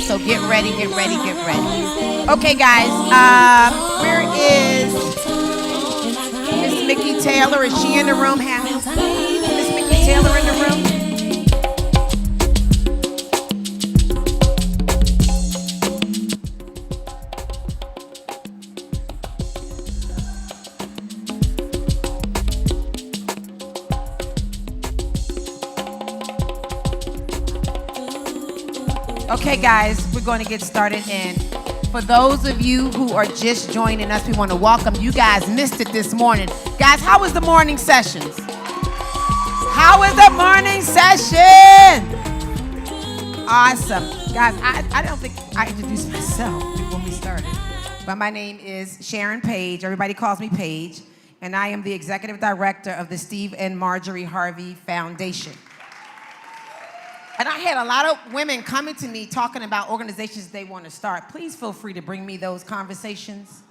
so get ready, get ready, get ready. Okay, guys, where is Miss Mickey Taylor? Is she in the room, Hannah? Miss Mickey Taylor in the room? Okay, guys, we're going to get started. And for those of you who are just joining us, we want to welcome you. Guys missed it this morning. Guys, how was the morning sessions? How was the morning session? Awesome. Guys, I don't think I introduced myself when we started. But my name is Sharon Page. Everybody calls me Page. And I am the executive director of the Steve and Marjorie Harvey Foundation. And I had a lot of women coming to me talking about organizations they want to start. Please feel free to bring me those conversations.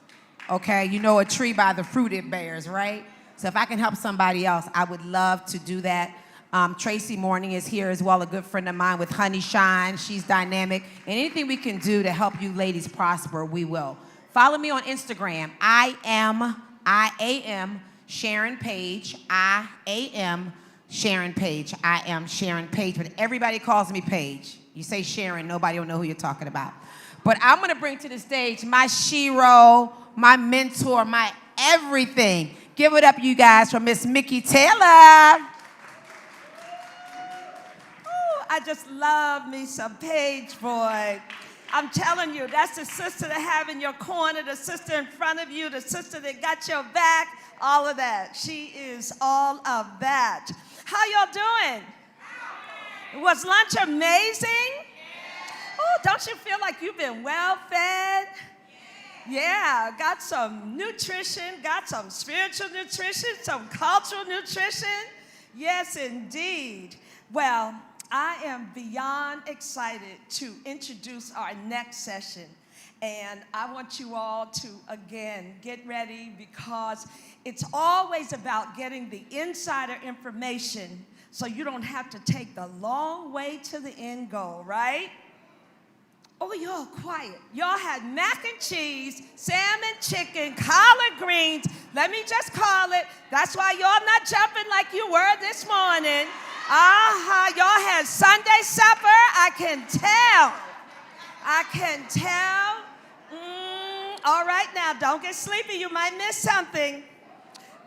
Okay, you know a tree by the fruit it bears, right? So if I can help somebody else, I would love to do that. Tracy Morning is here as well, a good friend of mine with Honey Shine. She's dynamic. And anything we can do to help you ladies prosper, we will. Follow me on Instagram. I am Sharon Page. I am Sharon Page. I am Sharon Page, but everybody calls me Page. You say Sharon, nobody will know who you're talking about. But I'm gonna bring to the stage my shero, my mentor, my everything. Give it up, you guys, for Miss Mickey Taylor. Ooh, I just love me some Page, boy. I'm telling you, that's the sister to have in your corner, the sister in front of you, the sister that got your back, all of that. She is all of that. How y'all doing? Was lunch amazing? Oh, don't you feel like you've been well fed? Yeah, got some nutrition, got some spiritual nutrition, some cultural nutrition. Yes, indeed. Well, I am beyond excited to introduce our next session. And I want you all to, again, get ready because it's always about getting the insider information so you don't have to take the long way to the end goal, right? Oh, y'all quiet. Y'all had mac and cheese, salmon, chicken, collard greens. Let me just call it. That's why y'all not jumping like you were this morning. Y'all had Sunday supper. I can tell. I can tell. All right, now, don't get sleepy. You might miss something.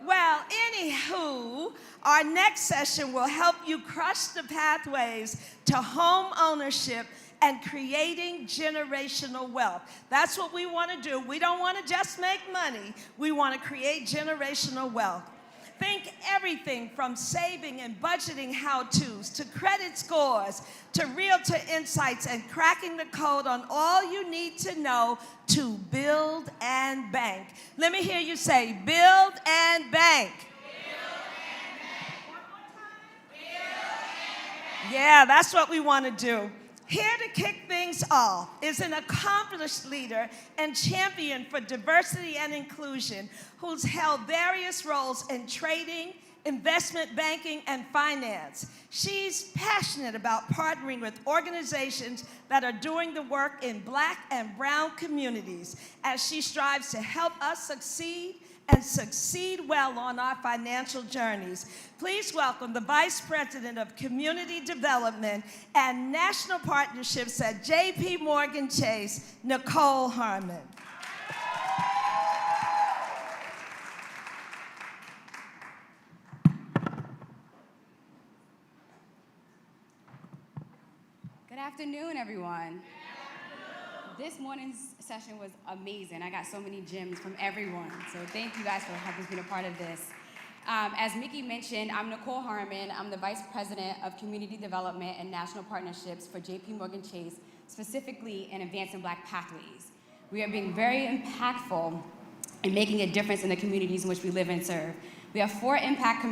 Well, anywho, our next session will help you crush the pathways to home ownership and creating generational wealth. That's what we want to do. We don't want to just make money. We want to create generational wealth. Think everything from saving and budgeting how-tos to credit scores to realtor insights and cracking the code on all you need to know to build and bank. Let me hear you say, build and bank. Build and bank. One more time. Build and bank. Yeah, that's what we want to do. Here to kick things off is an accomplished leader and champion for diversity and inclusion who's held various roles in trading, investment banking, and finance. She's passionate about partnering with organizations that are doing the work in Black and brown communities as she strives to help us succeed and succeed well on our financial journeys. Please welcome the Vice President of Community Development and National Partnerships at J.P. Morgan Chase, Nicole Harmon. Good afternoon, everyone. This morning's session was amazing. I got so many gems from everyone. So thank you guys for helping me be a part of this. As Mickey mentioned, I'm Nicole Harmon. I'm the Vice President of Community Development and National Partnerships for J.P. Morgan Chase, specifically in Advancing Black Pathways. We are being very impactful in making a difference in the communities in which we live and serve. We have four impact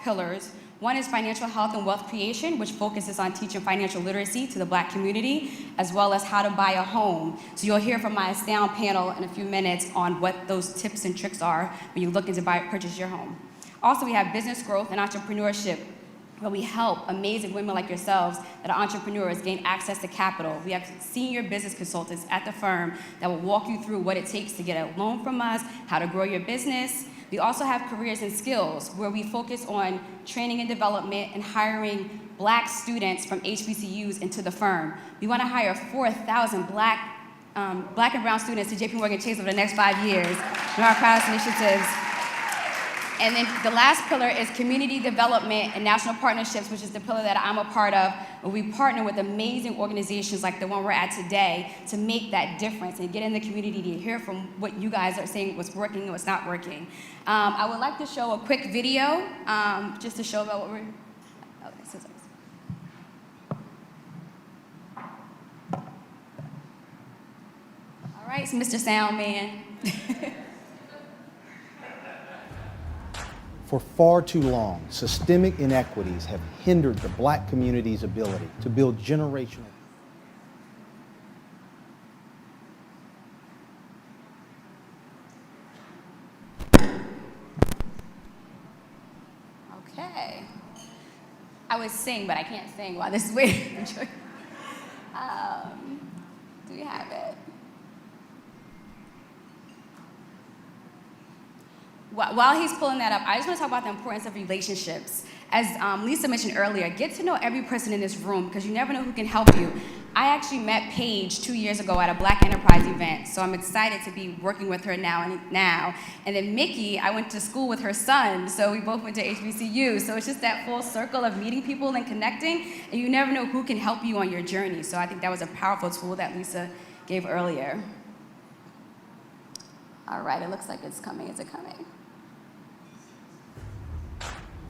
pillars. One is financial health and wealth creation, which focuses on teaching financial literacy to the Black community, as well as how to buy a home. So you'll hear from my Astound panel in a few minutes on what those tips and tricks are when you're looking to purchase your home. Also, we have business growth and entrepreneurship where we help amazing women like yourselves that are entrepreneurs gain access to capital. We have senior business consultants at the firm that will walk you through what it takes to get a loan from us, how to grow your business. We also have careers and skills where we focus on training and development and hiring Black students from HBCUs into the firm. We want to hire 4,000 Black and brown students to JP Morgan Chase over the next 5 years. One of our proudest initiatives. And then the last pillar is community development and national partnerships, which is the pillar that I'm a part of, where we partner with amazing organizations like the one we're at today to make that difference and get in the community to hear from what you guys are saying, what's working and what's not working. I would like to show a quick video just to show about what we're, All right, so Mr. Sound Man. For far too long, systemic inequities have hindered the Black community's ability to build generational. Okay. I would sing, but I can't sing while this is waiting. Do we have it? While he's pulling that up, I just want to talk about the importance of relationships. As Lisa mentioned earlier, get to know every person in this room because you never know who can help you. I actually met Paige 2 years ago at a Black Enterprise event, so I'm excited to be working with her now. And then Mickey, I went to school with her son, so we both went to HBCU. So it's just that full circle of meeting people and connecting, and you never know who can help you on your journey. So I think that was a powerful tool that Lisa gave earlier. All right, it looks like it's coming. Is it coming?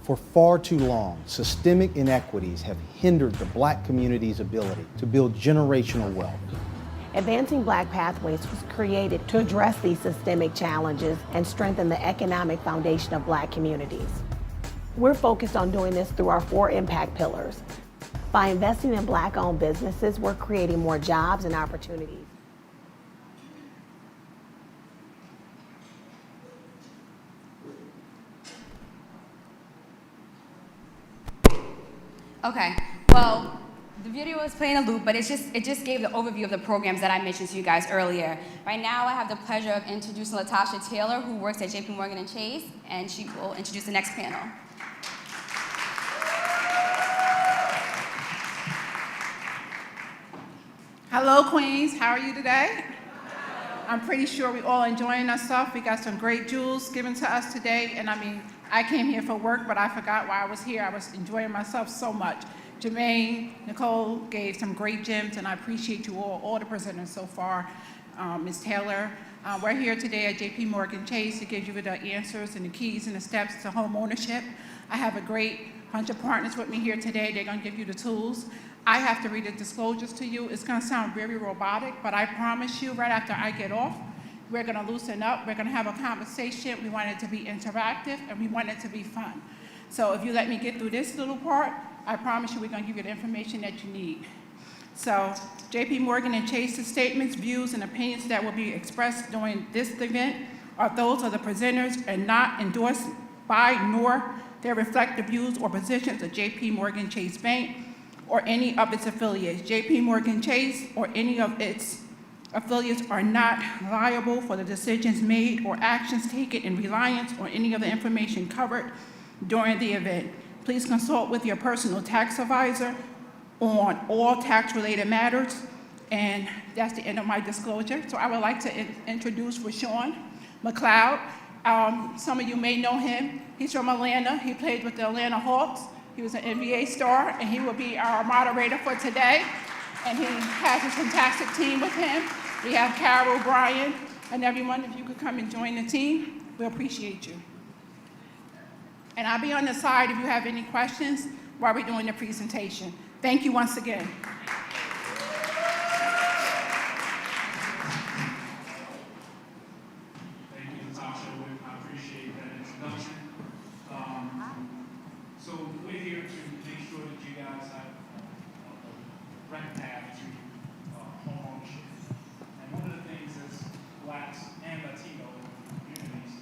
For far too long, systemic inequities have hindered the Black community's ability to build generational wealth. Advancing Black Pathways was created to address these systemic challenges and strengthen the economic foundation of Black communities. We're focused on doing this through our 4 impact pillars. By investing in Black-owned businesses, we're creating more jobs and opportunities. Okay, well, the video is playing a loop, but it just gave the overview of the programs that I mentioned to you guys earlier. Right now, I have the pleasure of introducing Latasha Taylor, who works at JP Morgan and Chase, and she will introduce the next panel. Hello, Queens. How are you today? I'm pretty sure we're all enjoying ourselves. We got some great jewels given to us today, and I came here for work, but I forgot why I was here. I was enjoying myself so much. Jermaine, Nicole gave some great gems, and I appreciate you all the presenters so far. Ms. Taylor, we're here today at JP Morgan Chase to give you the answers and the keys and the steps to home ownership. I have a great bunch of partners with me here today. They're gonna give you the tools. I have to read the disclosures to you. It's gonna sound very robotic, but I promise you right after I get off, we're gonna loosen up, we're gonna have a conversation. We want it to be interactive and we want it to be fun. So if you let me get through this little part, I promise you we're gonna give you the information that you need. So JP Morgan and Chase's statements, views, and opinions that will be expressed during this event are those of the presenters and not endorsed by nor they reflect the views or positions of JP Morgan Chase Bank or any of its affiliates. JP Morgan Chase or any of its affiliates are not liable for the decisions made or actions taken in reliance on any of the information covered during the event. Please consult with your personal tax advisor on all tax-related matters. And that's the end of my disclosure. So I would like to introduce Rashawn McLeod. Some of you may know him. He's from Atlanta. He played with the Atlanta Hawks. He was an NBA star, and he will be our moderator for today. And he has a fantastic team with him. We have Carol, Brian, and everyone. If you could come and join the team, we appreciate you. And I'll be on the side if you have any questions while we're doing the presentation. Thank you once again. Thank you, Natasha. I appreciate that introduction. So we're here to make sure that you guys have a right path to home ownership. And one of the things as Blacks and Latino communities,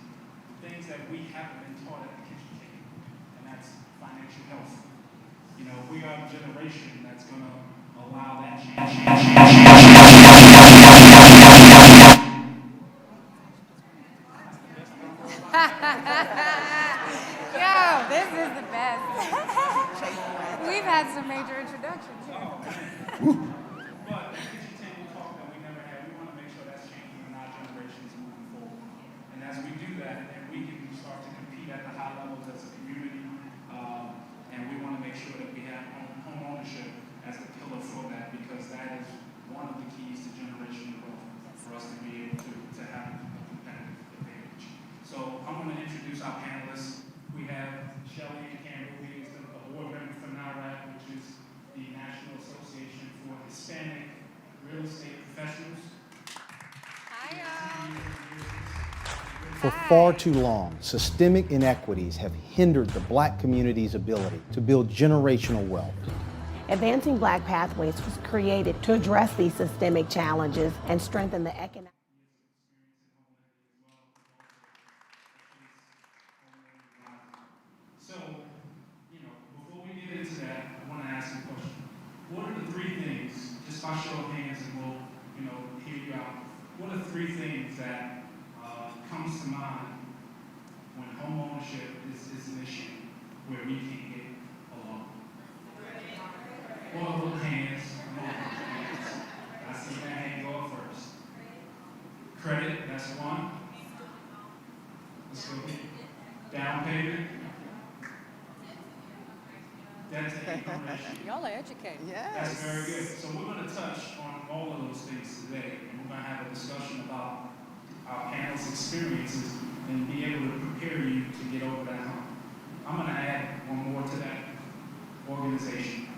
things that we haven't been taught at the kitchen table, and that's financial health. you know, we are the generation that's going to allow that change. Yo, this is the best. We've had some major introductions here. But that kitchen table talk that we never had, we want to make sure that's changing in our generations moving forward. And as we do that, then we can start to compete at the high levels as a community. And we want to make sure that we have home ownership as the pillar for that, because that is one of the keys to generational growth for us to be able to have a competitive advantage. So I'm going to introduce our panelists. We have Shelley and Campbell, who is the board member for NARAC, which is the National Association for Hispanic Real Estate Professionals. For far too long, systemic inequities have hindered the Black community's ability to build generational wealth. Advancing Black Pathways was created to address these systemic challenges and strengthen the economic. So, you know, before we get into that, I want to ask you a question. What are the three things, just by show of hands and we'll, you know, hear you out. What are three things that comes to mind when home ownership is an issue where we can't get along? Well, with hands. I see that hand go up first. Credit, that's one. Let's go ahead. Down payment. Debt to income ratio. Y'all are educated. That's very good. So we're going to touch on all of those things today, and we're going to have a discussion about our panel's experiences and be able to prepare you to get over that hump. I'm going to add one more to that: organization,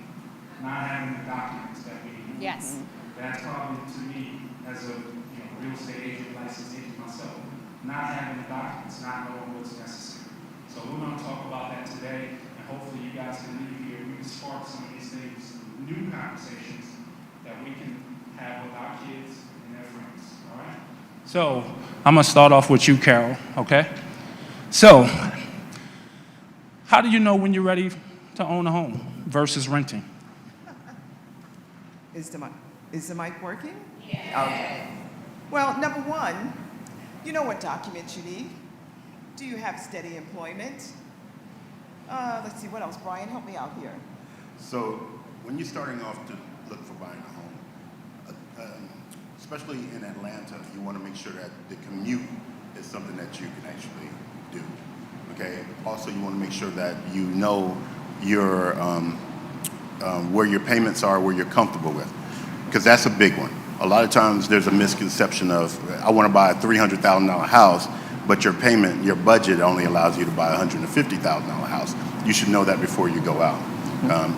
not having the documents that we need. Yes. That's probably, to me, as a real estate agent, licensed agent myself, not having the documents, not knowing what's necessary. So we're going to talk about that today, and hopefully you guys can leave here. We can spark some of these things, new conversations that we can have with our kids and their friends. All right? So I'm going to start off with you, Carol, okay? So how do you know when you're ready to own a home versus renting? Is the mic working? Yeah. Okay. Well, number one, you know what documents you need. Do you have steady employment? Let's see, what else? Brian, help me out here. So when you're starting off to look for buying a home, especially in Atlanta, you want to make sure that the commute is something that you can actually do. Okay. Also, you want to make sure that you know your where your payments are, where you're comfortable with, because that's a big one. A lot of times there's a misconception of, I want to buy a $300,000 house, but your payment, your budget only allows you to buy a $150,000 house. You should know that before you go out.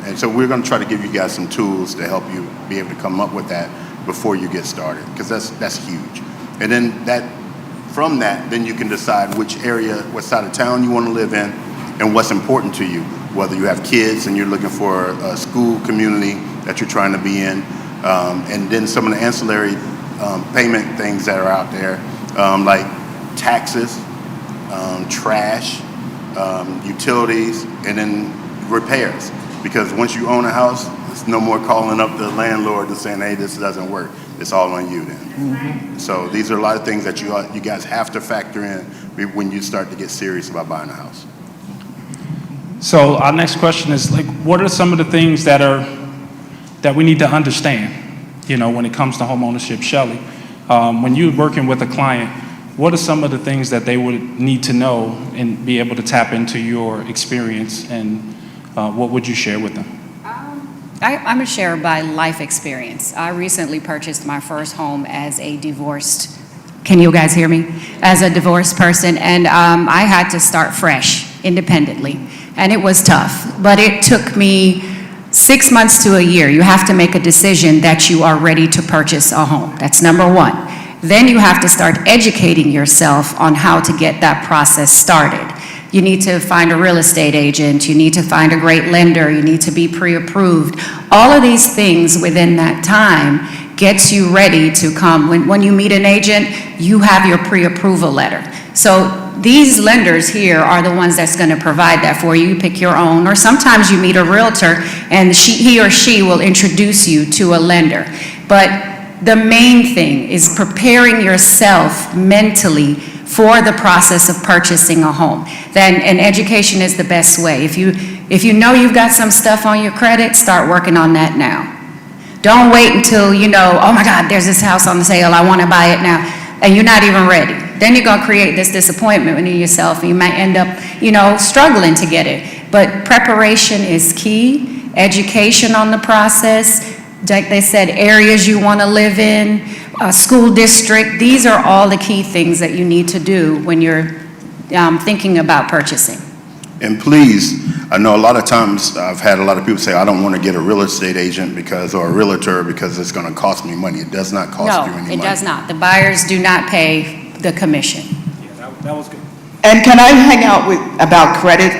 And so we're going to try to give you guys some tools to help you be able to come up with that before you get started, because that's huge. And then from that, then you can decide which area, what side of town you want to live in, and what's important to you, whether you have kids and you're looking for a school community that you're trying to be in, and then some of the ancillary payment things that are out there, like taxes, trash, utilities, and then repairs. Because once you own a house, it's no more calling up the landlord and saying, hey, this doesn't work. It's all on you then. Mm-hmm. So these are a lot of things that you guys have to factor in when you start to get serious about buying a house. So our next question is, like, what are some of the things that we need to understand, when it comes to home ownership? Shelley, when you're working with a client, what are some of the things that they would need to know and be able to tap into your experience, and what would you share with them? I'm a sharer by life experience. I recently purchased my first home as a divorced, can you guys hear me? As a divorced person, and I had to start fresh, independently. And it was tough, but it took me 6 months to a year. You have to make a decision that you are ready to purchase a home. That's number one. Then you have to start educating yourself on how to get that process started. You need to find a real estate agent. You need to find a great lender. You need to be pre-approved. All of these things within that time gets you ready to come. When you meet an agent, you have your pre-approval letter. So these lenders here are the ones that's going to provide that for you. You pick your own, or sometimes you meet a realtor and he or she will introduce you to a lender. But the main thing is preparing yourself mentally for the process of purchasing a home. And education is the best way. If you know you've got some stuff on your credit, start working on that now. Don't wait until you know, oh my God, there's this house on sale, I want to buy it now, and you're not even ready. Then you're going to create this disappointment in yourself, and you might end up, struggling to get it. But preparation is key. Education on the process. Like they said, areas you want to live in, school district. These are all the key things that you need to do when you're thinking about purchasing. And please, I know a lot of times I've had a lot of people say, I don't want to get a real estate agent or a realtor because it's going to cost me money. It does not cost you any money. No, it does not. The buyers do not pay the commission. Yeah, that was good. And can I hang out about credit?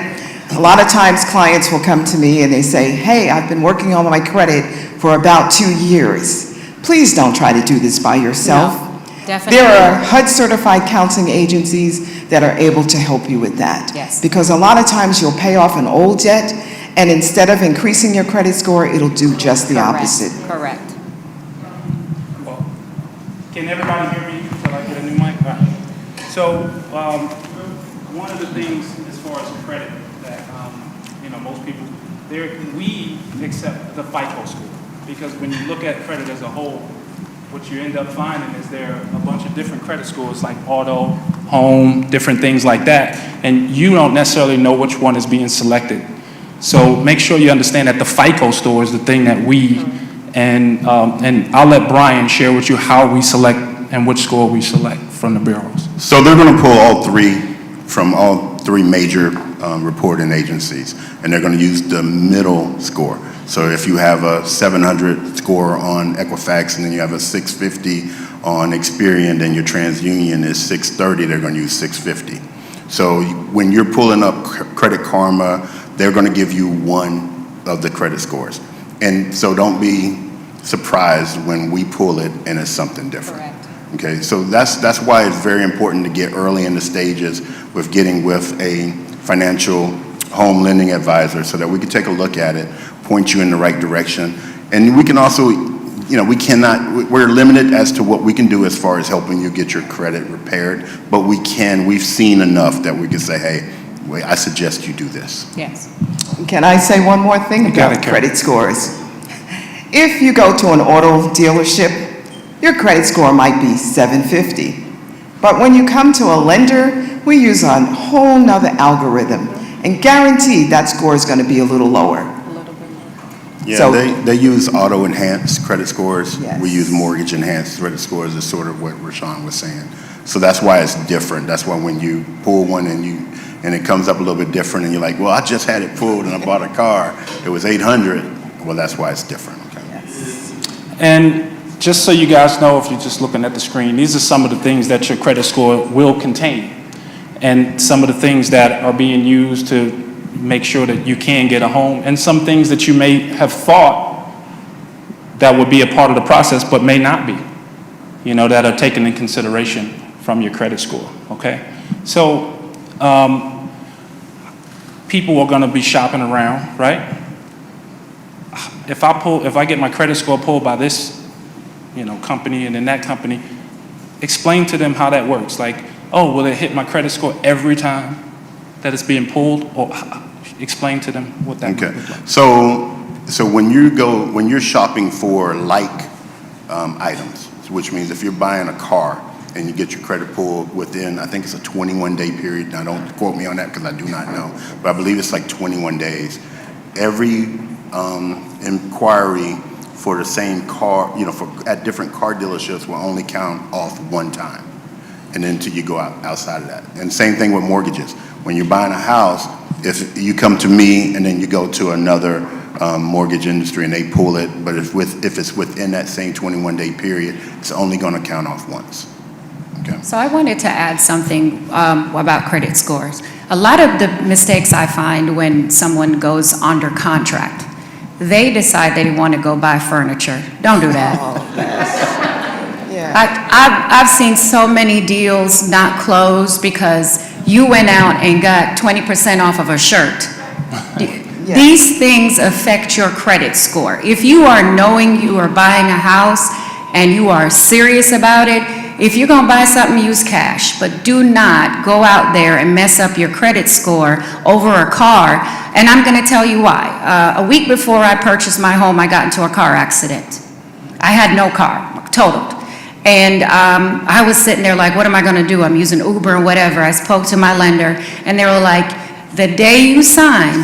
A lot of times clients will come to me and they say, hey, I've been working on my credit for about 2 years. Please don't try to do this by yourself. No, definitely. There are HUD certified counseling agencies that are able to help you with that. Yes. Because a lot of times you'll pay off an old debt, and instead of increasing your credit score, it'll do just the opposite. Correct. Well, can everybody hear me until I get a new mic? All right. So one of the things as far as credit that most people, we accept the FICO score, because when you look at credit as a whole, what you end up finding is there are a bunch of different credit scores like auto, home, different things like that, and you don't necessarily know which one is being selected. So make sure you understand that the FICO score is the thing that and I'll let Brian share with you how we select and which score we select from the bureaus. So they're going to pull all three from all three major reporting agencies, and they're going to use the middle score. So if you have a 700 score on Equifax and then you have a 650 on Experian, and your TransUnion is 630, they're going to use 650. So when you're pulling up Credit Karma, they're going to give you one of the credit scores. And so don't be surprised when we pull it and it's something different. Correct. Okay, so that's why it's very important to get early in the stages with getting with a financial home lending advisor so that we can take a look at it, point you in the right direction. And we can also, we're limited as to what we can do as far as helping you get your credit repaired, but we've seen enough that we can say, hey, wait, I suggest you do this. Yes. Can I say one more thing about credit scores? If you go to an auto dealership, your credit score might be 750. But when you come to a lender, we use a whole nother algorithm, and guaranteed that score is going to be a little lower. Yeah, So- they use auto-enhanced credit scores. Yes. We use mortgage-enhanced credit scores, is sort of what Rashawn was saying. So that's why it's different. That's why when you pull one and it comes up a little bit different, and you're like, well, I just had it pulled and I bought a car, it was 800. Well, that's why it's different. Okay. Yes. And just so you guys know, if you're just looking at the screen, these are some of the things that your credit score will contain, and some of the things that are being used to make sure that you can get a home, and some things that you may have thought that would be a part of the process but may not be, that are taken in consideration from your credit score, okay? So people are gonna be shopping around, right? If I get my credit score pulled by this, company and then that company, explain to them how that works. Like, oh, will it hit my credit score every time that it's being pulled? Or explain to them what that Okay. looks like. So when you're shopping for like items, which means if you're buying a car and you get your credit pulled within, I think it's a 21-day period. Now don't quote me on that because I do not know, but I believe it's like 21 days. Every inquiry for the same car, at different car dealerships will only count off one time, and then until you go outside of that. And same thing with mortgages. When you're buying a house, if you come to me and then you go to another mortgage industry and they pull it, but if it's within that same 21-day period, it's only going to count off once. Okay. So I wanted to add something about credit scores. A lot of the mistakes I find when someone goes under contract, they decide they want to go buy furniture. Don't do that. Oh, yes. Yeah. I've seen so many deals not close because you went out and got 20% off of a shirt. These things affect your credit score. If you are knowing you are buying a house and you are serious about it, if you're gonna buy something, use cash, but do not go out there and mess up your credit score over a car. And I'm gonna tell you why. A week before I purchased my home, I got into a car accident. I had no car, totaled. And I was sitting there like, what am I gonna do? I'm using Uber and whatever. I spoke to my lender and they were like, the day you sign,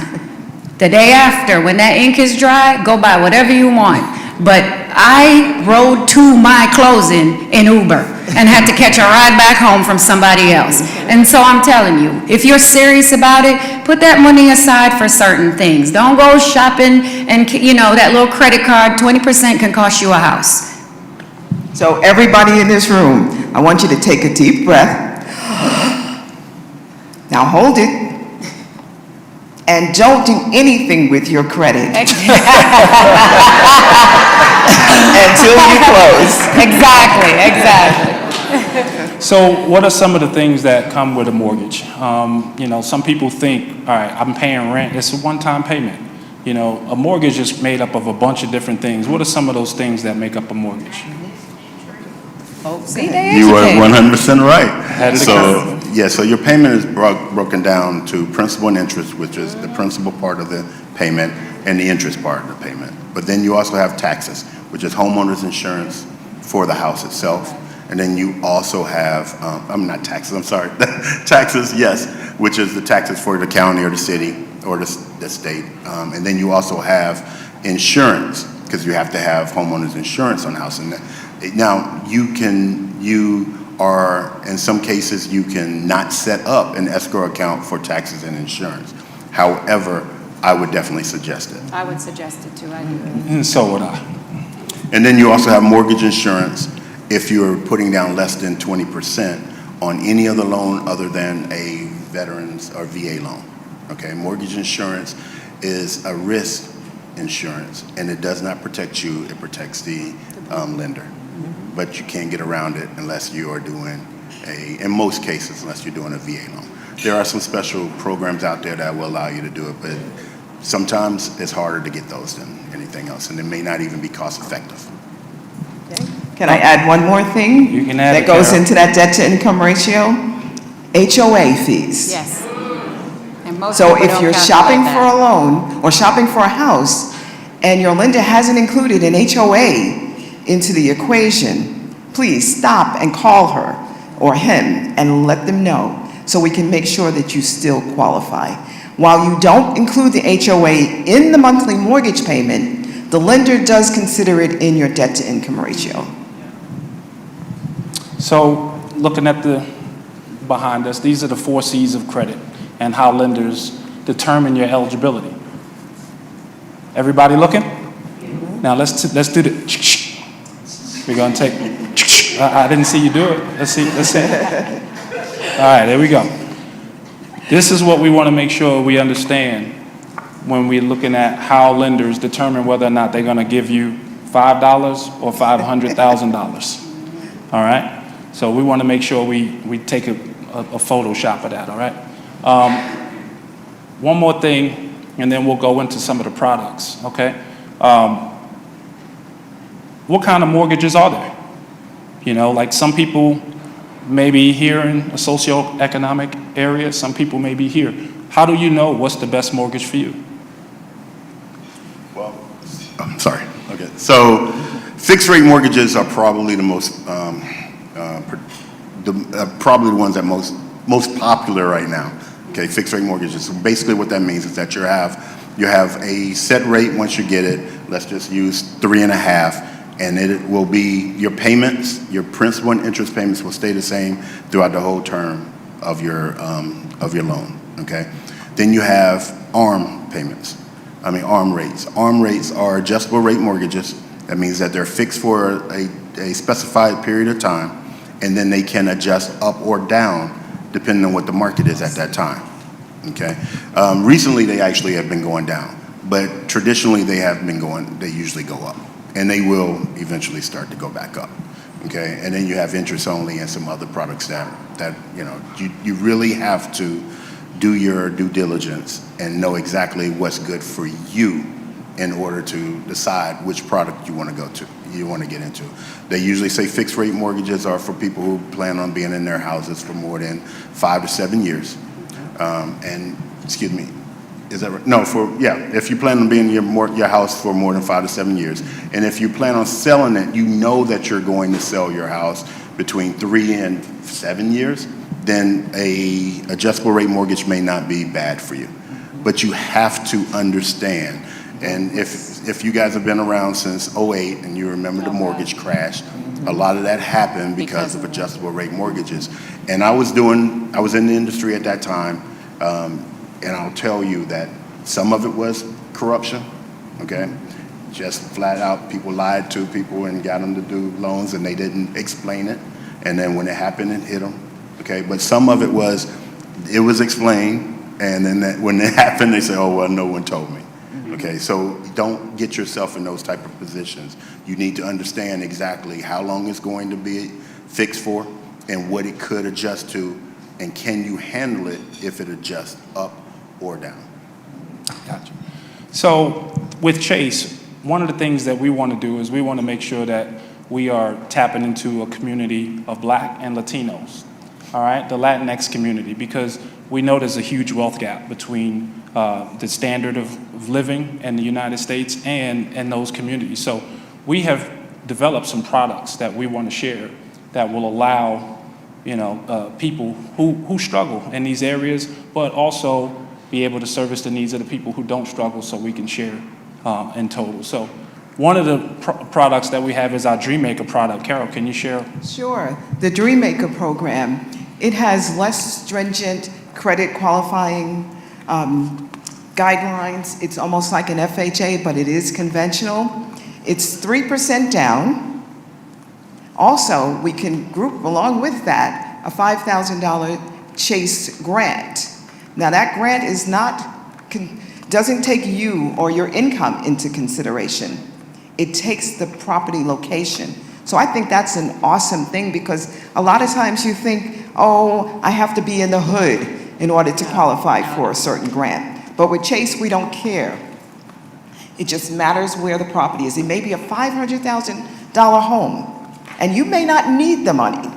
the day after, when that ink is dry, go buy whatever you want. But I rode to my closing in Uber and had to catch a ride back home from somebody else. And so I'm telling you, if you're serious about it, put that money aside for certain things. Don't go shopping and, you know, that little credit card, 20% can cost you a house. So everybody in this room, I want you to take a deep breath. Now hold it. And don't do anything with your credit until you close. Exactly. So what are some of the things that come with a mortgage? You know, some people think, all right, I'm paying rent, it's a one-time payment. You know, a mortgage is made up of a bunch of different things. What are some of those things that make up a mortgage? Oh, see, they You are educated. 100% right. So, yeah, so your payment is broken down to principal and interest, which is the principal part of the payment and the interest part of the payment. But then you also have taxes, which is homeowner's insurance for the house itself. And then you also have, taxes, yes, which is the taxes for the county or the city or the state. And then you also have insurance, because you have to have homeowner's insurance on the house. And now you are, in some cases, you can not set up an escrow account for taxes and insurance. However, I would definitely suggest it. I would suggest it too, I do. And so would I. And then you also have mortgage insurance if you're putting down less than 20% on any other loan other than a veterans or VA loan. Okay, mortgage insurance is a risk insurance, and it does not protect you, it protects the lender. But you can't get around it unless you are doing in most cases, unless you're doing a VA loan. There are some special programs out there that will allow you to do it, but sometimes it's harder to get those than anything else, and it may not even be cost effective. Can I add one more thing? You can add that it, goes Carol. into that debt to income ratio? HOA fees. Yes. And most So people if don't you're calculate shopping that. for a loan or shopping for a house and your lender hasn't included an HOA into the equation, please stop and call her or him and let them know so we can make sure that you still qualify. While you don't include the HOA in the monthly mortgage payment, the lender does consider it in your debt to income ratio. So looking at the behind us, these are the 4 C's of credit and how lenders determine your eligibility. Everybody looking? Now let's do the. We're gonna take. I didn't see you do it. Let's see. All right, there we go. This is what we want to make sure we understand when we're looking at how lenders determine whether or not they're going to give you $5 or $500,000. All right. So we want to make sure we take a Photoshop of that. All right. One more thing, and then we'll go into some of the products. Okay. What kind of mortgages are there? You know, like some people may be here in a socioeconomic area, some people may be here. How do you know what's the best mortgage for you? Well, I'm sorry. Okay. So fixed rate mortgages are probably the most, probably the ones that most popular right now. Okay, fixed rate mortgages. So basically what that means is that you have a set rate once you get it. Let's just use 3.5. And it will be your payments, your principal and interest payments will stay the same throughout the whole term of your loan. Okay. Then you have ARM rates. ARM rates are adjustable rate mortgages. That means that they're fixed for a specified period of time, and then they can adjust up or down depending on what the market is at that time. Okay. Recently, they actually have been going down, but traditionally they usually go up. And they will eventually start to go back up. okay? And then you have interest only and some other products that you know, you really have to do your due diligence and know exactly what's good for you in order to decide which product you want to get into. They usually say fixed rate mortgages are for people who plan on being in their houses for more than 5 to 7 years. And excuse me, is that right? No, if you plan on being in your house for more than 5 to 7 years, and if you plan on selling it, you know that you're going to sell your house between 3 and 7 years, then a adjustable rate mortgage may not be bad for you. But you have to understand, and if you guys have been around since 2008 and you remember the mortgage crash, a lot of that happened because of adjustable rate mortgages. And I was in the industry at that time, and I'll tell you that some of it was corruption, okay? Just flat out, people lied to people and got them to do loans and they didn't explain it. And then when it happened, it hit them, okay? But some of it was explained, and then when it happened, they say, oh, well, no one told me. Okay, so don't get yourself in those type of positions. You need to understand exactly how long it's going to be fixed for and what it could adjust to, and can you handle it if it adjusts up or down. Gotcha. So with Chase, one of the things that we want to do is we want to make sure that we are tapping into a community of Black and Latinos, all right, the Latinx community, because we know there's a huge wealth gap between the standard of living in the United States and those communities. So we have developed some products that we want to share that will allow, you know, people who struggle in these areas, but also be able to service the needs of the people who don't struggle, so we can share in total. So one of the products that we have is our Dream Maker product. Carol, can you share? Sure. The Dream Maker program, it has less stringent credit qualifying guidelines. It's almost like an FHA, but it is conventional. It's 3% down. Also, we can group along with that a $5,000 Chase grant. Now that grant is doesn't take you or your income into consideration. It takes the property location. So I think that's an awesome thing, because a lot of times you think, oh, I have to be in the hood in order to qualify for a certain grant. But with Chase, we don't care. It just matters where the property is. It may be a $500,000 home, and you may not need the money,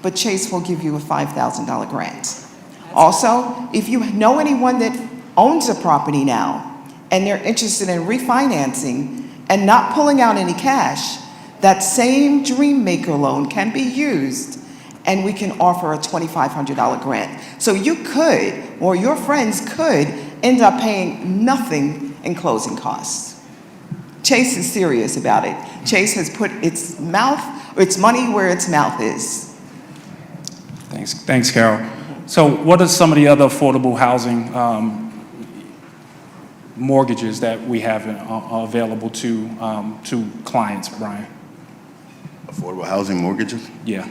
but Chase will give you a $5,000 grant. Also, if you know anyone that owns a property now, and they're interested in refinancing and not pulling out any cash, that same Dream Maker loan can be used, and we can offer a $2,500 grant. So you could, or your friends could, end up paying nothing in closing costs. Chase is serious about it. Chase has put its money where its mouth is. Thanks, Carol. So what are some of the other affordable housing mortgages that we have available to clients, Brian? Affordable housing mortgages? Yeah.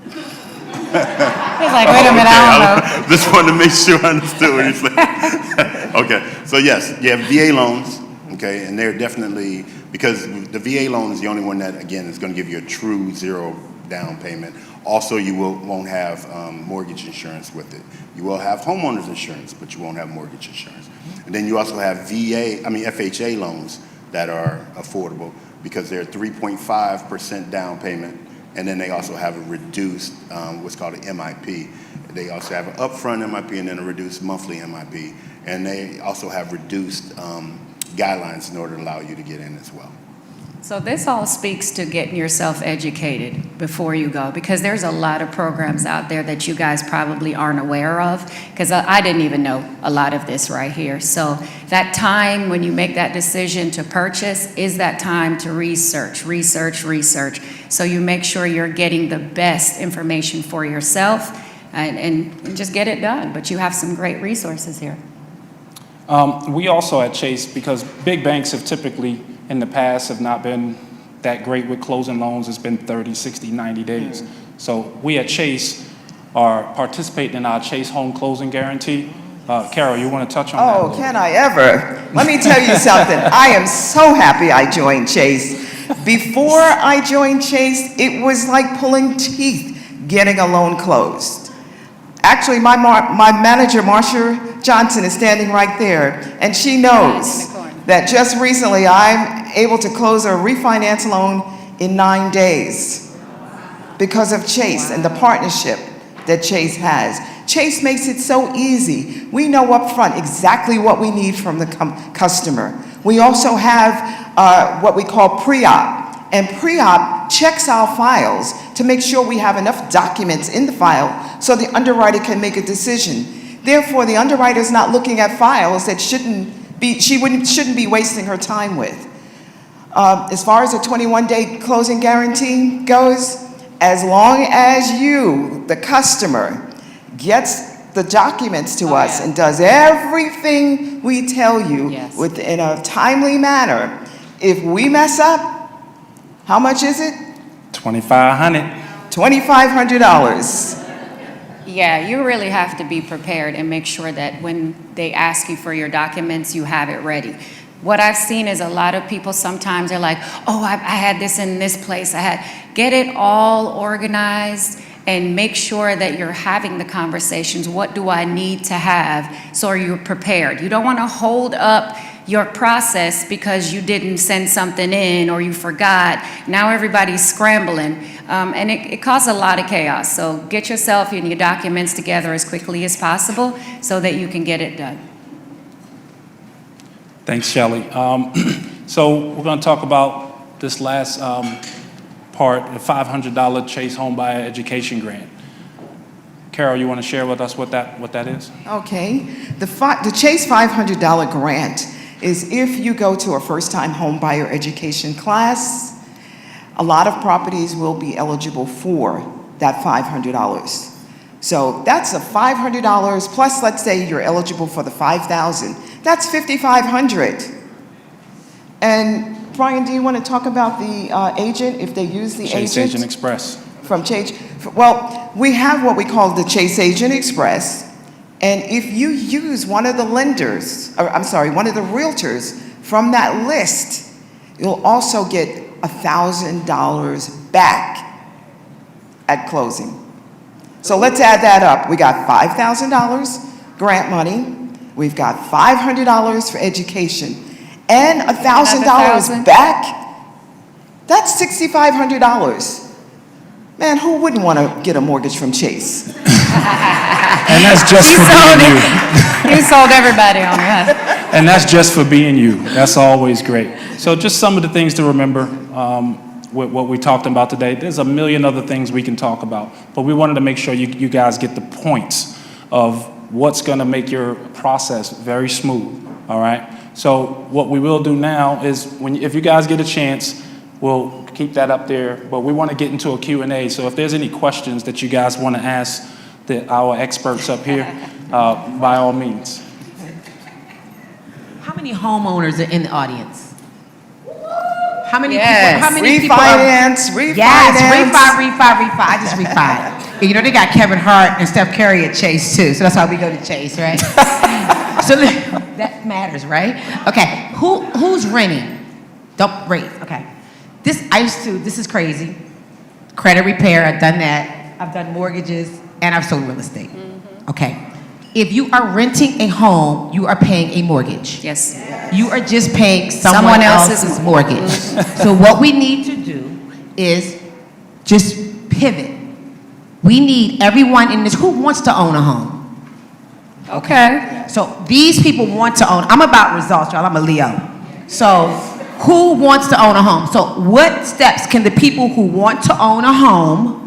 He's like, wait a minute, I don't know. Just wanted to make sure I understood what you said. Okay, so yes, you have VA loans, okay, and they're definitely, because the VA loan is the only one that, again, is going to give you a true zero down payment. Also, you won't have mortgage insurance with it. You will have homeowners insurance, but you won't have mortgage insurance. And then you also have FHA loans that are affordable, because they're 3.5% down payment, and then they also have a reduced, what's called an MIP. They also have an upfront MIP and then a reduced monthly MIP, and they also have reduced guidelines in order to allow you to get in as well. So this all speaks to getting yourself educated before you go, because there's a lot of programs out there that you guys probably aren't aware of, because I didn't even know a lot of this right here. So that time when you make that decision to purchase is that time to research. So you make sure you're getting the best information for yourself and just get it done. But you have some great resources here. We also at Chase, because big banks have typically in the past have not been that great with closing loans. It's been 30, 60, 90 days. So we at Chase are participating in our Chase Home Closing Guarantee. Carol, you want to touch on that? Oh, can I ever? Let me tell you something. I am so happy I joined Chase, Before I joined Chase, it was like pulling teeth getting a loan closed. Actually, my manager, Marsha Johnson, is standing right there, and she knows that just recently I'm able to close a refinance loan in 9 days because of Chase and the partnership that Chase has. Chase makes it so easy. We know up front exactly what we need from the customer. We also have what we call pre-op, and pre-op checks our files to make sure we have enough documents in the file so the underwriter can make a decision. Therefore, the underwriter is not looking at files that shouldn't be wasting her time with. As far as a 21-day closing guarantee goes, as long as you, the customer, gets the documents to us and does everything we tell you within a timely manner, if we mess up, how much is it? $2,500. $2,500. Yeah, you really have to be prepared and make sure that when they ask you for your documents, you have it ready. What I've seen is a lot of people sometimes are like, oh, I had this in this place. Get it all organized and make sure that you're having the conversations. What do I need to have so you're prepared? You don't want to hold up your process because you didn't send something in or you forgot. Now everybody's scrambling, and it causes a lot of chaos. So get yourself and your documents together as quickly as possible so that you can get it done. Thanks, Shelley. So we're going to talk about this last part, the $500 Chase Homebuyer Education Grant. Carol, you want to share with us what that is? Okay. The Chase $500 grant is if you go to a first-time homebuyer education class, a lot of properties will be eligible for that $500. So that's a $500 plus, let's say you're eligible for the $5,000. That's $5,500. And Brian, do you want to talk about the agent, if they use the Chase Agent Express. From Chase? Well, we have what we call the Chase Agent Express. And if you use one of the lenders, or I'm sorry, one of the realtors from that list, you'll also get $1,000 back at closing. So let's add that up. We got $5,000 grant money. We've got $500 for education and $1,000 back. That's $6,500. Man, who wouldn't want to get a mortgage from Chase? And that's just for being you. You sold everybody on that. And that's just for being you. That's always great. So just some of the things to remember with what we talked about today. There's a million other things we can talk about, but we wanted to make sure you guys get the points of what's going to make your process very smooth, all right? So what we will do now is, if you guys get a chance, we'll keep that up there, but we want to get into a Q&A. So if there's any questions that you guys want to ask our experts up here, by all means. How many homeowners are in the audience? How many Yes. people? How many Refinance, people? refinance. Yes, refi. I just refi. You know, they got Kevin Hart and Steph Curry at Chase too, so that's why we go to Chase, right? So that matters, right? Okay, who's renting? Don't raise. Okay, this is crazy. Credit repair, I've done that. I've done mortgages, and I've sold real estate. Okay. If you are renting a home, you are paying a mortgage. Yes. You are just paying someone else's mortgage. So what we need to do is just pivot. We need everyone in this, who wants to own a home? Okay. So these people want to own. I'm about results, y'all. I'm a Leo. So who wants to own a home? So what steps can the people who want to own a home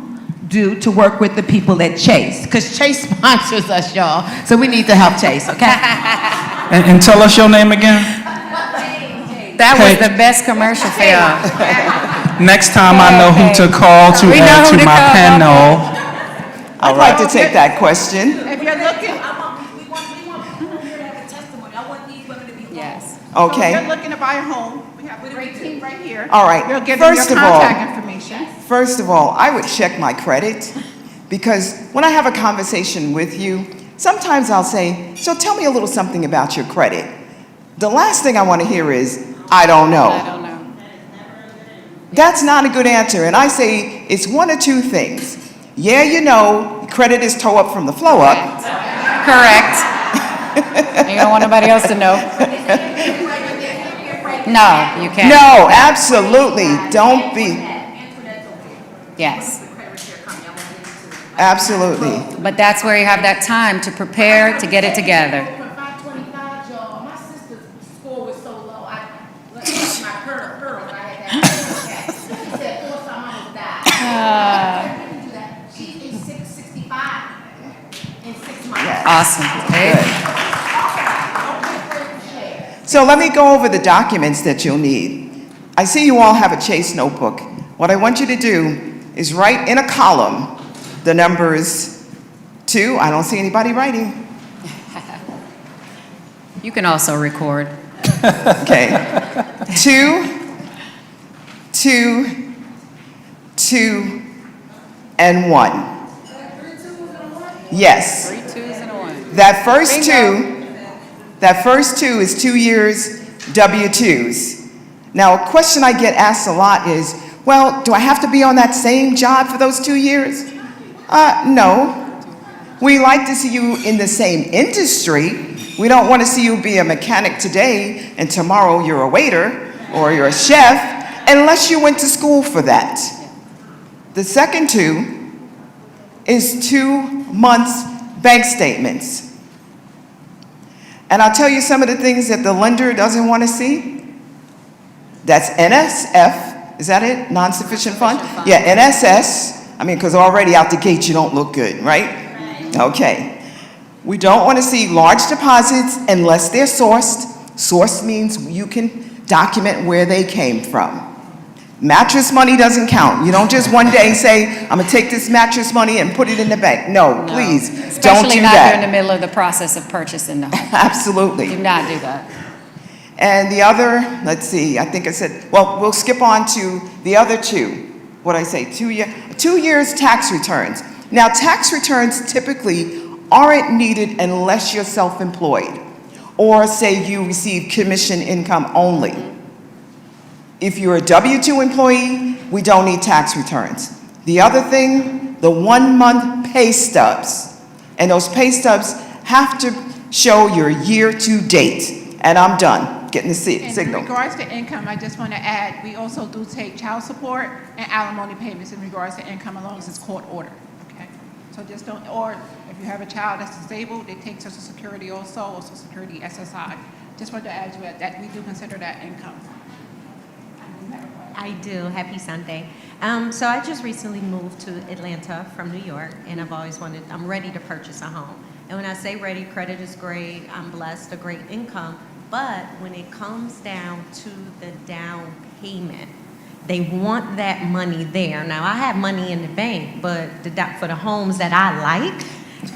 do to work with the people at Chase? Because Chase sponsors us, y'all. So we need to help Chase, okay? And tell us your name again. That was the best commercial for y'all. Next time I know who to call to add to my panel. I'd like to take that question. If you're looking, Yes. Okay. if you're looking to buy a home, we have a great team right here. All right. We'll give them your First of all- contact information. First of all, I would check my credit, because when I have a conversation with you, sometimes I'll say, so tell me a little something about your credit. The last thing I want to hear is, I don't know. I don't know. That's not a good answer. And I say it's one or two things. Yeah, you know, credit is toe up from the flow up. Correct. You don't want nobody else to know. No, you can't. No, absolutely. Don't be. Yes. Absolutely. But that's where you have that time to prepare, to get it together. For 525, y'all, my sister's score was so low, I let my pearl, I had that. She said 4 some almost died. I couldn't do that. She's in 665 in 6 months. Yes. Awesome. Good. So let me go over the documents that you'll need. I see you all have a Chase notebook. What I want you to do is write in a column the numbers 2. I don't see anybody writing. You can also record. Okay. 2, 2, 2, and 1. Yes. 3 2s and a 1. That first two is 2 years W-2s. Now, a question I get asked a lot is, well, do I have to be on that same job for those 2 years? No. We like to see you in the same industry. We don't want to see you be a mechanic today and tomorrow you're a waiter or you're a chef, unless you went to school for that. The second 2 is 2 months bank statements. And I'll tell you some of the things that the lender doesn't want to see. That's NSF, is that it? Non-sufficient fund? Yeah, NSS. I mean, because already out the gate you don't look good, right? Okay. We don't want to see large deposits unless they're sourced. Sourced means you can document where they came from. Mattress money doesn't count. You don't just one day say, I'm going to take this mattress money and put it in the bank. No, please, don't do Especially not that. during the middle of the process of purchasing the home. Absolutely. Do not do that. And the other, let's see, I think I said, well, we'll skip on to the other 2. What I say, 2 years tax returns. Now, tax returns typically aren't needed unless you're self-employed or say you receive commission income only. If you're a W-2 employee, we don't need tax returns. The other thing, the 1-month pay stubs. And those pay stubs have to show your year-to-date. And I'm done getting the signal. In regards to income, I just want to add, we also do take child support and alimony payments in regards to income, as long as it's court ordered. Okay, so just don't. Or if you have a child that's disabled, they take Social Security also, or Social Security SSI. Just wanted to add to it that we do consider that income. I do. Happy Sunday. So I just recently moved to Atlanta from New York, and I'm ready to purchase a home. And when I say ready, credit is great, I'm blessed, a great income. But when it comes down to the down payment, they want that money there. Now, I have money in the bank, but for the homes that I like,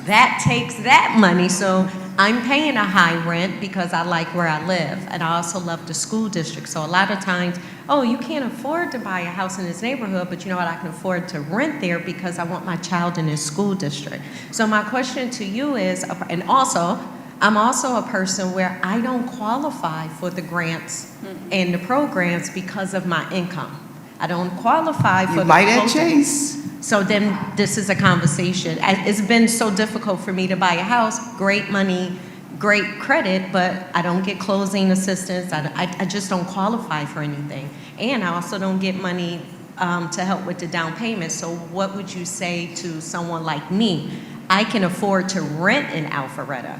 that takes that money. So I'm paying a high rent because I like where I live. And I also love the school district. So a lot of times, oh, you can't afford to buy a house in this neighborhood, but you know what, I can afford to rent there because I want my child in this school district. So my question to you is, and also, I'm also a person where I don't qualify for the grants and the programs because of my income. I don't qualify for You the might at closing. Chase. So then this is a conversation. It's been so difficult for me to buy a house, great money, great credit, but I don't get closing assistance. I just don't qualify for anything. And I also don't get money to help with the down payment. So what would you say to someone like me? I can afford to rent in Alpharetta,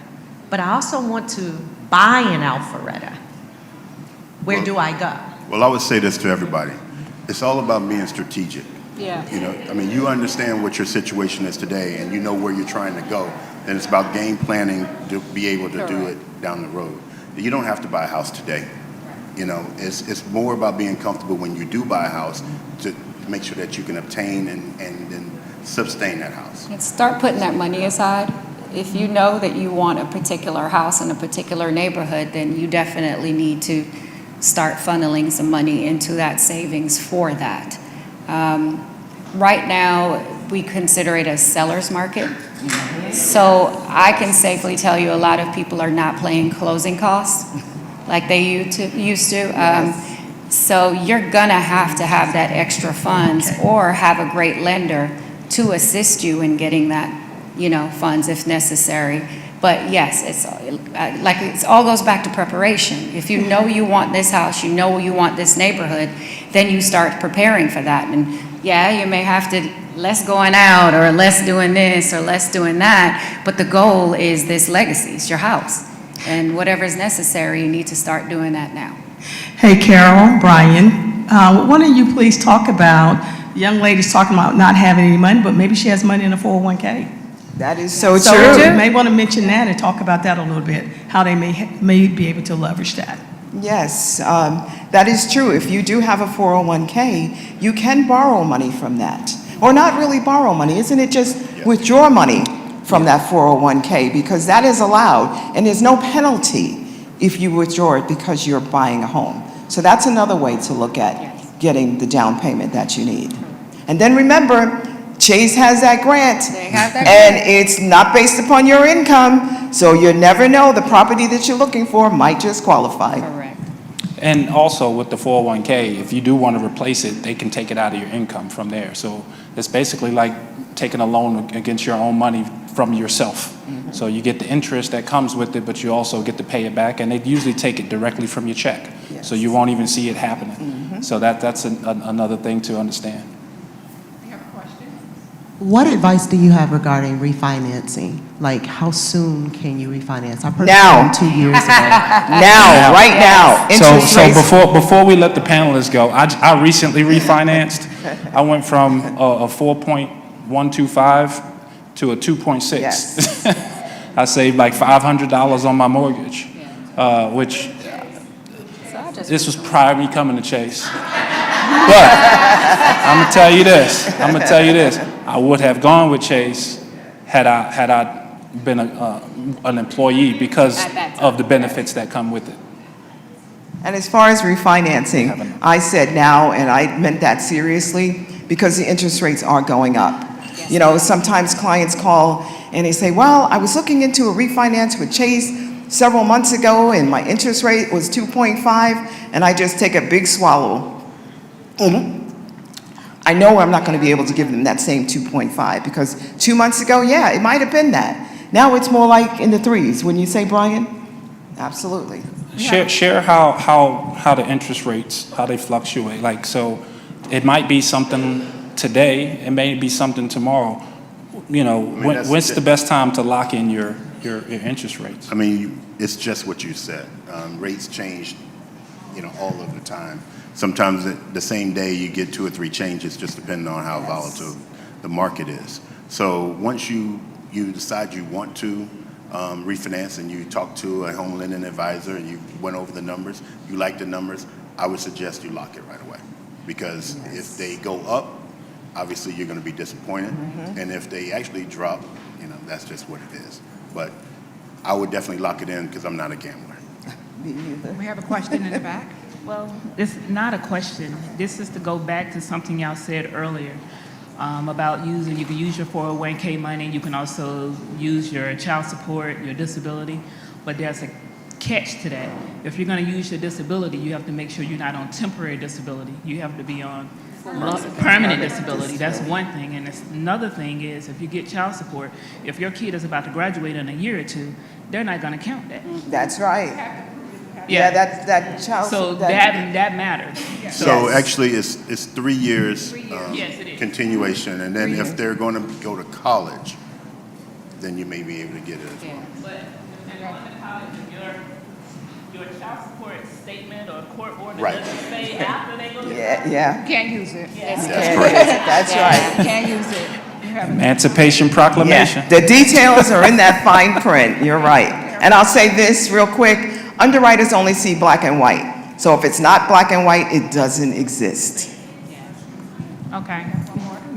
but I also want to buy in Alpharetta. Where do I go? Well, I would say this to everybody. It's all about being strategic. Yeah. You know, I mean, you understand what your situation is today and you know where you're trying to go. And it's about game planning to be able to do it down the road. You don't have to buy a house today. You know, it's more about being comfortable when you do buy a house to make sure that you can obtain and sustain that house. And start putting that money aside. If you know that you want a particular house in a particular neighborhood, then you definitely need to start funneling some money into that savings for that. Right now, we consider it a seller's market. So I can safely tell you a lot of people are not paying closing costs like they used to. So you're gonna have to have that extra funds or have a great lender to assist you in getting that, funds if necessary. But yes, it's like it all goes back to preparation. If you know you want this house, you know you want this neighborhood, then you start preparing for that. And yeah, you may have to less going out or less doing this or less doing that, but the goal is this legacy, it's your house. And whatever is necessary, you need to start doing that now. Hey, Carol, Brian, why don't you please talk about, the young lady's talking about not having any money, but maybe she has money in a 401k. That is so true. You may want to mention that and talk about that a little bit, how they may be able to leverage that. Yes, that is true. If you do have a 401k, you can borrow money from that. Or not really borrow money, isn't it just withdraw money from that 401k? Because that is allowed, and there's no penalty if you withdraw it because you're buying a home. So that's another way to look at getting the down payment that you need. And then remember, Chase has that grant, and it's not based upon your income, so you never know, the property that you're looking for might just qualify. Correct. And also with the 401k, if you do want to replace it, they can take it out of your income from there. So it's basically like taking a loan against your own money from yourself. Mm-hmm. So you get the interest that comes with it, but you also get to pay it back, and they usually take it directly from your check. Yes. So you won't even see it happening. Mm-hmm. So that's another thing to understand. What advice do you have regarding refinancing? Like, how soon can you refinance? I purchased now. 2 years ago. Now, right now. So before we let the panelists go, I recently refinanced. I went from a 4.125 to a 2.6. Yes. I saved like $500 on my mortgage, which this was prior to me coming to Chase. But I'm gonna tell you this. I would have gone with Chase had I been an employee because of the benefits that come with it. And as far as refinancing, I said now, and I meant that seriously, because the interest rates are going up. Yes. Sometimes clients call and they say, well, I was looking into a refinance with Chase several months ago and my interest rate was 2.5, and I just take a big swallow. Mm-hmm. I know I'm not going to be able to give them that same 2.5 because 2 months ago, yeah, it might have been that. Now it's more like in the threes. Wouldn't you say, Brian? Absolutely. Share how the interest rates, how they fluctuate. Like, so it might be something today, it may be something tomorrow. When's the best time to lock in your interest rates? I mean, it's just what you said. Rates change, all of the time. Sometimes the same day you get 2 or 3 changes, just depending on how volatile the market is. So once you decide you want to refinance and you talk to a home lending advisor and you went over the numbers, you like the numbers, I would suggest you lock it right away. Because if they go up, obviously you're going to be disappointed. Mm-hmm. And if they actually drop, that's just what it is. But I would definitely lock it in because I'm not a gambler. Me neither. We have a question in the back. Well, it's not a question. This is to go back to something y'all said earlier about you can use your 401k money, you can also use your child support, your disability, but there's a catch to that. If you're going to use your disability, you have to make sure you're not on temporary disability. You have to be on permanent disability. That's one thing. And another thing is if you get child support, if your kid is about to graduate in a year or 2, they're not going to count that. That's right. Yeah, that child. So that matters. So actually, it's 3 years Yes, it is. continuation, and then if they're going to go to college, then you may be able to get it as well. But in going to college, your child support statement or court order doesn't say after they go to college. Yeah. Can't use it. Yes. That's correct. That's right. Can't use it. Emancipation Proclamation. Yeah. The details are in that fine print. You're right. And I'll say this real quick. Underwriters only see black and white. So if it's not black and white, it doesn't exist. Okay.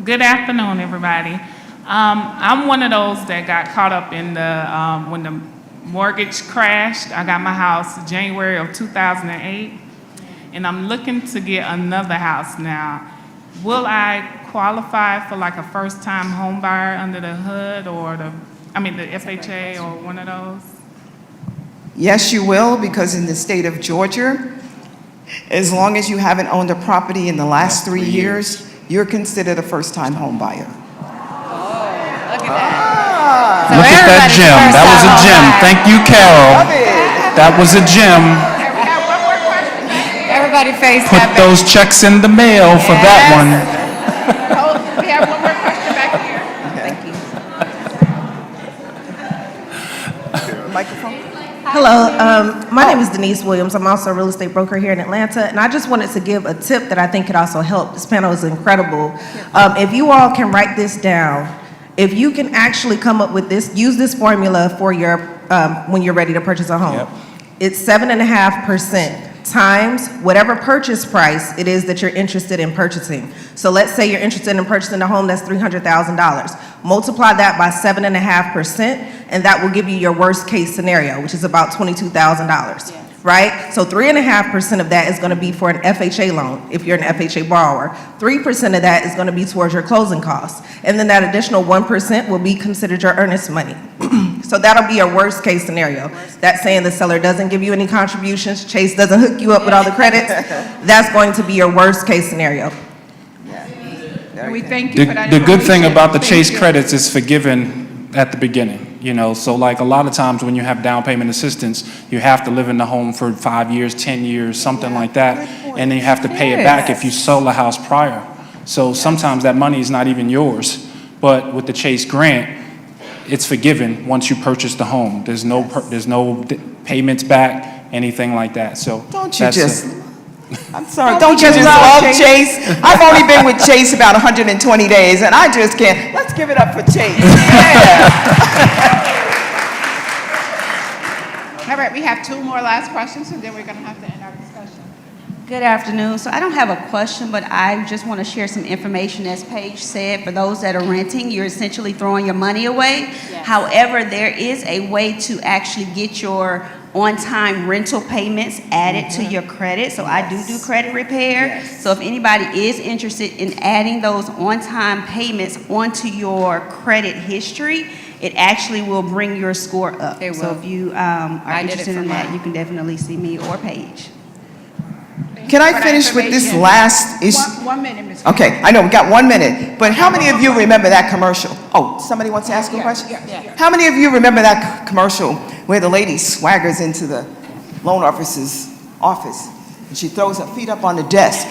Good afternoon, everybody. I'm one of those that got caught up in the when the mortgage crashed. I got my house January of 2008, and I'm looking to get another house now. Will I qualify for like a first-time home buyer under the HUD or the FHA or one of those? Yes, you will, because in the state of Georgia, As long as you haven't owned a property in the last 3 years, you're considered a first-time home buyer. Look at that. So Look at that everybody's gem. first That was a time gem. homebuyer. Thank you, Carol. That was a gem. Everybody face Put that. those checks in the mail for that one. We have one more question back here. Thank you. Microphone. Hello, my name is Denise Williams. I'm also a real estate broker here in Atlanta, and I just wanted to give a tip that I think could also help. This panel is incredible. If you all can write this down, if you can actually come up with this, use this formula for your, when you're ready to purchase a home. Yep. It's 7.5% times whatever purchase price it is that you're interested in purchasing. So let's say you're interested in purchasing a home that's $300,000. Multiply that by 7.5%, and that will give you your worst case scenario, which is about $22,000. Right? So 3.5% of that is going to be for an FHA loan if you're an FHA borrower. 3% of that is going to be towards your closing costs. And then that additional 1% will be considered your earnest money. So that'll be your worst case scenario. That's saying the seller doesn't give you any contributions, Chase doesn't hook you up with all the credits. That's going to be your worst case scenario. And we thank you for that The good thing information. about the Thank Chase you. credits is forgiven at the beginning, you know, so like a lot of times when you have down payment assistance, you have to live in the home for 5 years, 10 years, something like that, and then you have to pay it back if you sold the house prior. So sometimes that money is not even yours, but with the Chase grant, it's forgiven once you purchase the home. There's no payments back, anything like that, so. Don't you that's just, it. I'm sorry, don't you just love Chase? I've only been with Chase about 120 days, and I just can't. Let's give it up for Chase. Yeah. All right, we have two more last questions, and then we're going to have to end our discussion. Good afternoon. So I don't have a question, but I just want to share some information. As Paige said, for those that are renting, you're essentially throwing your money away. Yes. However, there is a way to actually get your on-time rental payments added to your credit. So I do credit repair. So if anybody is interested in adding those on-time payments onto your credit history, it actually will bring your score up. It So will. if you are I did it interested for in that, mine. you can definitely see me or Paige. Can I finish with this last issue? 1 minute, Ms. Okay, I know, we got 1 minute, but how many of you remember that commercial? Oh, somebody wants to ask a question? How many of you remember that commercial where the lady swaggers into the loan officer's office and she throws her feet up on the desk?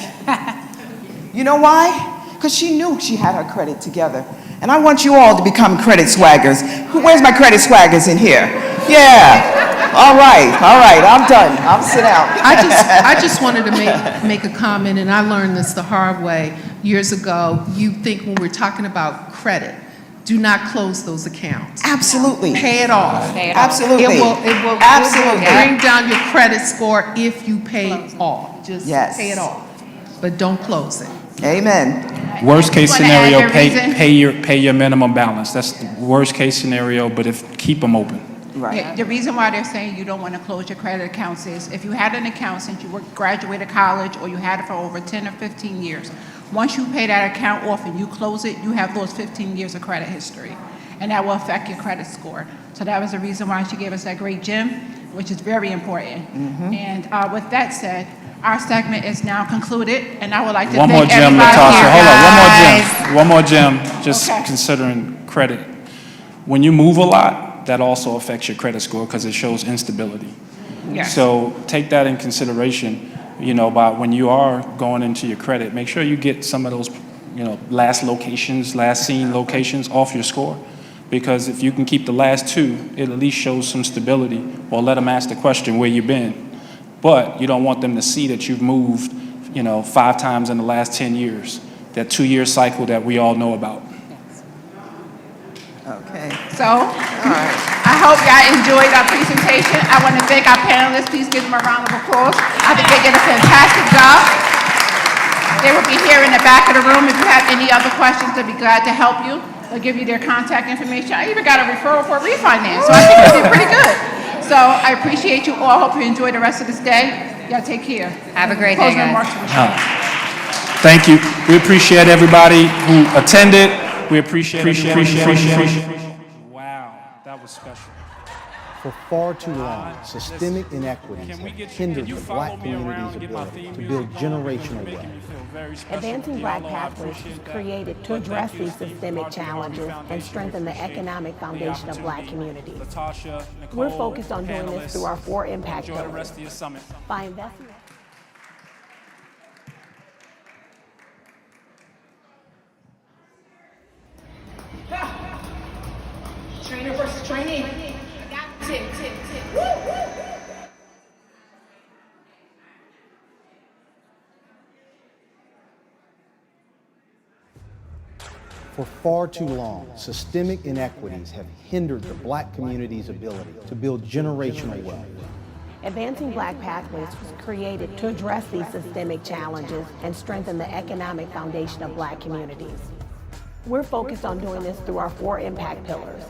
You know why? Because she knew she had her credit together. And I want you all to become credit swaggers. Where's my credit swaggers in here? Yeah. All right, I'm done. I'll sit down. I just wanted to make a comment, and I learned this the hard way years ago. You think when we're talking about credit, do not close those accounts. Absolutely. Pay it off. Pay it off. Absolutely. It will Absolutely. bring down your credit score if you pay it off. Just Yes. pay it off, but don't close it. Amen. Worst case You wanna add scenario, your reason? pay your minimum balance. That's the worst case scenario, but keep them open. Right. Yeah, the reason why they're saying you don't want to close your credit accounts is if you had an account since you graduated college or you had it for over 10 or 15 years, once you pay that account off and you close it, you have those 15 years of credit history, and that will affect your credit score. So that was the reason why she gave us that great gem, which is very important. And with that said, our segment is now concluded, and I would like to One more thank gem, everybody Latasha. here. Hold on, Guys. one more gem. Just Okay. considering credit. When you move a lot, that also affects your credit score because it shows instability. Yes. So take that in consideration, you know, about when you are going into your credit, make sure you get some of those, you know, last seen locations off your score. Because if you can keep the last two, it at least shows some stability, or let them ask the question where you've been. But you don't want them to see that you've moved, you know, 5 times in the last 10 years. That 2-year cycle that we all know about. Okay. So, I hope y'all enjoyed our presentation. I want to thank our panelists. Please give them a round of applause. I think they did a fantastic job. They will be here in the back of the room. If you have any other questions, they'll be glad to help you. They'll give you their contact information. I even got a referral for a refinance, so I think they did pretty good. So I appreciate you all. Hope you enjoy the rest of this day. Y'all take care. Have a great day, Closing guys. remarks from Michelle. Thank you. We appreciate everybody who attended. We appreciate. Wow, that was special. For far too long, systemic inequities have hindered the Black community's ability to build generational wealth. Advancing Black Pathways was created to address these systemic challenges and strengthen the economic foundation of Black communities. We're focused on doing this through our 4 impact pillars. By investing Trainer versus trainee. Tick, tick, tick. Woo, woo. For far too long, systemic inequities have hindered the Black community's ability to build generational wealth. Advancing Black Pathways was created to address these systemic challenges and strengthen the economic foundation of Black communities. We're focused on doing this through our 4 impact pillars.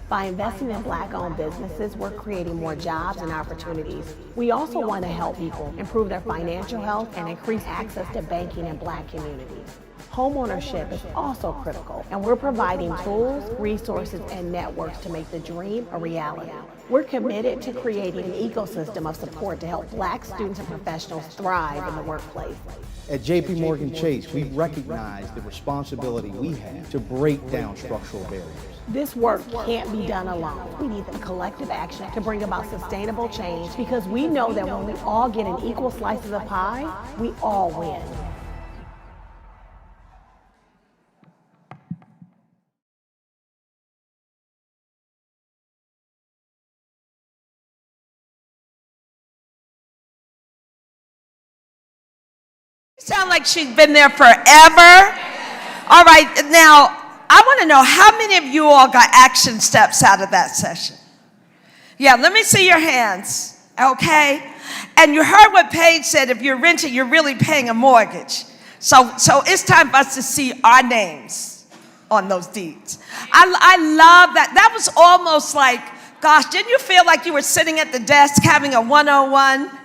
By investing in Black-owned businesses, we're creating more jobs and opportunities. We also want to help people improve their financial health and increase access to banking in Black communities. Homeownership is also critical, and we're providing tools, resources, and networks to make the dream a reality. We're committed to creating an ecosystem of support to help Black students and professionals thrive in the workplace. At JP Morgan Chase, we recognize the responsibility we have to break down structural barriers. This work can't be done alone. We need the collective action to bring about sustainable change because we know that when we all get an equal slice of the pie, we all win. Sound like she's been there forever. All right, now I want to know how many of you all got action steps out of that session? Yeah, let me see your hands, okay? And you heard what Paige said, if you're renting, you're really paying a mortgage. So it's time for us to see our names on those deeds. I love that. That was almost like, gosh, didn't you feel like you were sitting at the desk having a 101?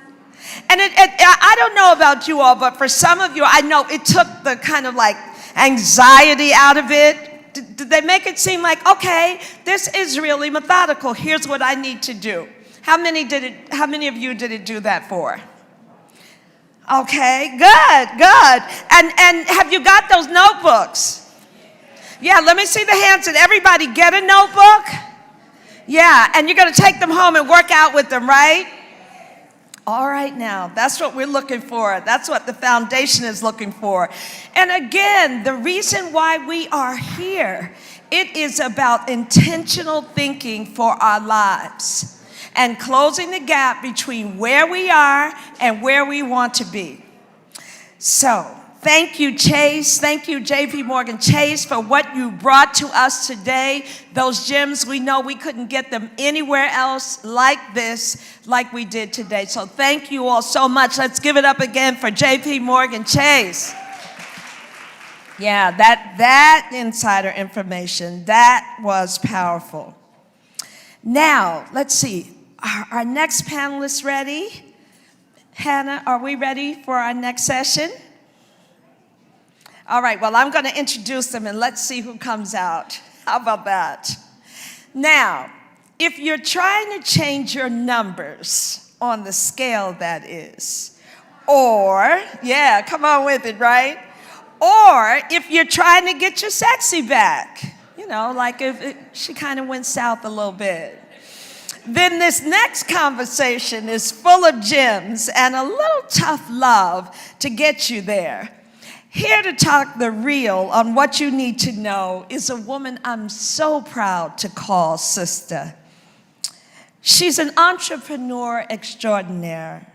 And I don't know about you all, but for some of you, I know it took the kind of like anxiety out of it. Did they make it seem like, okay, this is really methodical. Here's what I need to do. How many of you did it do that for? Okay, good. And have you got those notebooks? Yeah, let me see the hands. Did everybody get a notebook? Yeah, and you're going to take them home and work out with them, right? All right now, that's what we're looking for. That's what the foundation is looking for. And again, the reason why we are here, it is about intentional thinking for our lives and closing the gap between where we are and where we want to be. So, thank you, Chase. Thank you, JP Morgan Chase, for what you brought to us today. Those gems, we know we couldn't get them anywhere else like this, like we did today. So thank you all so much. Let's give it up again for JP Morgan Chase. Yeah, that insider information, that was powerful. Now, let's see. Are our next panelists ready? Hannah, are we ready for our next session? All right, well, I'm going to introduce them and let's see who comes out. How about that? Now, if you're trying to change your numbers on the scale, that is, or, yeah, come on with it, right? Or if you're trying to get your sexy back, you know, like if she kind of went south a little bit, then this next conversation is full of gems and a little tough love to get you there. Here to talk the real on what you need to know is a woman I'm so proud to call sister. She's an entrepreneur extraordinaire,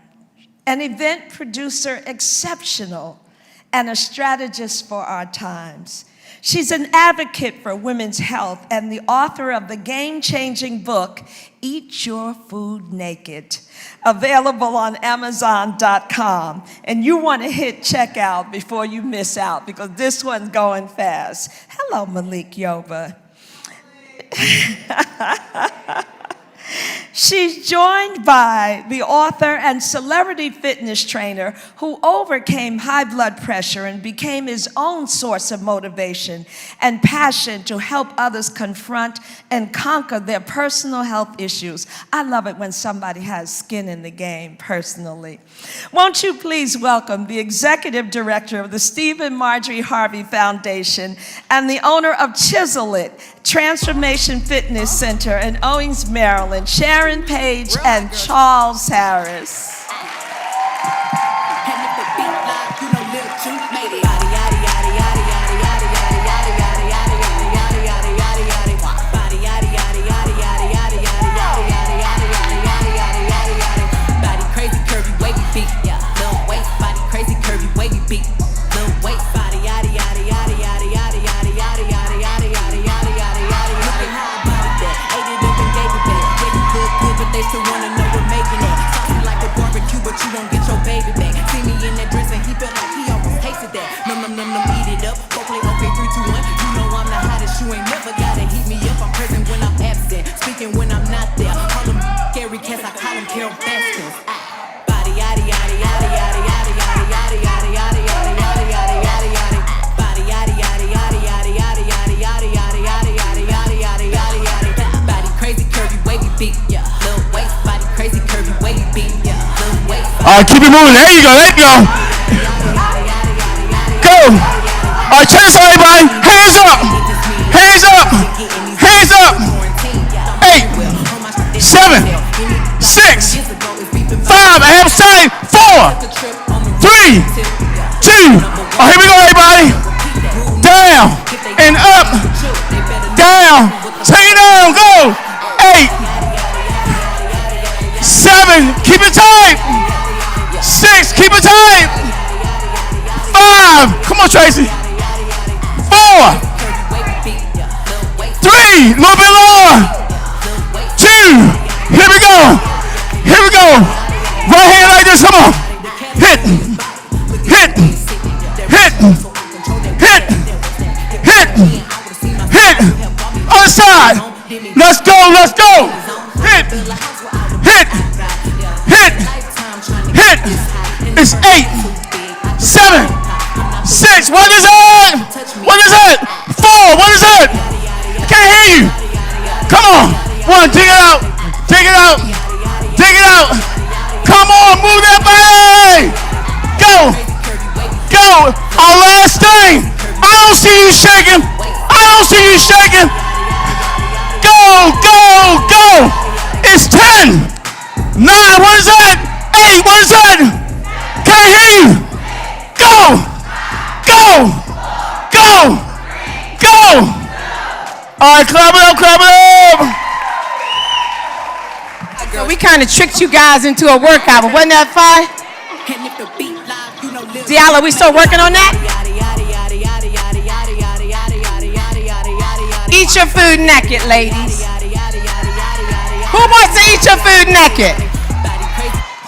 an event producer exceptional, and a strategist for our times. She's an advocate for women's health and the author of the game-changing book, Eat Your Food Naked, available on Amazon.com. And you want to hit checkout before you miss out because this one's going fast. Hello, Malik Yoba. She's joined by the author and celebrity fitness trainer who overcame high blood pressure and became his own source of motivation and passion to help others confront and conquer their personal health issues. I love it when somebody has skin in the game personally. Won't you please welcome the executive director of the Stephen Marjorie Harvey Foundation and the owner of Chisel It Transformation Fitness Center in Owings, Maryland, Sharon Page and Charles Harris. All right, keep it moving. There you go. There you go. Go. All right, check this out, everybody. Hands up. Hands up. Hands up. 8, 7, 6, 5. I have time. 4, 3, 2. Oh, here we go, everybody. Down and up. Down. Take it down. Go. 8, 7. Keep it tight. 6, keep it tight. 5, come on, Tracy. 4, 3, a little bit lower. 2, here we go. Here we go. Right hand like this, come on. Hit, hit, hit, hit, hit, hit. Other side. Let's go, let's go. Hit, hit, hit. Hit. It's 8, 7, 6. What is it? What is it? 4. What is it? I can't hear you. Come on. 1. Dig it out. Dig it out. Dig it out. Come on. Move that body. Go. Go. Our last thing. I don't see you shaking. I don't see you shaking. Go. Go. Go. It's 10, 9. What is that? 8, what is that? Can't hear you. Go, go, go, go. All right, clap it up, clap it up. So we kind of tricked you guys into a workout, but wasn't that fun? Diallo, we still working on that? Eat your food naked, ladies. Who wants to eat your food naked?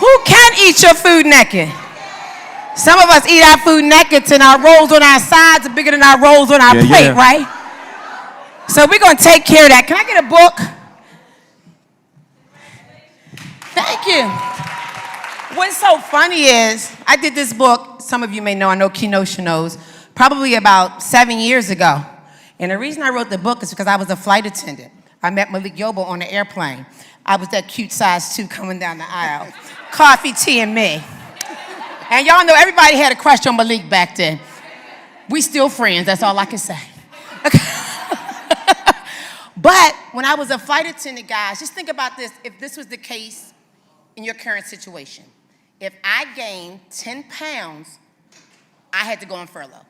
Who can eat your food naked? Some of us eat our food naked and our rolls on our sides are bigger than our rolls on our plate, right? So we're going to take care of that. Can I get a book? Thank you. What's so funny is I did this book, some of you may know, I know Kenosha knows, probably about 7 years ago. And the reason I wrote the book is because I was a flight attendant. I met Malik Yobo on the airplane. I was that cute size 2 coming down the aisle. Coffee, tea, and me. And y'all know everybody had a crush on Malik back then. We still friends, that's all I can say. But when I was a flight attendant, guys, just think about this. If this was the case in your current situation, if I gained 10 pounds, I had to go on furlough.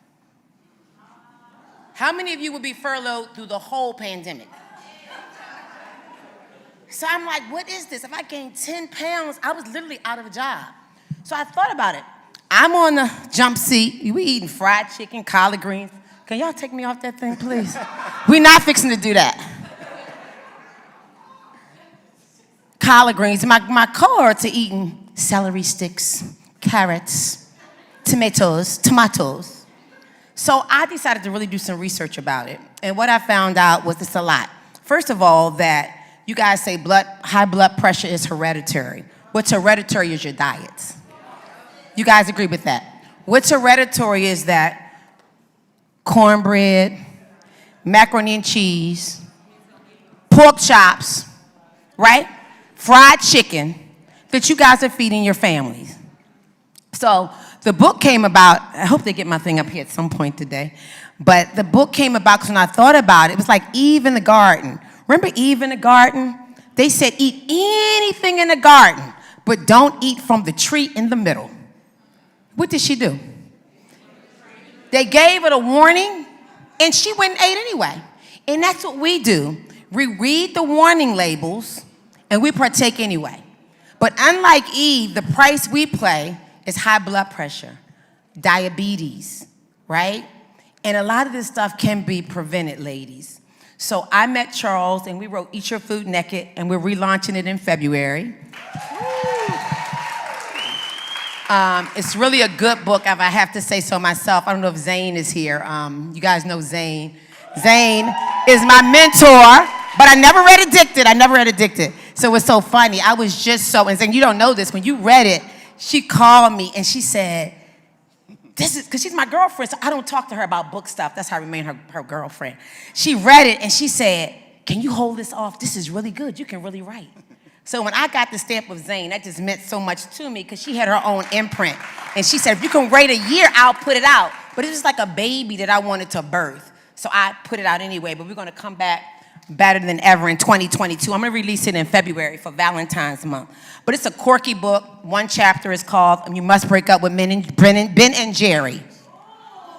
How many of you would be furloughed through the whole pandemic? So I'm like, what is this? If I gained 10 pounds, I was literally out of a job. So I thought about it. I'm on the jump seat. We eating fried chicken, collard greens. Can y'all take me off that thing, please? We're not fixing to do that. Collard greens. My cohorts are eating celery sticks, carrots, tomatoes. So I decided to really do some research about it. And what I found out was it's a lot. First of all, that You guys say high blood pressure is hereditary. What's hereditary is your diets. You guys agree with that? What's hereditary is that cornbread, macaroni and cheese, pork chops, right? Fried chicken that you guys are feeding your families. So the book came about, I hope they get my thing up here at some point today, but the book came about because when I thought about it, it was like Eve in the garden. Remember Eve in the garden? They said eat anything in the garden, but don't eat from the tree in the middle. What did she do? They gave it a warning, and she went and ate anyway. And that's what we do. We read the warning labels, and we partake anyway. But unlike Eve, the price we pay is high blood pressure, diabetes, right? And a lot of this stuff can be prevented, ladies. So I met Charles, and we wrote Eat Your Food Naked, and we're relaunching it in February. It's really a good book, if I have to say so myself. I don't know if Zane is here. You guys know Zane. Zane is my mentor, but I never read Addicted. So it's so funny. I was just so, and Zane, you don't know this. When you read it, she called me and she said, this is, because she's my girlfriend, so I don't talk to her about book stuff. That's how I remain her girlfriend. She read it and she said, can you hold this off? This is really good. You can really write. So when I got the stamp of Zane, that just meant so much to me because she had her own imprint. And she said, if you can write a year, I'll put it out. But it was like a baby that I wanted to birth. So I put it out anyway, but we're gonna come back better than ever in 2022. I'm gonna release it in February for Valentine's month. But it's a quirky book. One chapter is called You Must Break Up with Ben and Jerry.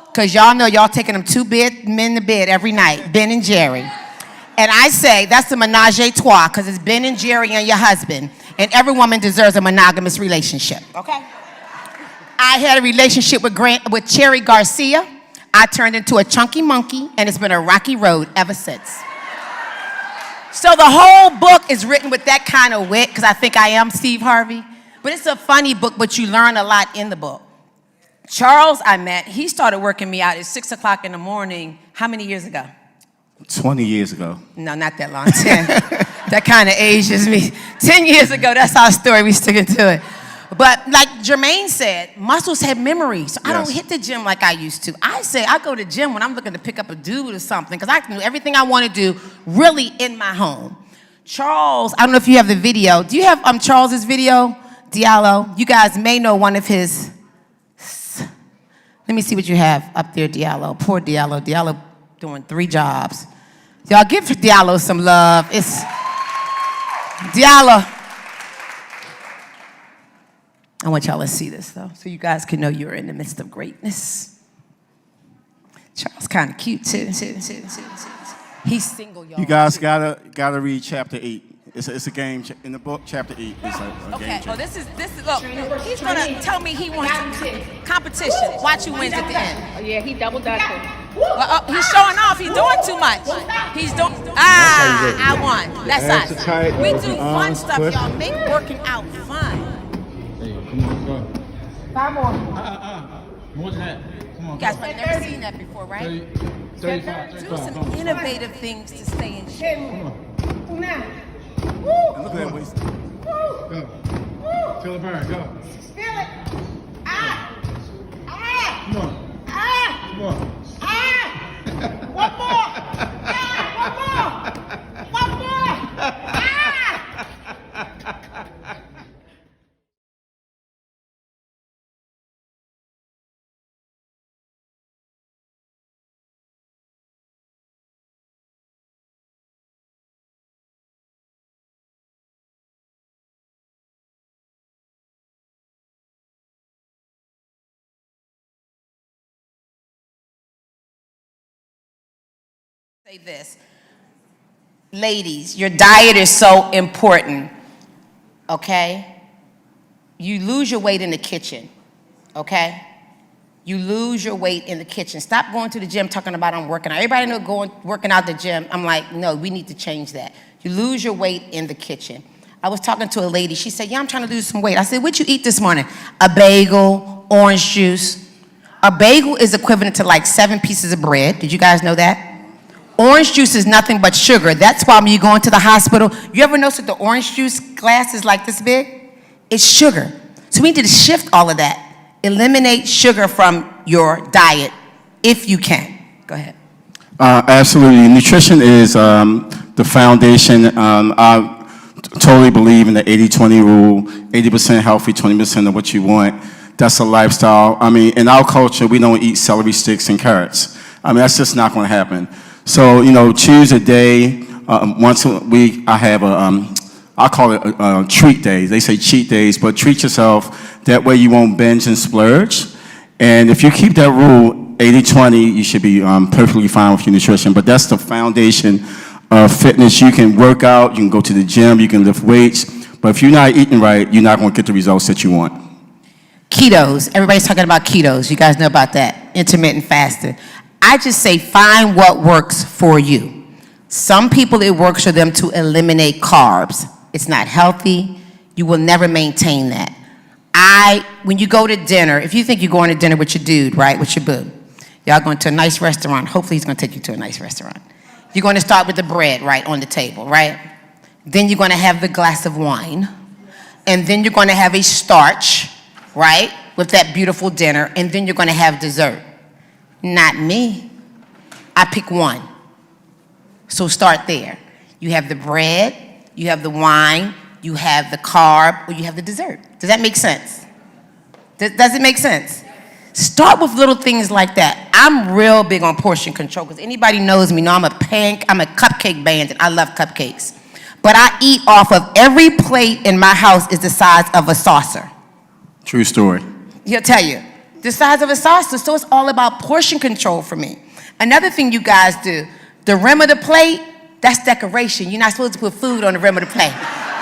Because y'all know y'all taking them two men to bed every night, Ben and Jerry. And I say that's the menage a trois because it's Ben and Jerry and your husband. And every woman deserves a monogamous relationship, okay? I had a relationship with Cherry Garcia. I turned into a chunky monkey, and it's been a rocky road ever since. So the whole book is written with that kind of wit because I think I am Steve Harvey. But it's a funny book, but you learn a lot in the book. Charles I met, he started working me out at 6 o'clock in the morning, how many years ago? 20 years ago. No, not that long, 10. That kind of ages me. 10 years ago, that's our story, we sticking to it. But like Jermaine said, muscles have memory, so I don't hit the gym like I used to. I say I go to the gym when I'm looking to pick up a dude or something, because I can do everything I want to do really in my home. Charles, I don't know if you have the video. Do you have Charles's video, Diallo? You guys may know one of his. Let me see what you have up there, Diallo. Poor Diallo. Diallo doing 3 jobs. Y'all give Diallo some love. It's Diallo. I want y'all to see this, though, so you guys can know you're in the midst of greatness. Charles kind of cute, too. He's single, y'all. You guys gotta read chapter 8. It's a game in the book. Chapter 8 is a Okay. game. Oh, this is look. He's gonna tell me he wants competition. Watch who wins at the end. Oh, yeah, he double dutching. He's showing off. He's doing too much. He's doing. I won. That's us. We do fun stuff, y'all. Make working out fun. Come on, go. 5 more. More than that. Come on. You guys have never seen that before, right? 35. Do some innovative things to stay in shape. Come on. Look at that waist. Go. Feel it burn. Go. Feel it. Come on. Come on. One more. One more. Say this. Ladies, your diet is so important, okay? You lose your weight in the kitchen, okay? You lose your weight in the kitchen. Stop going to the gym talking about I'm working out. Everybody know working out the gym. I'm like, no, we need to change that. You lose your weight in the kitchen. I was talking to a lady. She said, yeah, I'm trying to lose some weight. I said, what'd you eat this morning? A bagel, orange juice. A bagel is equivalent to like 7 pieces of bread. Did you guys know that? Orange juice is nothing but sugar. That's why when you go into the hospital, you ever notice that the orange juice glass is like this big? It's sugar. So we need to shift all of that. Eliminate sugar from your diet if you can. Go ahead. Absolutely. Nutrition is the foundation. I totally believe in the 80-20 rule, 80% healthy, 20% of what you want. That's a lifestyle. I mean, in our culture, we don't eat celery sticks and carrots. I mean, that's just not going to happen. So, you know, choose a day. Once a week, I have I call it a treat day. They say cheat days, but treat yourself. That way you won't binge and splurge. And if you keep that rule, 80-20, you should be perfectly fine with your nutrition. But that's the foundation of fitness. You can work out, you can go to the gym, you can lift weights. But if you're not eating right, you're not going to get the results that you want. Ketos. Everybody's talking about ketos. You guys know about that. Intermittent fasting. I just say find what works for you. Some people, it works for them to eliminate carbs. It's not healthy. You will never maintain that. When you go to dinner, if you think you're going to dinner with your dude, right, with your boo, y'all going to a nice restaurant. Hopefully he's going to take you to a nice restaurant. You're going to start with the bread, right, on the table, right? Then you're going to have the glass of wine. And then you're going to have a starch, right, with that beautiful dinner. And then you're going to have dessert. Not me. I pick one. So start there. You have the bread, you have the wine, you have the carb, or you have the dessert. Does that make sense? Does it make sense? Start with little things like that. I'm real big on portion control because anybody knows me know I'm a cupcake bandit. I love cupcakes. But I eat off of every plate in my house is the size of a saucer. True story. He'll tell you. The size of a saucer. So it's all about portion control for me. Another thing you guys do, the rim of the plate, that's decoration. You're not supposed to put food on the rim of the plate.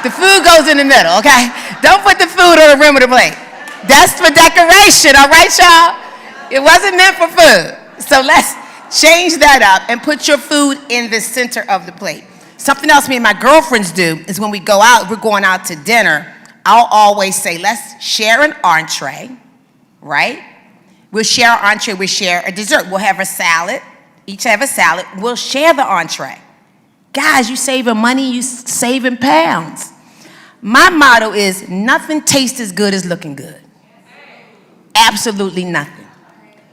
The food goes in the middle, okay? Don't put the food on the rim of the plate. That's for decoration, all right, y'all? It wasn't meant for food. So let's change that up and put your food in the center of the plate. Something else me and my girlfriends do is when we go out, we're going out to dinner, I'll always say, let's share an entree, right? We'll share an entree, we'll share a dessert. We'll have a salad, each have a salad. We'll share the entree. Guys, you saving money, you saving pounds. My motto is nothing tastes as good as looking good. Absolutely nothing.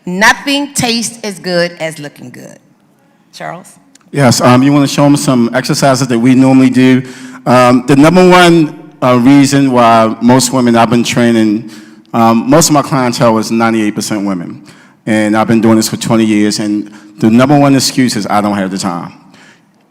Nothing tastes as good as looking good. Charles? Yes, you want to show them some exercises that we normally do. The number one reason why most women I've been training, most of my clientele is 98% women. And I've been doing this for 20 years. And the number one excuse is I don't have the time.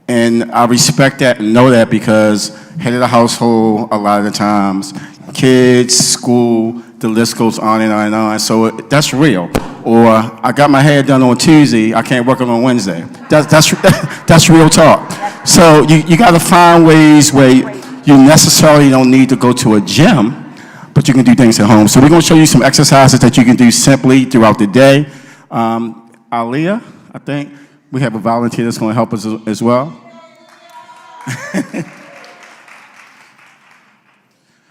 And I respect that and know that because head of the household a lot of the times, kids, school, the list goes on and on and on. So that's real. Or I got my hair done on Tuesday, I can't work on Wednesday. That's real talk. So you got to find ways where you necessarily don't need to go to a gym, but you can do things at home. So we're going to show you some exercises that you can do simply throughout the day. Aliyah, I think. We have a volunteer that's going to help us as well.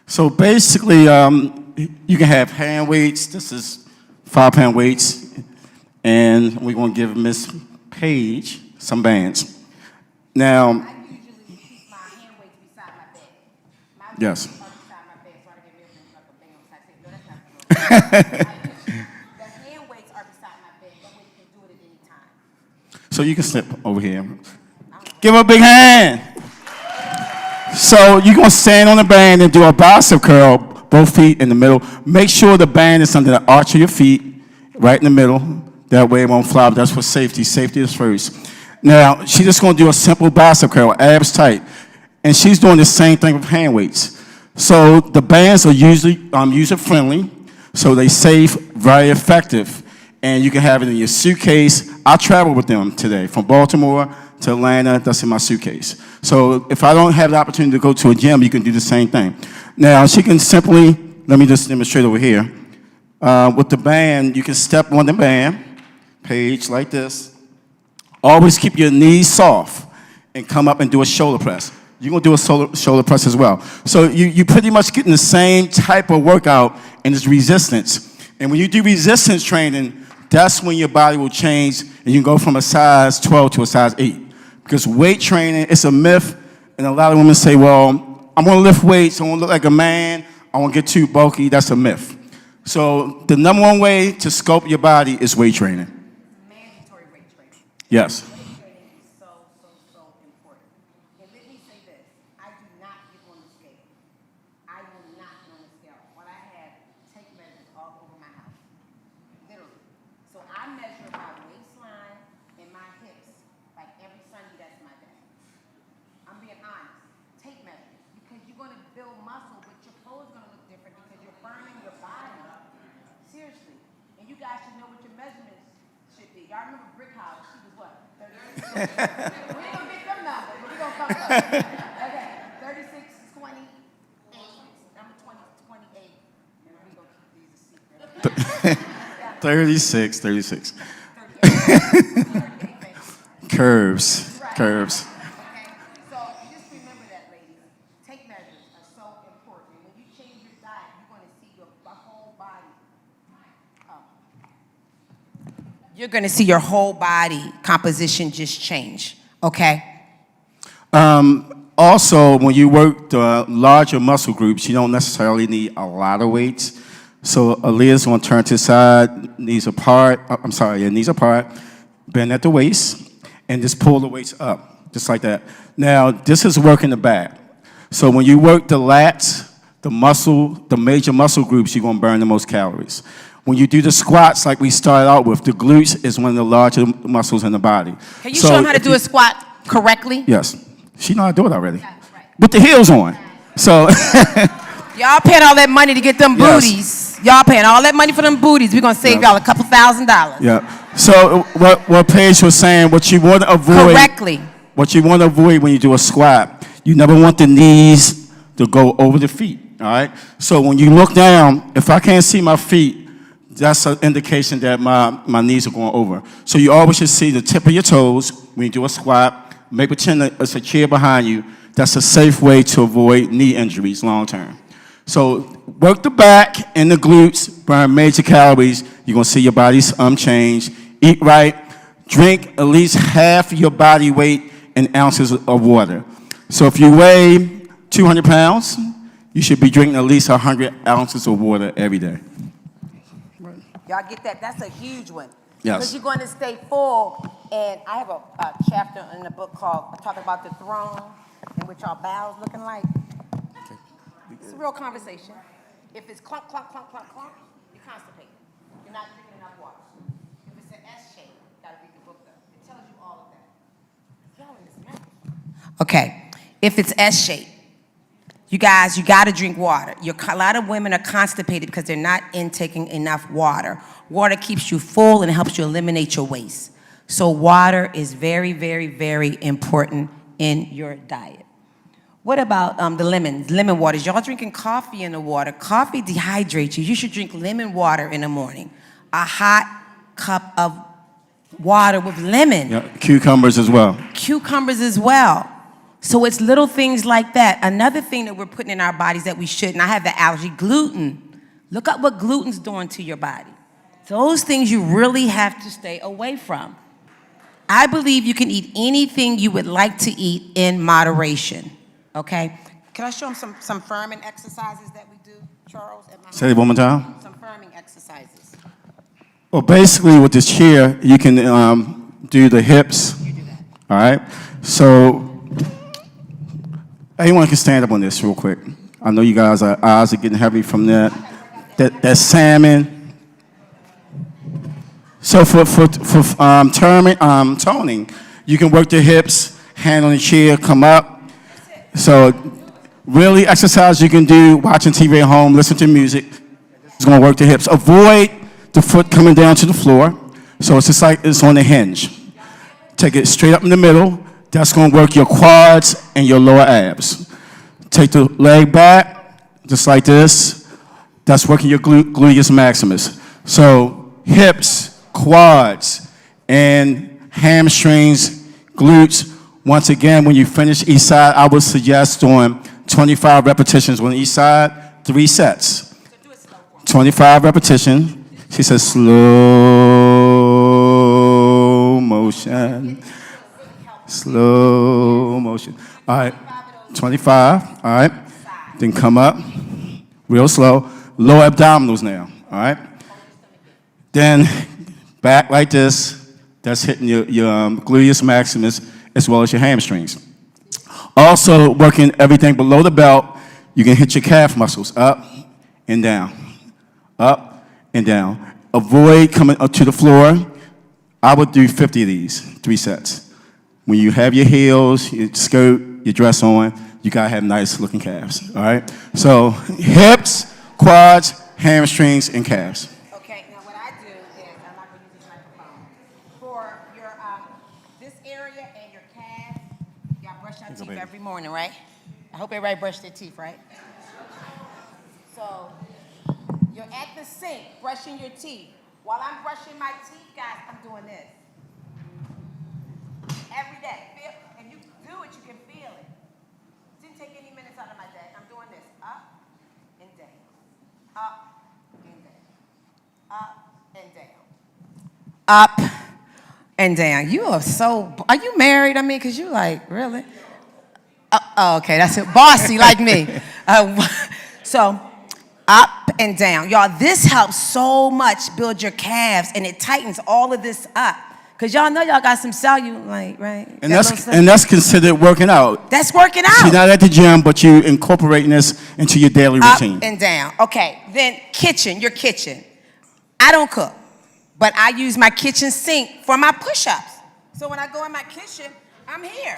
So basically, you can have hand weights. This is 5-pound weights. And we're going to give Miss Paige some bands. Now, I usually keep my hand weights beside my bed. My yes. weights are beside my bed, so I don't get me like a bang on the side. No, that's not the hand weights are beside my bed. That way you can do it at any time. So you can slip over here. Give her a big hand. So you're going to stand on the band and do a bicep curl, both feet in the middle. Make sure the band is under the arch of your feet, right in the middle. That way it won't flop. That's for safety. Safety is first. Now, she's just going to do a simple bicep curl, abs tight. And she's doing the same thing with hand weights. So the bands are usually user-friendly, so they safe, very effective. And you can have it in your suitcase. I travel with them today from Baltimore to Atlanta. That's in my suitcase. So if I don't have the opportunity to go to a gym, you can do the same thing. Now, she can simply, let me just demonstrate over here. With the band, you can step on the band, Paige, like this. Always keep your knees soft and come up and do a shoulder press. You're going to do a shoulder press as well. So you pretty much getting the same type of workout, and it's resistance. And when you do resistance training, that's when your body will change, and you can go from a size 12 to a size 8. Because weight training is a myth, and a lot of women say, well, I'm gonna lift weights, I wanna look like a man, I won't get too bulky. That's a myth. So the number one way to sculpt your body is weight training. Mandatory weight training. Yes. Weight training is so important. And let me say this, I do not get on the scale. I will not get on the scale. What I have, tape measures all over my house. Literally. So I measure my waistline and my hips like every Sunday, that's my day. I'm being honest. Tape measures. Because you're going to build muscle, but your clothes are going to look different because you're burning your body. Seriously. And you guys should know what your measurements should be. Y'all remember Brick House? She was what? 36? We ain't going to get them numbers, but we're going to come up. Okay. 36, 28. Number 20, 28. And we're going to keep these a secret. 36. Curves. Curves. Okay? So just remember that, ladies. Tape measures are so important. When you change your diet, you're going to see your whole body. You're going to see your whole body composition just change. Okay? Also, when you work the larger muscle groups, you don't necessarily need a lot of weights. So Aaliyah's going to turn to the side, knees apart. Knees apart, bend at the waist, and just pull the weights up, just like that. Now, this is working the back. So when you work the lats, the major muscle groups, you're going to burn the most calories. When you do the squats, like we started out with, the glutes is one of the larger muscles in the body. Can you show them how to do a squat correctly? Yes. She know how to do it already. With the heels on. So y'all paying all that money to get them booties. Y'all paying all that money for them booties. We're going to save y'all a couple $1,000s. Yeah. So what Paige was saying, what you want to avoid. Correctly. What you want to avoid when you do a squat, you never want the knees to go over the feet. All right. So when you look down, if I can't see my feet, that's an indication that my knees are going over. So you always should see the tip of your toes when you do a squat. Maybe pretend that it's a chair behind you. That's a safe way to avoid knee injuries long term. So work the back and the glutes, burn major calories. You're going to see your body's change. Eat right. Drink at least half your body weight in ounces of water. So if you weigh 200 pounds, you should be drinking at least 100 ounces of water every day. Y'all get that? That's a huge one. Yes. Because you're going to stay full. And I have a chapter in the book called, I talk about the throne and what y'all bowels looking like. It's a real conversation. If it's clunk, clunk, clunk, clunk, clunk, you're constipated. You're not drinking enough water. If it's an S shape, you got to read the book though. It tells you all of that. Y'all in this mess. Okay. If it's S shape, you guys, you got to drink water. A lot of women are constipated because they're not intaking enough water. Water keeps you full and helps you eliminate your waste. So water is very, very, very important in your diet. What about the lemon waters? Y'all drinking coffee in the water. Coffee dehydrates you. You should drink lemon water in the morning. A hot cup of water with lemon. Yeah, cucumbers as well. Cucumbers as well. So it's little things like that. Another thing that we're putting in our bodies that we shouldn't, I have the allergy, gluten. Look up what gluten's doing to your body. Those things you really have to stay away from. I believe you can eat anything you would like to eat in moderation, okay? Can I show them some firming exercises that we do, Charles? Say it one more time. Some firming exercises. Well, basically with this chair, you can do the hips. You do that. All right? So anyone can stand up on this real quick. I know you guys' eyes are getting heavy from that salmon. So for toning, you can work the hips, hand on the chair, come up. So really exercise you can do, watching TV at home, listen to music. It's going to work the hips. Avoid the foot coming down to the floor. So it's just like it's on a hinge. Take it straight up in the middle. That's going to work your quads and your lower abs. Take the leg back, just like this. That's working your gluteus maximus. So hips, quads, and hamstrings, glutes. Once again, when you finish each side, I would suggest doing 25 repetitions on each side, 3 sets. 25 repetitions. She says slow motion. Slow motion. All right. 25. All right. Then come up. Real slow. Lower abdominals now. All right. Then back like this. That's hitting your gluteus maximus as well as your hamstrings. Also working everything below the belt. You can hit your calf muscles up and down. Up and down. Avoid coming up to the floor. I would do 50 of these, 3 sets. When you have your heels, your skirt, your dress on, you gotta have nice looking calves, all right? So hips, quads, hamstrings, and calves. Okay, now what I do is, I'm not gonna use this microphone. For your, this area and your calves, y'all brush your teeth every morning, right? I hope everybody brushed their teeth, right? So, you're at the sink, brushing your teeth. While I'm brushing my teeth, guys, I'm doing this. Every day. And you do it, you can feel it. Didn't take any minutes out of my day. I'm doing this. Up and down. Up and down. Up and down. Up and down. You are so, are you married? I mean, because you like, really? Oh, okay, that's it. Bossy like me. So, up and down. Y'all, this helps so much build your calves, and it tightens all of this up. Because y'all know y'all got some cellulite, right? And that's considered working out. That's working out. She's not at the gym, but you incorporating this into your daily routine. Up and down. Okay, then kitchen, your kitchen. I don't cook, but I use my kitchen sink for my push-ups. So when I go in my kitchen, I'm here.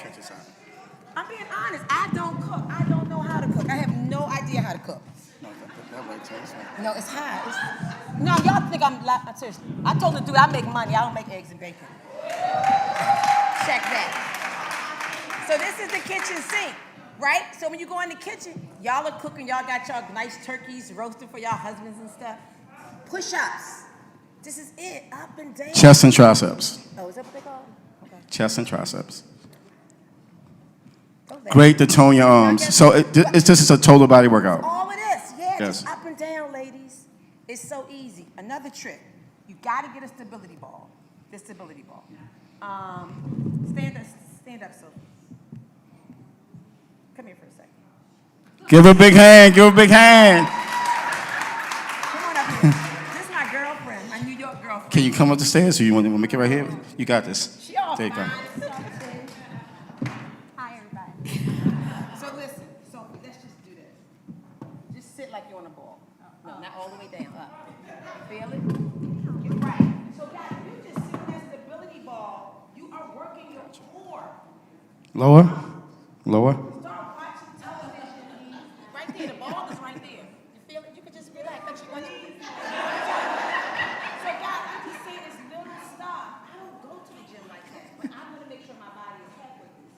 I'm being honest. I don't cook. I don't know how to cook. I have no idea how to cook. No, it's high. No, y'all think I'm seriously. I told the dude I make money. I don't make eggs and bacon. Check that. So this is the kitchen sink, right? So when you go in the kitchen, y'all are cooking. Y'all got y'all nice turkeys roasted for y'all husbands and stuff. Push-ups. This is it. Up and down. Chest and triceps. Oh, is that what they call it? Okay. Chest and triceps. Great to tone your arms. So this is a total body workout. All of this, yeah, Yes. just up and down, ladies. It's so easy. Another trick, you gotta get a stability ball. The stability ball. Stand up, Sophie. Come here for a second. Give her a big hand. Give her a big hand. Come on up here. This is my girlfriend, my New York girlfriend. Can you come up the stairs or you want to make it right here? You got this. She all There you go. fine. Hi, everybody. So listen, Sophie, let's just do this. Just sit like you're on a ball. No, not all the way down. Up. You feel it? You're right. So guys, if you just sit in that stability ball, you are working your core. Lower. Lower. Start watching television. Right there, the ball is right there. You feel it? You can just relax like you want to. So guys, I'm just saying this little stuff. I don't go to the gym like that, but I'm gonna make sure my body is happy with this.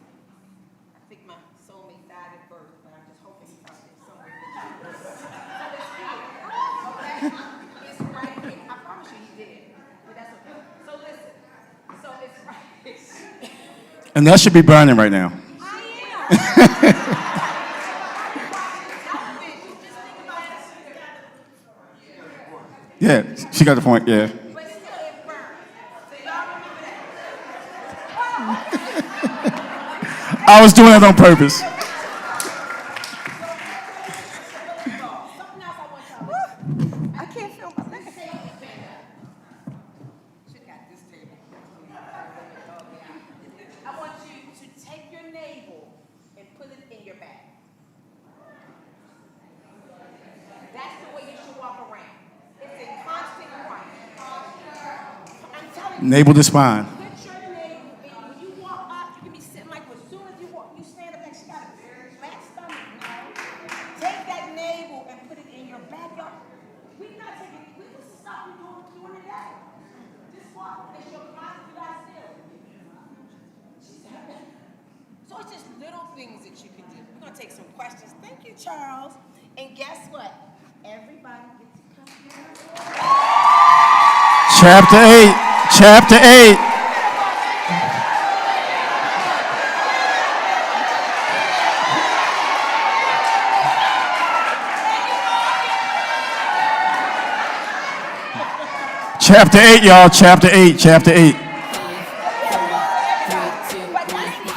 I think my soulmate died at birth, but I'm just hoping he's out there somewhere. Okay? It's right here. I promise you he did. But that's okay. So listen. So it's right. And that should be burning right now. Yeah, she got the point, yeah. I was doing it on purpose. I can't feel my legs. I want you to take your navel and put it in your back. That's the way you should walk around. It's a constant grind. I'm telling you. Navel to spine. Get your navel, and when you walk up, you can be sitting like as soon as you walk, you stand up like she got a flat stomach. Take that navel and put it in your back. We're not taking, we can stop you doing it that. Just walk, it's your body, you got still. So it's just little things that you can do. We're gonna take some questions. Thank you, Charles. And guess what? Everybody gets to come here. Chapter 8. Chapter 8. Chapter 8, y'all. Chapter 8. Chapter 8. But that's the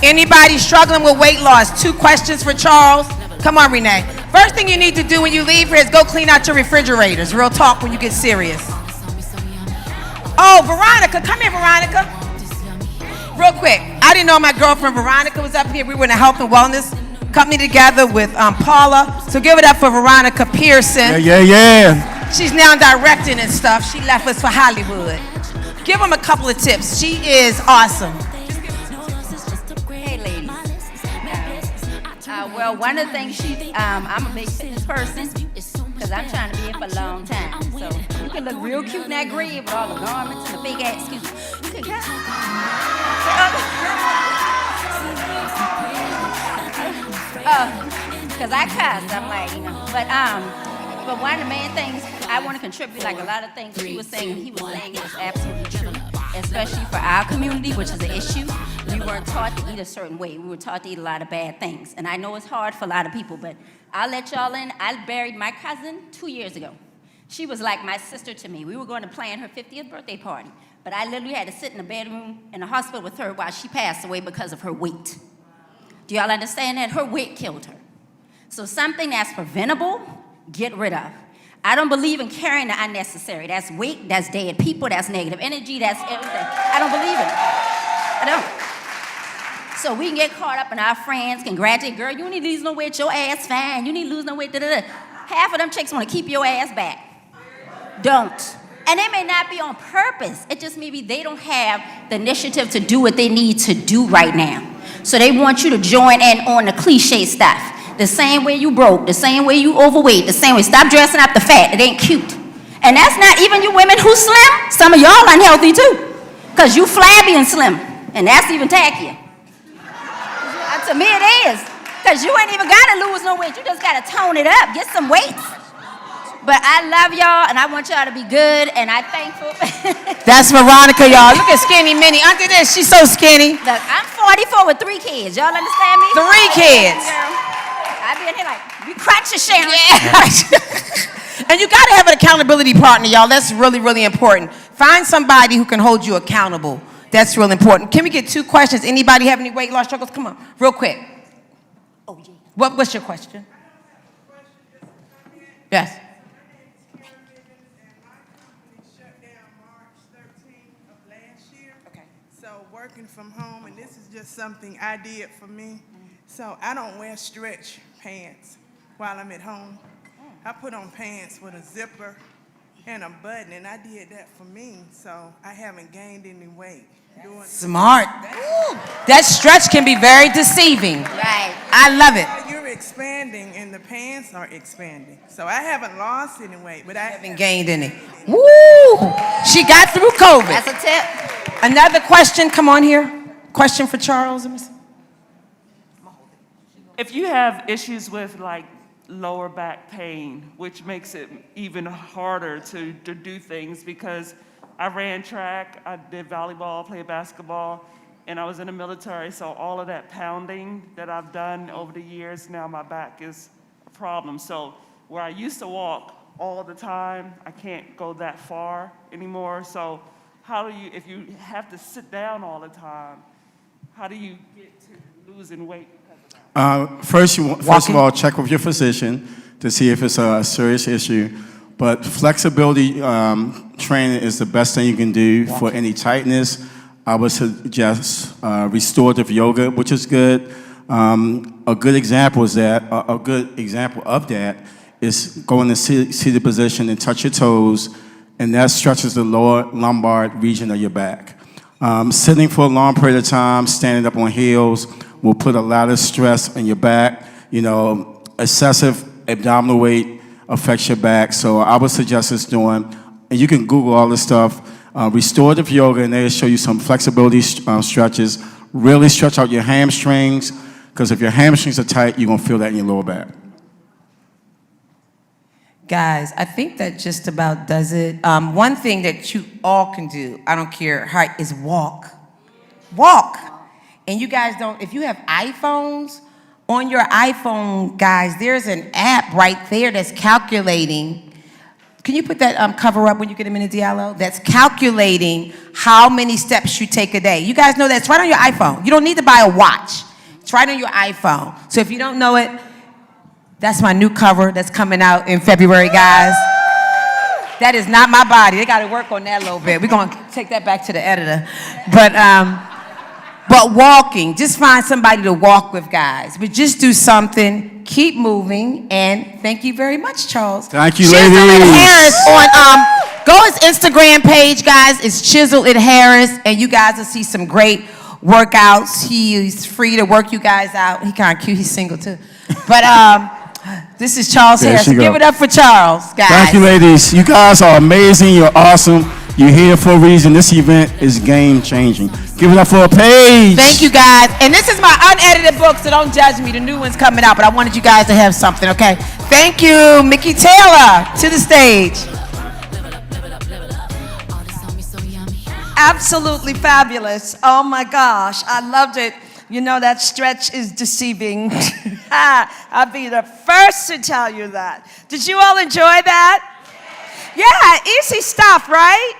Anybody struggling with weight loss? 2 questions for Charles. Come on, Renee. First thing you need to do when you leave here is go clean out your refrigerators. Real talk when you get serious. Oh, Veronica. Come here, Veronica. Real quick. I didn't know my girlfriend Veronica was up here. We were in a health and wellness company together with Paula. So give it up for Veronica Pearson. Yeah. She's now directing and stuff. She left us for Hollywood. Give them a couple of tips. She is awesome. Hey, ladies. Well, one of the things I'm a big fitness person because I'm trying to be here for a long time. So you can look real cute in that grid with all the garments and the big ass. You can because I cuss. I'm like, but one of the main things I want to contribute, like a lot of things he was saying is absolutely true, especially for our community, which is an issue. We weren't taught to eat a certain way. We were taught to eat a lot of bad things. And I know it's hard for a lot of people, but I'll let y'all in. I buried my cousin 2 years ago. She was like my sister to me. We were going to plan her 50th birthday party, but I literally had to sit in a bedroom in the hospital with her while she passed away because of her weight. Do y'all understand that? Her weight killed her. So something that's preventable, get rid of. I don't believe in carrying the unnecessary. That's weight, that's dead people, that's negative energy, that's everything. I don't believe in it. I don't. So we can get caught up in our friends, congratulate, girl, you need to lose no weight, your ass fine. You need to lose no weight, da-da-da. Half of them chicks want to keep your ass back. Don't. And it may not be on purpose. It just maybe they don't have the initiative to do what they need to do right now. So they want you to join in on the cliche stuff. The same way you broke, the same way you overweight, the same way. Stop dressing up the fat. It ain't cute. And that's not even you women who slim. Some of y'all unhealthy too. Because you flabby and slim. And that's even tackier. To me it is. Because you ain't even got to lose no weight. You just got to tone it up. Get some weights. But I love y'all, and I want y'all to be good, and I'm thankful. That's Veronica, y'all. Look at skinny Minnie. Under this, she's so skinny. Look, I'm 44 with 3 kids. Y'all understand me? 3 kids. I be in here like, you crunch your Sharon. Yeah. And you got to have an accountability partner, y'all. That's really, really important. Find somebody who can hold you accountable. That's really important. Can we get 2 questions? Anybody have any weight loss struggles? Come on, real quick. Oh, yeah. What's your question? Yes. Working from home, and this is just something I did for me. So I don't wear stretch pants while I'm at home. I put on pants with a zipper and a button, and I did that for me. So I haven't gained any weight. Smart. That stretch can be very deceiving. Right. I love it. You're expanding, and the pants are expanding. So I haven't lost any weight, but I haven't gained any. Woo! She got through COVID. That's a tip. Another question, come on here. Question for Charles. If you have issues with like lower back pain, which makes it even harder to do things, because I ran track, I did volleyball, played basketball, and I was in the military, so all of that pounding that I've done over the years, now my back is a problem. So where I used to walk all the time, I can't go that far anymore. So how do you, if you have to sit down all the time, how do you get to losing weight? First of all, check with your physician to see if it's a serious issue. But flexibility training is the best thing you can do for any tightness. I would suggest restorative yoga, which is good. A good example is that a good example of that is go in the seated position and touch your toes, and that stretches the lower lumbar region of your back. Sitting for a long period of time, standing up on heels, will put a lot of stress on your back. You know, excessive abdominal weight affects your back. So I would suggest this doing, and you can Google all this stuff, restorative yoga, and they'll show you some flexibility stretches. Really stretch out your hamstrings, because if your hamstrings are tight, you're gonna feel that in your lower back. Guys, I think that just about does it. One thing that you all can do, I don't care how, is walk. Walk. And you guys don't, if you have iPhones, on your iPhone, guys, there's an app right there that's calculating Can you put that cover up when you get a minute, Diallo? That's calculating how many steps you take a day. You guys know that. It's right on your iPhone. You don't need to buy a watch. It's right on your iPhone. So if you don't know it, that's my new cover that's coming out in February, guys. That is not my body. They got to work on that a little bit. We're going to take that back to the editor. But walking, just find somebody to walk with, guys. But just do something, keep moving, and thank you very much, Charles. Thank you, Chisel ladies. and Harris on, go his Instagram page, guys. It's Chisel and Harris, and you guys will see some great workouts. He's free to work you guys out. He kind of cute. He's single, too. But this is Charles There Harris. she So give go. it up for Charles, guys. Thank you, ladies. You guys are amazing. You're awesome. You're here for a reason. This event is game-changing. Give it up for a Paige. Thank you, guys. And this is my unedited book, so don't judge me. The new one's coming out, but I wanted you guys to have something, okay? Thank you, Mickey Taylor, to the stage. Absolutely fabulous. Oh my gosh, I loved it. You know, that stretch is deceiving. I'll be the first to tell you that. Did you all enjoy that? Yeah, easy stuff, right?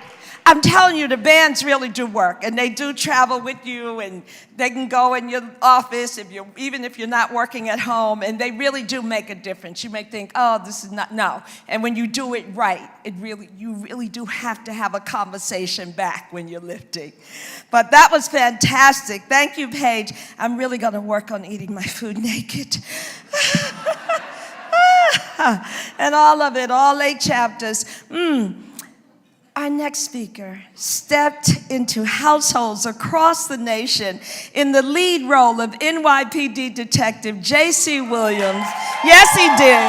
I'm telling you, the bands really do work, and they do travel with you, and they can go in your office even if you're not working at home, and they really do make a difference. You may think, oh, this is not, no. And when you do it right, you really do have to have a conversation back when you're lifting. But that was fantastic. Thank you, Paige. I'm really going to work on eating my food naked. And all of it, all 8 chapters. Our next speaker stepped into households across the nation in the lead role of NYPD Detective J.C. Williams. Yes, he did.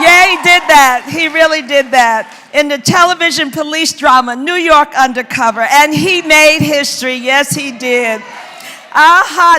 Yeah, he did that. He really did that. In the television police drama, New York Undercover, and he made history. Yes, he did.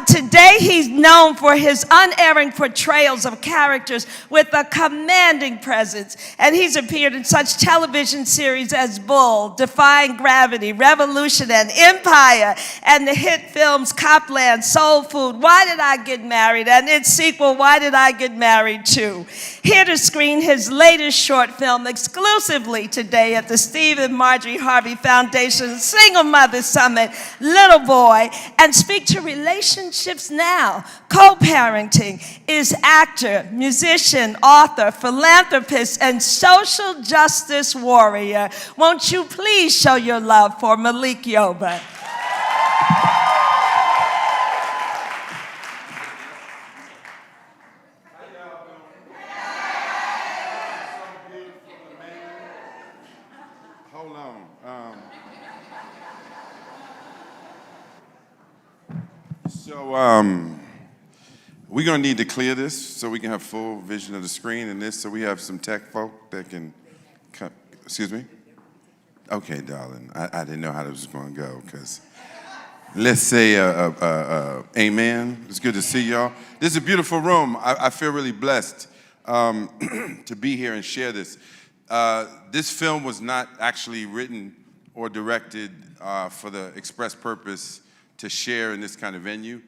Today he's known for his unerring portrayals of characters with a commanding presence, and he's appeared in such television series as Bull, Defying Gravity, Revolution, and Empire, and the hit films Copland, Soul Food, Why Did I Get Married, and its sequel, Why Did I Get Married Too? Here to screen his latest short film exclusively today at the Steve and Marjorie Harvey Foundation Single Mother Summit, Little Boy, and speak to relationships now, co-parenting, is actor, musician, author, philanthropist, and social justice warrior. Won't you please show your love for Malik Yoba? Hold on. We're going to need to clear this so we can have full vision of the screen and this, so we have some tech folk that can come. Excuse me? Okay, darling. I didn't know how this was going to go, because let's say amen. It's good to see y'all. This is a beautiful room. I feel really blessed to be here and share this. This film was not actually written or directed for the express purpose to share in this kind of venue.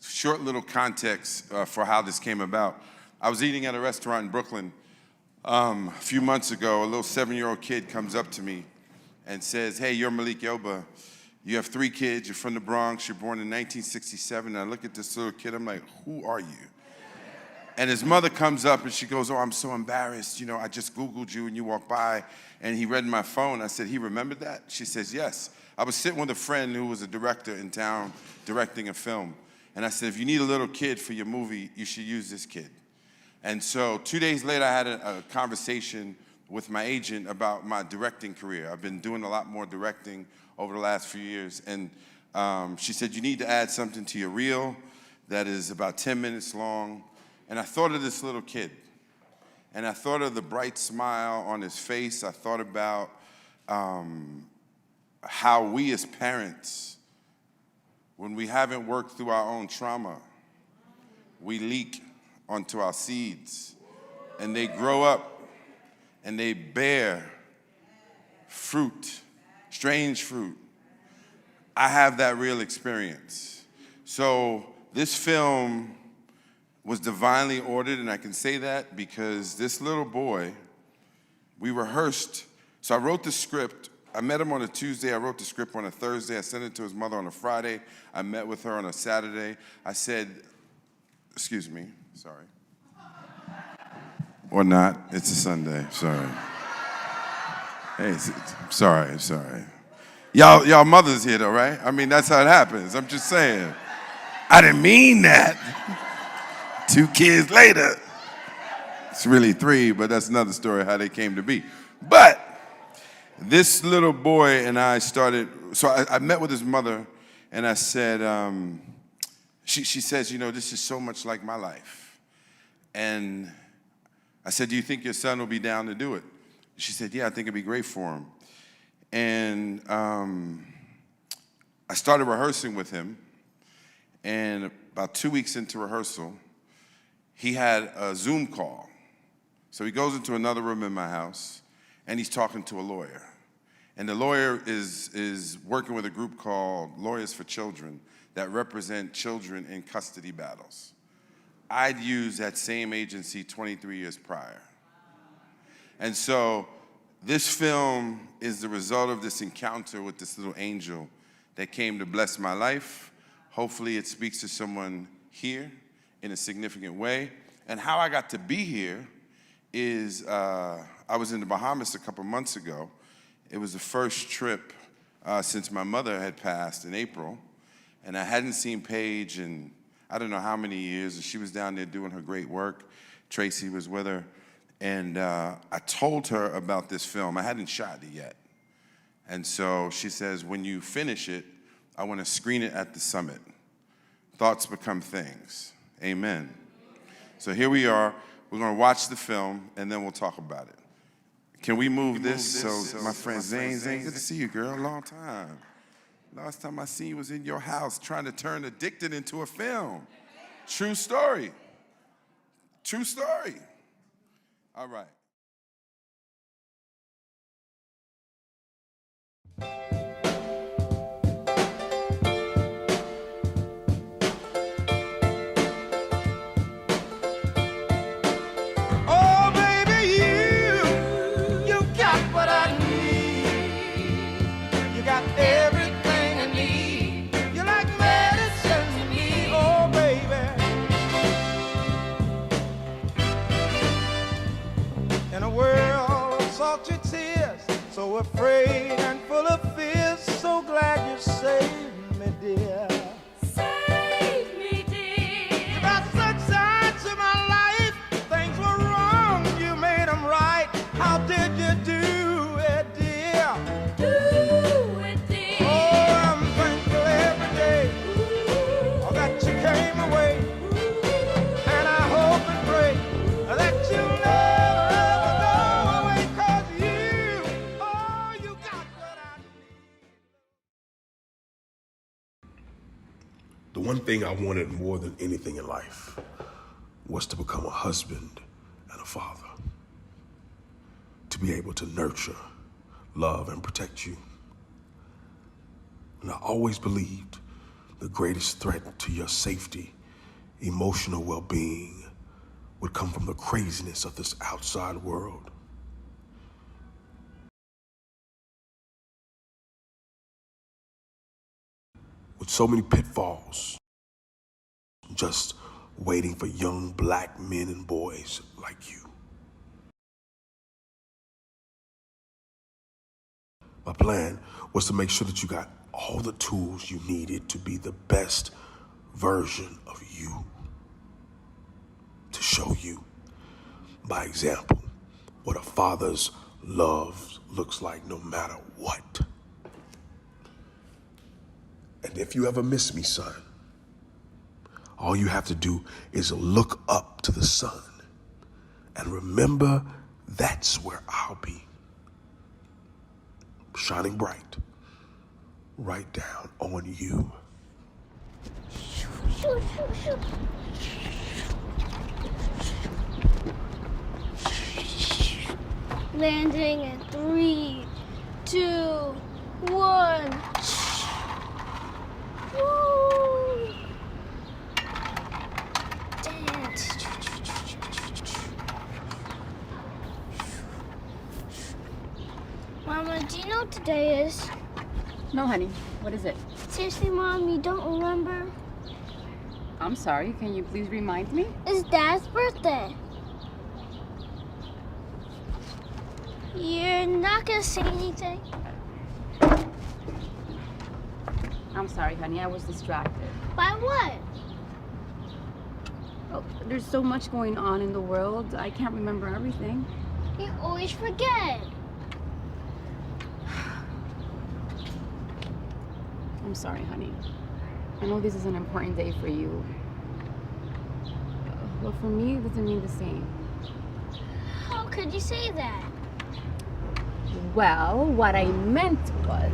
Short little context for how this came about. I was eating at a restaurant in Brooklyn a few months ago. A little 7-year-old kid comes up to me and says, hey, you're Malik Yoba. You have 3 kids. You're from the Bronx. You're born in 1967. And I look at this little kid. I'm like, who are you? And his mother comes up and she goes, oh, I'm so embarrassed. You know, I just Googled you and you walked by and he read my phone. I said, he remembered that? She says, yes. I was sitting with a friend who was a director in town directing a film. And I said, if you need a little kid for your movie, you should use this kid. And so 2 days later, I had a conversation with my agent about my directing career. I've been doing a lot more directing over the last few years. And she said, you need to add something to your reel that is about 10 minutes long. And I thought of this little kid. And I thought of the bright smile on his face. I thought about how we as parents, when we haven't worked through our own trauma, we leak onto our seeds. And they grow up and they bear fruit, strange fruit. I have that real experience. So this film was divinely ordered, and I can say that because this little boy, we rehearsed So I wrote the script. I met him on a Tuesday. I wrote the script on a Thursday. I sent it to his mother on a Friday. I met with her on a Saturday. I said, excuse me, sorry. Or not, it's a Sunday, sorry. Hey, sorry. Y'all mothers here though, right? I mean, that's how it happens. I'm just saying. I didn't mean that. 2 kids later. It's really 3, but that's another story how they came to be. But this little boy and I started, so I met with his mother and I said, she says, you know, this is so much like my life. And I said, do you think your son will be down to do it? She said, yeah, I think it'd be great for him. And I started rehearsing with him. And about 2 weeks into rehearsal, he had a Zoom call. So he goes into another room in my house, and he's talking to a lawyer. And the lawyer is working with a group called Lawyers for Children that represent children in custody battles. I'd used that same agency 23 years prior. And so this film is the result of this encounter with this little angel that came to bless my life. Hopefully it speaks to someone here in a significant way. And how I got to be here is I was in the Bahamas a couple months ago. It was the first trip since my mother had passed in April. And I hadn't seen Paige in I don't know how many years. She was down there doing her great work. Tracy was with her. And I told her about this film. I hadn't shot it yet. And so she says, when you finish it, I want to screen it at the summit. Thoughts become things. Amen. So here we are. We're going to watch the film, and then we'll talk about it. Can we move this? So my friend Zane, good to see you, girl. Long time. Last time I seen you was in your house trying to turn Addicted into a film. True story. True story. All right. Oh, baby, you got what I need. You got everything I need. You're like medicine to me, oh, baby. In a world of salty tears, so afraid and full of fears, so glad you saved me, dear. Save me, dear. You brought sunshine to my life. Things were wrong, you made them right. How did you do it, dear? Do it, dear. Oh, I'm thankful every day that you came away. And I hope and pray that you'll never, ever go away. 'Cause you got what I need. The one thing I wanted more than anything in life was to become a husband and a father. To be able to nurture, love, and protect you. And I always believed the greatest threat to your safety, emotional well-being, would come from the craziness of this outside world. With so many pitfalls, just waiting for young black men and boys like you. My plan was to make sure that you got all the tools you needed to be the best version of you. To show you, by example, what a father's love looks like no matter what. And if you ever miss me, son, all you have to do is look up to the sun and remember that's where I'll be. Shining bright, right down on you. Landing in 3, 2, 1. Woo! Dance. what today is? No, honey. What is it? Seriously, Mom, you don't remember? I'm sorry. Can you please remind me? It's Dad's birthday. You're not gonna say anything? I'm sorry, honey. I was distracted. By what? Oh, there's so much going on in the world. I can't remember everything. You always forget. I'm sorry, honey. I know this is an important day for you. But for me, it doesn't mean the same. How could you say that? Well, what I meant was,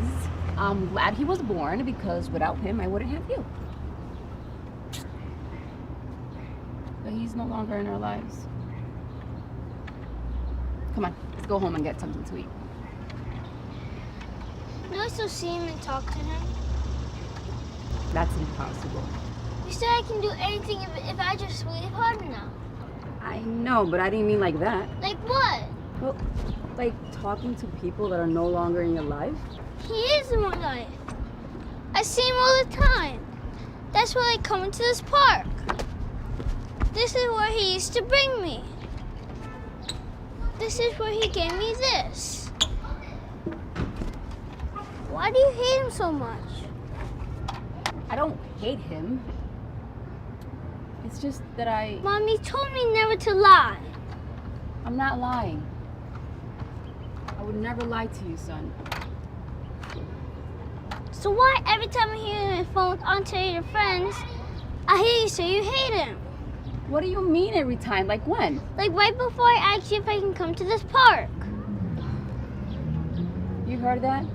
I'm glad he was born because without him, I wouldn't have you. But he's no longer in our lives. Come on, let's go home and get something to eat. No, I still see him and talk to him. That's impossible. You said I can do anything if I just sleep hard enough. I know, but I didn't mean like that. Like what? Well, like talking to people that are no longer in your life. He is in my life. I see him all the time. That's why I come into this park. This is where he used to bring me. This is where he gave me this. Why do you hate him so much? I don't hate him. It's just that Mommy told me never to lie. I'm not lying. I would never lie to you, son. So why every time I hear him on the phone with Auntie or your friends, I hear you say you hate him? What do you mean every time? Like when? Like right before I asked you if I can come to this park. You heard that?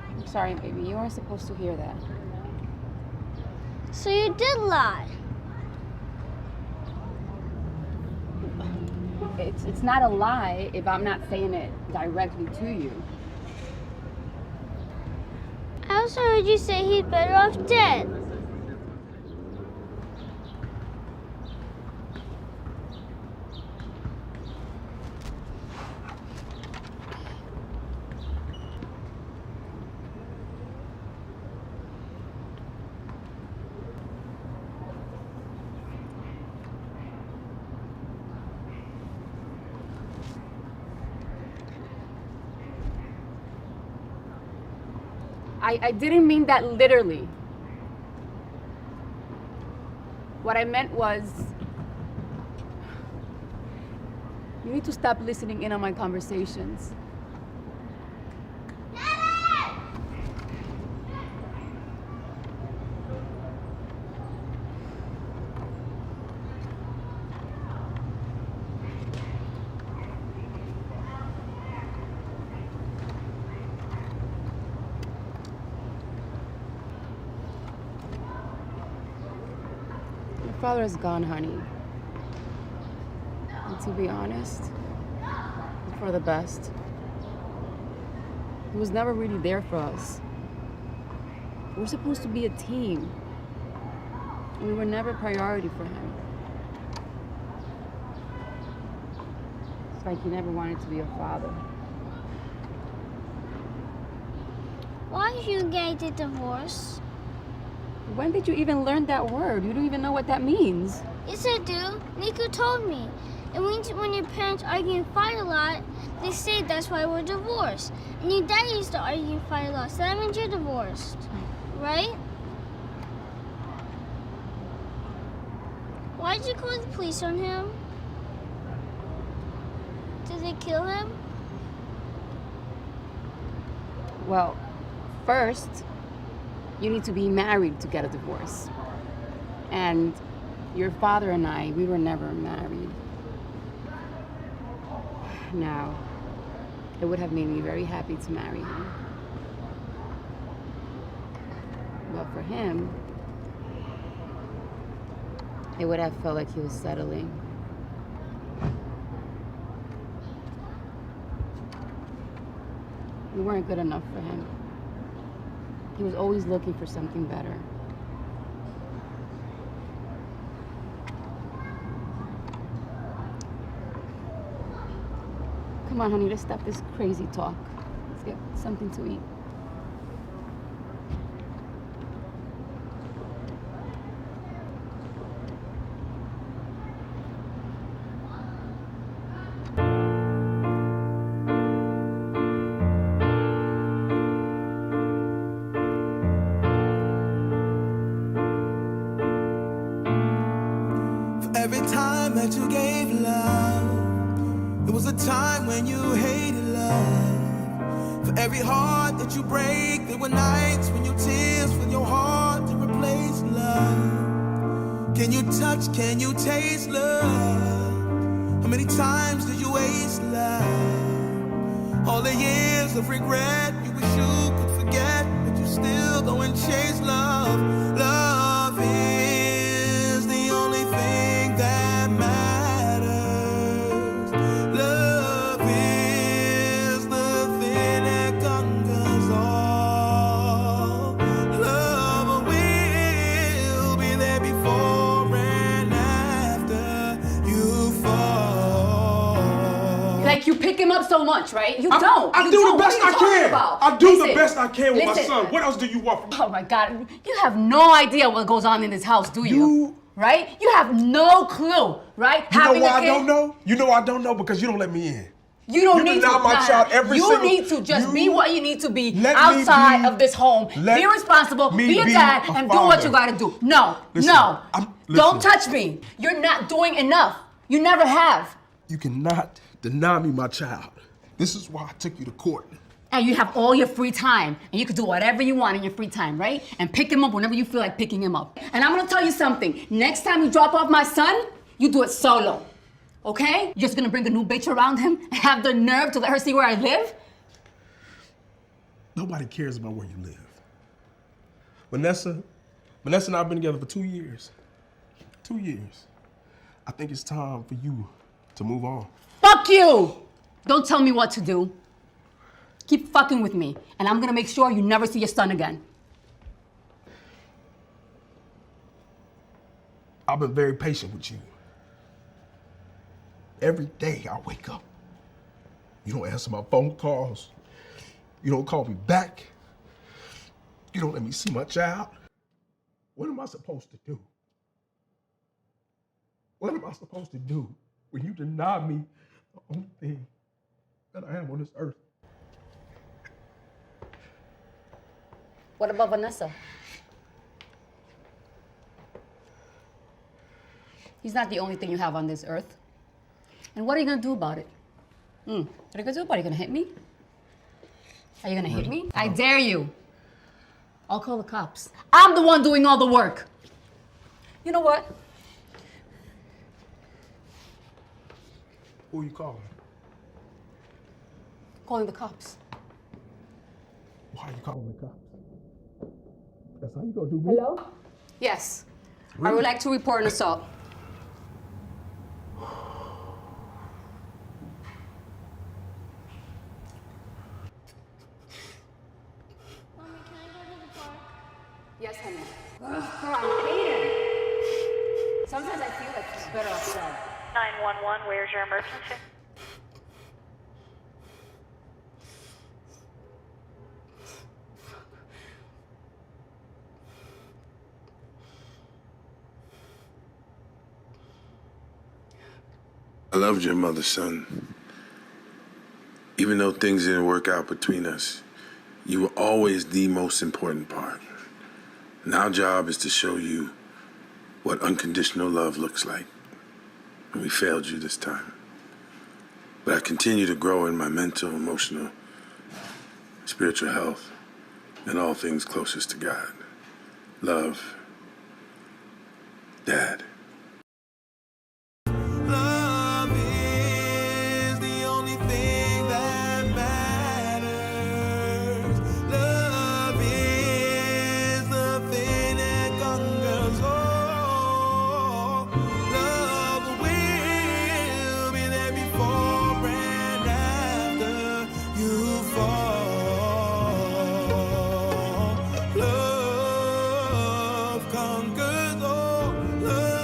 I'm sorry, baby. You weren't supposed to hear that. So you did lie. It's not a lie if I'm not saying it directly to you. I also heard you say he's better off dead. I didn't mean that literally. What I meant was, you need to stop listening in on my conversations. Your father is gone, honey. And to be honest, it's for the best. He was never really there for us. We're supposed to be a team. And we were never a priority for him. It's like he never wanted to be a father. Why did you get a divorce? When did you even learn that word? You don't even know what that means. Yes, I do. Nico told me. And when your parents argue and fight a lot, they say that's why we're divorced. And your dad used to argue and fight a lot, so that means you're divorced. Right? Why did you call the police on him? Did they kill him? Well, first, you need to be married to get a divorce. And your father and I, we were never married. Now, it would have made me very happy to marry him. But for him, it would have felt like he was settling. We weren't good enough for him. He was always looking for something better. Come on, honey, let's stop this crazy talk. Let's get something to eat. Every time that you gave love, it was a time when you hated love. For every heart that you break, there were nights when your tears fill your heart to replace love. Can you touch, can you taste love? How many times did you waste love? All the years of regret, you wish you could forget, but you still go and chase love. Love is the only thing that matters. Love is the thing that conquers all. Love will be there before and after you fall. Like, you pick him up so much, right? You I don't. do You the don't. best What are I you talking can. about? I do the Listen, best I can with my listen. son. What else do you want from me? Oh my God, you have no idea what goes on in this house, do you? Right? You have no clue, right? You know Having why a I kid- don't know? You know I don't know because you don't let me in. You don't You need deny to. my child every you single- need to just be what you need to be Let me outside be- of this home. let Be responsible, me be a be dad, a and do what father. you gotta do. No, Listen, no. Don't listen. touch me. You're not doing enough. You never have. You cannot deny me my child. This is why I took you to court. And you have all your free time, and you can do whatever you want in your free time, right? And pick him up whenever you feel like picking him up. And I'm gonna tell you something. Next time you drop off my son, you do it solo. Okay? You're just gonna bring a new bitch around him and have the nerve to let her see where I live? Nobody cares about where you live. Vanessa and I have been together for 2 years. 2 years. I think it's time for you to move on. Fuck you! Don't tell me what to do. Keep fucking with me, and I'm gonna make sure you never see your son again. I've been very patient with you. Every day I wake up, you don't answer my phone calls. You don't call me back. You don't let me see my child. What am I supposed to do? What am I supposed to do when you deny me the only thing that I am on this earth? What about Vanessa? He's not the only thing you have on this earth. And what are you gonna do about it? What are you gonna do about it? Are you gonna hit me? Are you gonna hit me? I dare you. I'll call the cops. I'm the one doing all the work. You know what? Who are you calling? Calling the cops. Why are you calling the cops? That's how you gonna do me? Hello? Yes. I would like to report an assault. Yes, honey. Come on, Aiden. Sometimes I feel like it's better outside. 911, where's your emergency? I loved your mother, son. Even though things didn't work out between us, you were always the most important part. And our job is to show you what unconditional love looks like. And we failed you this time. But I continue to grow in my mental, emotional, spiritual health, and all things closest to God. Love, Dad. Love is the only thing that matters. Love is the thing that conquers all. Love will be there before and after you fall. Love conquers all. Love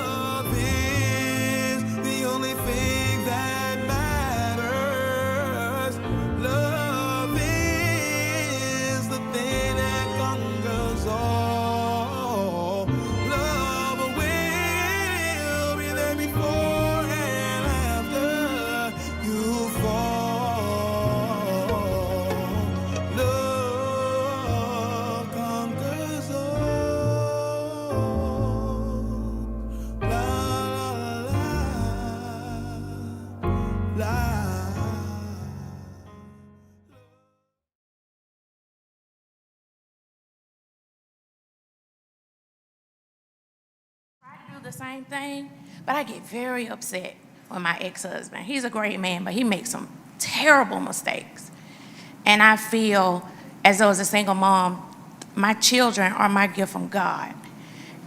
the same thing, but I get very upset with my ex-husband. He's a great man, but he makes some terrible mistakes. And I feel as though as a single mom, my children are my gift from God.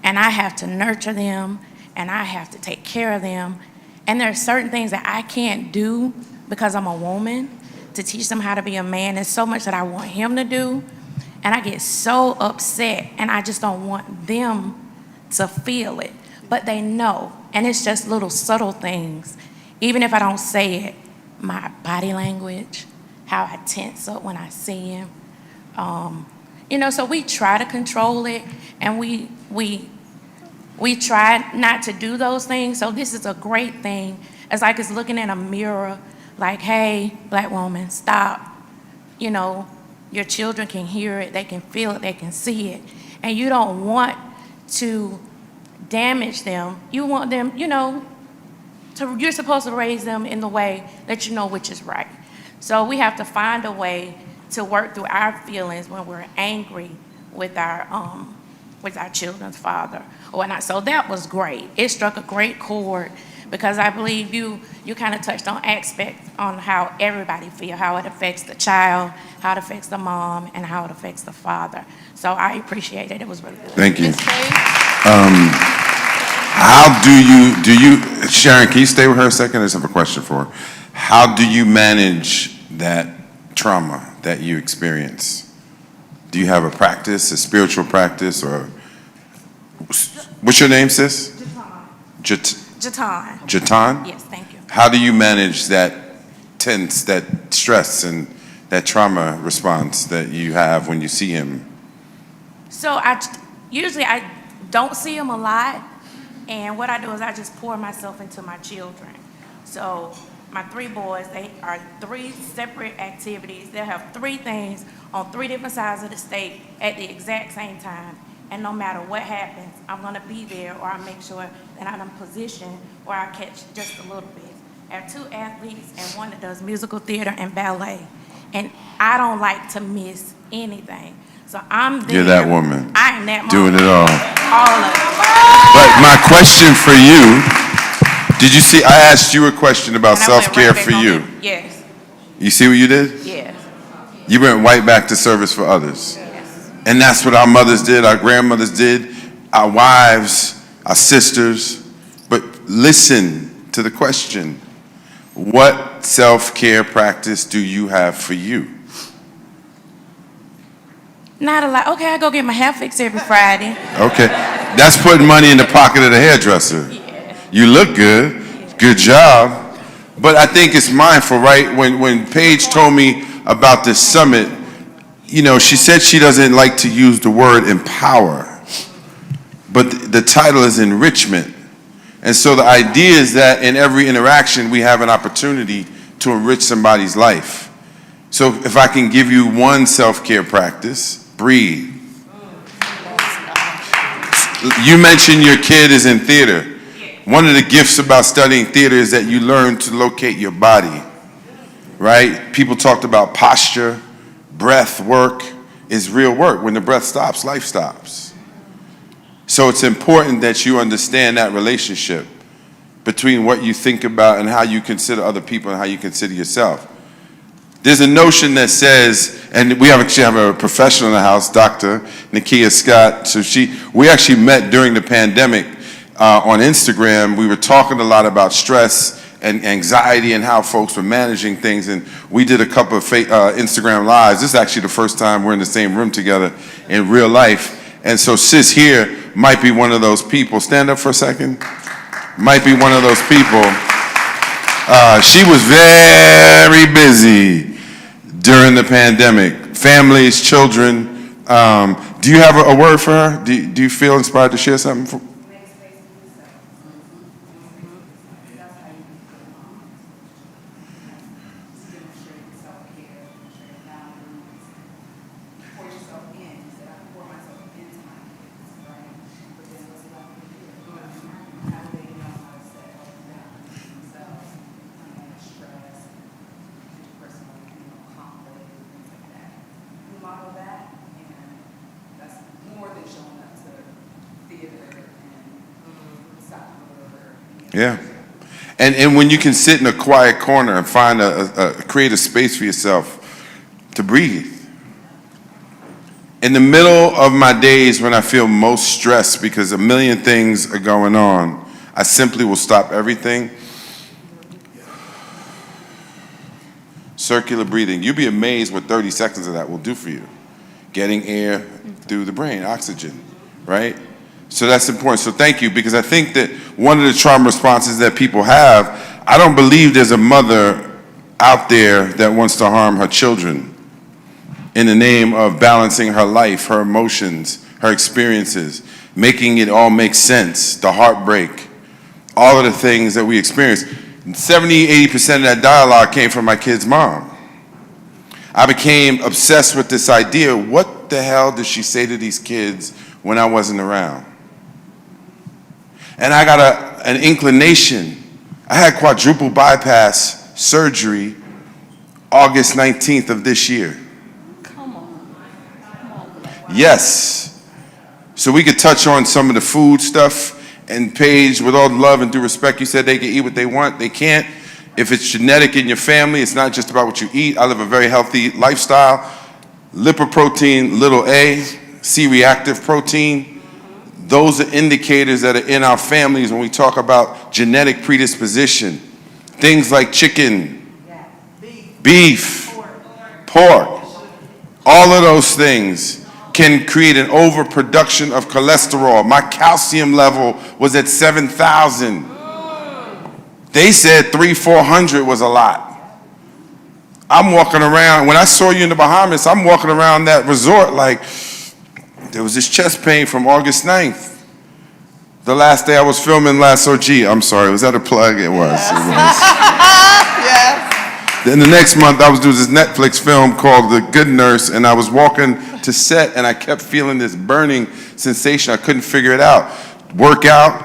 And I have to nurture them, and I have to take care of them. And there are certain things that I can't do because I'm a woman to teach them how to be a man. There's so much that I want him to do. And I get so upset, and I just don't want them to feel it. But they know, and it's just little subtle things. Even if I don't say it, my body language, how I tense up when I see him. So we try to control it, and we try not to do those things. So this is a great thing. It's like it's looking in a mirror, like, hey, black woman, stop. Your children can hear it, they can feel it, they can see it. And you don't want to damage them. You want them, you're supposed to raise them in the way that you know which is right. So we have to find a way to work through our feelings when we're angry with our children's father or whatnot. So that was great. It struck a great chord because I believe you kind of touched on aspects on how everybody feels, how it affects the child, how it affects the mom, and how it affects the father. So I appreciate it. It was really good. Thank you. How do you, Sharon, can you stay with her a second? I just have a question for her. How do you manage that trauma that you experience? Do you have a practice, a spiritual practice, or what's your name, sis? Jatan. Jatan? Yes, thank you. How do you manage that tense, that stress, and that trauma response that you have when you see him? So usually I don't see him a lot, and what I do is I just pour myself into my children. So my 3 boys, they are 3 separate activities. They'll have 3 things on 3 different sides of the state at the exact same time. And no matter what happens, I'm gonna be there, or I make sure that I'm in a position where I catch just a little bit. I have 2 athletes and 1 that does musical theater and ballet. And I don't like to miss anything. So I'm there. You're that woman. I am that woman. Doing it all. All of it. But my question for you, did you see, I asked you a question about self-care for you. Yes. You see what you did? Yes. You went right back to service for others. Yes. And that's what our mothers did, our grandmothers did, our wives, our sisters. But listen to the question. What self-care practice do you have for you? Not a lot. Okay, I go get my hair fixed every Friday. Okay. That's putting money in the pocket of the hairdresser. Yeah. You look good. Good job. But I think it's mindful, right? When Paige told me about this summit, she said she doesn't like to use the word empower. But the title is enrichment. And so the idea is that in every interaction, we have an opportunity to enrich somebody's life. So if I can give you one self-care practice, breathe. You mentioned your kid is in theater. One of the gifts about studying theater is that you learn to locate your body, right? People talked about posture, breath work is real work. When the breath stops, life stops. So it's important that you understand that relationship between what you think about and how you consider other people and how you consider yourself. There's a notion that says, and we actually have a professional in the house, Dr. Nakia Scott. So we actually met during the pandemic on Instagram. We were talking a lot about stress and anxiety and how folks were managing things. And we did a couple of Instagram lives. This is actually the first time we're in the same room together in real life. And so sis here might be one of those people. Stand up for a second. Might be one of those people. She was very busy during the pandemic. Families, children. Do you have a word for her? Do you feel inspired to share something? Yeah. And when you can sit in a quiet corner and find create a space for yourself to breathe. In the middle of my days when I feel most stressed because a million things are going on, I simply will stop everything. Circular breathing. You'll be amazed what 30 seconds of that will do for you. Getting air through the brain, oxygen, right? So that's important. So thank you, because I think that one of the trauma responses that people have, I don't believe there's a mother out there that wants to harm her children in the name of balancing her life, her emotions, her experiences, making it all make sense, the heartbreak, all of the things that we experience. 70, 80% of that dialogue came from my kid's mom. I became obsessed with this idea, what the hell did she say to these kids when I wasn't around? And I got an inclination. I had quadruple bypass surgery August 19th of this year. Come on. Yes. So we could touch on some of the food stuff. And Paige, with all the love and due respect, you said they can eat what they want. They can't. If it's genetic in your family, it's not just about what you eat. I live a very healthy lifestyle. Lipoprotein, little a, C-reactive protein. Those are indicators that are in our families when we talk about genetic predisposition. Things like chicken, beef, pork, all of those things can create an overproduction of cholesterol. My calcium level was at 7,000. They said 300-400 was a lot. I'm walking around, when I saw you in the Bahamas, I'm walking around that resort like, there was this chest pain from August 9th. The last day I was filming Last OG. I'm sorry, was that a plug? It was. Yes. Then the next month I was doing this Netflix film called The Good Nurse, and I was walking to set and I kept feeling this burning sensation. I couldn't figure it out. Workout.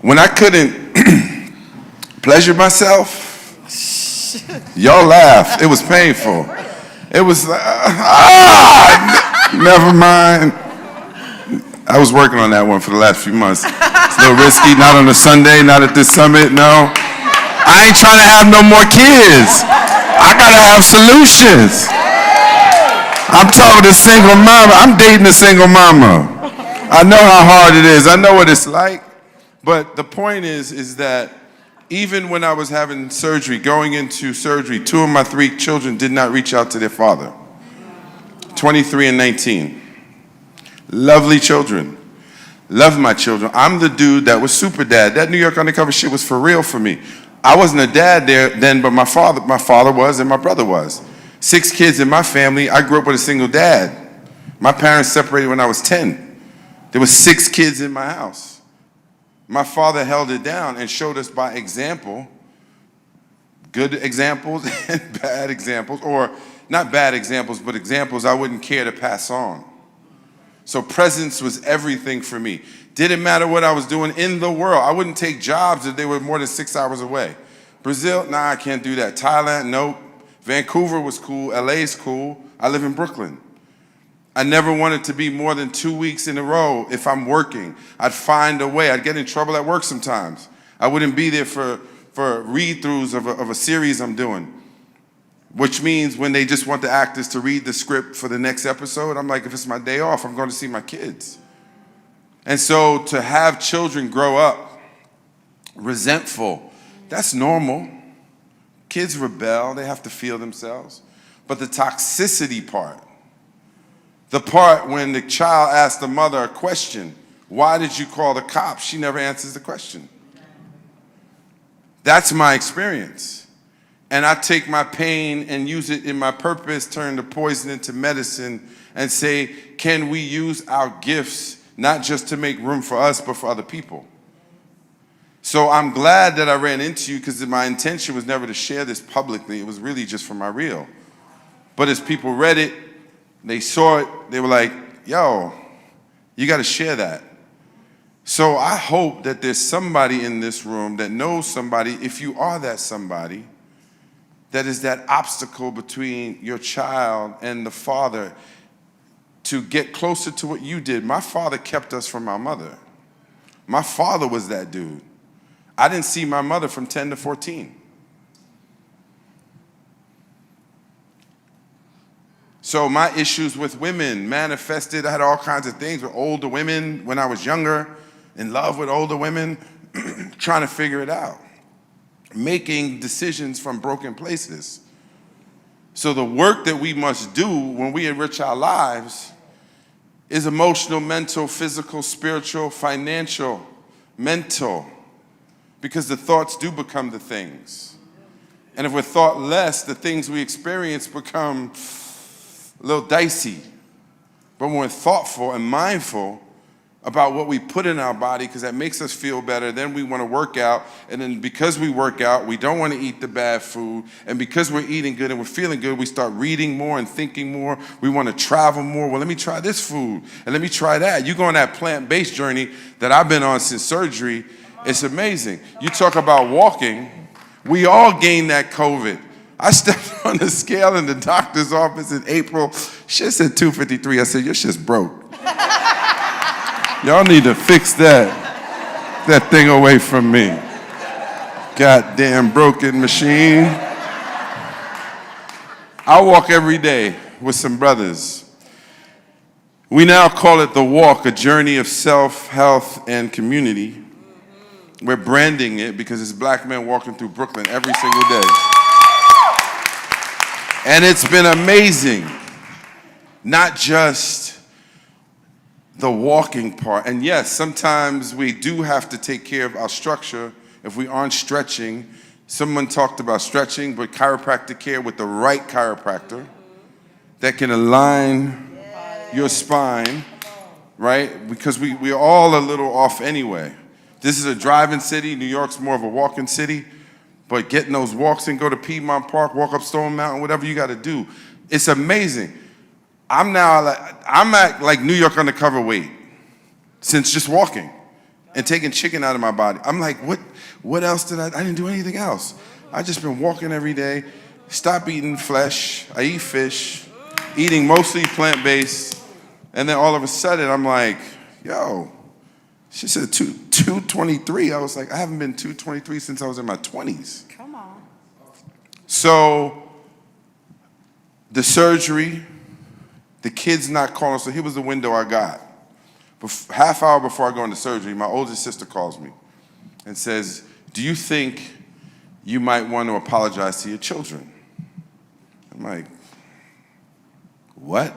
When I couldn't pleasure myself, y'all laughed. It was painful. It was, never mind. I was working on that one for the last few months. It's a little risky, not on a Sunday, not at this summit, no. I ain't trying to have no more kids. I gotta have solutions. I'm talking to single mama. I'm dating a single mama. I know how hard it is. I know what it's like. But the point is that even when I was having surgery, going into surgery, 2 of my 3 children did not reach out to their father. 23 and 19. Lovely children. Love my children. I'm the dude that was super dad. That New York Undercover shit was for real for me. I wasn't a dad there then, but my father was and my brother was. 6 kids in my family. I grew up with a single dad. My parents separated when I was 10. There were 6 kids in my house. My father held it down and showed us by example, good examples and bad examples, or not bad examples, but examples I wouldn't care to pass on. So presence was everything for me. Didn't matter what I was doing in the world. I wouldn't take jobs if they were more than 6 hours away. Brazil, nah, I can't do that. Thailand, nope. Vancouver was cool. LA's cool. I live in Brooklyn. I never wanted to be more than 2 weeks in a row if I'm working. I'd find a way. I'd get in trouble at work sometimes. I wouldn't be there for read-throughs of a series I'm doing. Which means when they just want the actors to read the script for the next episode, I'm like, if it's my day off, I'm going to see my kids. And so to have children grow up resentful, that's normal. Kids rebel, they have to feel themselves. But the toxicity part, the part when the child asks the mother a question, why did you call the cops? She never answers the question. That's my experience. And I take my pain and use it in my purpose, turn the poison into medicine, and say, can we use our gifts not just to make room for us, but for other people? So I'm glad that I ran into you, because my intention was never to share this publicly. It was really just for my reel. But as people read it, they saw it, they were like, yo, you got to share that. So I hope that there's somebody in this room that knows somebody, if you are that somebody, that is that obstacle between your child and the father to get closer to what you did. My father kept us from our mother. My father was that dude. I didn't see my mother from 10 to 14. So my issues with women manifested. I had all kinds of things with older women when I was younger, in love with older women, trying to figure it out, making decisions from broken places. So the work that we must do when we enrich our lives is emotional, mental, physical, spiritual, financial, mental, because the thoughts do become the things. And if we're thoughtless, the things we experience become a little dicey. But when we're thoughtful and mindful about what we put in our body, because that makes us feel better, then we want to work out. And then because we work out, we don't want to eat the bad food. And because we're eating good and we're feeling good, we start reading more and thinking more. We want to travel more. Well, let me try this food and let me try that. You go on that plant-based journey that I've been on since surgery. It's amazing. You talk about walking. We all gained that COVID. I stepped on the scale in the doctor's office in April. Shit said 253. I said, your shit's broke. Y'all need to fix that thing away from me. Goddamn broken machine. I walk every day with some brothers. We now call it The Walk, a journey of self, health, and community. We're branding it because it's black men walking through Brooklyn every single day. And it's been amazing. Not just the walking part. And yes, sometimes we do have to take care of our structure if we aren't stretching. Someone talked about stretching, but chiropractic care with the right chiropractor that can align your spine, right? Because we're all a little off anyway. This is a driving city. New York's more of a walking city. But getting those walks and go to Piedmont Park, walk up Stone Mountain, whatever you got to do. It's amazing. I'm at like New York undercover weight since just walking and taking chicken out of my body. I'm like, what else did I didn't do anything else. I just been walking every day, stop eating flesh, I eat fish, eating mostly plant-based, and then all of a sudden I'm like, yo, she said 223. I was like, I haven't been 223 since I was in my 20s. Come on. So the surgery, the kid's not calling. So here was the window I got. Half hour before I go into surgery, my oldest sister calls me and says, do you think you might want to apologize to your children? I'm like, what?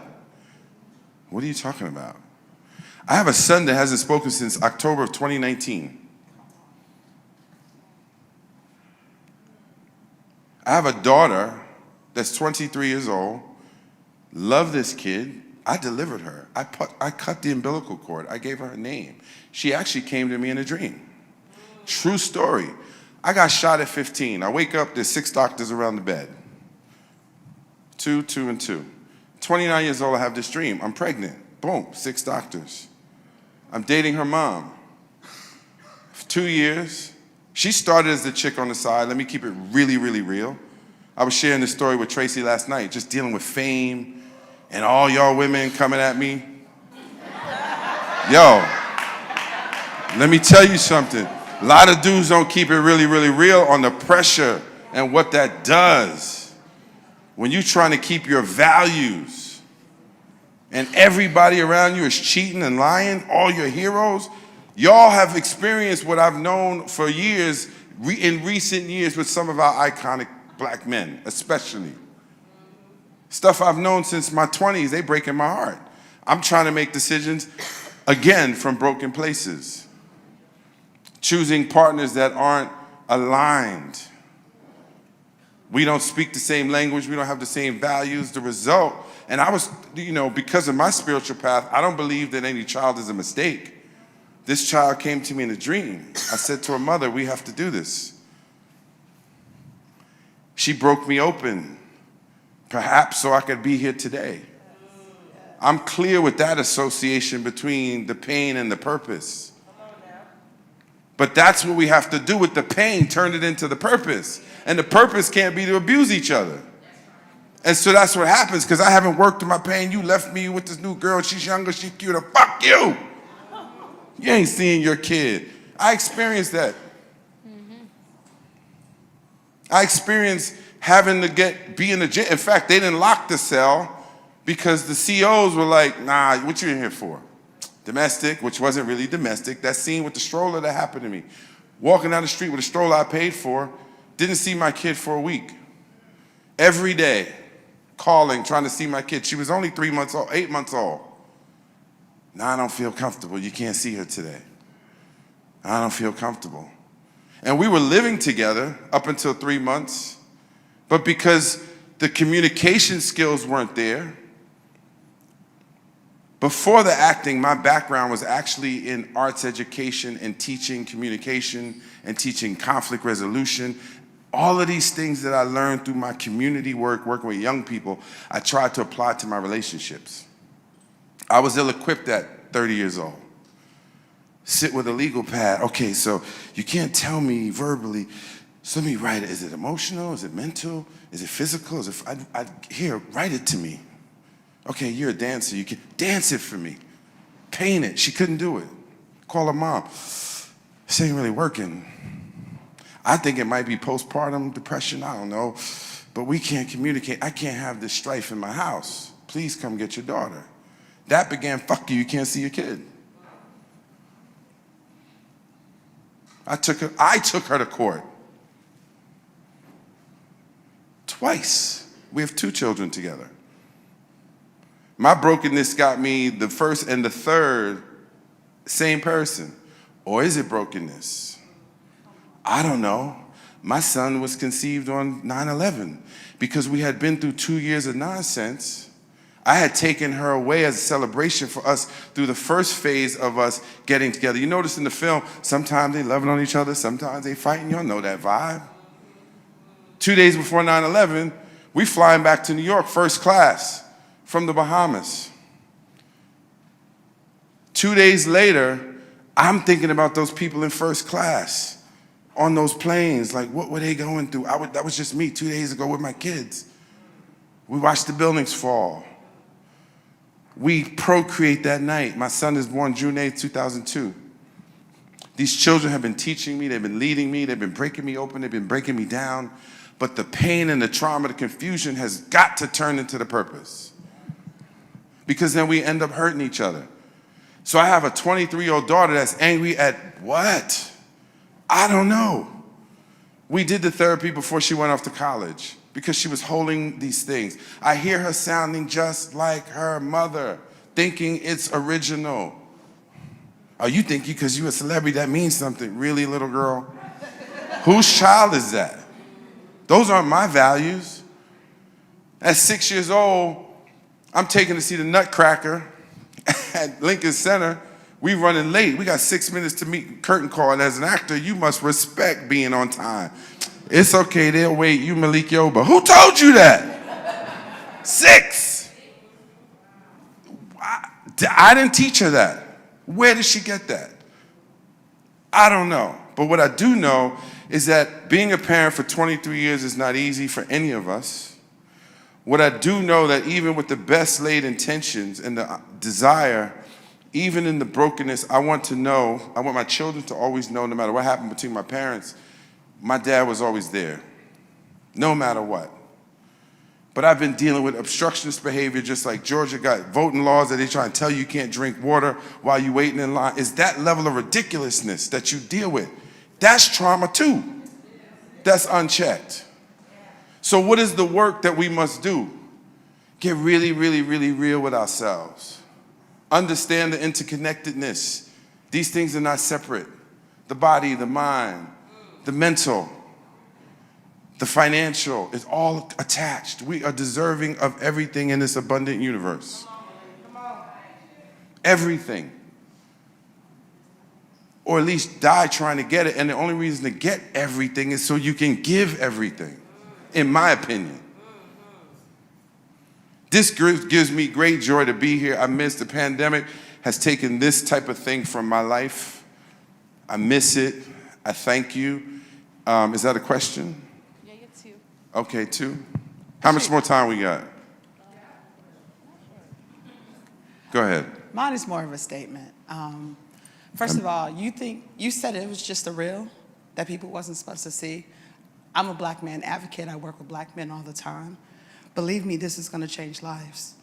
What are you talking about? I have a son that hasn't spoken since October of 2019. I have a daughter that's 23 years old. Love this kid. I delivered her. I cut the umbilical cord. I gave her a name. She actually came to me in a dream. True story. I got shot at 15. I wake up, there's 6 doctors around the bed. 2, 2, and 2. 29 years old, I have this dream. I'm pregnant. Boom, 6 doctors. I'm dating her mom. For 2 years. She started as the chick on the side. Let me keep it really, really real. I was sharing this story with Tracy last night, just dealing with fame and all y'all women coming at me. Yo, let me tell you something. A lot of dudes don't keep it really, really real on the pressure and what that does. When you're trying to keep your values and everybody around you is cheating and lying, all your heroes, y'all have experienced what I've known for years, in recent years with some of our iconic black men, especially. Stuff I've known since my 20s, they breaking my heart. I'm trying to make decisions, again, from broken places. Choosing partners that aren't aligned. We don't speak the same language, we don't have the same values. The result, and I was, because of my spiritual path, I don't believe that any child is a mistake. This child came to me in a dream. I said to her mother, we have to do this. She broke me open, perhaps so I could be here today. I'm clear with that association between the pain and the purpose. But that's what we have to do with the pain, turn it into the purpose. And the purpose can't be to abuse each other. And so that's what happens, because I haven't worked with my pain. You left me with this new girl. She's younger, she's cuter. Fuck you. You ain't seeing your kid. I experienced that. I experienced having to be in the jail. In fact, they didn't lock the cell because the COs were like, nah, what you in here for? Domestic, which wasn't really domestic. That scene with the stroller that happened to me. Walking down the street with a stroller I paid for, didn't see my kid for a week. Every day, calling, trying to see my kid. She was only 8 months old. Now I don't feel comfortable. You can't see her today. I don't feel comfortable. And we were living together up until 3 months, but because the communication skills weren't there, before the acting, my background was actually in arts education and teaching communication and teaching conflict resolution. All of these things that I learned through my community work, working with young people, I tried to apply to my relationships. I was ill-equipped at 30 years old. Sit with a legal pad. Okay, so you can't tell me verbally, so let me write it. Is it emotional? Is it mental? Is it physical? Here, write it to me. Okay, you're a dancer. You can dance it for me. Paint it. She couldn't do it. Call her mom. This ain't really working. I think it might be postpartum depression. I don't know. But we can't communicate. I can't have this strife in my house. Please come get your daughter. That began, fuck you, you can't see your kid. I took her to court. Twice. We have 2 children together. My brokenness got me the first and the third same person. Or is it brokenness? I don't know. My son was conceived on 9/11 because we had been through 2 years of nonsense. I had taken her away as a celebration for us through the first phase of us getting together. You notice in the film, sometimes they loving on each other, sometimes they fighting. Y'all know that vibe. 2 days before 9/11, we flying back to New York, first class, from the Bahamas. 2 days later, I'm thinking about those people in first class on those planes. Like, what were they going through? That was just me 2 days ago with my kids. We watched the buildings fall. We procreate that night. My son is born June 8, 2002. These children have been teaching me, they've been leading me, they've been breaking me open, they've been breaking me down. But the pain and the trauma, the confusion has got to turn into the purpose. Because then we end up hurting each other. So I have a 23-year-old daughter that's angry at what? I don't know. We did the therapy before she went off to college because she was holding these things. I hear her sounding just like her mother, thinking it's original. Oh, you think because you're a celebrity that means something. Really, little girl? Whose child is that? Those aren't my values. At 6 years old, I'm taking to see the Nutcracker at Lincoln Center. We running late. We got 6 minutes to meet curtain call. And as an actor, you must respect being on time. It's okay, they'll wait. You Malik Yoba. Who told you that? 6. I didn't teach her that. Where did she get that? I don't know. But what I do know is that being a parent for 23 years is not easy for any of us. What I do know that even with the best laid intentions and the desire, even in the brokenness, I want my children to always know, no matter what happened between my parents, my dad was always there, no matter what. But I've been dealing with obstructionist behavior, just like Georgia got voting laws that they try and tell you can't drink water while you're waiting in line. It's that level of ridiculousness that you deal with. That's trauma too. That's unchecked. So what is the work that we must do? Get really, really, really real with ourselves. Understand the interconnectedness. These things are not separate. The body, the mind, the mental, the financial is all attached. We are deserving of everything in this abundant universe. Everything. Or at least die trying to get it. And the only reason to get everything is so you can give everything, in my opinion. This gives me great joy to be here. I miss the pandemic, has taken this type of thing from my life. I miss it. I thank you. Is that a question? Yeah, you get 2. Okay, 2. How much more time we got? Go ahead. Mine is more of a statement. First of all, you said it was just a reel that people wasn't supposed to see. I'm a black man advocate. I work with black men all the time. Believe me, this is going to change lives.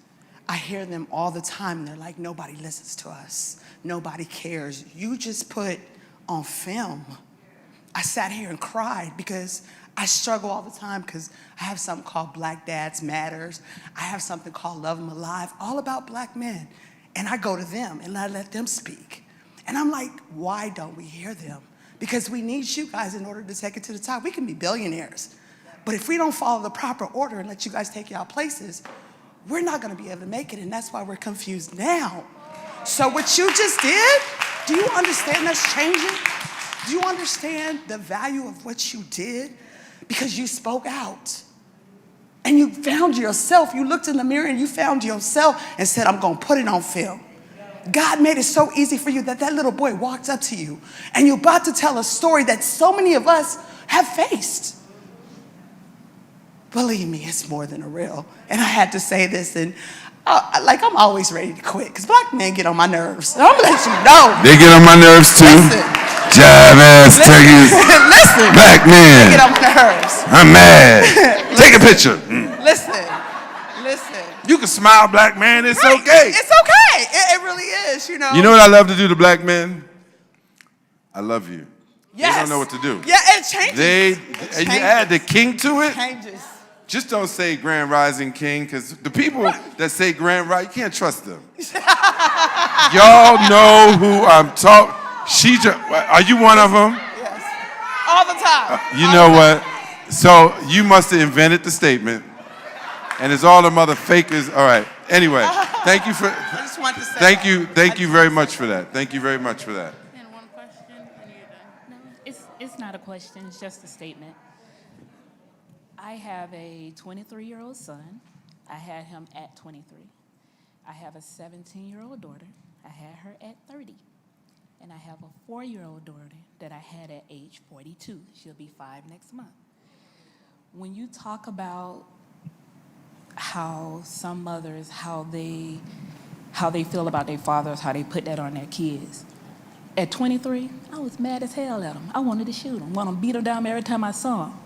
I hear them all the time. They're like, nobody listens to us. Nobody cares. You just put on film. I sat here and cried because I struggle all the time because I have something called Black Dads Matters. I have something called Love 'Em Alive, all about black men. And I go to them and I let them speak. And I'm like, why don't we hear them? Because we need you guys in order to take it to the top. We can be billionaires. But if we don't follow the proper order and let you guys take y'all places, we're not going to be able to make it. And that's why we're confused now. So what you just did, do you understand that's changing? Do you understand the value of what you did? Because you spoke out. And you found yourself. You looked in the mirror and you found yourself and said, I'm going to put it on film. God made it so easy for you that that little boy walked up to you and you're about to tell a story that so many of us have faced. Believe me, it's more than a real. And I had to say this, and I'm always ready to quit because black men get on my nerves. I'm gonna let you know. They get on my nerves too. Jive ass turkeys. Listen. Black men. They get on my nerves. I'm mad. Take a picture. Listen. You can smile, black man. It's right. okay. It's okay. It really is, you know. You know what I love to do to black men? I love you. Yes. They don't know what to do. Yeah, it changes. And you add the king to it. Changes. Just don't say Grand Rising King, because the people that say Grand Rising, you can't trust them. Y'all know who I'm talking. Are you one of them? Yes. All the time. You know what? So you must have invented the statement. And it's all the mother fakers. All right. Anyway, thank you for. I just wanted to say Thank you very much for that. Thank you very much for that. And one question, and you're done. No, it's not a question. It's just a statement. I have a 23-year-old son. I had him at 23. I have a 17-year-old daughter. I had her at 30. And I have a 4-year-old daughter that I had at age 42. She'll be 5 next month. When you talk about how some mothers, how they feel about their fathers, how they put that on their kids. At 23, I was mad as hell at them. I wanted to shoot them, wanted to beat them down every time I saw them.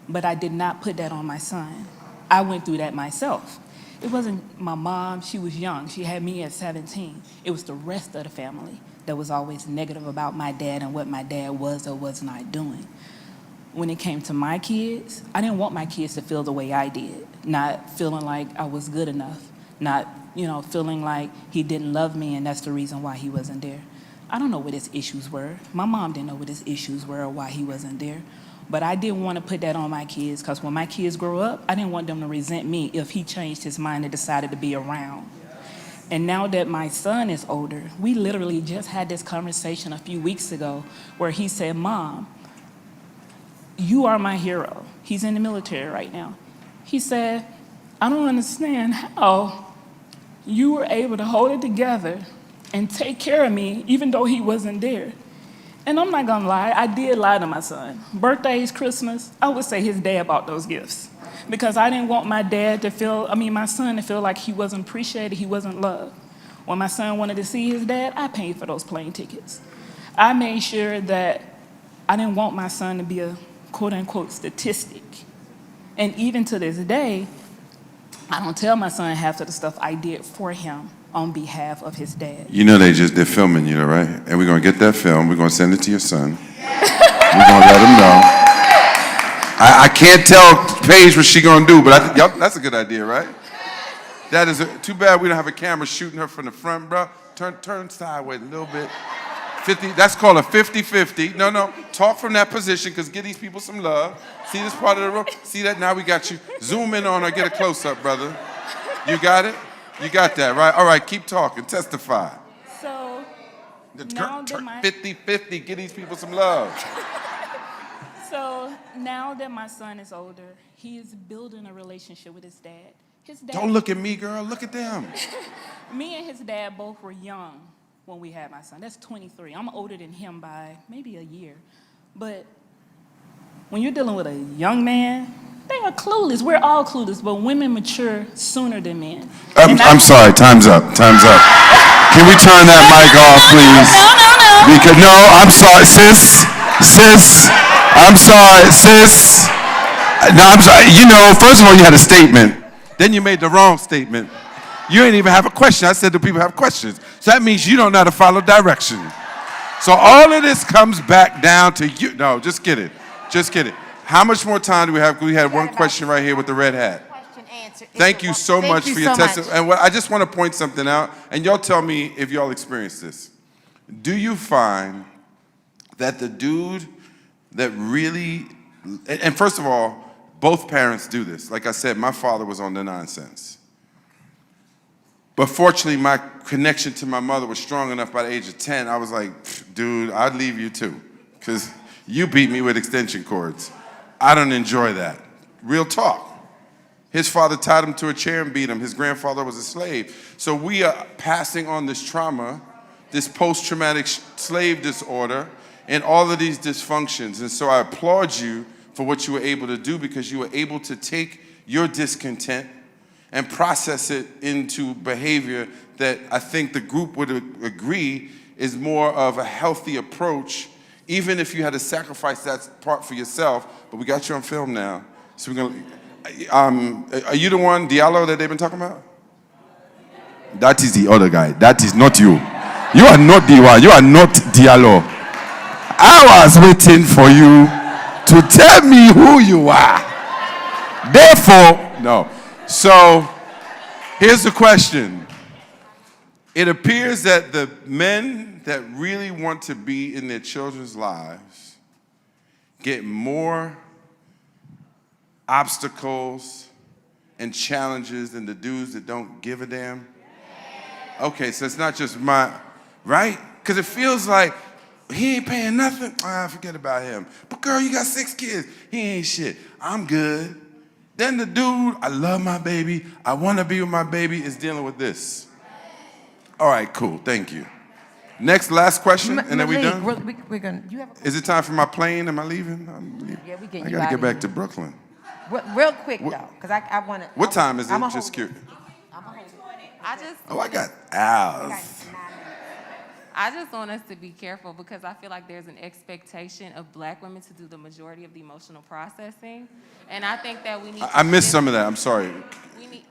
But I did not put that on my son. I went through that myself. It wasn't my mom, she was young. She had me at 17. It was the rest of the family that was always negative about my dad and what my dad was or was not doing. When it came to my kids, I didn't want my kids to feel the way I did, not feeling like I was good enough, not, feeling like he didn't love me and that's the reason why he wasn't there. I don't know what his issues were. My mom didn't know what his issues were or why he wasn't there. But I didn't want to put that on my kids because when my kids grow up, I didn't want them to resent me if he changed his mind and decided to be around. And now that my son is older, we literally just had this conversation a few weeks ago where he said, Mom, you are my hero. He's in the military right now. He said, I don't understand how you were able to hold it together and take care of me even though he wasn't there. And I'm not gonna lie, I did lie to my son. Birthdays, Christmas, I would say his dad bought those gifts because I didn't want my son to feel like he wasn't appreciated, he wasn't loved. When my son wanted to see his dad, I paid for those plane tickets. I made sure that I didn't want my son to be a quote-unquote statistic. And even to this day, I don't tell my son half of the stuff I did for him on behalf of his dad. You know they're filming you, right? And we're going to get that film. We're going to send it to your son. We're going to let him know. I can't tell Paige what she's going to do, but that's a good idea, right? That is too bad we don't have a camera shooting her from the front, bro. Turn sideways a little bit. 50. That's called a 50-50. No. Talk from that position, because give these people some love. See this part of the room? See that? Now we got you. Zoom in on her. Get a close-up, brother. You got it? You got that, right? All right, keep talking. Testify. So, now that 50-50. Give these people some love. So, now that my son is older, he is building a relationship with his dad. Don't look at me, girl. Look at them. Me and his dad both were young when we had my son. That's 23. I'm older than him by maybe a year. But when you're dealing with a young man, they are clueless. We're all clueless, but women mature sooner than men. I'm sorry. Time's up. Time's up. Can we turn that mic off, please? No. I'm sorry, sis. I'm sorry, sis. No, I'm sorry. You know, first of all, you had a statement. Then you made the wrong statement. You ain't even have a question. I said, do people have questions? So that means you don't know how to follow direction. So all of this comes back down to you. No, just kidding. Just kidding. How much more time do we have? We had one question right here with the red hat. Thank you so much for your testimony. And I just want to point something out, and y'all tell me if y'all experienced this. Do you find that the dude that really, and first of all, both parents do this. Like I said, my father was on the nonsense. But fortunately, my connection to my mother was strong enough by the age of 10. I was like, dude, I'd leave you too, because you beat me with extension cords. I don't enjoy that. Real talk. His father tied him to a chair and beat him. His grandfather was a slave. So we are passing on this trauma, this post-traumatic slave disorder, and all of these dysfunctions. And so I applaud you for what you were able to do, because you were able to take your discontent and process it into behavior that I think the group would agree is more of a healthy approach, even if you had to sacrifice that part for yourself. But we got you on film now. So we're gonna, are you the one, Diallo, that they've been talking about? That is the other guy. That is not you. You are not the one. You are not Diallo. I was waiting for you to tell me who you are. Therefore, no. So, here's the question. It appears that the men that really want to be in their children's lives get more obstacles and challenges than the dudes that don't give a damn. Okay, so it's not just my, right? Because it feels like he ain't paying nothing. Forget about him. But girl, you got 6 kids. He ain't shit. I'm good. Then the dude, I love my baby, I want to be with my baby, is dealing with this. All right, cool, thank you. Next, last question, and then we done? We're gonna, you have a Is it time for my plane? Am I leaving? I'm leaving. Yeah, we get I you got to out get of back here. to Brooklyn. Real quick, though, because I want to. What time is it? Just curious. Oh, I got hours. I just want us to be careful, because I feel like there's an expectation of Black women to do the majority of the emotional processing. And I think that we need to I missed some of that. I'm sorry.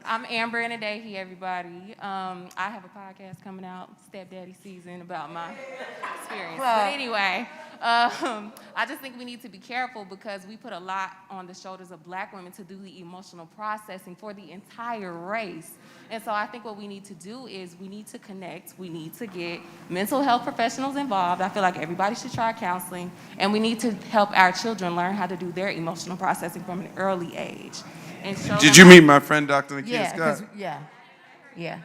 I'm Amber and Adahi, everybody. I have a podcast coming out, Stepdaddy Season, about my experience. But anyway, I just think we need to be careful, because we put a lot on the shoulders of Black women to do the emotional processing for the entire race. And so I think what we need to do is we need to connect. We need to get mental health professionals involved. I feel like everybody should try counseling. And we need to help our children learn how to do their emotional processing from an early age. And show Did them you meet my friend, Dr. Nakia Scott? Yeah.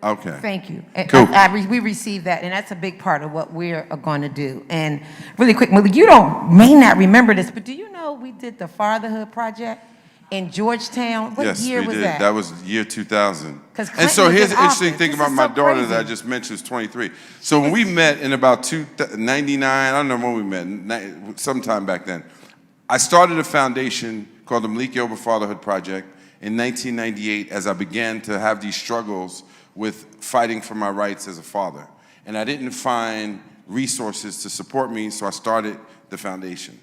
Okay. Thank you. Cool. We received that, and that's a big part of what we're going to do. And really quick, Malik, you may not remember this, but do you know we did the Fatherhood Project in Georgetown? What Yes, year we was did. that? That was year 2000. Clinton And so was here's in the interesting office. thing This about is my so daughter that I crazy. just mentioned, was 23. So when we met in about 99, I don't know when we met, sometime back then, I started a foundation called the Malik Yoba Fatherhood Project in 1998 as I began to have these struggles with fighting for my rights as a father. And I didn't find resources to support me, so I started the foundation.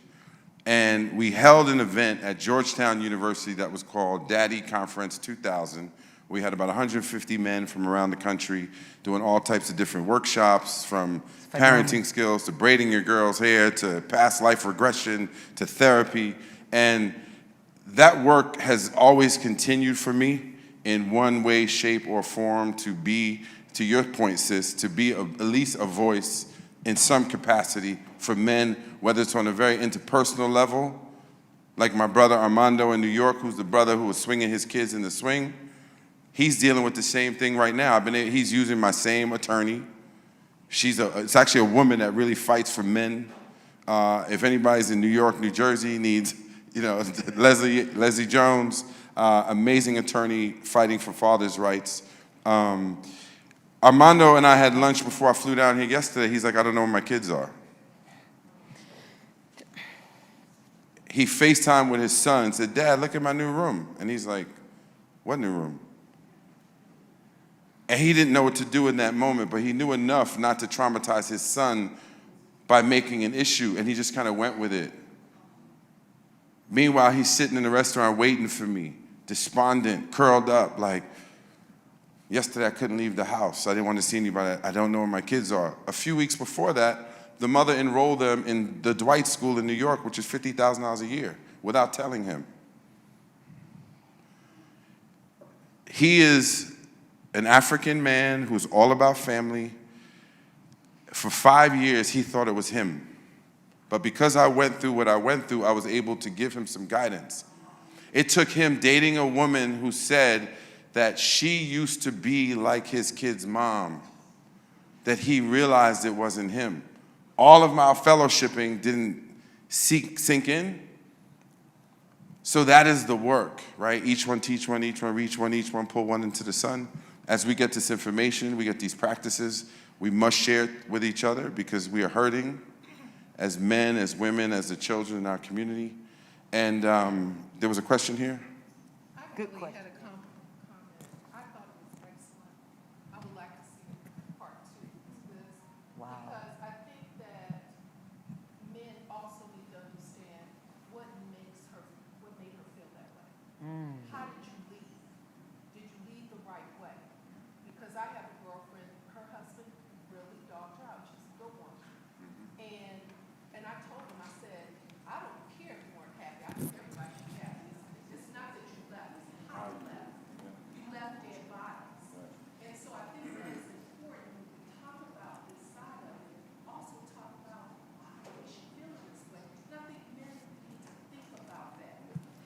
And we held an event at Georgetown University that was called Daddy Conference 2000. We had about 150 men from around the country doing all types of different workshops, from parenting skills to braiding your girl's hair to past life regression to therapy. And that work has always continued for me in one way, shape, or form to be, to your point, sis, to be at least a voice in some capacity for men, whether it's on a very interpersonal level, like my brother Armando in New York, who's the brother who was swinging his kids in the swing. He's dealing with the same thing right now. He's using my same attorney. It's actually a woman that really fights for men. If anybody's in New York, New Jersey, needs, Leslie Jones, amazing attorney fighting for fathers' rights. Armando and I had lunch before I flew down here yesterday. He's like, I don't know where my kids are. He FaceTimed with his son and said, Dad, look at my new room. And he's like, what new room? And he didn't know what to do in that moment, but he knew enough not to traumatize his son by making an issue, and he just kind of went with it. Meanwhile, he's sitting in the restaurant waiting for me, despondent, curled up, like, yesterday I couldn't leave the house. I didn't want to see anybody. I don't know where my kids are. A few weeks before that, the mother enrolled them in the Dwight School in New York, which is $50,000 a year, without telling him. He is an African man who's all about family. For 5 years, he thought it was him. But because I went through what I went through, I was able to give him some guidance. It took him dating a woman who said that she used to be like his kid's mom, that he realized it wasn't him. All of my fellowshipping didn't sink in. So that is the work, right? Each one teach one, each one reach one, each one pull one into the sun. As we get this information, we get these practices, we must share it with each other because we are hurting as men, as women, as the children in our community. And there was a question here? Good question. I thought it was excellent. I would like to see part 2 of this. Wow. Because I think that men also need to understand what made her feel that way. How did you leave? Did you leave the right way? Because I have a girlfriend, her husband really dogged her out. She's a good woman. And I told him, I said, I don't care if you weren't happy. I think everybody should be happy. It's not that you left, it's how you left. You left dead bodies. And so I think that it's important when we talk about this side of it, also talk about why is she feeling this way. And I think men need to think about that.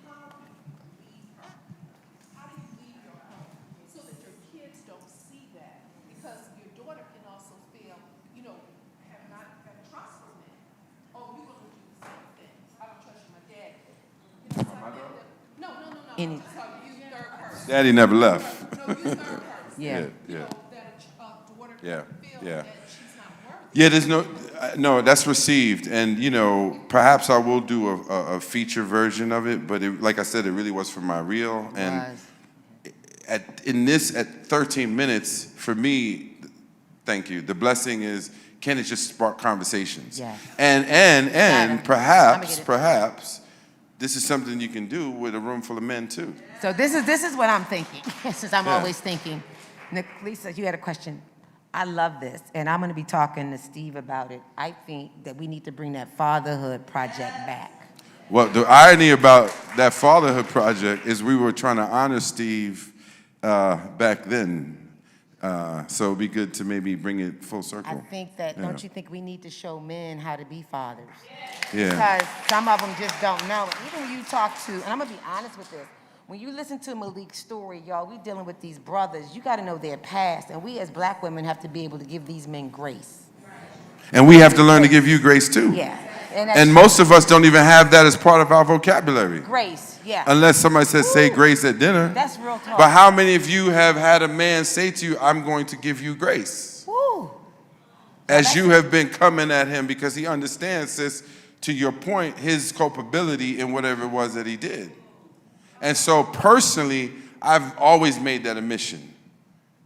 How do you leave her? How do you leave your home so that your kids don't see that? Because your daughter can also feel, have not got trust from men. Oh, you're going to do the same thing. I don't trust you, my dad. So I think that, no. Any- Just how you third person. Daddy never left. No, you third person. Yeah. Yeah. That a daughter Yeah, can feel yeah. that she's not worthy. Yeah, there's no, that's received. And, perhaps I will do a feature version of it, but like I said, it really was for my reel. And at 13 minutes, for me, thank you, the blessing is, can it just spark conversations? Yes. And perhaps, this is something you can do with a room full of men too. So this is what I'm thinking, since I'm Yeah. always thinking. Lisa, you had a question. I love this, and I'm going to be talking to Steve about it. I think that we need to bring that fatherhood project back. Well, the irony about that fatherhood project is we were trying to honor Steve back then. So it'd be good to maybe bring it full circle. I think that, don't you think we need to show men how to be fathers? Yeah. Because some of them just don't know. Even when you talk to, and I'm going to be honest with this, when you listen to Malik's story, y'all, we dealing with these brothers. You got to know their past, and we as black women have to be able to give these men grace. And we have to learn to give you grace too. Yeah. And most of us don't even have that as part of our vocabulary. Grace, yeah. Unless somebody says, say grace at dinner. That's real talk. But how many of you have had a man say to you, I'm going to give you grace? Woo. As you have been coming at him because he understands, sis, to your point, his culpability in whatever it was that he did. And so personally, I've always made that a mission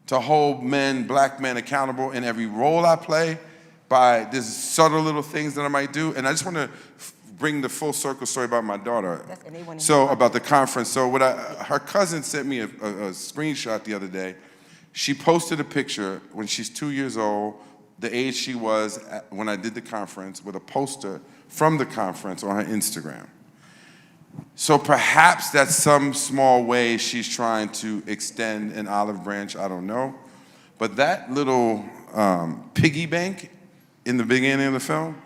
to hold men, black men accountable in every role I play by these subtle little things that I might do. And I just want to bring the full circle story about my daughter. So about the conference. So her cousin sent me a screenshot the other day. She posted a picture when she's 2 years old, the age she was when I did the conference, with a poster from the conference on her Instagram. So perhaps that's some small way she's trying to extend an olive branch, I don't know. But that little piggy bank in the beginning of the film,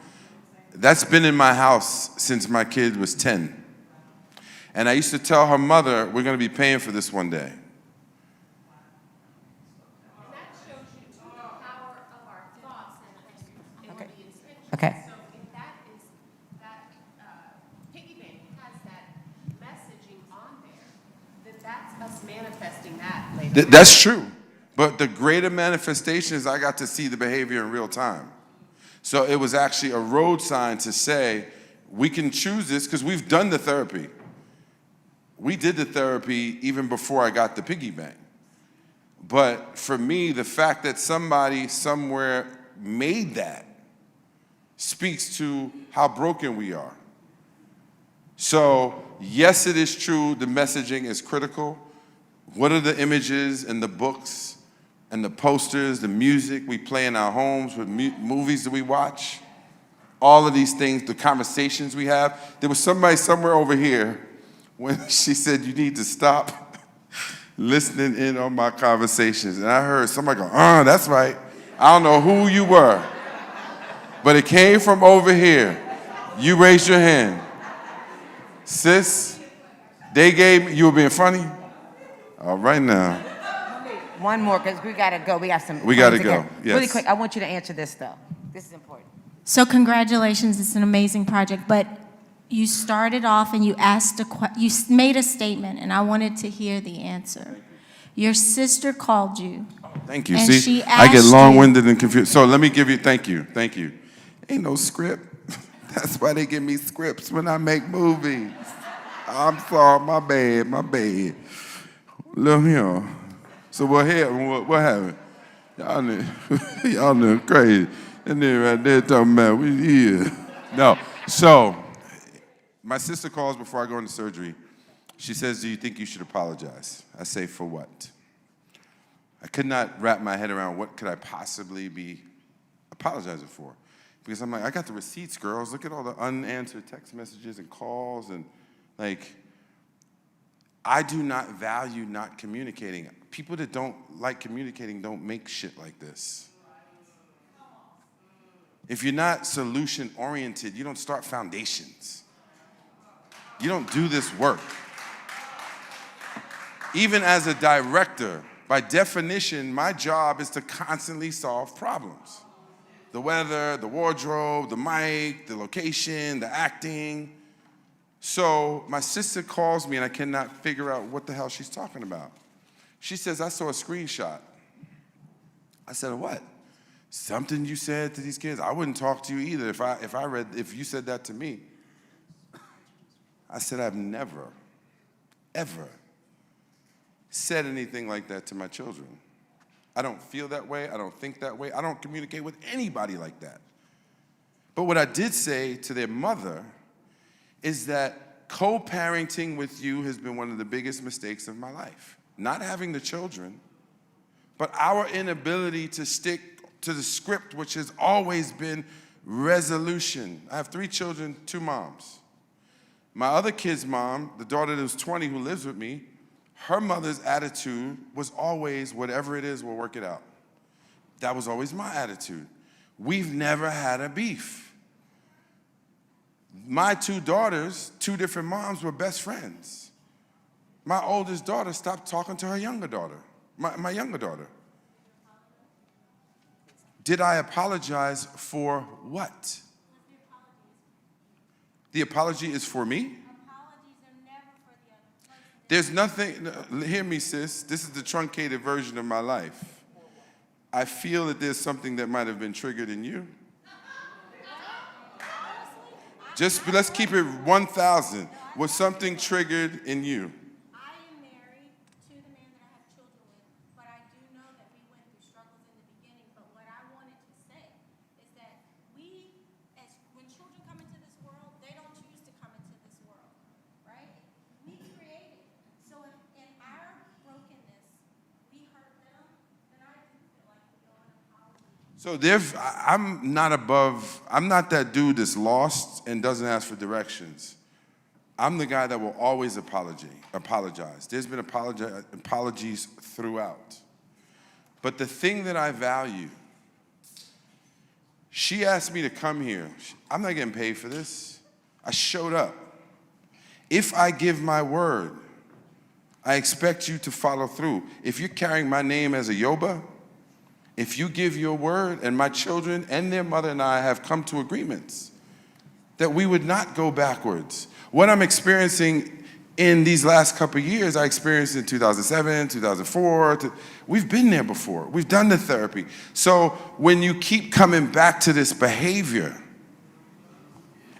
that's been in my house since my kid was 10. And I used to tell her mother, we're going to be paying for this one day. Okay. So if that is, piggy bank has that messaging on there, that's us manifesting that later. That's true. But the greater manifestation is I got to see the behavior in real time. So it was actually a road sign to say, we can choose this because we've done the therapy. We did the therapy even before I got the piggy bank. But for me, the fact that somebody somewhere made that speaks to how broken we are. So, yes, it is true, the messaging is critical. What are the images and the books and the posters, the music we play in our homes, with movies that we watch? All of these things, the conversations we have. There was somebody somewhere over here when she said, you need to stop listening in on my conversations. And I heard somebody go, that's right. I don't know who you were, but it came from over here. You raised your hand. Sis, they gave me, you were being funny? All right now. One more, because we got to go. We got some. We got to things go, get. yes. Really quick, I want you to answer this, though. This is important. So congratulations, it's an amazing project, but you started off and you made a statement, and I wanted to hear the answer. Your sister called you. Thank you. And See, she I get asked long-winded and confused. So let me give you, thank you. Ain't no script. That's why they give me scripts when I make movies. I'm sorry, my bad. Look here. So what happened? Y'all knew crazy. And then right there talking about, we here. No, so my sister calls before I go into surgery. She says, do you think you should apologize? I say, for what? I could not wrap my head around what could I possibly be apologizing for. Because I'm like, I got the receipts, girls. Look at all the unanswered text messages and calls. And like, I do not value not communicating. People that don't like communicating don't make shit like this. If you're not solution-oriented, you don't start foundations. You don't do this work. Even as a director, by definition, my job is to constantly solve problems. The weather, the wardrobe, the mic, the location, the acting. So my sister calls me and I cannot figure out what the hell she's talking about. She says, I saw a screenshot. I said, what? Something you said to these kids? I wouldn't talk to you either if you said that to me. I said, I've never, ever said anything like that to my children. I don't feel that way. I don't think that way. I don't communicate with anybody like that. But what I did say to their mother is that co-parenting with you has been one of the biggest mistakes of my life. Not having the children, but our inability to stick to the script, which has always been resolution. I have 3 children, 2 moms. My other kid's mom, the daughter that was 20 who lives with me, her mother's attitude was always, whatever it is, we'll work it out. That was always my attitude. We've never had a beef. My 2 daughters, 2 different moms, were best friends. My oldest daughter stopped talking to her younger daughter, my younger daughter. Did I apologize for what? The apology is for me? There's nothing, hear me, sis. This is the truncated version of my life. I feel that there's something that might have been triggered in you. Just let's keep it 1,000. Was something triggered in you? So I'm not that dude that's lost and doesn't ask for directions. I'm the guy that will always apologize. There's been apologies throughout. But the thing that I value, she asked me to come here. I'm not getting paid for this. I showed up. If I give my word, I expect you to follow through. If you're carrying my name as a Yoba, if you give your word, and my children and their mother and I have come to agreements that we would not go backwards. What I'm experiencing in these last couple of years, I experienced in 2007, 2004. We've been there before. We've done the therapy. So when you keep coming back to this behavior,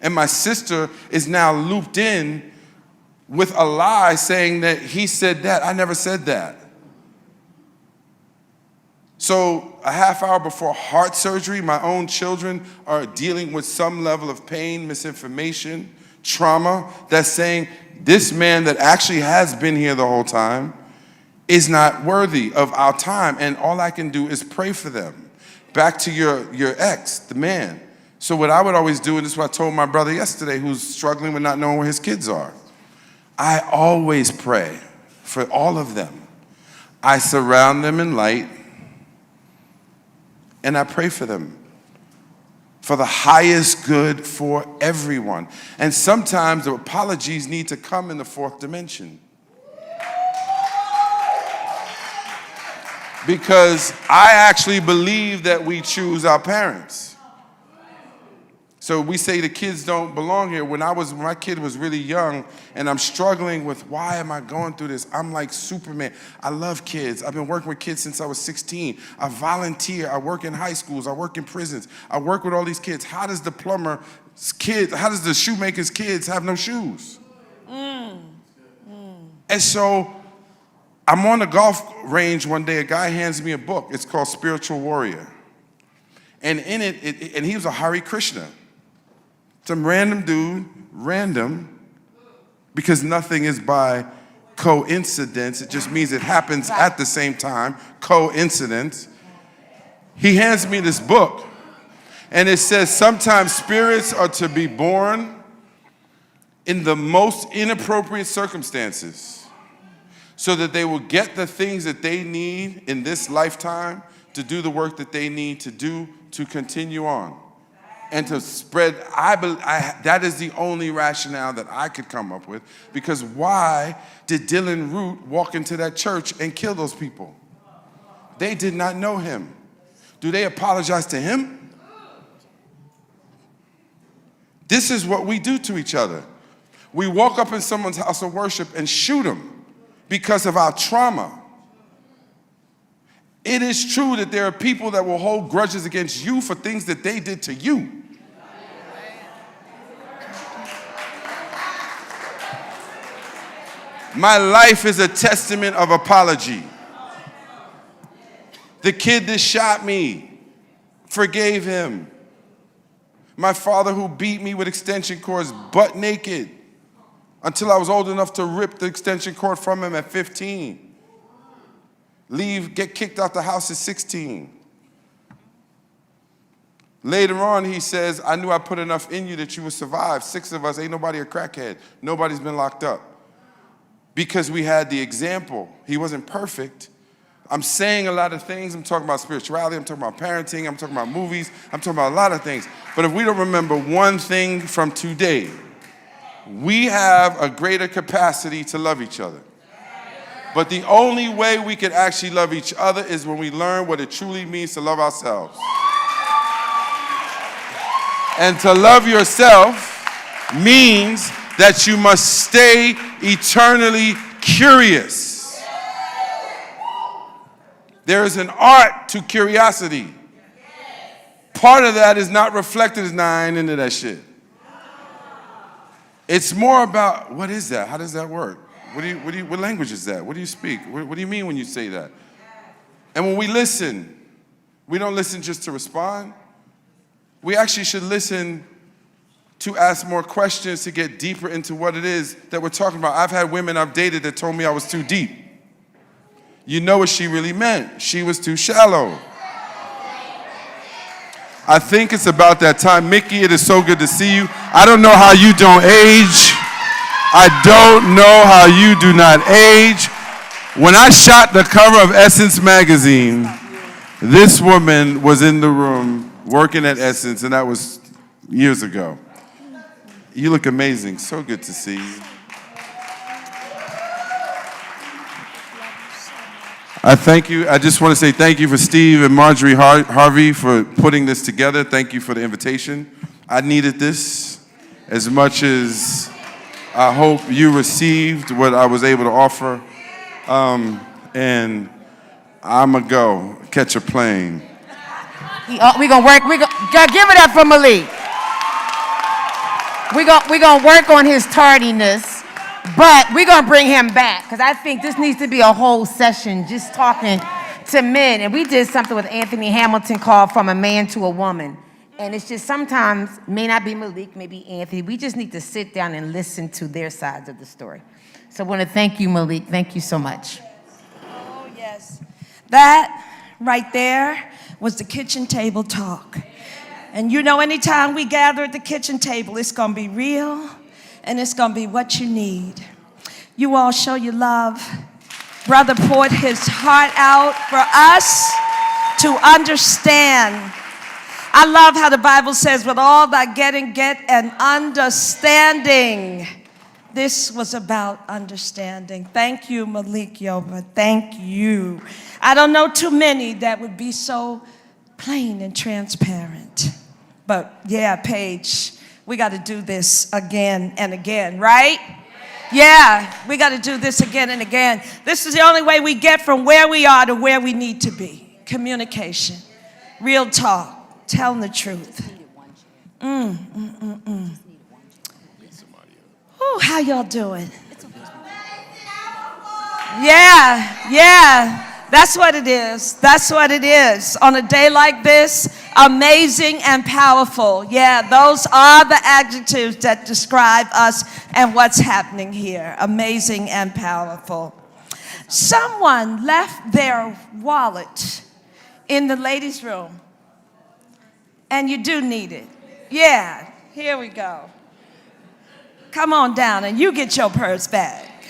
and my sister is now looped in with a lie saying that he said that, I never said that. So a half hour before heart surgery, my own children are dealing with some level of pain, misinformation, trauma that's saying this man that actually has been here the whole time is not worthy of our time, and all I can do is pray for them. Back to your ex, the man. So what I would always do, and this is what I told my brother yesterday who's struggling with not knowing where his kids are, I always pray for all of them. I surround them in light, and I pray for them for the highest good for everyone. And sometimes the apologies need to come in the fourth dimension. Because I actually believe that we choose our parents. So we say the kids don't belong here. When my kid was really young and I'm struggling with why am I going through this? I'm like Superman. I love kids. I've been working with kids since I was 16. I volunteer. I work in high schools. I work in prisons. I work with all these kids. How does the shoemaker's kids have no shoes? And so I'm on the golf range one day. A guy hands me a book. It's called Spiritual Warrior. And in it, and he was a Hare Krishna. Some random dude, because nothing is by coincidence. It just means it happens at the same time, coincidence. He hands me this book, and it says sometimes spirits are to be born in the most inappropriate circumstances so that they will get the things that they need in this lifetime to do the work that they need to do to continue on. And to spread, that is the only rationale that I could come up with. Because why did Dylan Root walk into that church and kill those people? They did not know him. Do they apologize to him? This is what we do to each other. We walk up in someone's house of worship and shoot them because of our trauma. It is true that there are people that will hold grudges against you for things that they did to you. My life is a testament of apology. The kid that shot me, forgave him. My father who beat me with extension cords butt naked until I was old enough to rip the extension cord from him at 15. Get kicked out the house at 16. Later on, he says, I knew I put enough in you that you would survive. 6 of us, ain't nobody a crackhead. Nobody's been locked up. Because we had the example. He wasn't perfect. I'm saying a lot of things. I'm talking about spirituality. I'm talking about parenting. I'm talking about movies. I'm talking about a lot of things. But if we don't remember one thing from today, we have a greater capacity to love each other. But the only way we can actually love each other is when we learn what it truly means to love ourselves. And to love yourself means that you must stay eternally curious. There is an art to curiosity. Part of that is not reflected as I ain't into that shit. It's more about, what is that? How does that work? What language is that? What do you speak? What do you mean when you say that? And when we listen, we don't listen just to respond. We actually should listen to ask more questions, to get deeper into what it is that we're talking about. I've had women I've dated that told me I was too deep. You know what she really meant. She was too shallow. I think it's about that time. Mickey, it is so good to see you. I don't know how you don't age. I don't know how you do not age. When I shot the cover of Essence magazine, this woman was in the room working at Essence, and that was years ago. You look amazing. So good to see you. I thank you. I just want to say thank you for Steve and Marjorie Harvey for putting this together. Thank you for the invitation. I needed this as much as I hope you received what I was able to offer. And I'm going to go catch a plane. We're going to work. Give it up for Malik. We're gonna work on his tardiness, but we're going to bring him back because I think this needs to be a whole session just talking to men. And we did something with Anthony Hamilton called From a Man to a Woman. And it's just sometimes, may not be Malik, maybe Anthony, we just need to sit down and listen to their sides of the story. So I want to thank you, Malik. Thank you so much. Oh, yes. That right there was the kitchen table talk. And you know, anytime we gather at the kitchen table, it's going to be real and it's going to be what you need. You all show your love. Brother poured his heart out for us to understand. I love how the Bible says, with all thy getting, get an understanding. This was about understanding. Thank you, Malik Yoba. Thank you. I don't know too many that would be so plain and transparent. But yeah, Paige, we got to do this again and again, right? Yeah, we got to do this again and again. This is the only way we get from where we are to where we need to be. Communication, real talk. Telling the truth. Ooh, how y'all doing? Yeah. That's what it is. That's what it is. On a day like this, amazing and powerful. Yeah, those are the adjectives that describe us and what's happening here. Amazing and powerful. Someone left their wallet in the ladies' room. And you do need it. Yeah, here we go. Come on down and you get your purse back.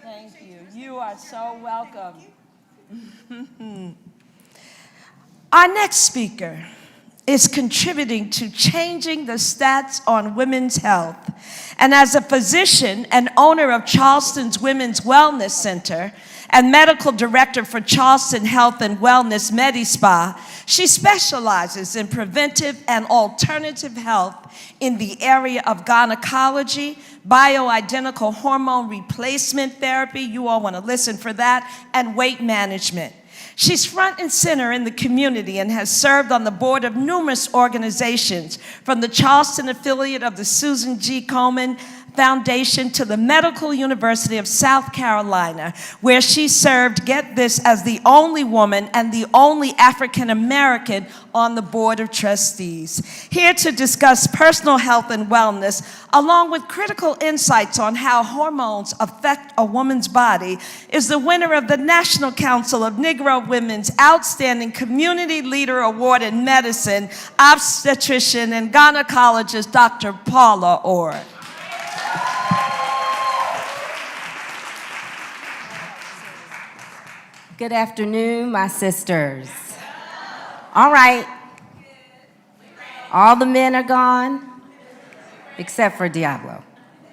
Thank you. You are so welcome. Our next speaker is contributing to changing the stats on women's health. And as a physician and owner of Charleston's Women's Wellness Center, and medical director for Charleston Health and Wellness MediSpa, she specializes in preventive and alternative health in the area of gynecology, bioidentical hormone replacement therapy, you all want to listen for that, and weight management. She's front and center in the community and has served on the board of numerous organizations, from the Charleston affiliate of the Susan G. Komen Foundation to the Medical University of South Carolina, where she served, get this, as the only woman and the only African American on the Board of Trustees. Here to discuss personal health and wellness, along with critical insights on how hormones affect a woman's body, is the winner of the National Council of Negro Women's Outstanding Community Leader Award in Medicine, obstetrician and gynecologist, Dr. Paula Orr. Good afternoon, my sisters. All right. All the men are gone, except for Diablo.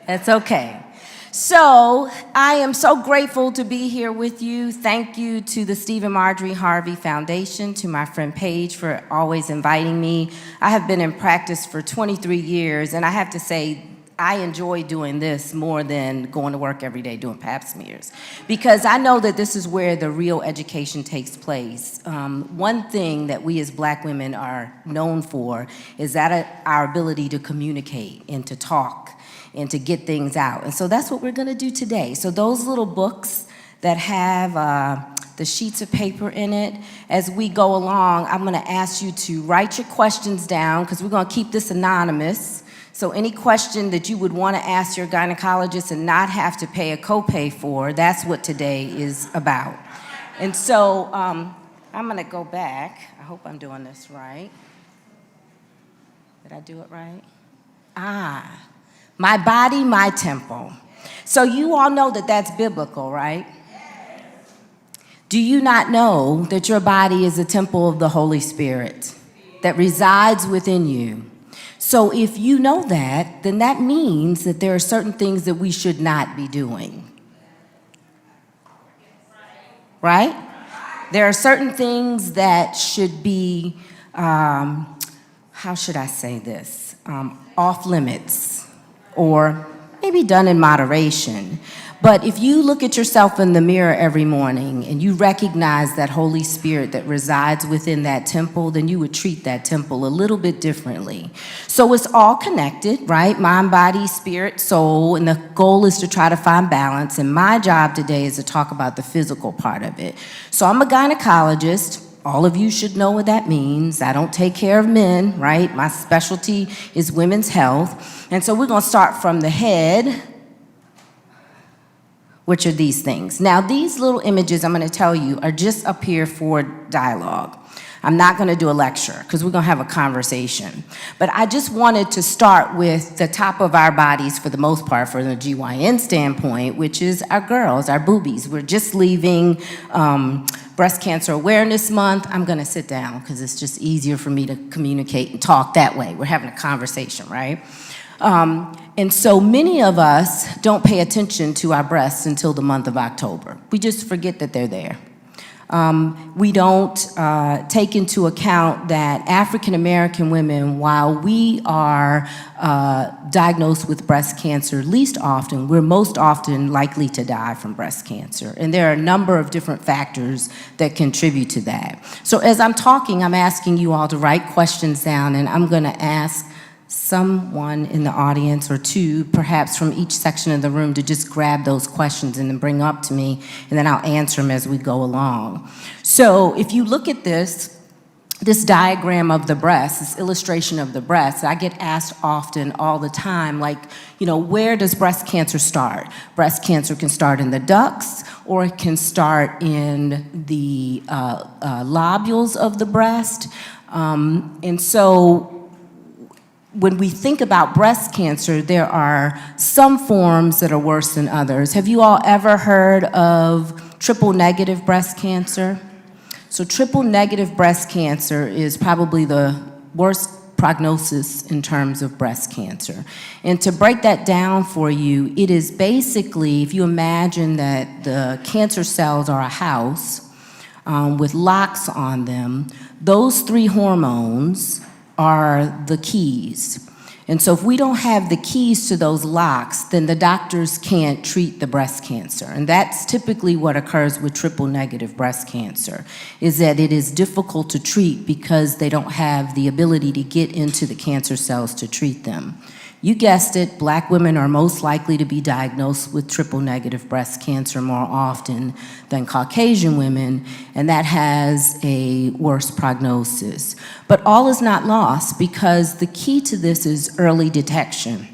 That's okay. So I am so grateful to be here with you. Thank you to the Stephen Marjorie Harvey Foundation, to my friend Paige for always inviting me. I have been in practice for 23 years, and I have to say, I enjoy doing this more than going to work every day doing pap smears, because I know that this is where the real education takes place. One thing that we as Black women are known for is that our ability to communicate and to talk and to get things out. And so that's what we're gonna do today. So those little books that have the sheets of paper in it, as we go along, I'm gonna ask you to write your questions down, because we're gonna keep this anonymous. So any question that you would want to ask your gynecologist and not have to pay a copay for, that's what today is about. And so I'm going to go back. I hope I'm doing this right. Did I do it right? My body, my temple. So you all know that that's biblical, right? Do you not know that your body is a temple of the Holy Spirit that resides within you? So if you know that, then that means that there are certain things that we should not be doing. Right? There are certain things that should be, how should I say this? Off limits, or maybe done in moderation. But if you look at yourself in the mirror every morning and you recognize that Holy Spirit that resides within that temple, then you would treat that temple a little bit differently. So it's all connected, right? Mind, body, spirit, soul, and the goal is to try to find balance. And my job today is to talk about the physical part of it. So I'm a gynecologist. All of you should know what that means. I don't take care of men, right? My specialty is women's health. And so we're going to start from the head, which are these things. Now, these little images I'm going to tell you are just up here for dialogue. I'm not going to do a lecture because we're going to have a conversation. But I just wanted to start with the top of our bodies for the most part from the GYN standpoint, which is our girls, our boobies. We're just leaving Breast Cancer Awareness Month. I'm going to sit down because it's just easier for me to communicate and talk that way. We're having a conversation, right? And so many of us don't pay attention to our breasts until the month of October. We just forget that they're there. We don't take into account that African American women, while we are diagnosed with breast cancer least often, we're most often likely to die from breast cancer. And there are a number of different factors that contribute to that. So as I'm talking, I'm asking you all to write questions down, and I'm going to ask someone in the audience or two, perhaps from each section of the room, to just grab those questions and then bring up to me, and then I'll answer them as we go along. So if you look at this diagram of the breast, this illustration of the breast, I get asked often all the time, like, you know, where does breast cancer start? Breast cancer can start in the ducts, or it can start in the lobules of the breast. And so when we think about breast cancer, there are some forms that are worse than others. Have you all ever heard of triple negative breast cancer? So triple negative breast cancer is probably the worst prognosis in terms of breast cancer. And to break that down for you, it is basically, if you imagine that the cancer cells are a house with locks on them, those 3 hormones are the keys. And so if we don't have the keys to those locks, then the doctors can't treat the breast cancer. And that's typically what occurs with triple negative breast cancer, is that it is difficult to treat because they don't have the ability to get into the cancer cells to treat them. You guessed it, Black women are most likely to be diagnosed with triple negative breast cancer more often than Caucasian women, and that has a worse prognosis. But all is not lost, because the key to this is early detection.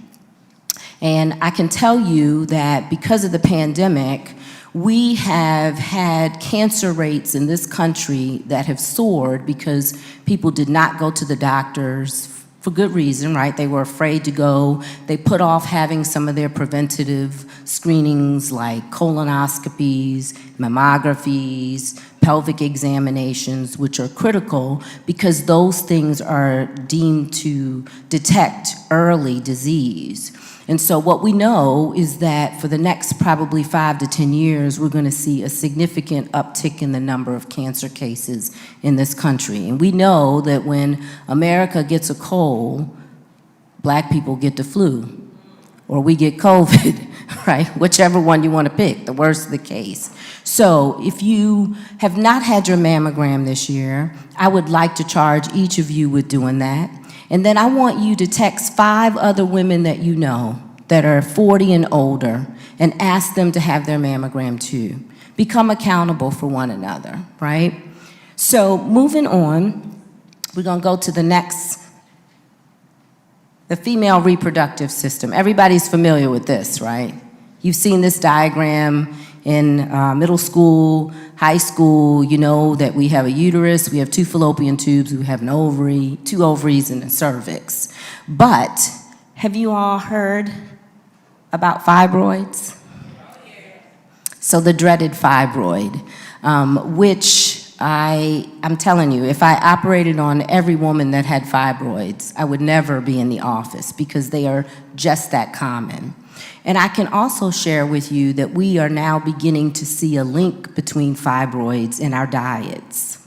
And I can tell you that because of the pandemic, we have had cancer rates in this country that have soared because people did not go to the doctors for good reason, right? They were afraid to go. They put off having some of their preventative screenings like colonoscopies, mammographies, pelvic examinations, which are critical because those things are deemed to detect early disease. And so what we know is that for the next probably 5 to 10 years, we're going to see a significant uptick in the number of cancer cases in this country. And we know that when America gets a cold, Black people get the flu, or we get COVID, right? Whichever one you want to pick, the worse the case. So if you have not had your mammogram this year, I would like to charge each of you with doing that. And then I want you to text 5 other women that you know that are 40 and older and ask them to have their mammogram too. Become accountable for one another, right? So moving on, we're gonna go to the next, the female reproductive system. Everybody's familiar with this, right? You've seen this diagram in middle school, high school. You know that we have a uterus, we have 2 fallopian tubes, we have an ovary, 2 ovaries, and a cervix. But have you all heard about fibroids? So the dreaded fibroid, which I'm telling you, if I operated on every woman that had fibroids, I would never be in the office because they are just that common. And I can also share with you that we are now beginning to see a link between fibroids and our diets.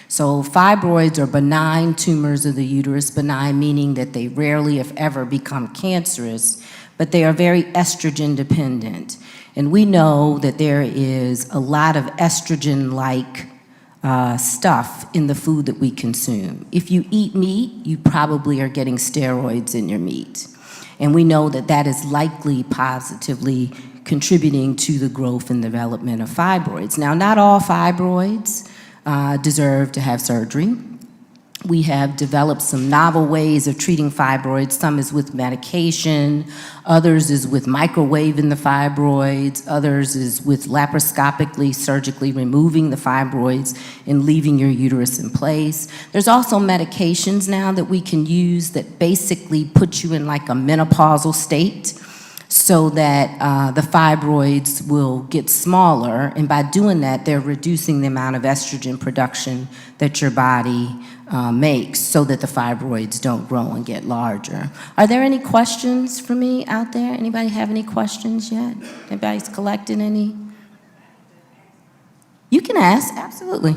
So fibroids are benign tumors of the uterus, benign meaning that they rarely, if ever, become cancerous, but they are very estrogen dependent. And we know that there is a lot of estrogen-like stuff in the food that we consume. If you eat meat, you probably are getting steroids in your meat. And we know that that is likely positively contributing to the growth and development of fibroids. Now, not all fibroids deserve to have surgery. We have developed some novel ways of treating fibroids. Some is with medication, others is with microwaving the fibroids, others is with laparoscopically, surgically removing the fibroids and leaving your uterus in place. There's also medications now that we can use that basically put you in like a menopausal state so that the fibroids will get smaller, and by doing that, they're reducing the amount of estrogen production that your body makes so that the fibroids don't grow and get larger. Are there any questions for me out there? Anybody have any questions yet? Anybody's collected any? You can ask, absolutely.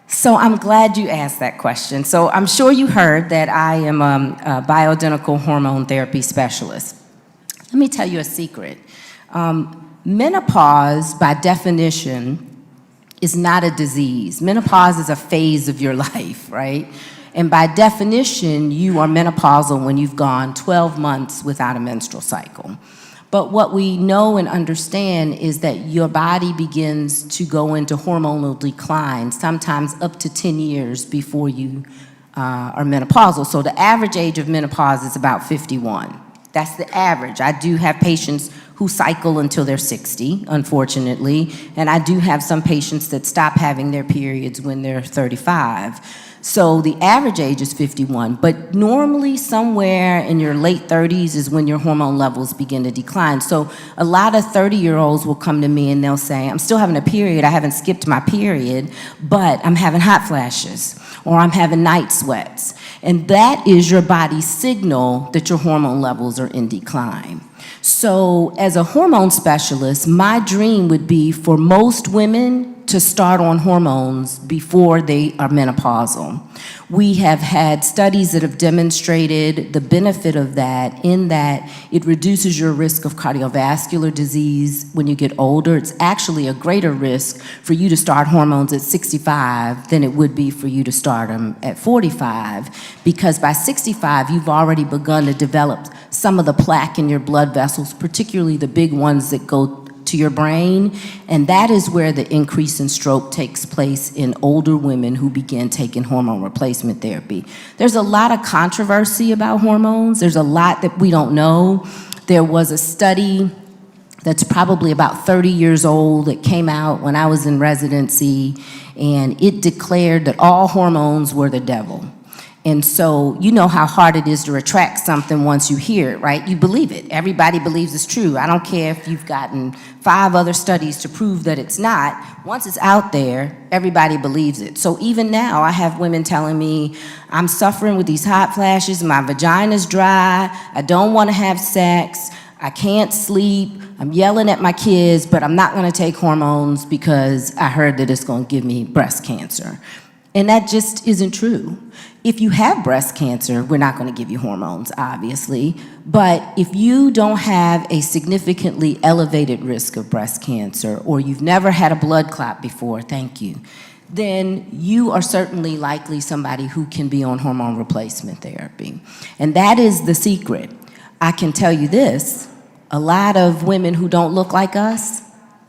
So I'm glad you asked that question. So I'm sure you heard that I am a bioidentical hormone therapy specialist. Let me tell you a secret. Menopause, by definition, is not a disease. Menopause is a phase of your life, right? And by definition, you are menopausal when you've gone 12 months without a menstrual cycle. But what we know and understand is that your body begins to go into hormonal decline, sometimes up to 10 years before you are menopausal. So the average age of menopause is about 51. That's the average. I do have patients who cycle until they're 60, unfortunately, and I do have some patients that stop having their periods when they're 35. So the average age is 51, but normally somewhere in your late 30s is when your hormone levels begin to decline. So a lot of 30-year-olds will come to me and they'll say, I'm still having a period, I haven't skipped my period, but I'm having hot flashes, or I'm having night sweats. And that is your body's signal that your hormone levels are in decline. So as a hormone specialist, my dream would be for most women to start on hormones before they are menopausal. We have had studies that have demonstrated the benefit of that in that it reduces your risk of cardiovascular disease when you get older. It's actually a greater risk for you to start hormones at 65 than it would be for you to start them at 45, because by 65, you've already begun to develop some of the plaque in your blood vessels, particularly the big ones that go to your brain, and that is where the increase in stroke takes place in older women who begin taking hormone replacement therapy. There's a lot of controversy about hormones. There's a lot that we don't know. There was a study that's probably about 30 years old that came out when I was in residency, and it declared that all hormones were the devil. And so you know how hard it is to retract something once you hear it, right? You believe it. Everybody believes it's true. I don't care if you've gotten 5 other studies to prove that it's not. Once it's out there, everybody believes it. So even now, I have women telling me, I'm suffering with these hot flashes, my vagina's dry, I don't want to have sex, I can't sleep, I'm yelling at my kids, but I'm not going to take hormones because I heard that it's going to give me breast cancer. And that just isn't true. If you have breast cancer, we're not going to give you hormones, obviously. But if you don't have a significantly elevated risk of breast cancer, or you've never had a blood clot before, thank you, then you are certainly likely somebody who can be on hormone replacement therapy. And that is the secret. I can tell you this, a lot of women who don't look like us,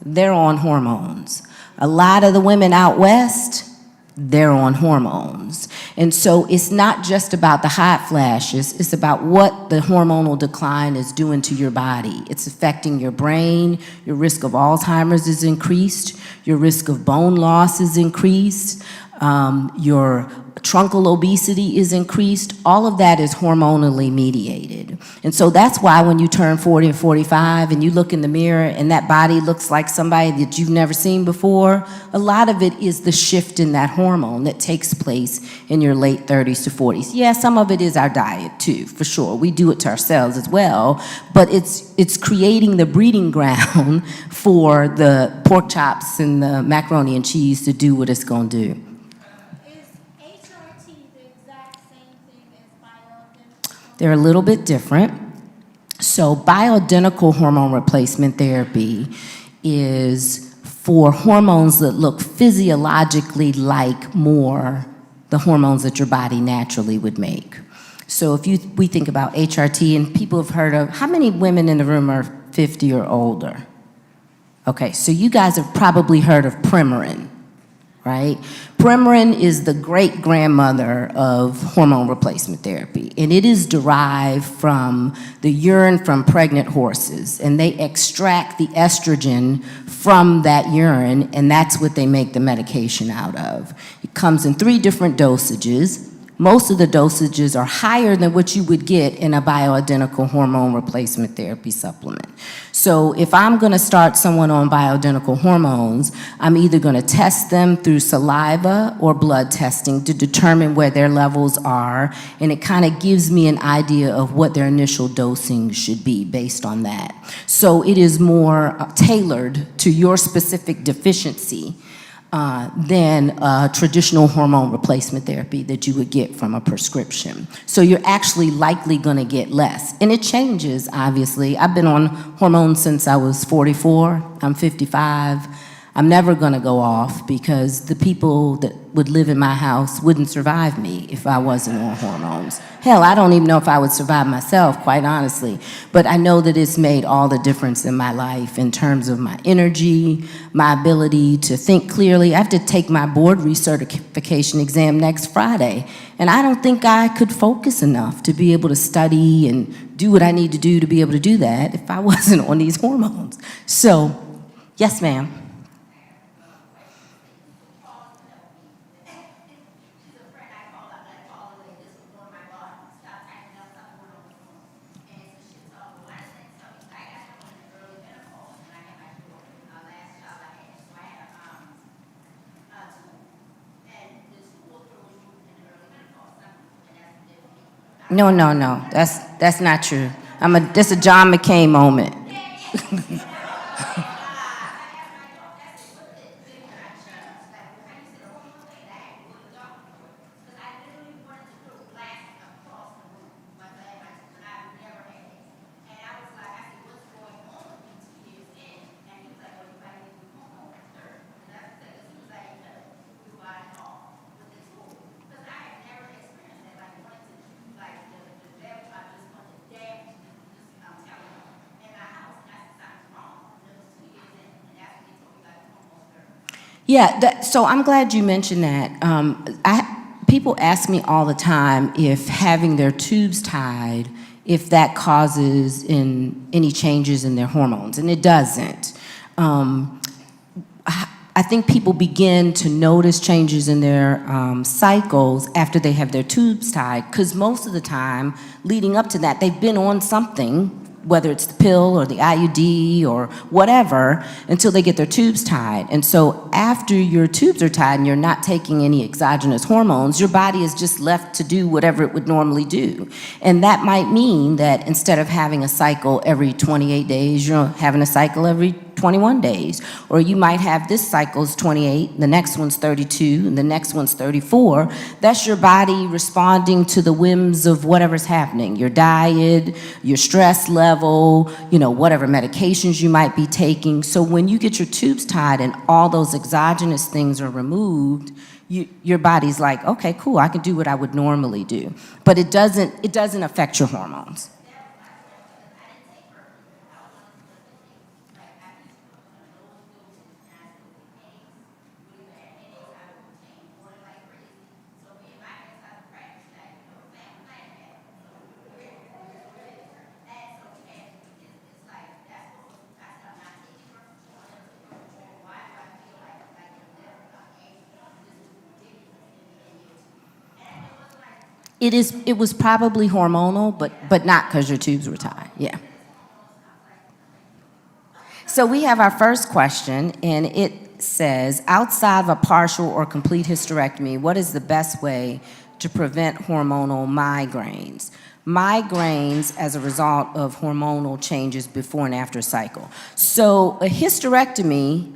they're on hormones. A lot of the women out west, they're on hormones. And so it's not just about the hot flashes, it's about what the hormonal decline is doing to your body. It's affecting your brain, your risk of Alzheimer's is increased, your risk of bone loss is increased, your truncal obesity is increased. All of that is hormonally mediated. And so that's why when you turn 40 or 45 and you look in the mirror and that body looks like somebody that you've never seen before, a lot of it is the shift in that hormone that takes place in your late 30s to 40s. Yeah, some of it is our diet too, for sure. We do it to ourselves as well, but it's creating the breeding ground for the pork chops and the macaroni and cheese to do what it's going to do. They're a little bit different. So bioidentical hormone replacement therapy is for hormones that look physiologically like more the hormones that your body naturally would make. So if we think about HRT, and people have heard of, how many women in the room are 50 or older? Okay, so you guys have probably heard of Premarin, right? Premarin is the great-grandmother of hormone replacement therapy, and it is derived from the urine from pregnant horses, and they extract the estrogen from that urine, and that's what they make the medication out of. It comes in 3 different dosages. Most of the dosages are higher than what you would get in a bioidentical hormone replacement therapy supplement. So if I'm gonna start someone on bioidentical hormones, I'm either gonna test them through saliva or blood testing to determine where their levels are, and it kind of gives me an idea of what their initial dosing should be based on that. So it is more tailored to your specific deficiency than traditional hormone replacement therapy that you would get from a prescription. So you're actually likely gonna get less. And it changes, obviously. I've been on hormones since I was 44, I'm 55. I'm never gonna go off because the people that would live in my house wouldn't survive me if I wasn't on hormones. Hell, I don't even know if I would survive myself, quite honestly. But I know that it's made all the difference in my life in terms of my energy, my ability to think clearly. I have to take my board recertification exam next Friday, and I don't think I could focus enough to be able to study and do what I need to do be able to do that if I wasn't on these hormones. So, yes, ma'am. No, no, no. That's not true. This a John McCain moment. Yeah, so I'm glad you mentioned that. People ask me all the time if having their tubes tied, if that causes any changes in their hormones, and it doesn't. I think people begin to notice changes in their cycles after they have their tubes tied, because most of the time, leading up to that, they've been on something, whether it's the pill or the IUD or whatever, until they get their tubes tied. And so after your tubes are tied and you're not taking any exogenous hormones, your body is just left to do whatever it would normally do. And that might mean that instead of having a cycle every 28 days, you're having a cycle every 21 days. Or you might have this cycle's 28, the next one's 32, and the next one's 34. That's your body responding to the whims of whatever's happening. Your diet, your stress level, whatever medications you might be taking. So when you get your tubes tied and all those exogenous things are removed, your body's like, okay, cool, I can do what I would normally do. But it doesn't affect your hormones. It was probably hormonal, but not because your tubes were tied, yeah. So we have our first question, and it says, outside of a partial or complete hysterectomy, what is the best way to prevent hormonal migraines? Migraines as a result of hormonal changes before and after cycle. So a hysterectomy,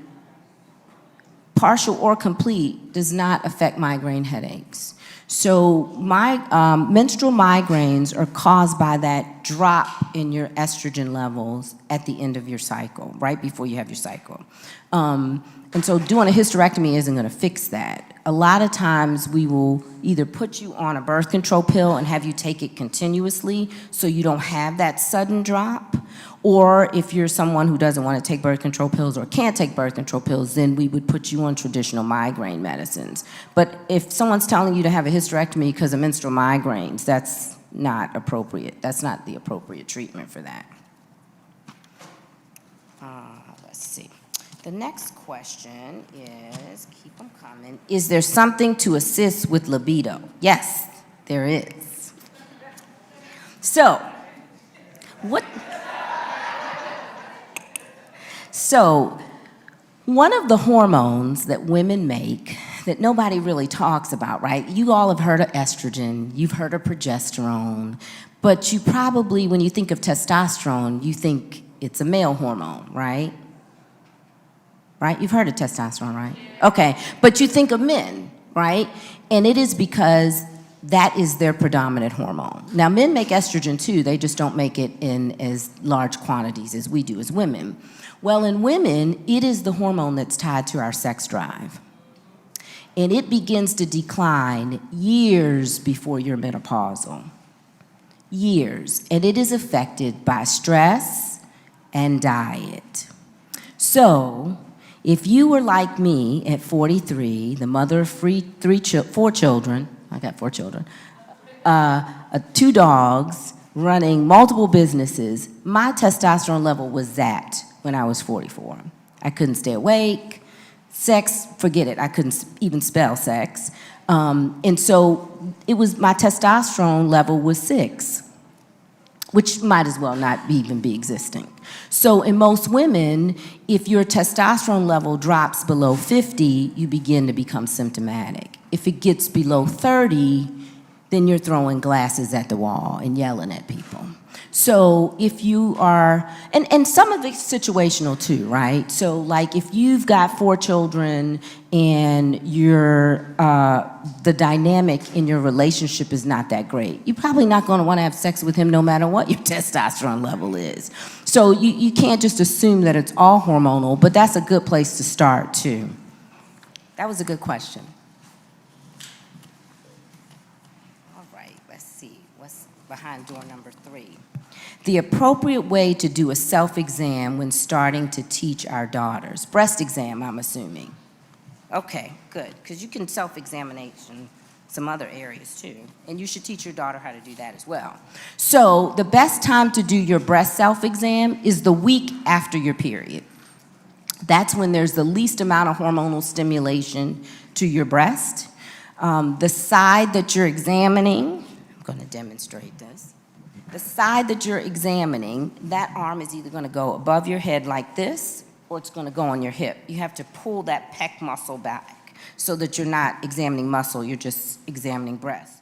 partial or complete, does not affect migraine headaches. So menstrual migraines are caused by that drop in your estrogen levels at the end of your cycle, right before you have your cycle. And so doing a hysterectomy isn't gonna fix that. A lot of times we will either put you on a birth control pill and have you take it continuously so you don't have that sudden drop. Or if you're someone who doesn't want to take birth control pills or can't take birth control pills, then we would put you on traditional migraine medicines. But if someone's telling you to have a hysterectomy because of menstrual migraines, that's not appropriate. That's not the appropriate treatment for that. Let's see. The next question is, keep them coming. Is there something to assist with libido? Yes, there is. So, one of the hormones that women make that nobody really talks about, right? You all have heard of estrogen, you've heard of progesterone, but you probably, when you think of testosterone, you think it's a male hormone, right? Right? You've heard of testosterone, right? Okay, but you think of men, right? And it is because that is their predominant hormone. Now, men make estrogen too, they just don't make it in as large quantities as we do as women. Well, in women, it is the hormone that's tied to our sex drive. And it begins to decline years before you're menopausal. Years. And it is affected by stress and diet. So, if you were like me at 43, the mother of four children, I got 4 children, 2 dogs, running multiple businesses, my testosterone level was zapped when I was 44. I couldn't stay awake. Sex, forget it. I couldn't even spell sex. And so it was, my testosterone level was 6, which might as well not even be existing. So in most women, if your testosterone level drops below 50, you begin to become symptomatic. If it gets below 30, then you're throwing glasses at the wall and yelling at people. So if you are, and some of it's situational too, right? So like if you've got 4 children and you're, the dynamic in your relationship is not that great, you're probably not gonna wanna have sex with him no matter what your testosterone level is. So you can't just assume that it's all hormonal, but that's a good place to start too. That was a good question. All right, let's see, what's behind door number 3? The appropriate way to do a self-exam when starting to teach our daughters. Breast exam, I'm assuming. Okay, good, because you can self-examination some other areas too, and you should teach your daughter how to do that as well. So the best time to do your breast self-exam is the week after your period. That's when there's the least amount of hormonal stimulation to your breast. The side that you're examining, I'm gonna demonstrate this. The side that you're examining, that arm is either gonna go above your head like this, or it's gonna go on your hip. You have to pull that pec muscle back so that you're not examining muscle, you're just examining breast.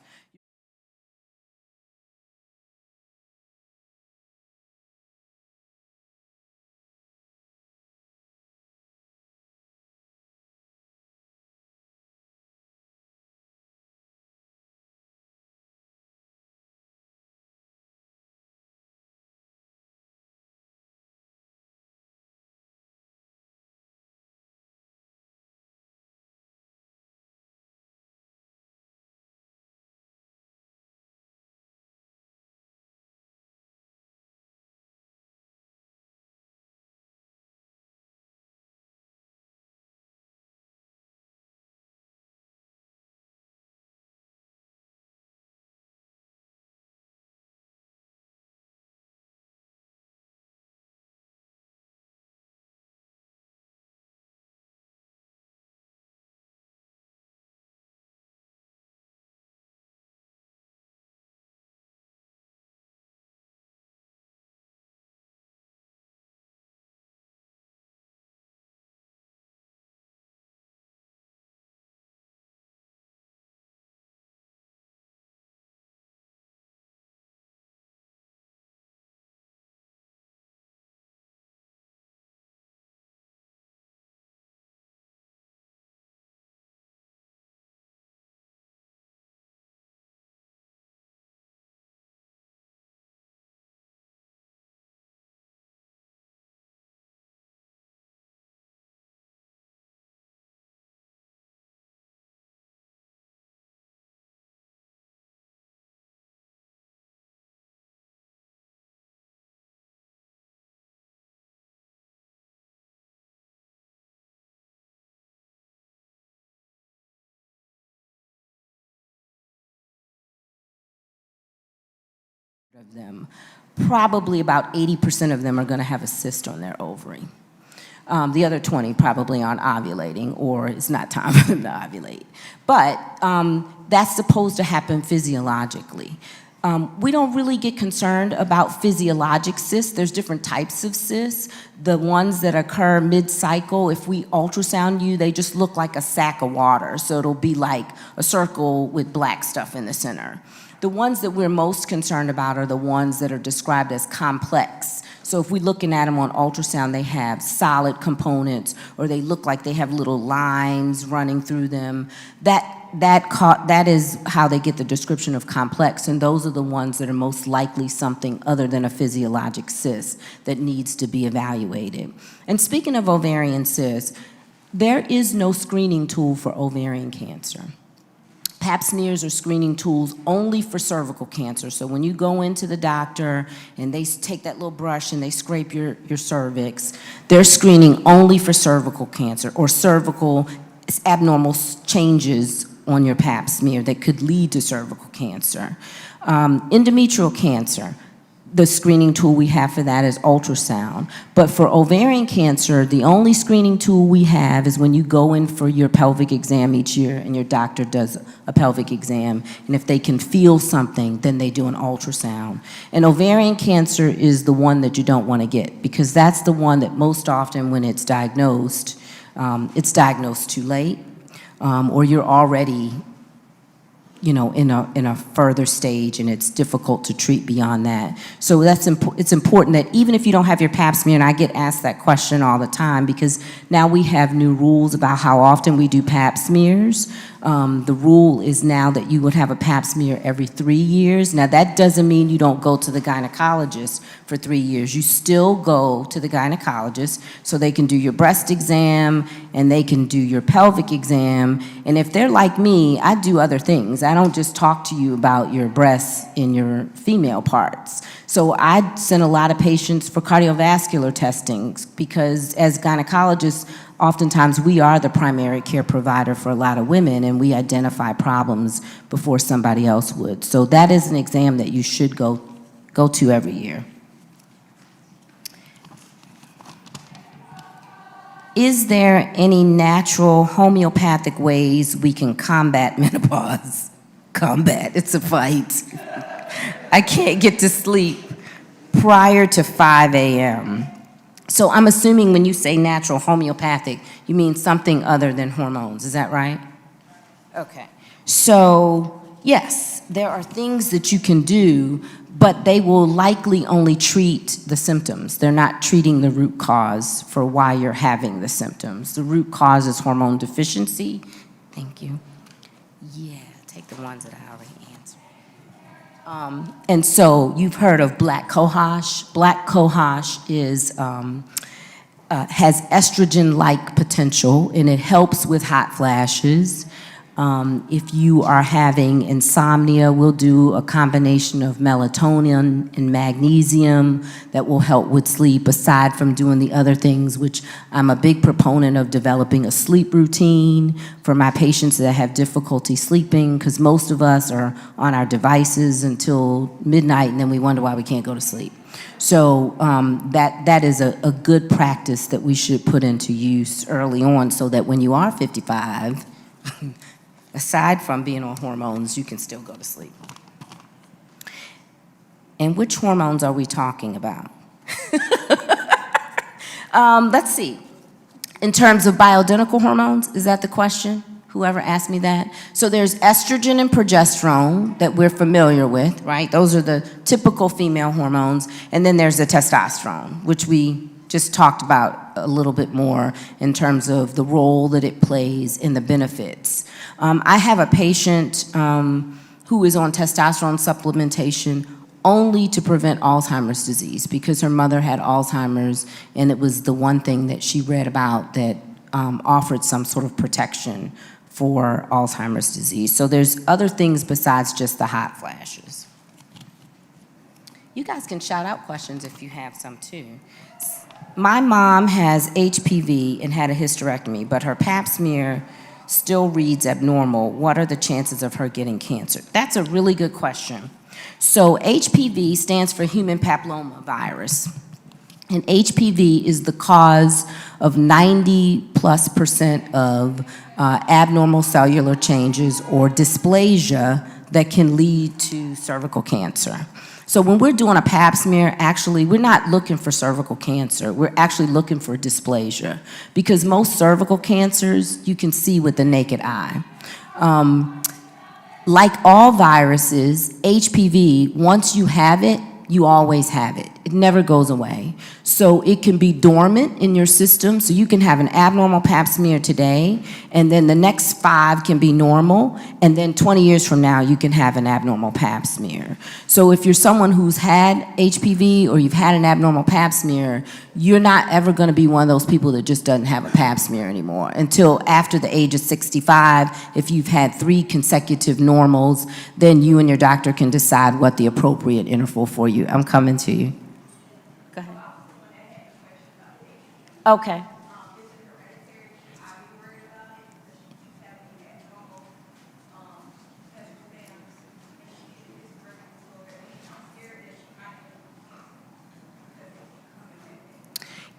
of them, probably about 80% of them are going to have a cyst on their ovary. The other 20 probably aren't ovulating, or it's not time for them to ovulate. But that's supposed to happen physiologically. We don't really get concerned about physiologic cysts. There's different types of cysts. The ones that occur mid-cycle, if we ultrasound you, they just look like a sack of water. So it'll be like a circle with black stuff in the center. The ones that we're most concerned about are the ones that are described as complex. So if we're looking at them on ultrasound, they have solid components, or they look like they have little lines running through them. That is how they get the description of complex, and those are the ones that are most likely something other than a physiologic cyst that needs to be evaluated. And speaking of ovarian cysts, there is no screening tool for ovarian cancer. Pap smears are screening tools only for cervical cancer. So when you go into the doctor and they take that little brush and they scrape your cervix, they're screening only for cervical cancer or cervical abnormal changes on your pap smear that could lead to cervical cancer. Endometrial cancer, the screening tool we have for that is ultrasound. But for ovarian cancer, the only screening tool we have is when you go in for your pelvic exam each year and your doctor does a pelvic exam. And if they can feel something, then they do an ultrasound. And ovarian cancer is the one that you don't want to get, because that's the one that most often when it's diagnosed too late, or you're already in a further stage and it's difficult to treat beyond that. So it's important that even if you don't have your pap smear, and I get asked that question all the time because now we have new rules about how often we do pap smears. The rule is now that you would have a pap smear every 3 years. Now that doesn't mean you don't go to the gynecologist for 3 years. You still go to the gynecologist so they can do your breast exam and they can do your pelvic exam. And if they're like me, I do other things. I don't just talk to you about your breasts and your female parts. So I send a lot of patients for cardiovascular testing because as gynecologists, oftentimes we are the primary care provider for a lot of women and we identify problems before somebody else would. So that is an exam that you should go to every year. Is there any natural homeopathic ways we can combat menopause? Combat, it's a fight. I can't get to sleep prior to 5 a.m. So I'm assuming when you say natural homeopathic, you mean something other than hormones, is that right? Okay. So yes, there are things that you can do, but they will likely only treat the symptoms. They're not treating the root cause for why you're having the symptoms. The root cause is hormone deficiency. Thank you. Yeah, take the ones that I already answered. And so you've heard of black cohosh. Black cohosh is has estrogen-like potential, and it helps with hot flashes. If you are having insomnia, we'll do a combination of melatonin and magnesium that will help with sleep, aside from doing the other things, which I'm a big proponent of developing a sleep routine for my patients that have difficulty sleeping, because most of us are on our devices until midnight, and then we wonder why we can't go to sleep. So that is a good practice that we should put into use early on so that when you are 55, aside from being on hormones, you can still go to sleep. And which hormones are we talking about? Let's see. In terms of bioidentical hormones, is that the question? Whoever asked me that. So there's estrogen and progesterone that we're familiar with, right? Those are the typical female hormones. And then there's the testosterone, which we just talked about a little bit more in terms of the role that it plays in the benefits. I have a patient who is on testosterone supplementation only to prevent Alzheimer's disease because her mother had Alzheimer's, and it was the one thing that she read about that offered some sort of protection for Alzheimer's disease. So there's other things besides just the hot flashes. You guys can shout out questions if you have some too. My mom has HPV and had a hysterectomy, but her pap smear still reads abnormal. What are the chances of her getting cancer? That's a really good question. So HPV stands for human papillomavirus. And HPV is the cause of 90+% of abnormal cellular changes or dysplasia that can lead to cervical cancer. So when we're doing a pap smear, actually, we're not looking for cervical cancer. We're actually looking for dysplasia, because most cervical cancers you can see with the naked eye. Like all viruses, HPV, once you have it, you always have it. It never goes away. So it can be dormant in your system, so you can have an abnormal pap smear today, and then the next 5 can be normal, and then 20 years from now, you can have an abnormal pap smear. So if you're someone who's had HPV or you've had an abnormal pap smear, you're not ever gonna be one of those people that just doesn't have a pap smear anymore until after the age of 65. If you've had 3 consecutive normals, then you and your doctor can decide what the appropriate interval for you. I'm coming to you. Go ahead. Okay.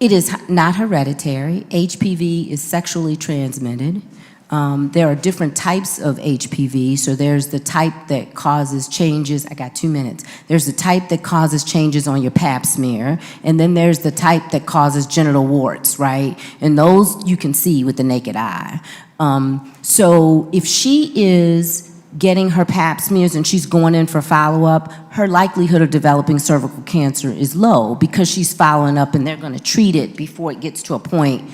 It is not hereditary. HPV is sexually transmitted. There are different types of HPV. So there's the type that causes changes. I got 2 minutes. There's the type that causes changes on your pap smear. And then there's the type that causes genital warts, right? And those you can see with the naked eye. So if she is getting her pap smears and she's going in for follow-up, her likelihood of developing cervical cancer is low because she's following up and they're going to treat it before it gets to a point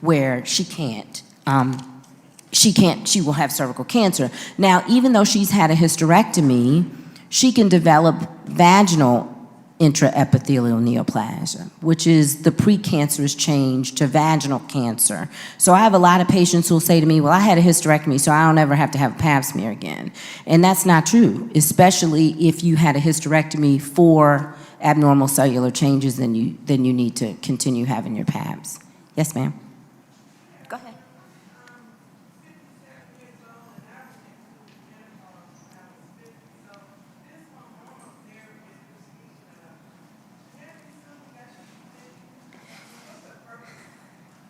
where she will have cervical cancer. Now, even though she's had a hysterectomy, she can develop vaginal intraepithelial neoplasia, which is the precancerous change to vaginal cancer. So I have a lot of patients who will say to me, well, I had a hysterectomy, so I don't ever have to have a pap smear again. And that's not true, especially if you had a hysterectomy for abnormal cellular changes, then you need to continue having your paps. Yes, ma'am. Go ahead.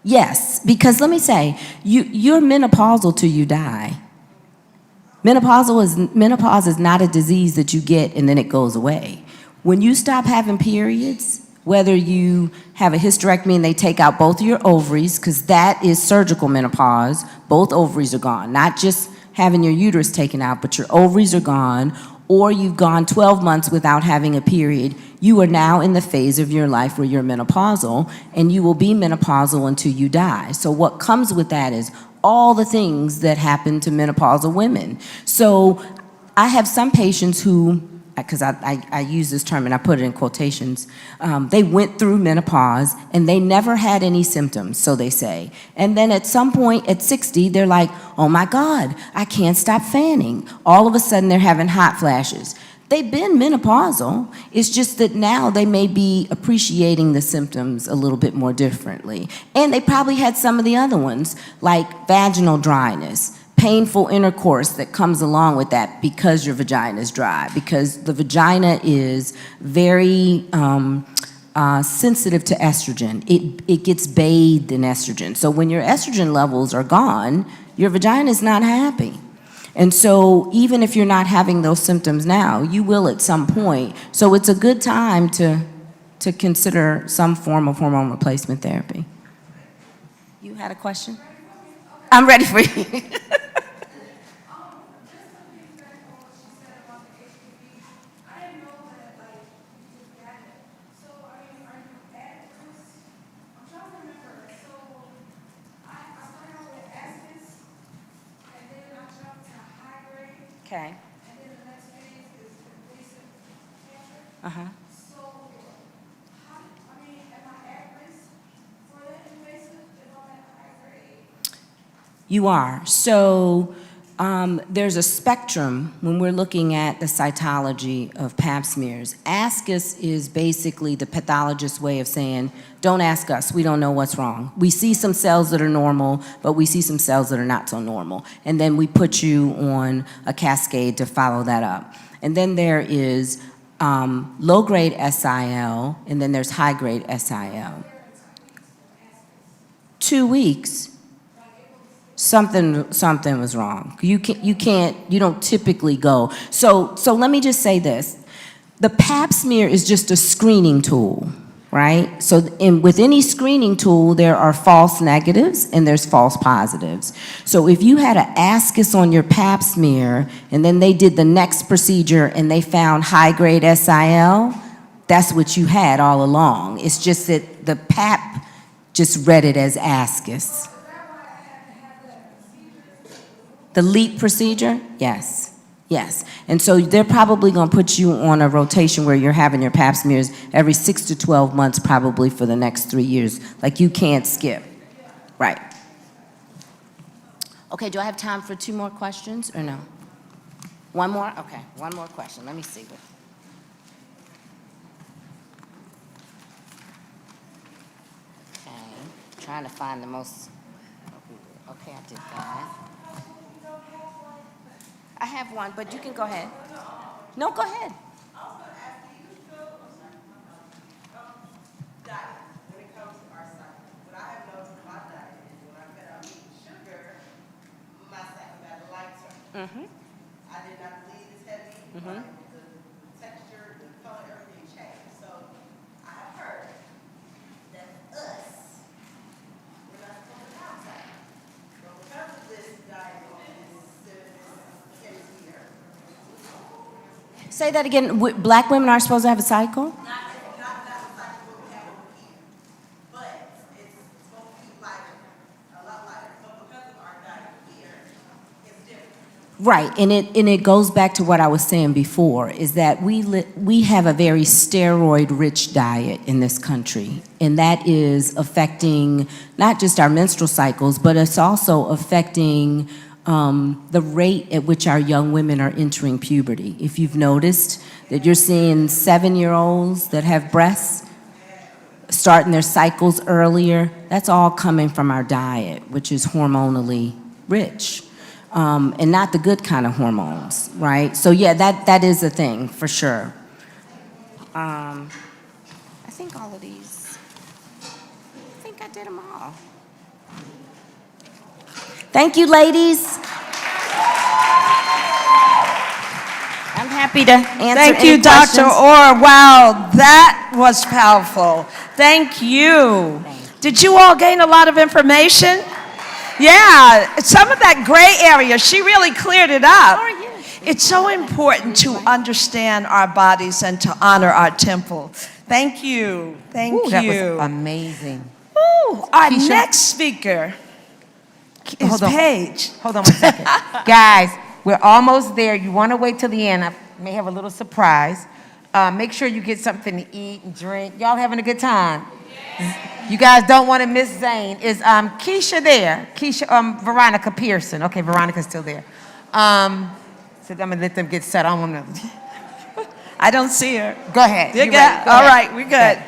Yes, because let me say, you're menopausal till you die. Menopause is not a disease that you get and then it goes away. When you stop having periods, whether you have a hysterectomy and they take out both of your ovaries, because that is surgical menopause, both ovaries are gone, not just having your uterus taken out, but your ovaries are gone, or you've gone 12 months without having a period, you are now in the phase of your life where you're menopausal, and you will be menopausal until you die. So what comes with that is all the things that happen to menopausal women. So I have some patients who, because I use this term and I put it in quotations, they went through menopause and they never had any symptoms, so they say. And then at some point at 60, they're like, oh my God, I can't stop fanning. All of a sudden they're having hot flashes. They've been menopausal, it's just that now they may be appreciating the symptoms a little bit more differently. And they probably had some of the other ones, like vaginal dryness, painful intercourse that comes along with that because your vagina is dry, because the vagina is very sensitive to estrogen. It gets bathed in estrogen. So when your estrogen levels are gone, your vagina is not happy. And so even if you're not having those symptoms now, you will at some point. So it's a good time to consider some form of hormone replacement therapy. You had a question? I'm ready for you. Okay. Uh-huh. You are. So there's a spectrum when we're looking at the cytology of pap smears. Ask us is basically the pathologist's way of saying, don't ask us, we don't know what's wrong. We see some cells that are normal, but we see some cells that are not so normal. And then we put you on a cascade to follow that up. And then there is low-grade SIL, and then there's high-grade SIL. 2 weeks, something was wrong. You don't typically go. So let me just say this. The Pap smear is just a screening tool, right? So with any screening tool, there are false negatives and there's false positives. So if you had an ascus on your Pap smear and then they did the next procedure and they found high-grade SIL, that's what you had all along. It's just that the Pap just read it as ascus. The LEAP procedure? Yes. Yes. And so they're probably going to put you on a rotation where you're having your Pap smears every 6 to 12 months probably for the next 3 years. Like you can't skip. Right. Okay, do I have time for 2 more questions or no? One more? Okay, one more question. Let me see. Okay, trying to find the most. Okay, I did that. I have one, but you can go ahead. No, go ahead. Mm-hmm. I did not believe it's heavy. Mm-hmm. The texture, the color, everything changed. So I have heard that us, we're not supposed to have that. But because of this diet, say that again. Black women aren't supposed to have a cycle? Right, and it goes back to what I was saying before, is that we have a very steroid-rich diet in this country, and that is affecting not just our menstrual cycles, but it's also affecting the rate at which our young women are entering puberty. If you've noticed that you're seeing 7-year-olds that have breasts starting their cycles earlier, that's all coming from our diet, which is hormonally rich. And not the good kind of hormones, right? So yeah, that is a thing for sure. I think all of these, I think I did them all. Thank you, ladies. I'm happy to answer Thank you, any Dr. questions. Orr. Wow, that was powerful. Thank you. Did you all gain a lot of information? Yeah, some of that gray area, she really cleared it up. It's so important to understand our bodies and to honor our temple. Thank you. Thank you. That was amazing. Ooh, our Keisha? next speaker is Paige. Hold on 1 second. Guys, we're almost there. You want to wait till the end. I may have a little surprise. Make sure you get something to eat and drink. Y'all having a good time? You guys don't want to miss Zane. Is Keisha there? Keisha, Veronica Pearson. Okay, Veronica's still there. So I'm gonna let them get set. I don't want to. I don't see her. Go ahead. You You got, ready? Go all ahead. right, we're good.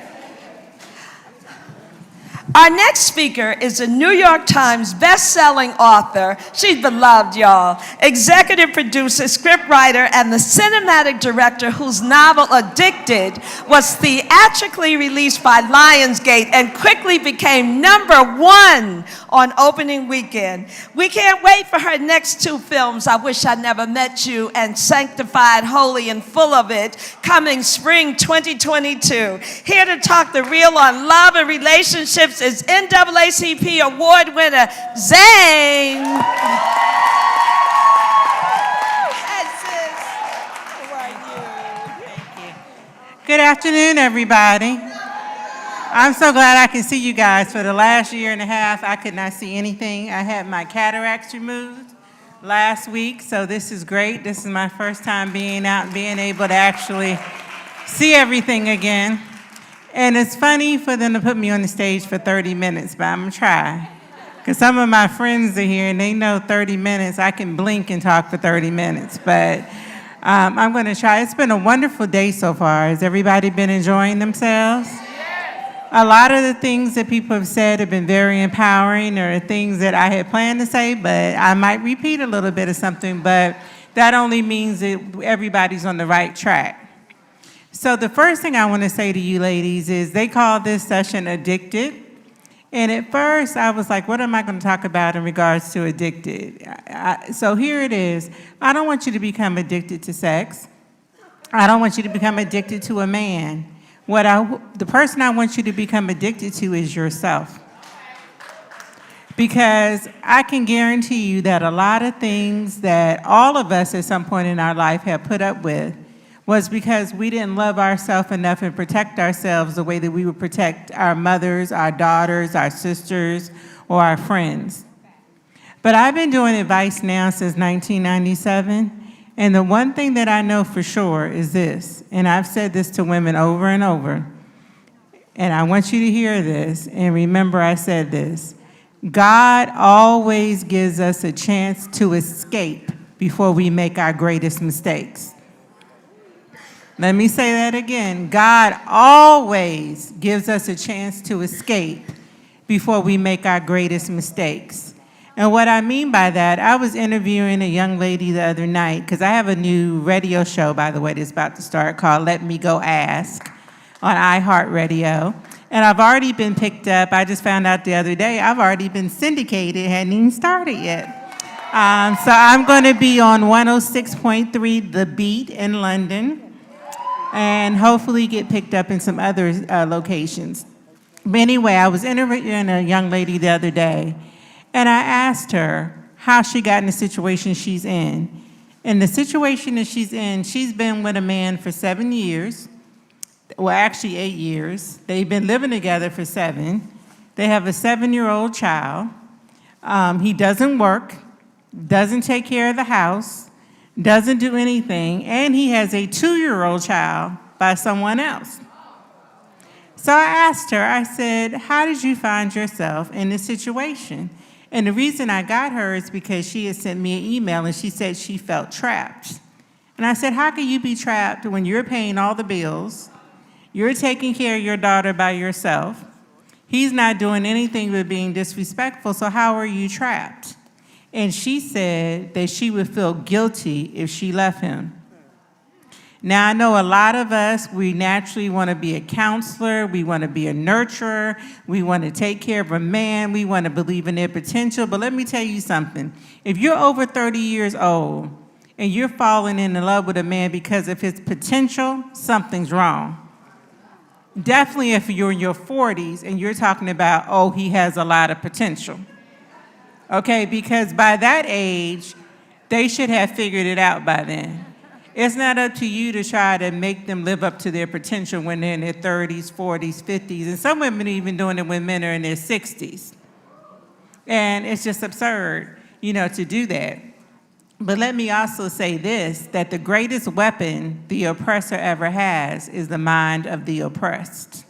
Our next speaker is a New York Times best-selling author. She's beloved, y'all. Executive producer, scriptwriter, and the cinematic director whose novel Addicted was theatrically released by Lionsgate and quickly became #1 on opening weekend. We can't wait for her next 2 films, I Wish I Never Met You and Sanctified, Holy, and Full of It, coming spring 2022. Here to talk the real on love and relationships is NAACP award winner, Zane. Good afternoon, everybody. I'm so glad I can see you guys. For the last year and a half, I could not see anything. I had my cataracts removed last week, so this is great. This is my first time being out and being able to actually see everything again. And it's funny for them to put me on the stage for 30 minutes, but I'm gonna try. Because some of my friends are here and they know 30 minutes, I can blink and talk for 30 minutes, but I'm gonna try. It's been a wonderful day so far. Has everybody been enjoying themselves? A lot of the things that people have said have been very empowering, or things that I had planned to say, but I might repeat a little bit of something, but that only means that everybody's on the right track. So the first thing I want to say to you ladies is they call this session Addicted. And at first I was like, what am I going to talk about in regards to addicted? So here it is. I don't want you to become addicted to sex. I don't want you to become addicted to a man. The person I want you to become addicted to is yourself. Because I can guarantee you that a lot of things that all of us at some point in our life have put up with was because we didn't love ourselves enough and protect ourselves the way that we would protect our mothers, our daughters, our sisters, or our friends. But I've been doing advice now since 1997, and the one thing that I know for sure is this, and I've said this to women over and over, and I want you to hear this, and remember I said this. God always gives us a chance to escape before we make our greatest mistakes. Let me say that again. God always gives us a chance to escape before we make our greatest mistakes. And what I mean by that, I was interviewing a young lady the other night, because I have a new radio show, by the way, that's about to start called Let Me Go Ask on iHeartRadio. And I've already been picked up. I just found out the other day, I've already been syndicated, hadn't even started yet. So I'm going to be on 106.3 The Beat in London, and hopefully get picked up in some other locations. But anyway, I was interviewing a young lady the other day, and I asked her how she got in the situation she's in. And the situation that she's in, she's been with a man for 7 years, well, actually 8 years. They've been living together for 7. They have a 7-year-old child. He doesn't work, doesn't take care of the house, doesn't do anything, and he has a 2-year-old child by someone else. So I asked her, I said, how did you find yourself in this situation? And the reason I got her is because she had sent me an email and she said she felt trapped. And I said, how can you be trapped when you're paying all the bills, you're taking care of your daughter by yourself, he's not doing anything but being disrespectful, so how are you trapped? And she said that she would feel guilty if she left him. Now, I know a lot of us, we naturally want to be a counselor, we want to be a nurturer, we want to take care of a man, we want to believe in their potential, but let me tell you something. If you're over 30 years old and you're falling in love with a man because of his potential, something's wrong. Definitely if you're in your 40s and you're talking about, oh, he has a lot of potential. Okay, because by that age, they should have figured it out by then. It's not up to you to try to make them live up to their potential when they're in their 30s, 40s, 50s, and some women are even doing it when men are in their 60s. And it's just absurd, to do that. But let me also say this, that the greatest weapon the oppressor ever has is the mind of the oppressed.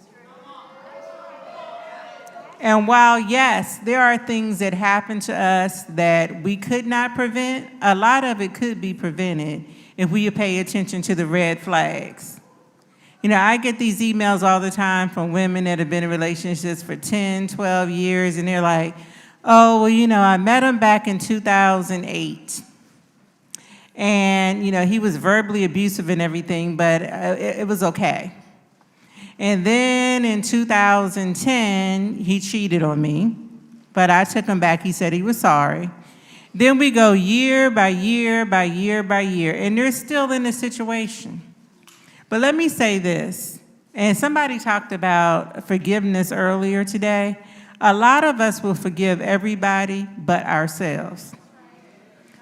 And while, yes, there are things that happen to us that we could not prevent, a lot of it could be prevented if we pay attention to the red flags. I get these emails all the time from women that have been in relationships for 10, 12 years, and they're like, oh, well, I met him back in 2008. And, he was verbally abusive and everything, but it was okay. And then in 2010, he cheated on me, but I took him back. He said he was sorry. Then we go year by year by year by year, and they're still in the situation. But let me say this, and somebody talked about forgiveness earlier today. A lot of us will forgive everybody but ourselves.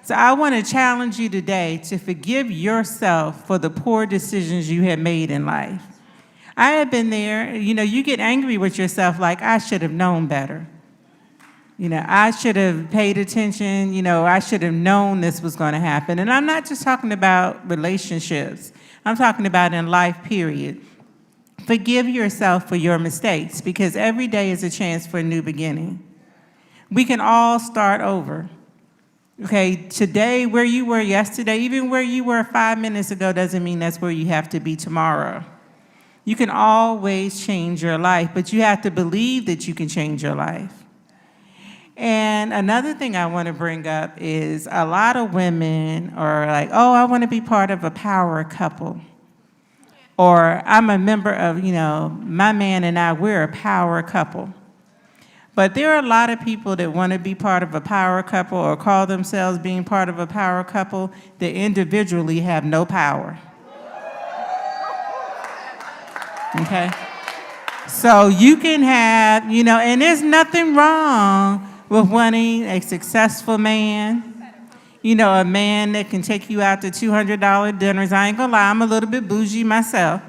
So I want to challenge you today to forgive yourself for the poor decisions you have made in life. I have been there, you get angry with yourself like, I should have known better. I should have paid attention, I should have known this was going to happen. And I'm not just talking about relationships. I'm talking about in life, period. Forgive yourself for your mistakes because every day is a chance for a new beginning. We can all start over. Okay, today, where you were yesterday, even where you were 5 minutes ago doesn't mean that's where you have to be tomorrow. You can always change your life, but you have to believe that you can change your life. And another thing I want to bring up is a lot of women are like, oh, I want to be part of a power couple. Or I'm a member of, my man and I, we're a power couple. But there are a lot of people that want to be part of a power couple or call themselves being part of a power couple that individually have no power. Okay? So you can have, and there's nothing wrong with wanting a successful man, a man that can take you out to $200 dinners. I ain't gonna lie, I'm a little bit bougie myself.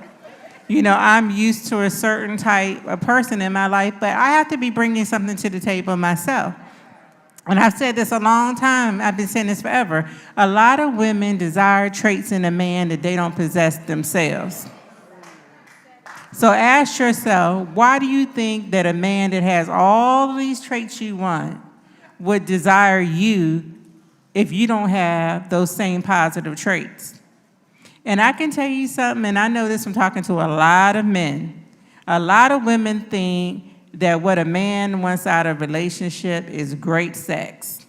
I'm used to a certain type of person in my life, but I have to be bringing something to the table myself. And I've said this a long time, I've been saying this forever. A lot of women desire traits in a man that they don't possess themselves. So ask yourself, why do you think that a man that has all of these traits you want would desire you if you don't have those same positive traits? And I can tell you something, and I know this from talking to a lot of men. A lot of women think that what a man wants out of a relationship is great sex.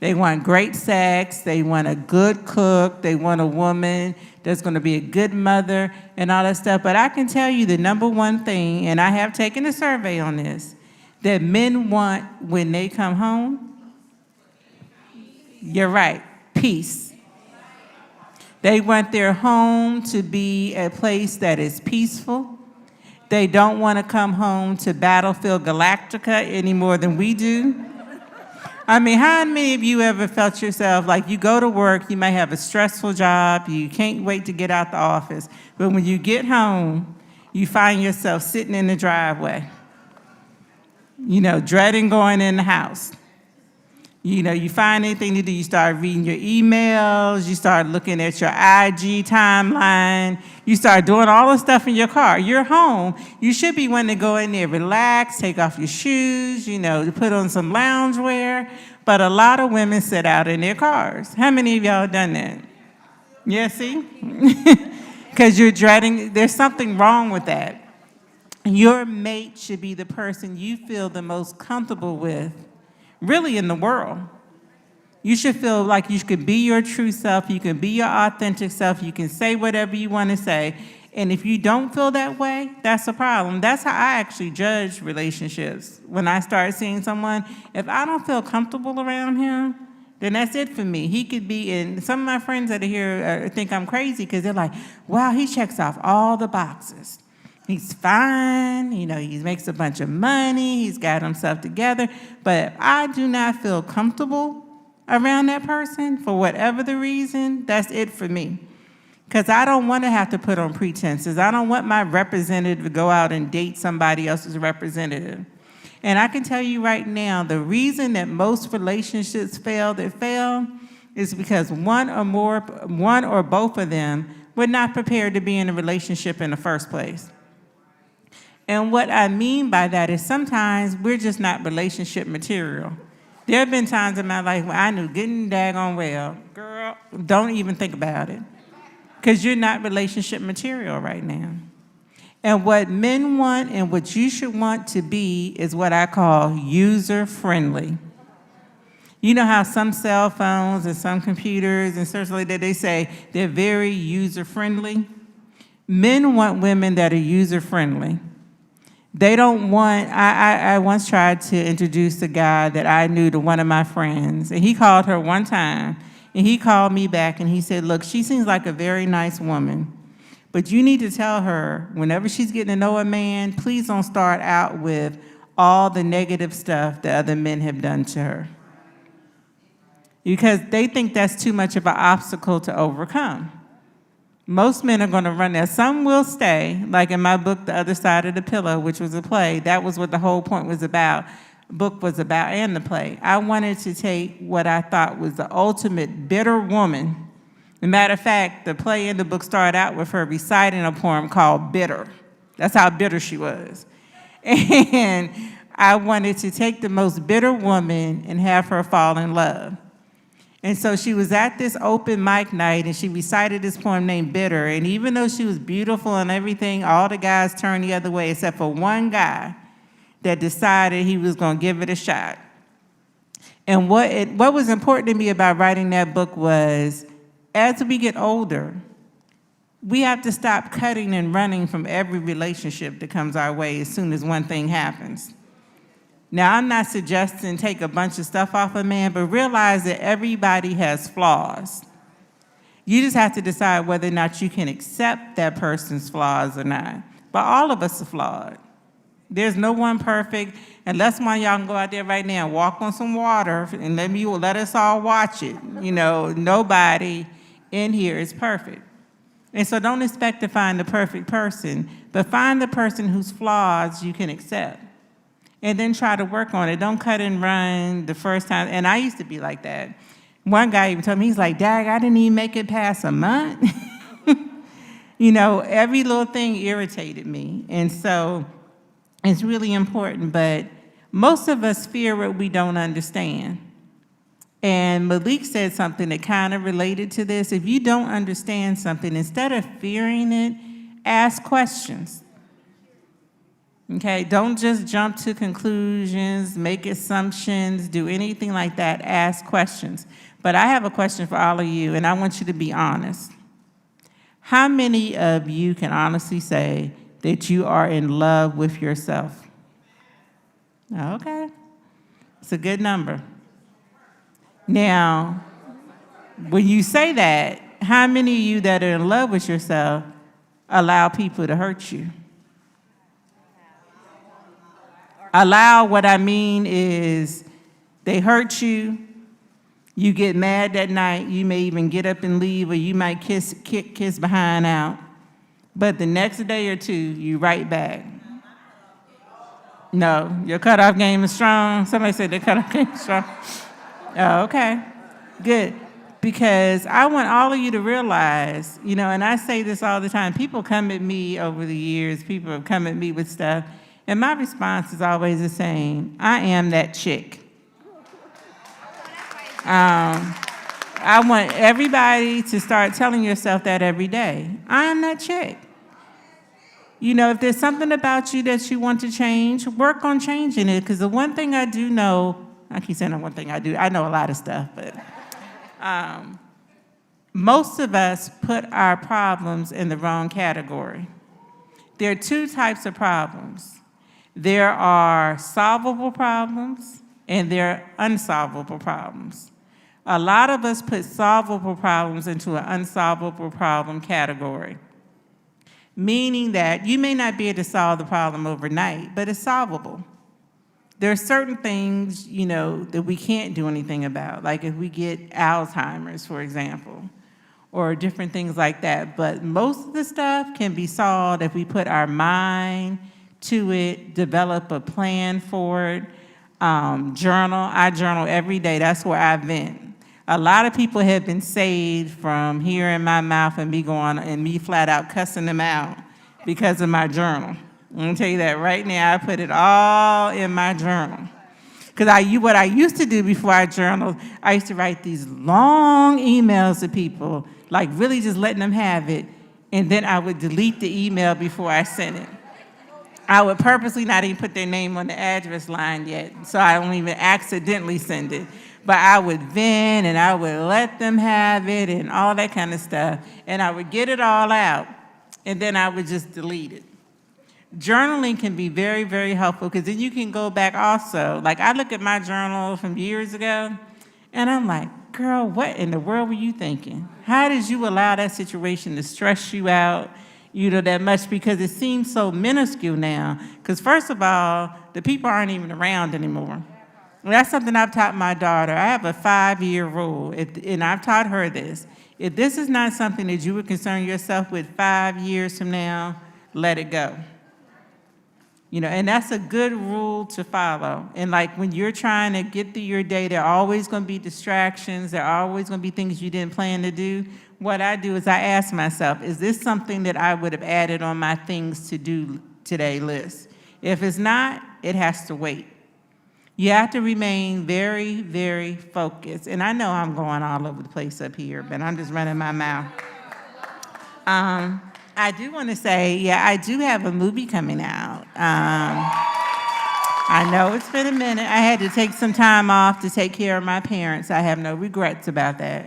They want great sex, they want a good cook, they want a woman that's gonna be a good mother and all that stuff. But I can tell you the number one thing, and I have taken a survey on this, that men want when they come home, you're right, peace. They want their home to be a place that is peaceful. They don't want to come home to Battlefield Galactica any more than we do. I mean, how many of you ever felt yourself like you go to work, you might have a stressful job, you can't wait to get out the office, but when you get home, you find yourself sitting in the driveway, dreading going in the house. You find anything to do, you start reading your emails, you start looking at your IG timeline, you start doing all the stuff in your car. You're home. You should be wanting to go in there, relax, take off your shoes, put on some loungewear. But a lot of women sit out in their cars. How many of y'all have done that? Yeah, see? Because you're dreading, there's something wrong with that. Your mate should be the person you feel the most comfortable with, really in the world. You should feel like you can be your true self, you can be your authentic self, you can say whatever you want to say. And if you don't feel that way, that's a problem. That's how I actually judge relationships. When I start seeing someone, if I don't feel comfortable around him, then that's it for me. He could be in, some of my friends that are here think I'm crazy because they're like, wow, he checks off all the boxes. He's fine, he makes a bunch of money, he's got himself together. But if I do not feel comfortable around that person, for whatever the reason, that's it for me. Because I don't want to have to put on pretenses. I don't want my representative to go out and date somebody else's representative. And I can tell you right now, the reason that most relationships fail is because one or both of them were not prepared to be in a relationship in the first place. And what I mean by that is sometimes we're just not relationship material. There have been times in my life where I knew getting daggone well, girl, don't even think about it. Because you're not relationship material right now. And what men want and what you should want to be is what I call user-friendly. You know how some cell phones and some computers and stuff like that, they say they're very user-friendly? Men want women that are user-friendly. They don't want, I once tried to introduce a guy that I knew to one of my friends, and he called her one time, and he called me back, and he said, look, she seems like a very nice woman, but you need to tell her, whenever she's getting to know a man, please don't start out with all the negative stuff that other men have done to her. Because they think that's too much of an obstacle to overcome. Most men are going to run there. Some will stay, like in my book, The Other Side of the Pillow, which was a play. That was what the whole point was about. Book was about, and the play. I wanted to take what I thought was the ultimate bitter woman. As a matter of fact, the play and the book started out with her reciting a poem called Bitter. That's how bitter she was. And I wanted to take the most bitter woman and have her fall in love. And so she was at this open mic night, and she recited this poem named Bitter. And even though she was beautiful and everything, all the guys turned the other way except for one guy that decided he was going to give it a shot. And what was important to me about writing that book was, as we get older, we have to stop cutting and running from every relationship that comes our way as soon as one thing happens. Now, I'm not suggesting take a bunch of stuff off a man, but realize that everybody has flaws. You just have to decide whether or not you can accept that person's flaws or not. But all of us are flawed. There's no one perfect, unless one of y'all can go out there right now and walk on some water and let us all watch it. You know, nobody in here is perfect. And so don't expect to find the perfect person, but find the person whose flaws you can accept. And then try to work on it. Don't cut and run the first time. And I used to be like that. One guy even told me, he's like, Dag, I didn't even make it past a month. You know, every little thing irritated me. And so it's really important. But most of us fear what we don't understand. And Malik said something that kind of related to this. If you don't understand something, instead of fearing it, ask questions. Okay, don't just jump to conclusions, make assumptions, do anything like that. Ask questions. But I have a question for all of you, and I want you to be honest. How many of you can honestly say that you are in love with yourself? Okay, it's a good number. Now, when you say that, how many of you that are in love with yourself allow people to hurt you? Allow, what I mean is, they hurt you, you get mad that night, you may even get up and leave, or you might kiss behind out. But the next day or two, you right back. No, your cutoff game is strong. Somebody said the cutoff game is strong. Oh, okay, good. Because I want all of you to realize, you know, and I say this all the time, people come at me over the years, people have come at me with stuff, and my response is always the same. I am that chick. I want everybody to start telling yourself that every day. I am that chick. You know, if there's something about you that you want to change, work on changing it. Because the one thing I do know, I keep saying the one thing I do, I know a lot of stuff, but most of us put our problems in the wrong category. There are two types of problems. There are solvable problems and there are unsolvable problems. A lot of us put solvable problems into an unsolvable problem category, meaning that you may not be able to solve the problem overnight, but it's solvable. There are certain things, you know, that we can't do anything about, like if we get Alzheimer's, for example, or different things like that. But most of the stuff can be solved if we put our mind to it, develop a plan for it, journal. I journal every day. That's where I vent. A lot of people have been saved from hearing my mouth and me flat out cussing them out because of my journal. I'm gonna tell you that right now. I put it all in my journal. Because what I used to do before I journaled, I used to write these long emails to people, like really just letting them have it, and then I would delete the email before I sent it. I would purposely not even put their name on the address line yet, so I don't even accidentally send it. But I would vent, and I would let them have it, and all that kind of stuff. And I would get it all out, and then I would just delete it. Journaling can be very, very helpful, because then you can go back also. Like, I look at my journal from years ago, and I'm like, girl, what in the world were you thinking? How did you allow that situation to stress you out, you know, that much? Because it seems so minuscule now. Because first of all, the people aren't even around anymore. And that's something I've taught my daughter. I have a 5-year rule, and I've taught her this. If this is not something that you would concern yourself with 5 years from now, let it go. You know, and that's a good rule to follow. And like when you're trying to get through your day, there are always going to be distractions. There are always going to be things you didn't plan to do. What I do is I ask myself, is this something that I would have added on my things to do today list? If it's not, it has to wait. You have to remain very, very focused. And I know I'm going all over the place up here, but I'm just running my mouth. I do want to say, yeah, I do have a movie coming out. I know it's been a minute. I had to take some time off to take care of my parents. I have no regrets about that.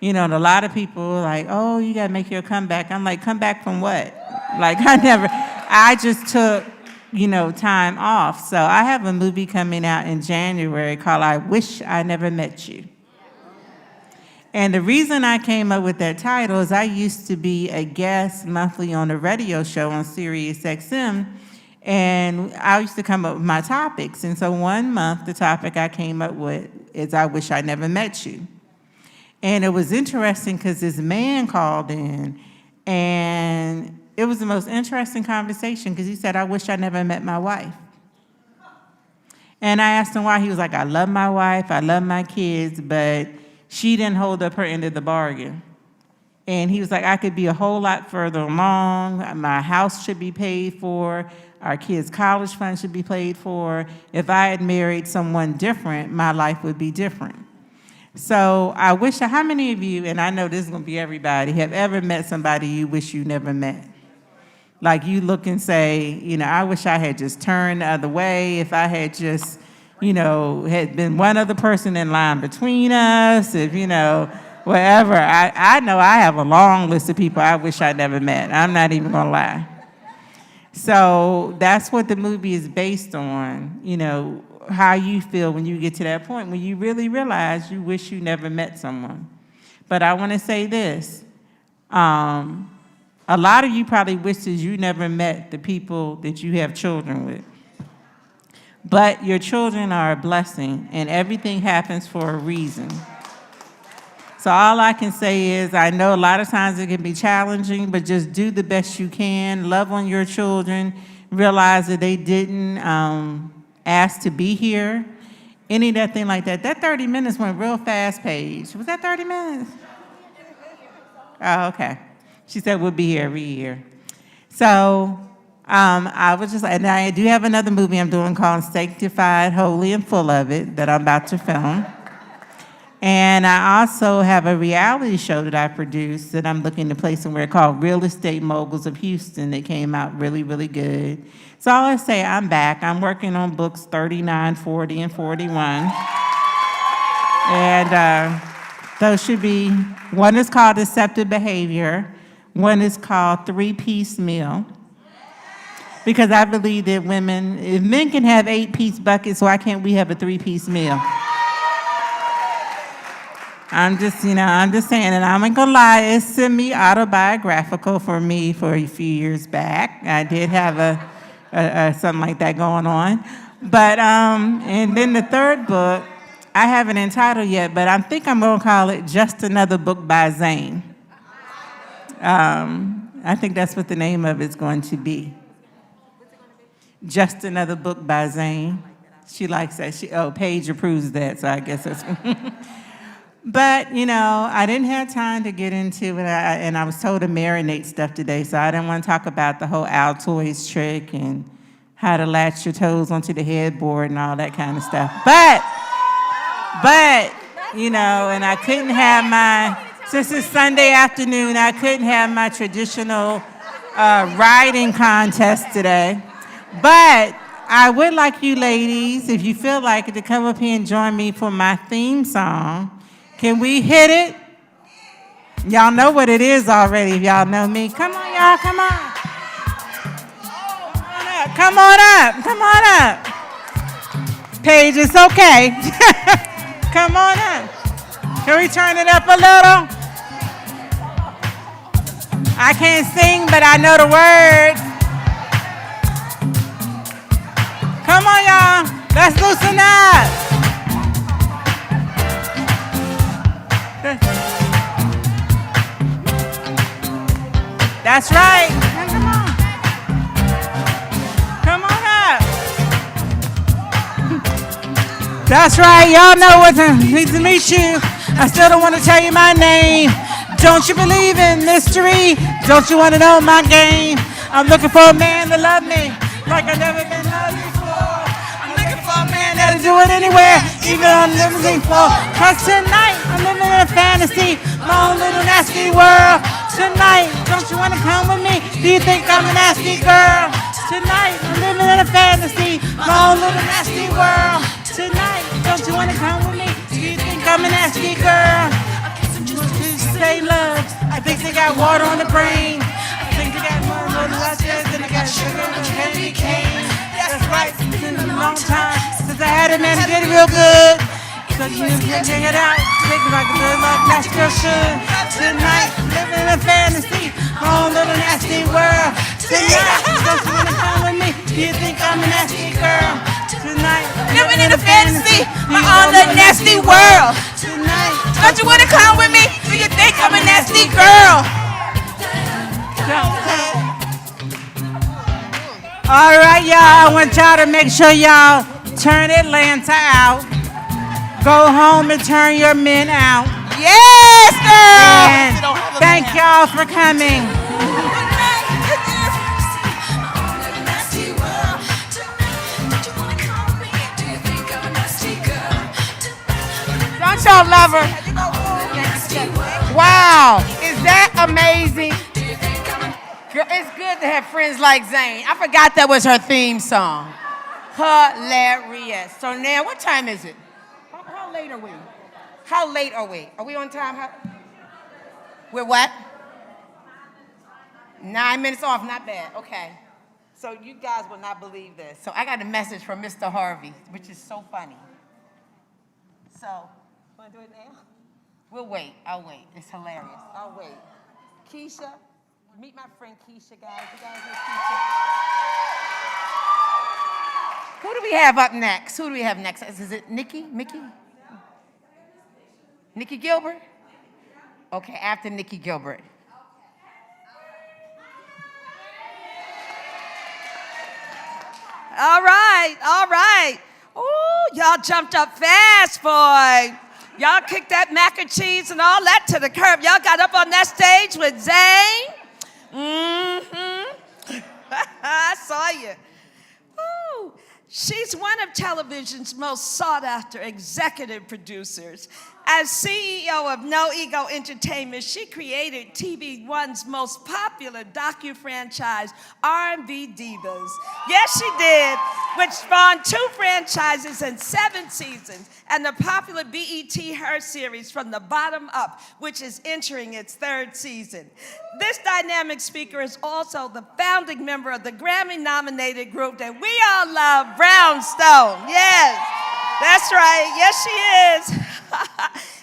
You know, and a lot of people are like, oh, you got to make your comeback. I'm like, come back from what? Like, I just took, you know, time off. So I have a movie coming out in January called I Wish I Never Met You. And the reason I came up with that title is I used to be a guest monthly on a radio show on Sirius XM, and I used to come up with my topics. And so one month, the topic I came up with is I Wish I Never Met You. And it was interesting because this man called in, and it was the most interesting conversation because he said, I wish I never met my wife. And I asked him why. He was like, I love my wife, I love my kids, but she didn't hold up her end of the bargain. And he was like, I could be a whole lot further along. My house should be paid for. Our kids' college fund should be paid for. If I had married someone different, my life would be different. So I wish, how many of you, and I know this is going to be everybody, have ever met somebody you wish you never met? Like you look and say, you know, I wish I had just turned the other way. If I had just, you know, had been one other person in line between us, if, you know, whatever. I know I have a long list of people I wish I never met. I'm not even going to lie. So that's what the movie is based on, you know, how you feel when you get to that point, when you really realize you wish you never met someone. But I want to say this. A lot of you probably wishes you never met the people that you have children with. But your children are a blessing, and everything happens for a reason. So all I can say is, I know a lot of times it can be challenging, but just do the best you can. Love on your children. Realize that they didn't ask to be here. Any of that thing like that. That 30 minutes went real fast, Paige. Was that 30 minutes? Oh, okay. She said we'll be here every year. So I was just, and I do have another movie I'm doing called Sanctified, Holy, and Full of It that I'm about to film. And I also have a reality show that I produced that I'm looking to play somewhere called Real Estate Moguls of Houston that came out really, really good. So I always say I'm back. I'm working on books 39, 40, and 41. And those should be, one is called Deceptive Behavior. One is called Three-Piece Meal. Because I believe that women, if men can have 8-piece buckets, why can't we have a 3-piece meal? I'm just saying, and I'm not gonna lie, it's semi-autobiographical for me for a few years back. I did have a something like that going on. But, and then the third book, I haven't entitled yet, but I think I'm gonna call it Just Another Book by Zane. I think that's what the name of it's going to be. Just Another Book by Zane. She likes that. Paige approves that, so I guess that's. But, you know, I didn't have time to get into it, and I was told to marinate stuff today, so I didn't want to talk about the whole Altoids trick and how to latch your toes onto the headboard and all that kind of stuff. But, you know, and I couldn't have since it's Sunday afternoon, I couldn't have my traditional writing contest today. But I would like you ladies, if you feel like it, to come up here and join me for my theme song. Can we hit it? Y'all know what it is already if y'all know me. Come on, y'all, come on. Come on up, come on up. Paige, it's okay. Come on up. Can we turn it up a little? I can't sing, but I know the words. Come on, y'all. Let's loosen up. That's right. Come on. Come on up. That's right. Y'all know what needs to meet you. I still don't want to tell you my name. Don't you believe in mystery? Don't you want to know my game? I'm looking for a man to love me like I've never been loved before. I'm looking for a man that'll do it anywhere, even on the limousine floor. Cause tonight I'm living in a fantasy, my own little nasty world. Tonight, don't you want to come with me? Do you think I'm a nasty girl? Tonight, I'm living in a fantasy, my own little nasty world. Tonight, don't you wanna come with me? Do you think I'm a nasty girl? Say love. I think they got water on the brain. I think they got more luscious and they got sugar and candy cane. That's right, it's been a long time since I had a man who did it real good. So you can hang it out, take it like a good like nasty girl should. Tonight, living in a fantasy, my own little nasty world. Tonight, don't you wanna come with me? Do you think I'm a nasty girl? Tonight, Living in a fantasy, my own little nasty world. Tonight, don't you wanna come with me? Do you think I'm a nasty girl? All right, y'all. I want y'all to make sure y'all turn Atlanta out. Go home and turn your men out. Yes, girl. And thank y'all for coming. Don't y'all love her? Wow, is that amazing? Girl, it's good to have friends like Zane. I forgot that was her theme song. Hilarious. So now, what time is it? How late are we? How late are we? Are we on time? We're what? 9 minutes off, not bad. Okay. So you guys will not believe this. So I got a message from Mr. Harvey, which is so funny. So, want to do it now? We'll wait. I'll wait. It's hilarious. I'll wait. Keisha, meet my friend Keisha, guys. You guys know Keisha? Who do we have up next? Who do we have next? Is it Nikki? Mickey? Nikki Gilbert? Okay, after Nikki Gilbert. All right, all right. Ooh, y'all jumped up fast, boy. Y'all kicked that mac and cheese and all that to the curb. Y'all got up on that stage with Zane. I saw you. Ooh. She's one of television's most sought-after executive producers. As CEO of No Ego Entertainment, she created TV One's most popular docu-franchise, R&B Divas. Yes, she did, which spawned 2 franchises and 7 seasons, and the popular BET Her series From the Bottom Up, which is entering its 3rd season. This dynamic speaker is also the founding member of the Grammy-nominated group that we all love, Brownstone. Yes, that's right. Yes, she is.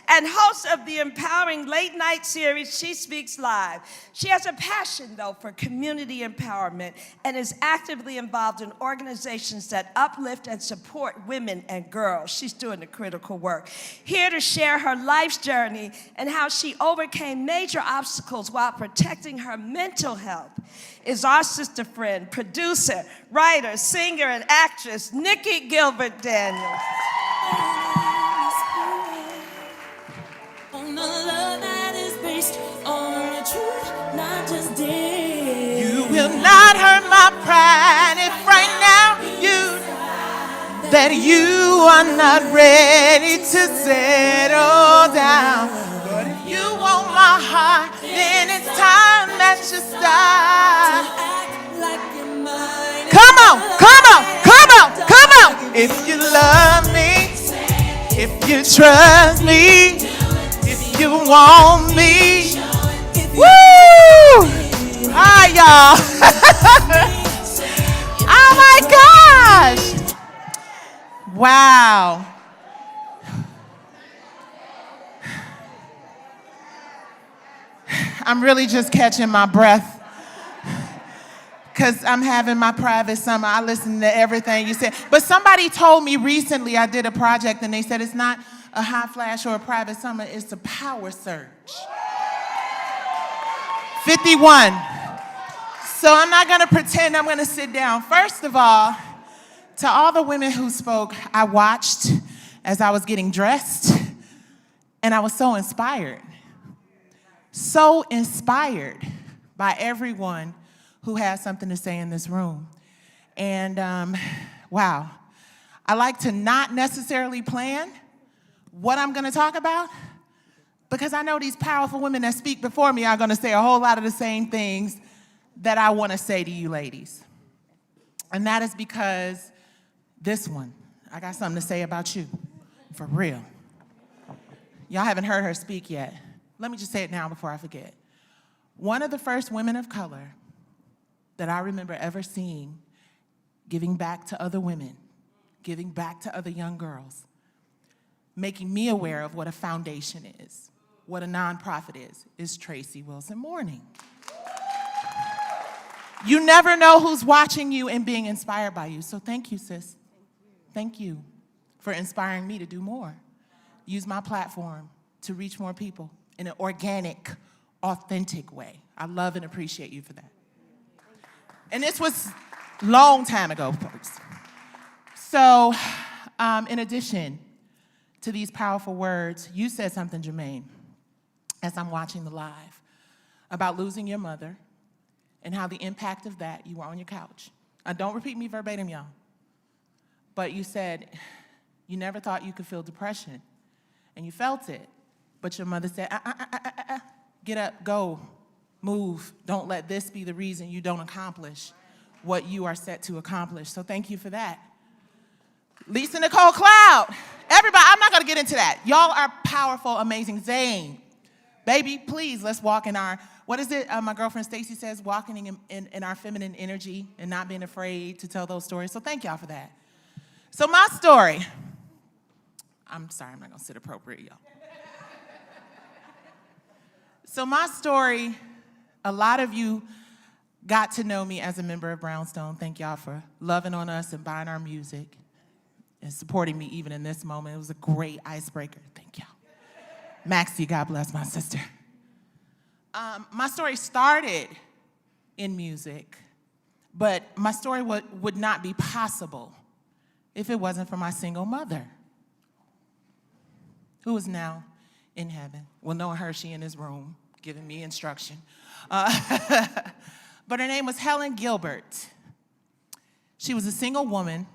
And host of the empowering late-night series, She Speaks Live. She has a passion, though, for community empowerment and is actively involved in organizations that uplift and support women and girls. She's doing the critical work. Here to share her life's journey and how she overcame major obstacles while protecting her mental health is our sister friend, producer, writer, singer, and actress, Nikki Gilbert Daniels. On a love that is based on the truth, not just days. You will not hurt my pride if right now that you are not ready to settle down. But if you want my heart, then it's time that you start. Come on, come on, come on, come on. If you love me, if you trust me, if you want me. Woo! Hi, y'all. Oh my gosh. Wow. I'm really just catching my breath because I'm having my private summer. I listen to everything you said. But somebody told me recently, I did a project and they said it's not a hot flash or a private summer, it's a power surge. 51. So I'm not gonna pretend I'm gonna sit down. First of all, to all the women who spoke, I watched as I was getting dressed and I was so inspired. So inspired by everyone who has something to say in this room. And wow, I like to not necessarily plan what I'm gonna talk about because I know these powerful women that speak before me are gonna say a whole lot of the same things that I wanna say to you ladies. And that is because this one, I got something to say about you, for real. Y'all haven't heard her speak yet. Let me just say it now before I forget. One of the first women of color that I remember ever seeing giving back to other women, giving back to other young girls, making me aware of what a foundation is, what a nonprofit is Tracy Wilson Mourning. You never know who's watching you and being inspired by you. So thank you, sis. Thank you for inspiring me to do more. Use my platform to reach more people in an organic, authentic way. I love and appreciate you for that. And this was long time ago, folks. So in addition to these powerful words, you said something, Jermaine, as I'm watching the live, about losing your mother and how the impact of that, you were on your couch. Don't repeat me verbatim, y'all. But you said you never thought you could feel depression, and you felt it. But your mother said, get up, go, move. Don't let this be the reason you don't accomplish what you are set to accomplish. So thank you for that. Lisa Nicole Cloud, everybody, I'm not gonna get into that. Y'all are powerful, amazing. Zane, baby, please, let's walk in our, what is it? My girlfriend Stacy says, walking in our feminine energy and not being afraid to tell those stories. So thank y'all for that. So my story, I'm sorry, I'm not gonna sit appropriate, y'all. So my story, a lot of you got to know me as a member of Brownstone. Thank y'all for loving on us and buying our music and supporting me even in this moment. It was a great icebreaker. Thank y'all. Maxie, God bless my sister. My story started in music, but my story would not be possible if it wasn't for my single mother, who is now in heaven. Well, knowing her, she in his room, giving me instruction. But her name was Helen Gilbert. She was a single woman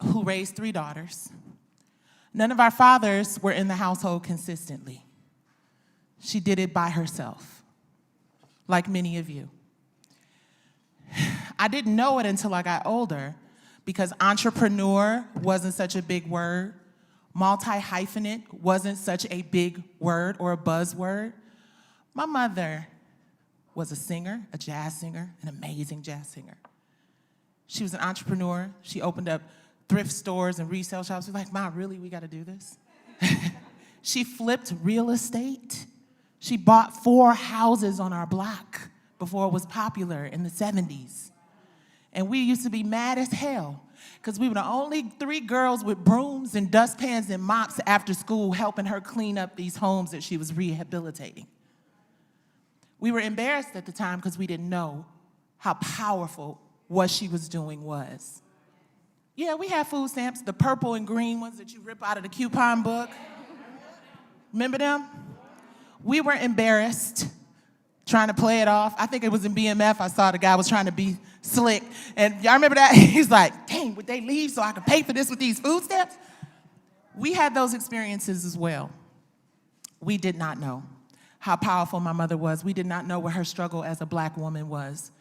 who raised 3 daughters. None of our fathers were in the household consistently. She did it by herself, like many of you. I didn't know it until I got older, because entrepreneur wasn't such a big word. Multi-hyphenate wasn't such a big word or a buzzword. My mother was a singer, a jazz singer, an amazing jazz singer. She was an entrepreneur. She opened up thrift stores and resale shops. We're like, Mom, really, we gotta do this? She flipped real estate. She bought 4 houses on our block before it was popular in the 70s. And we used to be mad as hell because we were the only 3 girls with brooms and dustpans and mops after school helping her clean up these homes that she was rehabilitating. We were embarrassed at the time because we didn't know how powerful what she was doing was. Yeah, we had food stamps, the purple and green ones that you rip out of the coupon book. Remember them? We were embarrassed, trying to play it off. I think it was in BMF. I saw the guy was trying to be slick. And y'all remember that? He's like, dang, would they leave so I could pay for this with these food stamps? We had those experiences as well. We did not know how powerful my mother was. We did not know what her struggle as a black woman was.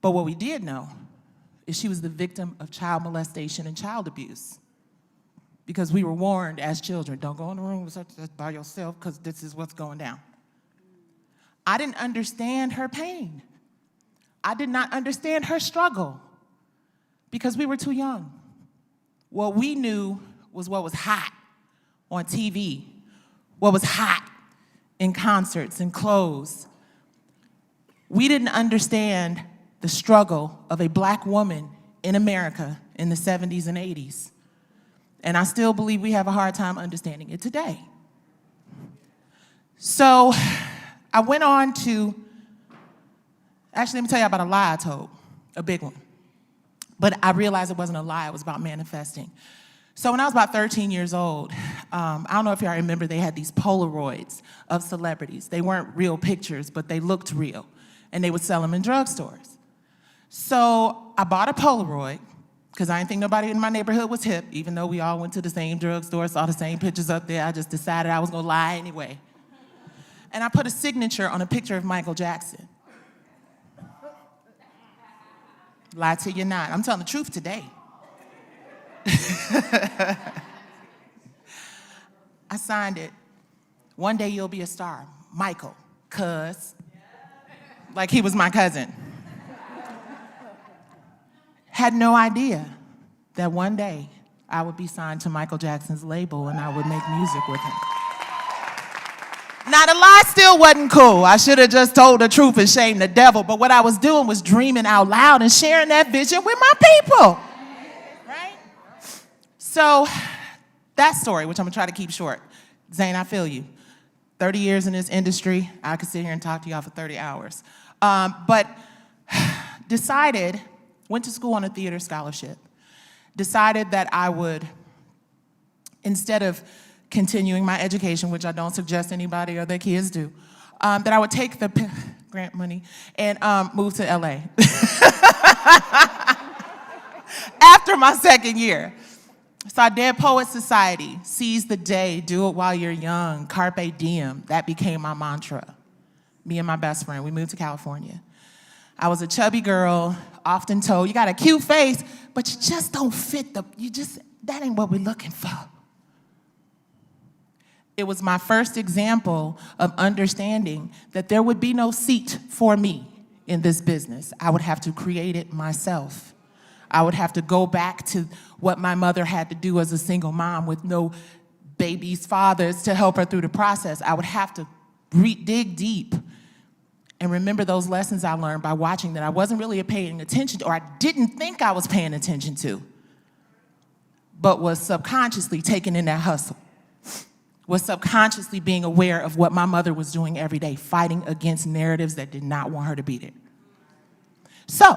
But what we did know is she was the victim of child molestation and child abuse. Because we were warned as children, don't go in the room by yourself because this is what's going down. I didn't understand her pain. I did not understand her struggle because we were too young. What we knew was what was hot on TV, what was hot in concerts and clothes. We didn't understand the struggle of a black woman in America in the 70s and 80s. And I still believe we have a hard time understanding it today. So I went on to, actually let me tell you about a lie I told, a big one. But I realized it wasn't a lie, it was about manifesting. So when I was about 13 years old, I don't know if y'all remember, they had these Polaroids of celebrities. They weren't real pictures, but they looked real. And they would sell them in drugstores. So I bought a Polaroid, because I didn't think nobody in my neighborhood was hip, even though we all went to the same drugstore, saw the same pictures up there. I just decided I was gonna lie anyway. And I put a signature on a picture of Michael Jackson. Lie to you not. I'm telling the truth today. I signed it. One day you'll be a star. Michael, cuz. Like he was my cousin. Had no idea that one day I would be signed to Michael Jackson's label and I would make music with him. Now, the lie still wasn't cool. I should have just told the truth and shamed the devil. But what I was doing was dreaming out loud and sharing that vision with my people. Right? So, that story, which I'm going to try to keep short. Zane, I feel you. 30 years in this industry, I could sit here and talk to y'all for 30 hours. But decided, went to school on a theater scholarship. Decided that I would, instead of continuing my education, which I don't suggest anybody or their kids do, that I would take the grant money and move to LA. After my second year. So I did Poet Society, seize the day, do it while you're young, carpe diem. That became my mantra. Me and my best friend, we moved to California. I was a chubby girl, often told, you got a cute face, but you just don't fit that ain't what we're looking for. It was my first example of understanding that there would be no seat for me in this business. I would have to create it myself. I would have to go back to what my mother had to do as a single mom with no baby's fathers to help her through the process. I would have to dig deep and remember those lessons I learned by watching that I wasn't really paying attention to, or I didn't think I was paying attention to, but was subconsciously taking in that hustle. Was subconsciously being aware of what my mother was doing every day, fighting against narratives that did not want her to be there. So,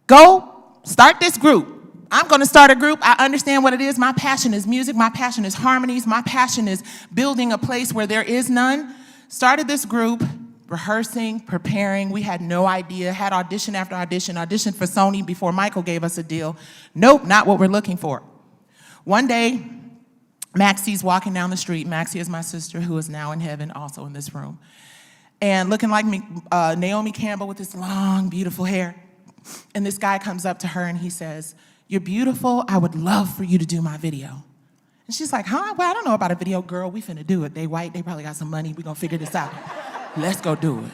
go start this group. I'm gonna start a group. I understand what it is. My passion is music. My passion is harmonies. My passion is building a place where there is none. Started this group, rehearsing, preparing. We had no idea, had audition after audition, auditioned for Sony before Michael gave us a deal. Nope, not what we're looking for. One day, Maxie's walking down the street. Maxie is my sister who is now in heaven, also in this room. And looking like me, Naomi Campbell with this long, beautiful hair. And this guy comes up to her and he says, "You're beautiful. I would love for you to do my video." And she's like, "Huh? Well, I don't know about a video, girl. We finna do it. They white. They probably got some money. We gonna figure this out. Let's go do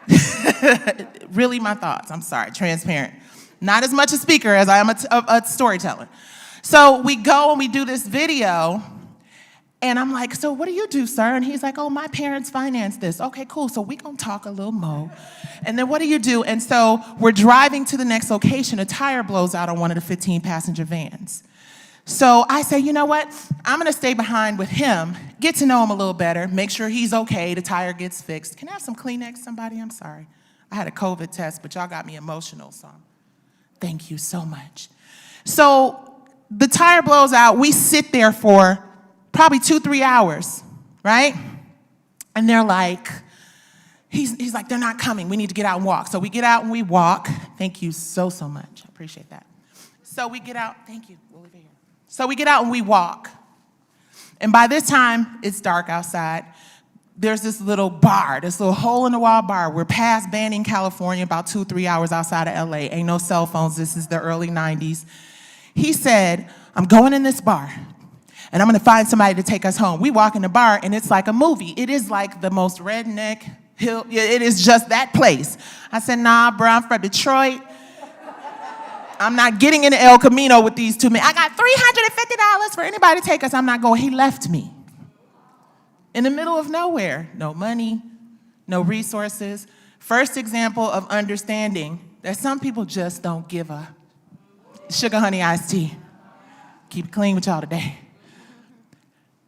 it." Really my thoughts. I'm sorry. Transparent. Not as much a speaker as I am a storyteller. So we go and we do this video. And I'm like, "So what do you do, sir?" And he's like, "Oh, my parents financed this." Okay, cool. So we gonna talk a little more. And then what do you do? And so we're driving to the next location. A tire blows out on one of the 15-passenger vans. So I say, you know what? I'm gonna stay behind with him, get to know him a little better, make sure he's okay, the tire gets fixed. Can I have some Kleenex, somebody? I'm sorry. I had a COVID test, but y'all got me emotional, so thank you so much. So the tire blows out. We sit there for probably 2-3 hours, right? And they're like, he's like, "They're not coming. We need to get out and walk." So we get out and we walk. Thank you so much. I appreciate that. So we get out. Thank you. We'll leave it here. So we get out and we walk. And by this time, it's dark outside. There's this little bar, this little hole-in-the-wall bar. We're past Banning, California, about 2-3 hours outside of LA. Ain't no cell phones. This is the early 90s. He said, "I'm going in this bar, and I'm gonna find somebody to take us home." We walk in the bar, and it's like a movie. It is like the most redneck hill. It is just that place. I said, "Nah, bro, I'm from Detroit. I'm not getting into El Camino with these two men. I got $350 for anybody to take us. I'm not going." He left me in the middle of nowhere. No money, no resources. First example of understanding that some people just don't give a sugar honey iced tea. Keep it clean with y'all today.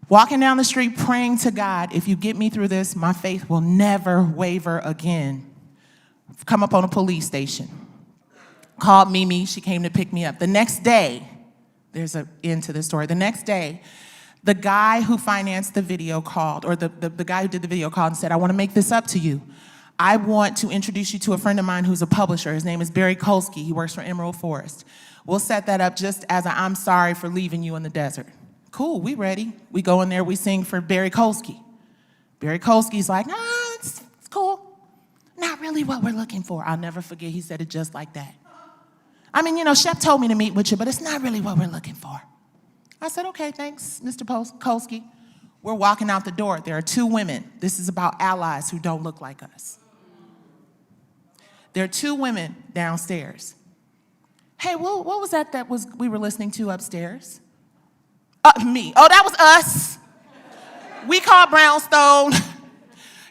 Walking down the street praying to God, "If you get me through this, my faith will never waver again." Come up on a police station. Called Mimi, she came to pick me up. The next day, there's an end to this story. The next day, the guy who financed the video called, or the guy who did the video called and said, "I want to make this up to you. I want to introduce you to a friend of mine who's a publisher. His name is Barry Kolsky. He works for Emerald Forest. We'll set that up just as I'm sorry for leaving you in the desert." Cool, we ready. We go in there, we sing for Barry Kolsky. Barry Kolsky's like, it's cool. Not really what we're looking for. I'll never forget, he said it just like that. I mean, Shep told me to meet with you, but it's not really what we're looking for. I said, okay, thanks, Mr. Kolsky. We're walking out the door. There are 2 women. This is about allies who don't look like us. There are 2 women downstairs. Hey, what was that we were listening to upstairs? Me. Oh, that was us. We call brownstone.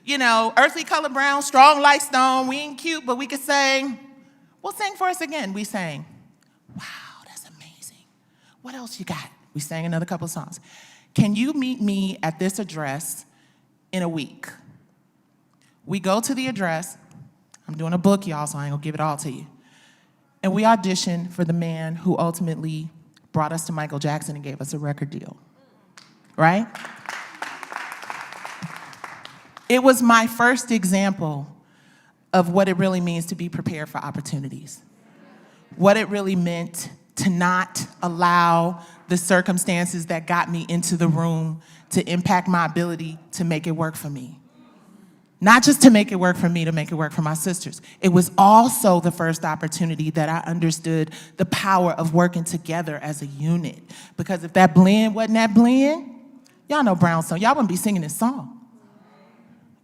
Earthly color brown, strong like stone. We ain't cute, but we could sing. Well, sing for us again. We sang. Wow, that's amazing. What else you got? We sang another couple of songs. Can you meet me at this address in a week? We go to the address. I'm doing a book, y'all, so I ain't gonna give it all to you. And we auditioned for the man who ultimately brought us to Michael Jackson and gave us a record deal, right? It was my first example of what it really means to be prepared for opportunities. What it really meant to not allow the circumstances that got me into the room to impact my ability to make it work for me. Not just to make it work for me, to make it work for my sisters. It was also the first opportunity that I understood the power of working together as a unit. Because if that blend wasn't that blend, y'all know Brownstone, y'all wouldn't be singing this song.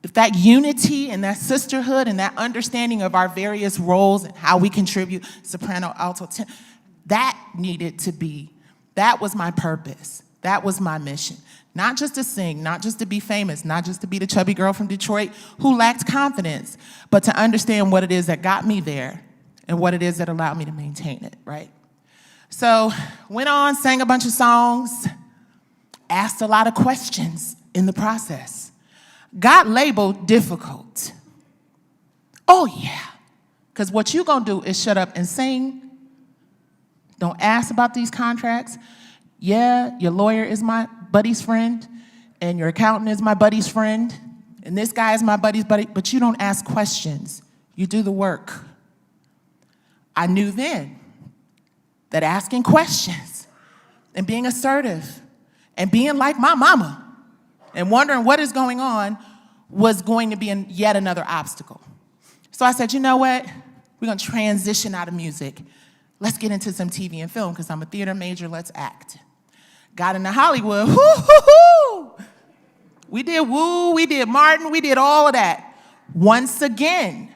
If that unity and that sisterhood and that understanding of our various roles and how we contribute, soprano, alto, tenor, that needed to be, that was my purpose. That was my mission. Not just to sing, not just to be famous, not just to be the chubby girl from Detroit who lacked confidence, but to understand what it is that got me there and what it is that allowed me to maintain it, right? So, went on, sang a bunch of songs, asked a lot of questions in the process. Got labeled difficult. Oh yeah, because what you gonna do is shut up and sing. Don't ask about these contracts. Yeah, your lawyer is my buddy's friend, and your accountant is my buddy's friend, and this guy is my buddy's buddy, but you don't ask questions. You do the work. I knew then that asking questions and being assertive and being like my mama and wondering what is going on was going to be yet another obstacle. So I said, you know what? We're gonna transition out of music. Let's get into some TV and film, because I'm a theater major, let's act. Got into Hollywood, woo-hoo-hoo! We did Woo, we did Martin, we did all of that. Once again,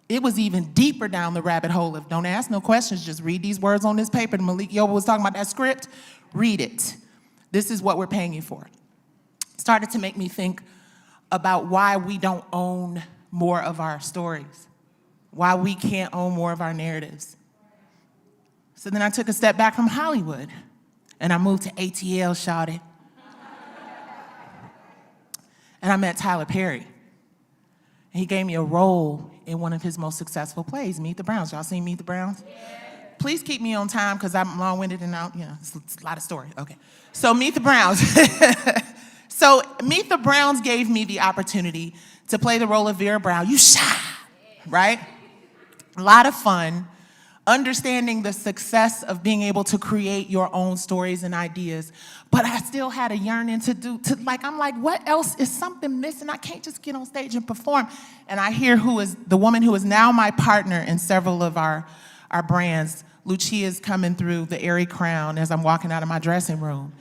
it was even deeper down the rabbit hole of don't ask no questions, just read these words on this paper. Malik Yoba was talking about that script, read it. This is what we're paying you for. Started to make me think about why we don't own more of our stories, why we can't own more of our narratives. So then I took a step back from Hollywood and I moved to ATL, shawty. And I met Tyler Perry. And he gave me a role in one of his most successful plays, Meet the Browns. Y'all seen Meet the Browns? Yeah. Please keep me on time because I'm long-winded and it's a lot of story. Okay. So Meet the Browns. So Meet the Browns gave me the opportunity to play the role of Vera Brown. You shy, right? A lot of fun. Understanding the success of being able to create your own stories and ideas. But I still had a yearning I'm like, what else is something missing? I can't just get on stage and perform. And I hear the woman who is now my partner in several of our brands. Lucia's coming through the Airy Crown as I'm walking out of my dressing room.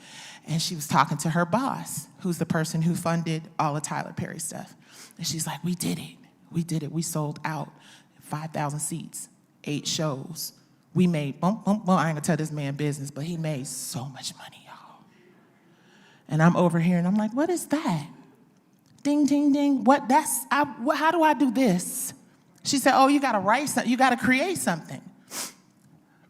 And she was talking to her boss, who's the person who funded all of Tyler Perry stuff. And she's like, we did it. We did it. We sold out 5,000 seats. 8 shows. We made, I ain't gonna tell this man business, but he made so much money, y'all. And I'm over here and I'm like, what is that? Ding, ding, ding, how do I do this? She said, oh, you gotta write something, you gotta create something.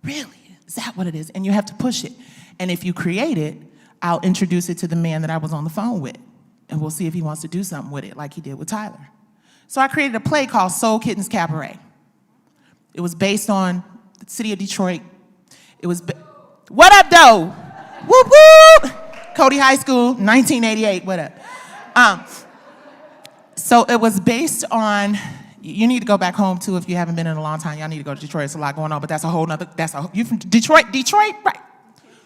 Really, is that what it is? And you have to push it. And if you create it, I'll introduce it to the man that I was on the phone with. And we'll see if he wants to do something with it like he did with Tyler. So I created a play called Soul Kittens Cabaret. It was based on the city of Detroit. It was, what up, though? Whoop, whoop! Cody High School, 1988, what up? So it was based on, you need to go back home, too, if you haven't been in a long time. Y'all need to go to Detroit, there's a lot going on, but you from Detroit, right?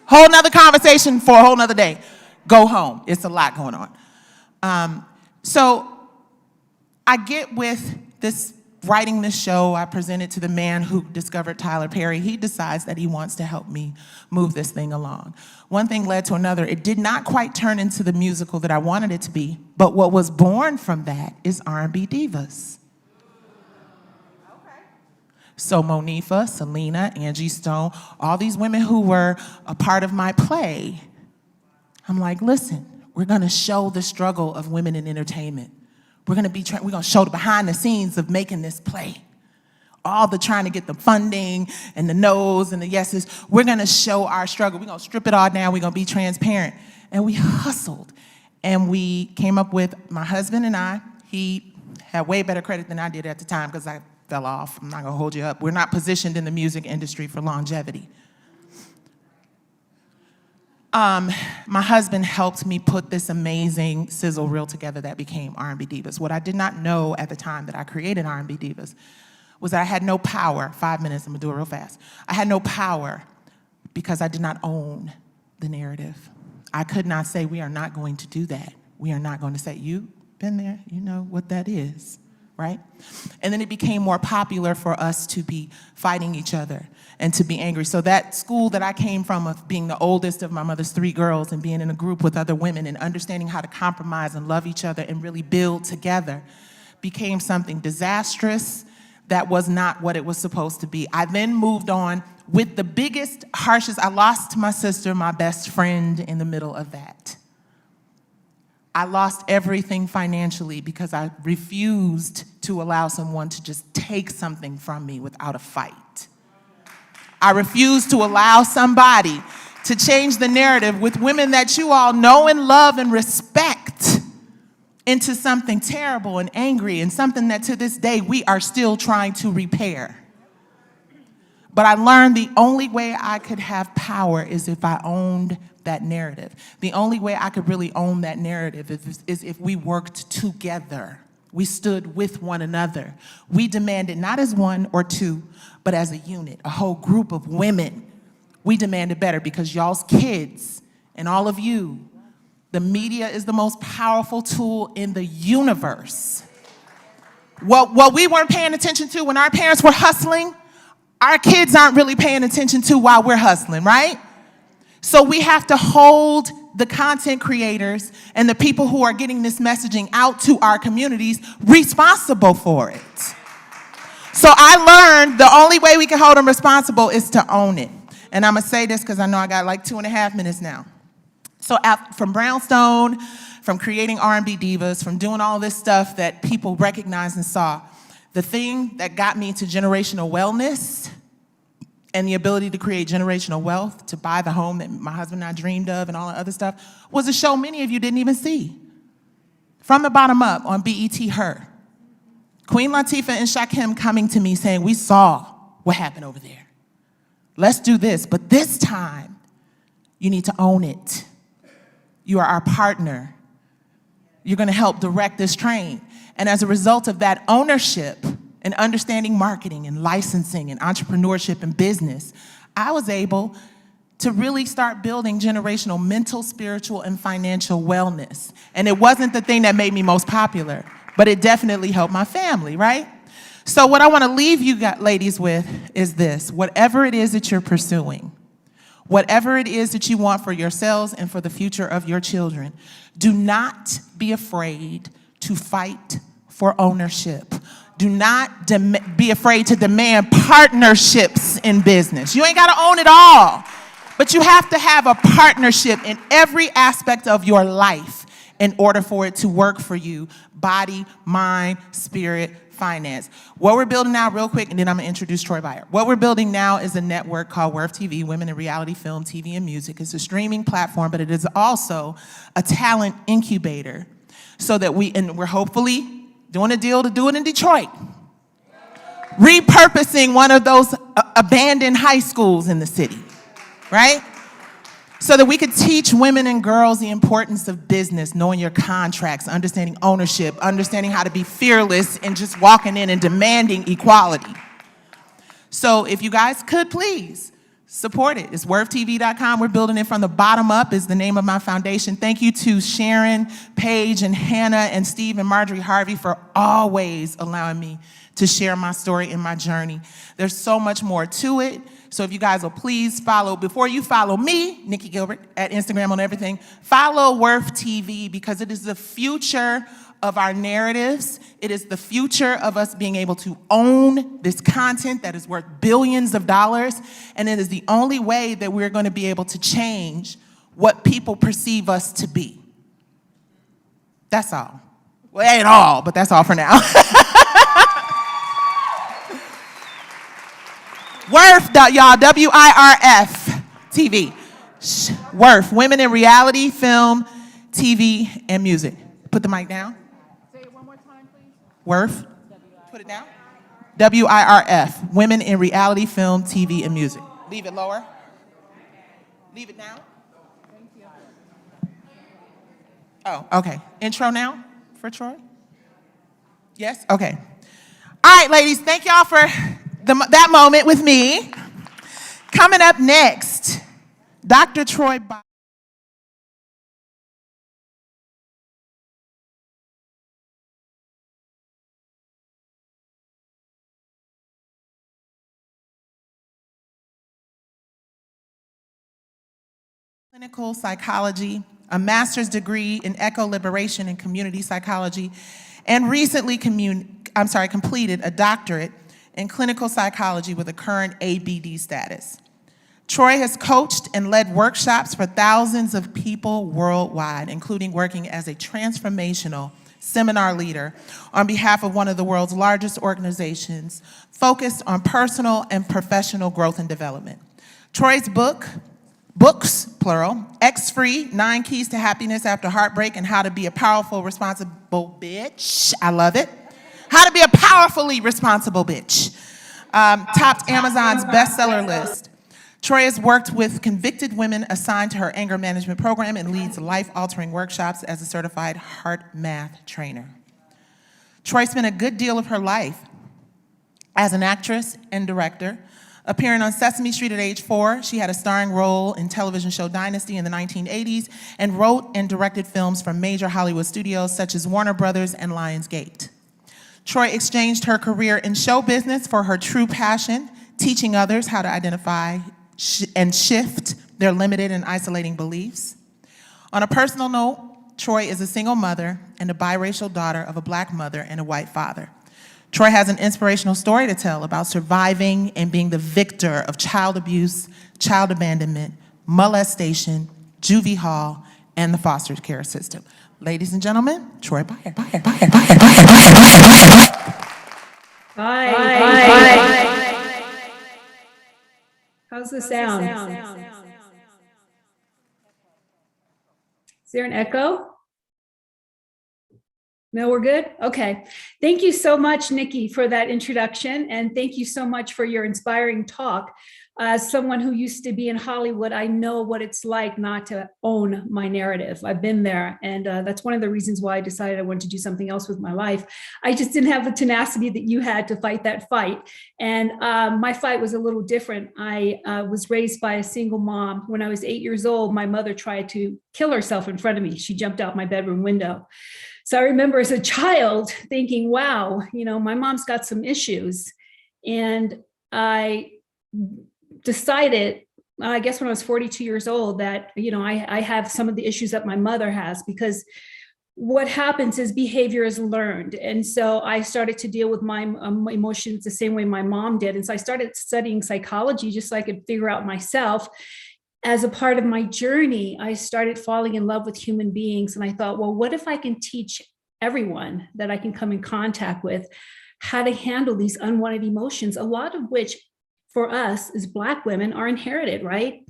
Whole nother conversation for a whole nother day. Go home, it's a lot going on. So I get with this writing this show, I presented to the man who discovered Tyler Perry. He decides that he wants to help me move this thing along. One thing led to another. It did not quite turn into the musical that I wanted it to be, but what was born from that is R&B Divas. So Monifa, Selena, Angie Stone, all these women who were a part of my play, I'm like, listen, we're gonna show the struggle of women in entertainment. We're gonna show the behind the scenes of making this play. All the trying to get the funding and the no's and the yeses. We're gonna show our struggle. We're gonna strip it all down. We're gonna be transparent. And we hustled. And we came up with, my husband and I, he had way better credit than I did at the time because I fell off. I'm not gonna hold you up. We're not positioned in the music industry for longevity. My husband helped me put this amazing sizzle reel together that became R&B Divas. What I did not know at the time that I created R&B Divas was that I had no power. 5 minutes, I'm gonna do it real fast. I had no power because I did not own the narrative. I could not say, we are not going to do that. We are not going to say, you've been there, you know what that is, right? And then it became more popular for us to be fighting each other and to be angry. So that school that I came from, of being the oldest of my mother's 3 girls and being in a group with other women and understanding how to compromise and love each other and really build together, became something disastrous that was not what it was supposed to be. I then moved on with the biggest, harshest, I lost my sister, my best friend, in the middle of that. I lost everything financially because I refused to allow someone to just take something from me without a fight. I refused to allow somebody to change the narrative with women that you all know and love and respect into something terrible and angry and something that to this day we are still trying to repair. But I learned the only way I could have power is if I owned that narrative. The only way I could really own that narrative is if we worked together. We stood with one another. We demanded not as one or two, but as a unit, a whole group of women. We demanded better because y'all's kids and all of you, the media is the most powerful tool in the universe. What we weren't paying attention to when our parents were hustling, our kids aren't really paying attention to while we're hustling, right? So we have to hold the content creators and the people who are getting this messaging out to our communities responsible for it. So I learned the only way we can hold them responsible is to own it. And I'm gonna say this because I know I got like 2.5 minutes now. So from Brownstone, from creating R&B Divas, from doing all this stuff that people recognized and saw, the thing that got me to generational wellness and the ability to create generational wealth, to buy the home that my husband and I dreamed of and all that other stuff, was a show many of you didn't even see. From the Bottom Up on BET Her. Queen Latifah and Shakim coming to me saying, we saw what happened over there. Let's do this, but this time, you need to own it. You are our partner. You're gonna help direct this train. And as a result of that ownership and understanding marketing and licensing and entrepreneurship and business, I was able to really start building generational mental, spiritual, and financial wellness. And it wasn't the thing that made me most popular, but it definitely helped my family, right? So what I wanna leave you ladies with is this: whatever it is that you're pursuing, whatever it is that you want for yourselves and for the future of your children, do not be afraid to fight for ownership. Do not be afraid to demand partnerships in business. You ain't gotta own it all, but you have to have a partnership in every aspect of your life in order for it to work for you: body, mind, spirit, finance. What we're building now, real quick, and then I'm gonna introduce Troy Byer. What we're building now is a network called Worth TV, Women in Reality Film, TV, and Music. It's a streaming platform, but it is also a talent incubator so that we're hopefully doing a deal to do it in Detroit. Repurposing one of those abandoned high schools in the city, right? So that we could teach women and girls the importance of business, knowing your contracts, understanding ownership, understanding how to be fearless and just walking in and demanding equality. So if you guys could please support it. It's worthtv.com. We're building it from the bottom up is the name of my foundation. Thank you to Sharon, Paige, and Hannah, and Steve and Marjorie Harvey for always allowing me to share my story and my journey. There's so much more to it. So if you guys will please follow, before you follow me, Nikki Gilbert, at Instagram on everything, follow Worth TV, because it is the future of our narratives. It is the future of us being able to own this content that is worth billions of dollars. And it is the only way that we're going to be able to change what people perceive us to be. That's all. Well, it ain't all, but that's all for now. Worth, y'all, WIRF TV. Worth, Women in Reality, Film, TV, and Music. Put the mic down. Say it one more time, please. Worth. Put it down. WIRF, Women in Reality, Film, TV, and Music. Leave it lower. Leave it down. Oh, okay. Intro now for Troy? Yes? Okay. All right, ladies, thank y'all for that moment with me. Coming up next, Dr. Troy clinical psychology, a master's degree in eco-liberation and community psychology, and recently completed a doctorate in clinical psychology with a current ABD status. Troy has coached and led workshops for thousands of people worldwide, including working as a transformational seminar leader on behalf of one of the world's largest organizations focused on personal and professional growth and development. Troy's books, plural, X-Free, 9 Keys to Happiness After Heartbreak and How to Be a Powerful, Responsible Bitch, I love it. How to Be a Powerfully Responsible Bitch, topped Amazon's bestseller list. Troy has worked with convicted women assigned to her anger management program and leads life-altering workshops as a certified heart math trainer. Troy spent a good deal of her life as an actress and director. Appearing on Sesame Street at age 4, she had a starring role in television show Dynasty in the 1980s and wrote and directed films for major Hollywood studios such as Warner Brothers and Lionsgate. Troy exchanged her career in show business for her true passion, teaching others how to identify and shift their limited and isolating beliefs. On a personal note, Troy is a single mother and a biracial daughter of a Black mother and a white father. Troy has an inspirational story to tell about surviving and being the victor of child abuse, child abandonment, molestation, juvie hall, and the foster care system. Ladies and gentlemen, Troy Byer. Hi. How's the sound? Is there an echo? No, we're good? Okay. Thank you so much, Nikki, for that introduction. And thank you so much for your inspiring talk. As someone who used to be in Hollywood, I know what it's like not to own my narrative. I've been there. And that's one of the reasons why I decided I wanted to do something else with my life. I just didn't have the tenacity that you had to fight that fight. And my fight was a little different. I was raised by a single mom. When I was 8 years old, my mother tried to kill herself in front of me. She jumped out my bedroom window. So I remember as a child thinking, wow, my mom's got some issues. And I decided, I guess when I was 42 years old, that, I have some of the issues that my mother has, because what happens is behavior is learned. And so I started to deal with my emotions the same way my mom did. And so I started studying psychology just so I could figure out myself. As a part of my journey, I started falling in love with human beings. And I thought, well, what if I can teach everyone that I can come in contact with how to handle these unwanted emotions, a lot of which for us as Black women are inherited, right?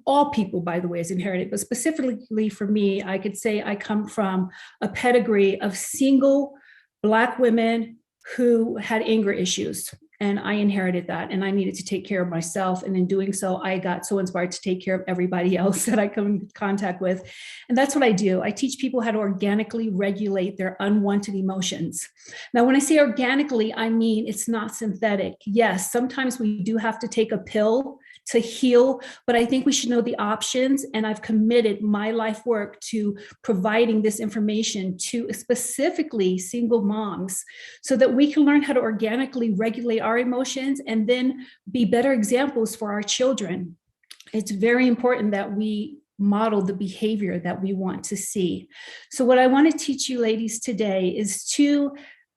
All people, by the way, is inherited, but specifically for me, I could say I come from a pedigree of single Black women who had anger issues. And I inherited that, and I needed to take care of myself. And in doing so, I got so inspired to take care of everybody else that I come in contact with. And that's what I do. I teach people how to organically regulate their unwanted emotions. Now, when I say organically, I mean it's not synthetic. Yes, sometimes we do have to take a pill to heal, but I think we should know the options. And I've committed my life work to providing this information to specifically single moms so that we can learn how to organically regulate our emotions and then be better examples for our children. It's very important that we model the behavior that we want to see. So what I want to teach you ladies today is 2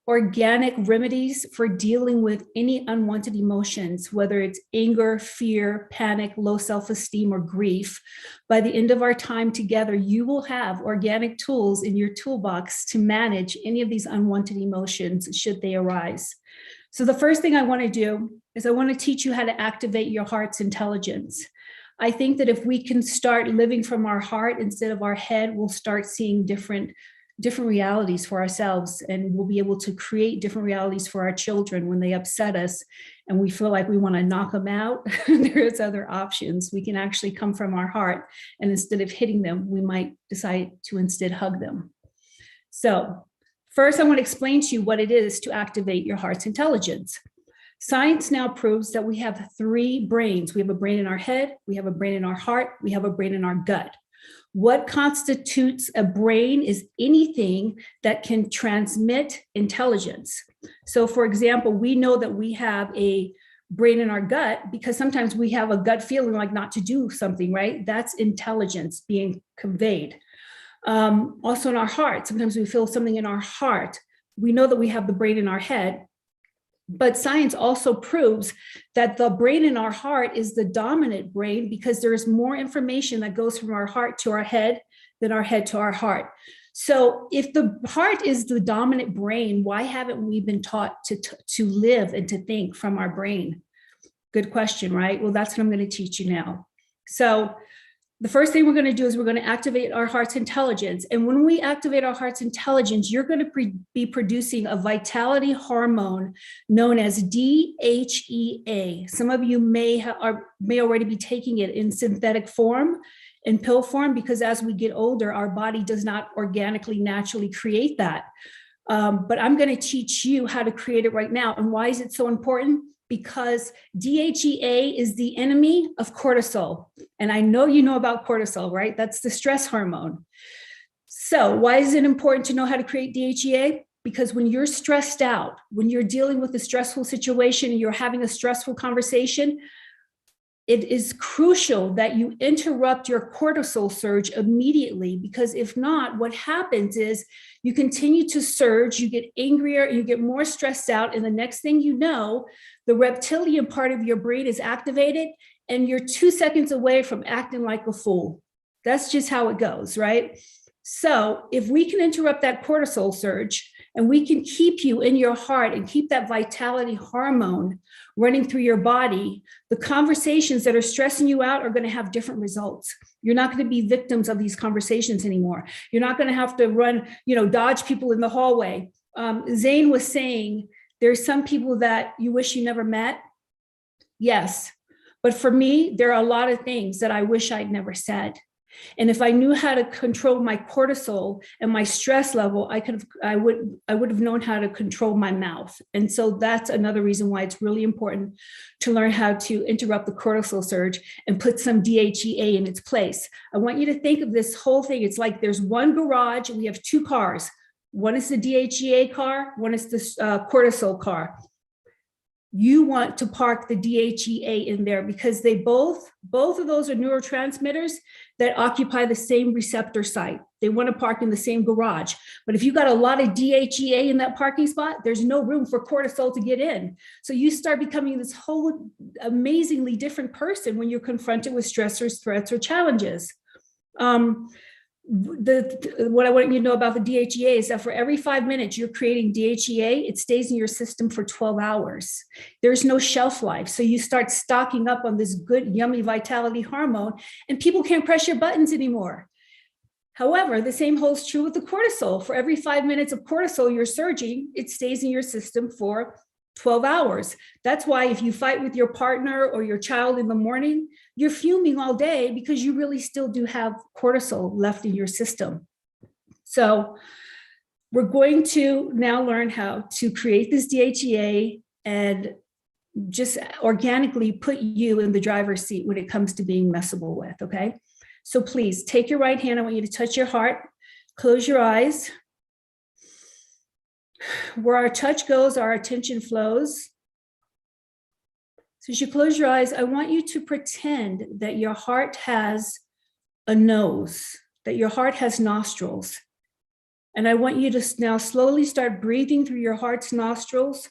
organic remedies for dealing with any unwanted emotions, whether it's anger, fear, panic, low self-esteem, or grief. By the end of our time together, you will have organic tools in your toolbox to manage any of these unwanted emotions should they arise. So the first thing I want to do is I want to teach you how to activate your heart's intelligence. I think that if we can start living from our heart instead of our head, we'll start seeing different realities for ourselves, and we'll be able to create different realities for our children when they upset us and we feel like we want to knock them out. There's other options. We can actually come from our heart, and instead of hitting them, we might decide to instead hug them. So first, I want to explain to you what it is to activate your heart's intelligence. Science now proves that we have 3 brains. We have a brain in our head, we have a brain in our heart, we have a brain in our gut. What constitutes a brain is anything that can transmit intelligence. So for example, we know that we have a brain in our gut because sometimes we have a gut feeling like not to do something, right? That's intelligence being conveyed. Also in our heart, sometimes we feel something in our heart. We know that we have the brain in our head, but science also proves that the brain in our heart is the dominant brain because there is more information that goes from our heart to our head than our head to our heart. So if the heart is the dominant brain, why haven't we been taught to live and to think from our brain? Good question, right? Well, that's what I'm going to teach you now. So the first thing we're going to do is we're going to activate our heart's intelligence. And when we activate our heart's intelligence, you're going to be producing a vitality hormone known as DHEA. Some of you may already be taking it in synthetic form, in pill form, because as we get older, our body does not organically, naturally create that. But I'm going to teach you how to create it right now. And why is it so important? Because DHEA is the enemy of cortisol. And I know you know about cortisol, right? That's the stress hormone. So why is it important to know how to create DHEA? Because when you're stressed out, when you're dealing with a stressful situation and you're having a stressful conversation, it is crucial that you interrupt your cortisol surge immediately, because if not, what happens is you continue to surge, you get angrier, you get more stressed out, and the next thing you know, the reptilian part of your brain is activated and you're 2 seconds away from acting like a fool. That's just how it goes, right? So if we can interrupt that cortisol surge and we can keep you in your heart and keep that vitality hormone running through your body, the conversations that are stressing you out are going to have different results. You're not going to be victims of these conversations anymore. You're not going to have to run, dodge people in the hallway. Zane was saying, there's some people that you wish you never met. Yes. But for me, there are a lot of things that I wish I'd never said. And if I knew how to control my cortisol and my stress level, I would have known how to control my mouth. And so that's another reason why it's really important to learn how to interrupt the cortisol surge and put some DHEA in its place. I want you to think of this whole thing. It's like there's one garage and we have 2 cars. One is the DHEA car, one is the cortisol car. You want to park the DHEA in there because they both of those are neurotransmitters that occupy the same receptor site. They want to park in the same garage. But if you got a lot of DHEA in that parking spot, there's no room for cortisol to get in. So you start becoming this whole amazingly different person when you're confronted with stressors, threats, or challenges. What I want you to know about the DHEA is that for every 5 minutes you're creating DHEA, it stays in your system for 12 hours. There's no shelf life. So you start stocking up on this good, yummy vitality hormone, and people can't press your buttons anymore. However, the same holds true with the cortisol. For every 5 minutes of cortisol you're surging, it stays in your system for 12 hours. That's why if you fight with your partner or your child in the morning, you're fuming all day because you really still do have cortisol left in your system. So we're going to now learn how to create this DHEA and just organically put you in the driver's seat when it comes to being messable with, okay? So please take your right hand. I want you to touch your heart. Close your eyes. Where our touch goes, our attention flows. So as you close your eyes, I want you to pretend that your heart has a nose, that your heart has nostrils. And I want you to now slowly start breathing through your heart's nostrils,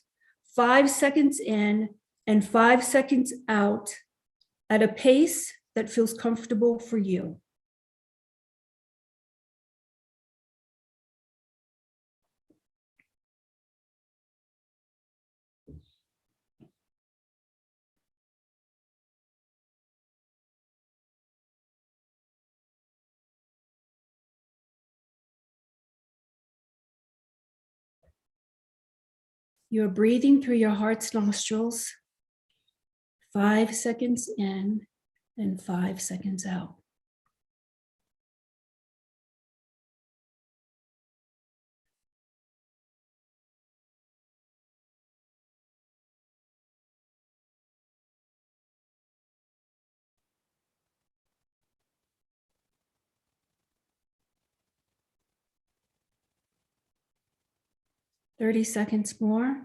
5 seconds in and 5 seconds out at a pace that feels comfortable for you. You're breathing through your heart's nostrils, 5 seconds in and 5 seconds out. Thirty seconds more.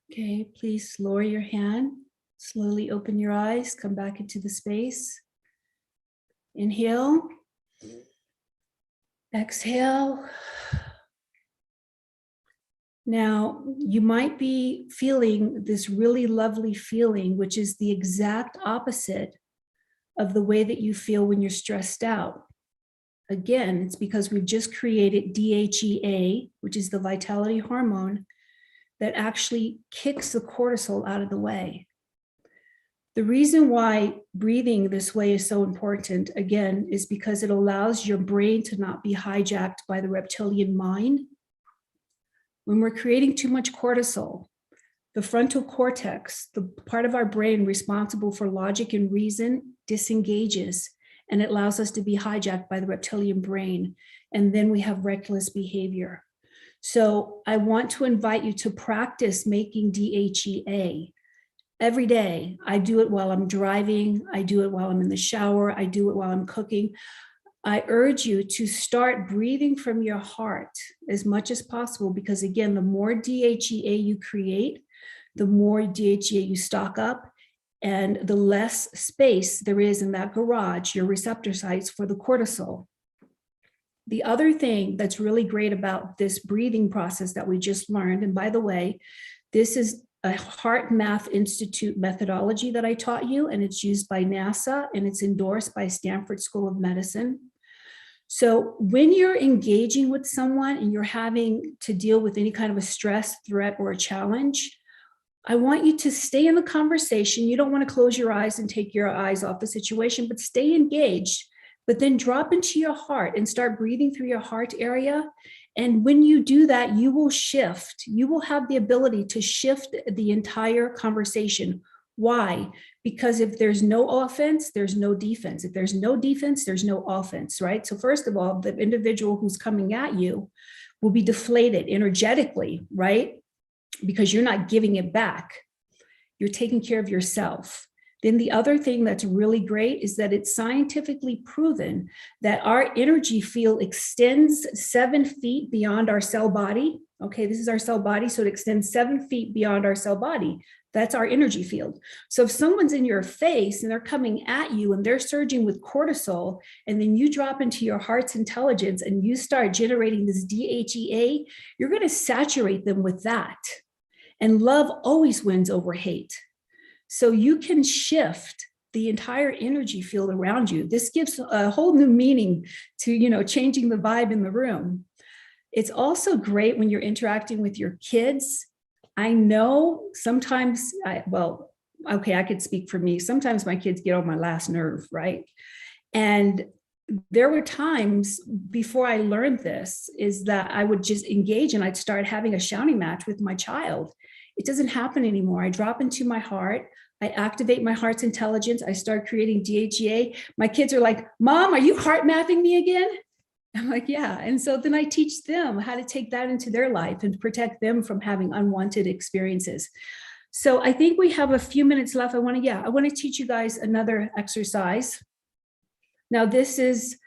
Okay, please lower your hand. Slowly open your eyes, come back into the space. Inhale. Exhale. Now, you might be feeling this really lovely feeling, which is the exact opposite of the way that you feel when you're stressed out. Again, it's because we've just created DHEA, which is the vitality hormone that actually kicks the cortisol out of the way. The reason why breathing this way is so important, again, is because it allows your brain to not be hijacked by the reptilian mind. When we're creating too much cortisol, the frontal cortex, the part of our brain responsible for logic and reason, disengages, and it allows us to be hijacked by the reptilian brain. And then we have reckless behavior. So I want to invite you to practice making DHEA every day. I do it while I'm driving. I do it while I'm in the shower. I do it while I'm cooking. I urge you to start breathing from your heart as much as possible, because again, the more DHEA you create, the more DHEA you stock up, and the less space there is in that garage, your receptor sites, for the cortisol. The other thing that's really great about this breathing process that we just learned, and by the way, this is a Heart Math Institute methodology that I taught you, and it's used by NASA, and it's endorsed by Stanford School of Medicine. So when you're engaging with someone and you're having to deal with any kind of a stress, threat, or a challenge, I want you to stay in the conversation. You don't want to close your eyes and take your eyes off the situation, but stay engaged, but then drop into your heart and start breathing through your heart area. And when you do that, you will shift. You will have the ability to shift the entire conversation. Why? Because if there's no offense, there's no defense. If there's no defense, there's no offense, right? So first of all, the individual who's coming at you will be deflated energetically, right? Because you're not giving it back. You're taking care of yourself. Then the other thing that's really great is that it's scientifically proven that our energy field extends 7 feet beyond our cell body. Okay, this is our cell body, so it extends 7 feet beyond our cell body. That's our energy field. So if someone's in your face and they're coming at you and they're surging with cortisol, and then you drop into your heart's intelligence and you start generating this DHEA, you're going to saturate them with that. And love always wins over hate. So you can shift the entire energy field around you. This gives a whole new meaning to, changing the vibe in the room. It's also great when you're interacting with your kids. I know sometimes, okay, I could speak for me. Sometimes my kids get on my last nerve, right? And there were times before I learned this, is that I would just engage and I'd start having a shouting match with my child. It doesn't happen anymore. I drop into my heart. I activate my heart's intelligence. I start creating DHEA. My kids are like, Mom, are you heart mapping me again? I'm like, yeah. And so then I teach them how to take that into their life and protect them from having unwanted experiences. So I think we have a few minutes left. I want to teach you guys another exercise. Now, this is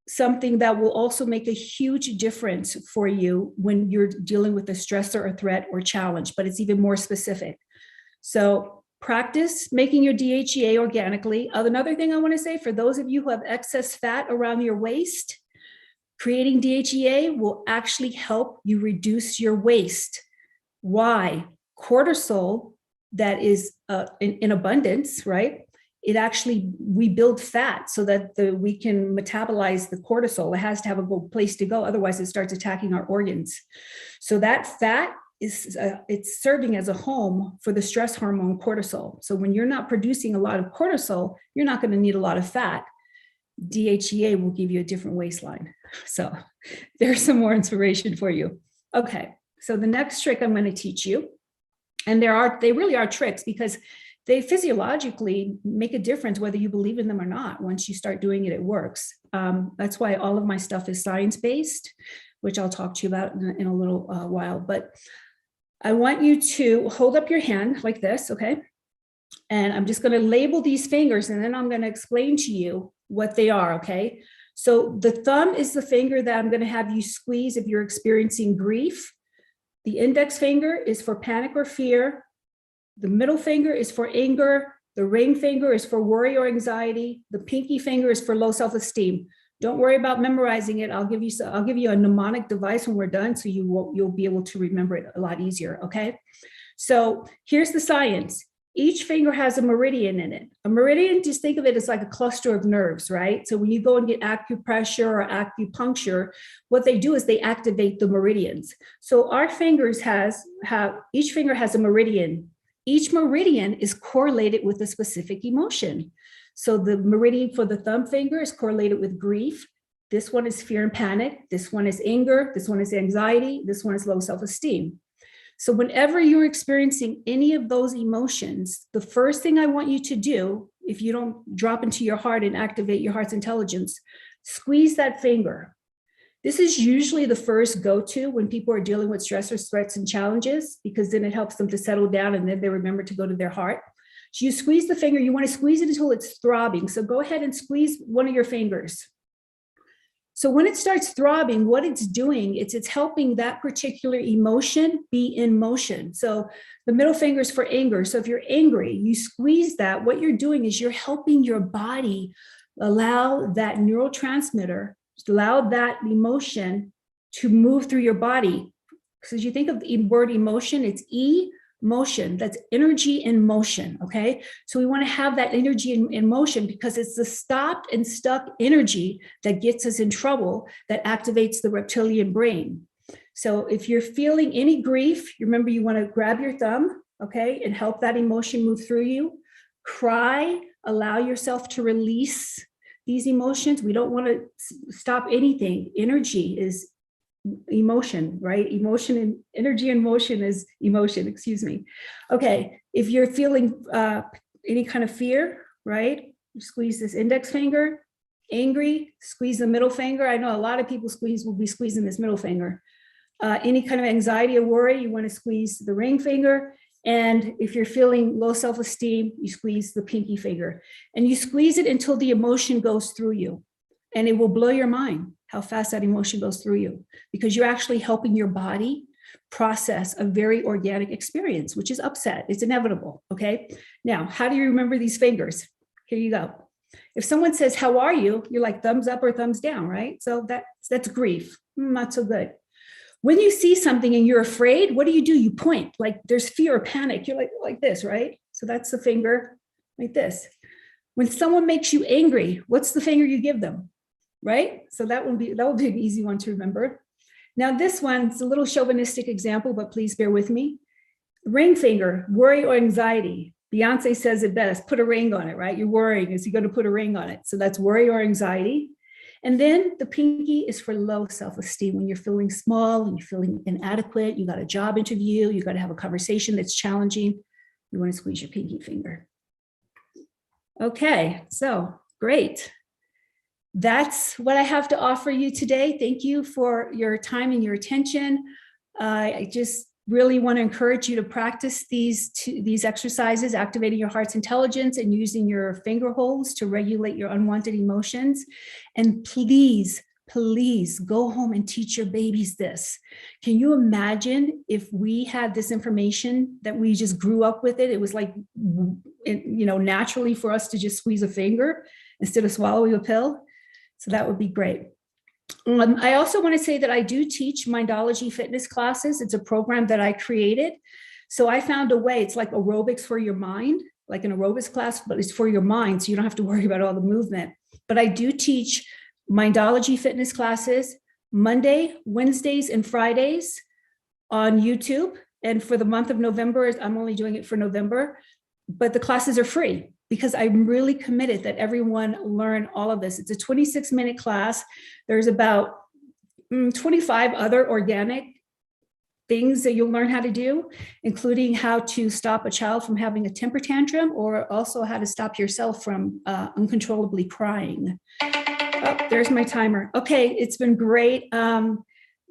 something that will also make a huge difference for you when you're dealing with a stressor or threat or challenge, but it's even more specific. So practice making your DHEA organically. Another thing I want to say, for those of you who have excess fat around your waist, creating DHEA will actually help you reduce your waste. Why? Cortisol that is in abundance, right? We build fat so that we can metabolize the cortisol. It has to have a place to go. Otherwise it starts attacking our organs. So that fat is, it's serving as a home for the stress hormone cortisol. So when you're not producing a lot of cortisol, you're not going to need a lot of fat. DHEA will give you a different waistline. So there's some more inspiration for you. Okay. So the next trick I'm going to teach you, and they really are tricks because they physiologically make a difference whether you believe in them or not. Once you start doing it, it works. That's why all of my stuff is science-based, which I'll talk to you about in a little while. But I want you to hold up your hand like this, okay? And I'm just going to label these fingers, and then I'm going to explain to you what they are, okay? So the thumb is the finger that I'm going to have you squeeze if you're experiencing grief. The index finger is for panic or fear. The middle finger is for anger. The ring finger is for worry or anxiety. The pinky finger is for low self-esteem. Don't worry about memorizing it. I'll give you a mnemonic device when we're done, so you'll be able to remember it a lot easier, okay? So here's the science. Each finger has a meridian in it. A meridian, just think of it as like a cluster of nerves, right? So when you go and get acupressure or acupuncture, what they do is they activate the meridians. So our fingers each finger has a meridian. Each meridian is correlated with a specific emotion. So the meridian for the thumb finger is correlated with grief. This one is fear and panic. This one is anger. This one is anxiety. This one is low self-esteem. So whenever you're experiencing any of those emotions, the first thing I want you to do, if you don't drop into your heart and activate your heart's intelligence, squeeze that finger. This is usually the first go-to when people are dealing with stressors, threats, and challenges, because then it helps them to settle down and then they remember to go to their heart. So you squeeze the finger, you want to squeeze it until it's throbbing. So go ahead and squeeze one of your fingers. So when it starts throbbing, what it's doing, it's helping that particular emotion be in motion. So the middle finger is for anger. So if you're angry, you squeeze that. What you're doing is you're helping your body allow that neurotransmitter, allow that emotion to move through your body. So as you think of the word emotion, it's motion. That's energy in motion, okay? So we want to have that energy in motion because it's the stopped and stuck energy that gets us in trouble, that activates the reptilian brain. So if you're feeling any grief, remember you want to grab your thumb, okay, and help that emotion move through you. Cry, allow yourself to release these emotions. We don't want to stop anything. Energy is emotion, right? Emotion and energy and motion is emotion, excuse me. Okay, if you're feeling any kind of fear, right? Squeeze this index finger. Angry, squeeze the middle finger. I know a lot of people will be squeezing this middle finger. Any kind of anxiety or worry, you want to squeeze the ring finger. And if you're feeling low self-esteem, you squeeze the pinky finger. And you squeeze it until the emotion goes through you. And it will blow your mind how fast that emotion goes through you, because you're actually helping your body process a very organic experience, which is upset. It's inevitable, okay? Now, how do you remember these fingers? Here you go. If someone says, how are you? You're like thumbs up or thumbs down, right? So that's grief, not so good. When you see something and you're afraid, what do? You point, like there's fear or panic. You're like this, right? So that's the finger like this. When someone makes you angry, what's the finger you give them? Right? So that would be an easy one to remember. Now this one's a little chauvinistic example, but please bear with me. Ring finger, worry or anxiety. Beyonce says it best, put a ring on it, right? You're worrying, is he going to put a ring on it? So that's worry or anxiety. And then the pinky is for low self-esteem. When you're feeling small and you're feeling inadequate, you got a job interview, you got to have a conversation that's challenging, you want to squeeze your pinky finger. Okay, so great. That's what I have to offer you today. Thank you for your time and your attention. I just really want to encourage you to practice these exercises, activating your heart's intelligence and using your finger holds to regulate your unwanted emotions. And please, please go home and teach your babies this. Can you imagine if we had this information that we just grew up with it? It was like, naturally for us to just squeeze a finger instead of swallowing a pill. So that would be great. I also want to say that I do teach Mindology fitness classes. It's a program that I created. So I found a way, it's like aerobics for your mind, like an aerobics class, but it's for your mind. So you don't have to worry about all the movement. But I do teach Mindology fitness classes Monday, Wednesdays, and Fridays on YouTube. And for the month of November, I'm only doing it for November, but the classes are free because I'm really committed that everyone learn all of this. It's a 26-minute class. There's about 25 other organic things that you'll learn how to do, including how to stop a child from having a temper tantrum, or also how to stop yourself from uncontrollably crying. Oh, there's my timer. Okay, it's been great.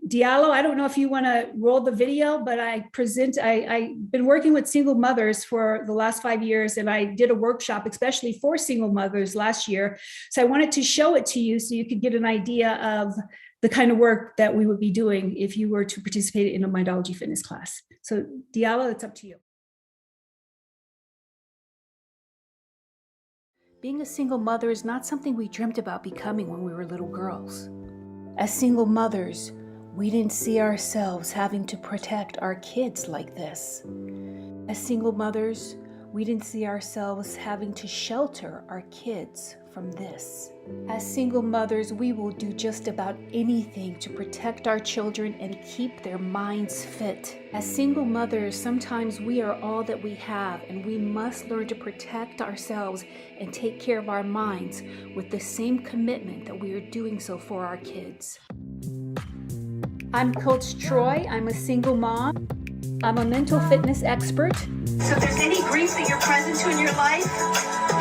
Diallo, I don't know if you want to roll the video, but I've been working with single mothers for the last 5 years, and I did a workshop especially for single mothers last year. So I wanted to show it to you so you could get an idea of the kind of work that we would be doing if you were to participate in a Mindology fitness class. So Diallo, it's up to you. Being a single mother is not something we dreamt about becoming when we were little girls. As single mothers, we didn't see ourselves having to protect our kids like this. As single mothers, we didn't see ourselves having to shelter our kids from this. As single mothers, we will do just about anything to protect our children and keep their minds fit. As single mothers, sometimes we are all that we have, and we must learn to protect ourselves and take care of our minds with the same commitment that we are doing so for our kids. I'm Coach Troy. I'm a single mom. I'm a mental fitness expert. So if there's any grief that you're present to in your life,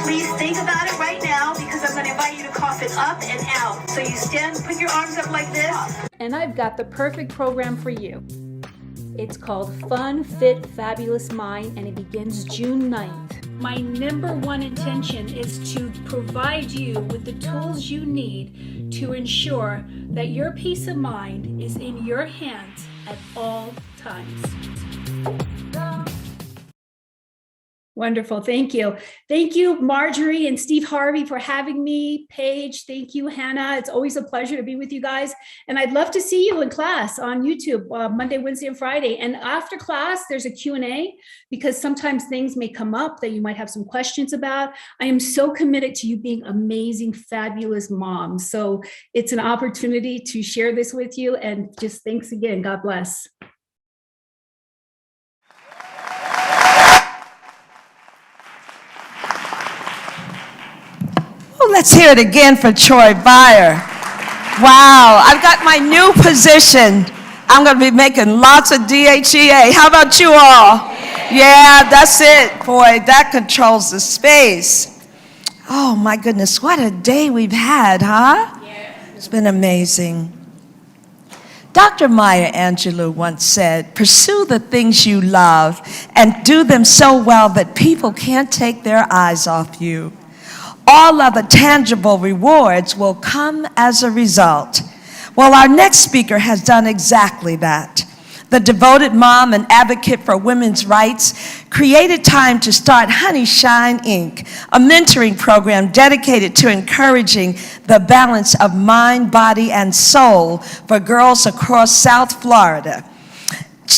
please think about it right now, because I'm going to invite you to cough it up and out. So you stand, put your arms up like this. And I've got the perfect program for you. It's called Fun, Fit, Fabulous Mind, and it begins June 9th. My number one intention is to provide you with the tools you need to ensure that your peace of mind is in your hands at all times. Wonderful, thank you. Thank you, Marjorie and Steve Harvey, for having me. Paige, thank you, Hannah. It's always a pleasure to be with you guys. And I'd love to see you in class on YouTube, Monday, Wednesday, and Friday. And after class, there's a Q&A, because sometimes things may come up that you might have some questions about. I am so committed to you being amazing, fabulous moms. So it's an opportunity to share this with you. And just thanks again. God bless. Let's hear it again for Troy Byer. Wow, I've got my new position. I'm going to be making lots of DHEA. How about you all? Yeah, that's it. Boy, that controls the space. Oh my goodness, what a day we've had, huh? It's been amazing. Dr. Maya Angelou once said, "Pursue the things you love and do them so well that people can't take their eyes off you. All other tangible rewards will come as a result." Well, our next speaker has done exactly that. The devoted mom and advocate for women's rights created time to start Honey Shine Inc., a mentoring program dedicated to encouraging the balance of mind, body, and soul for girls across South Florida.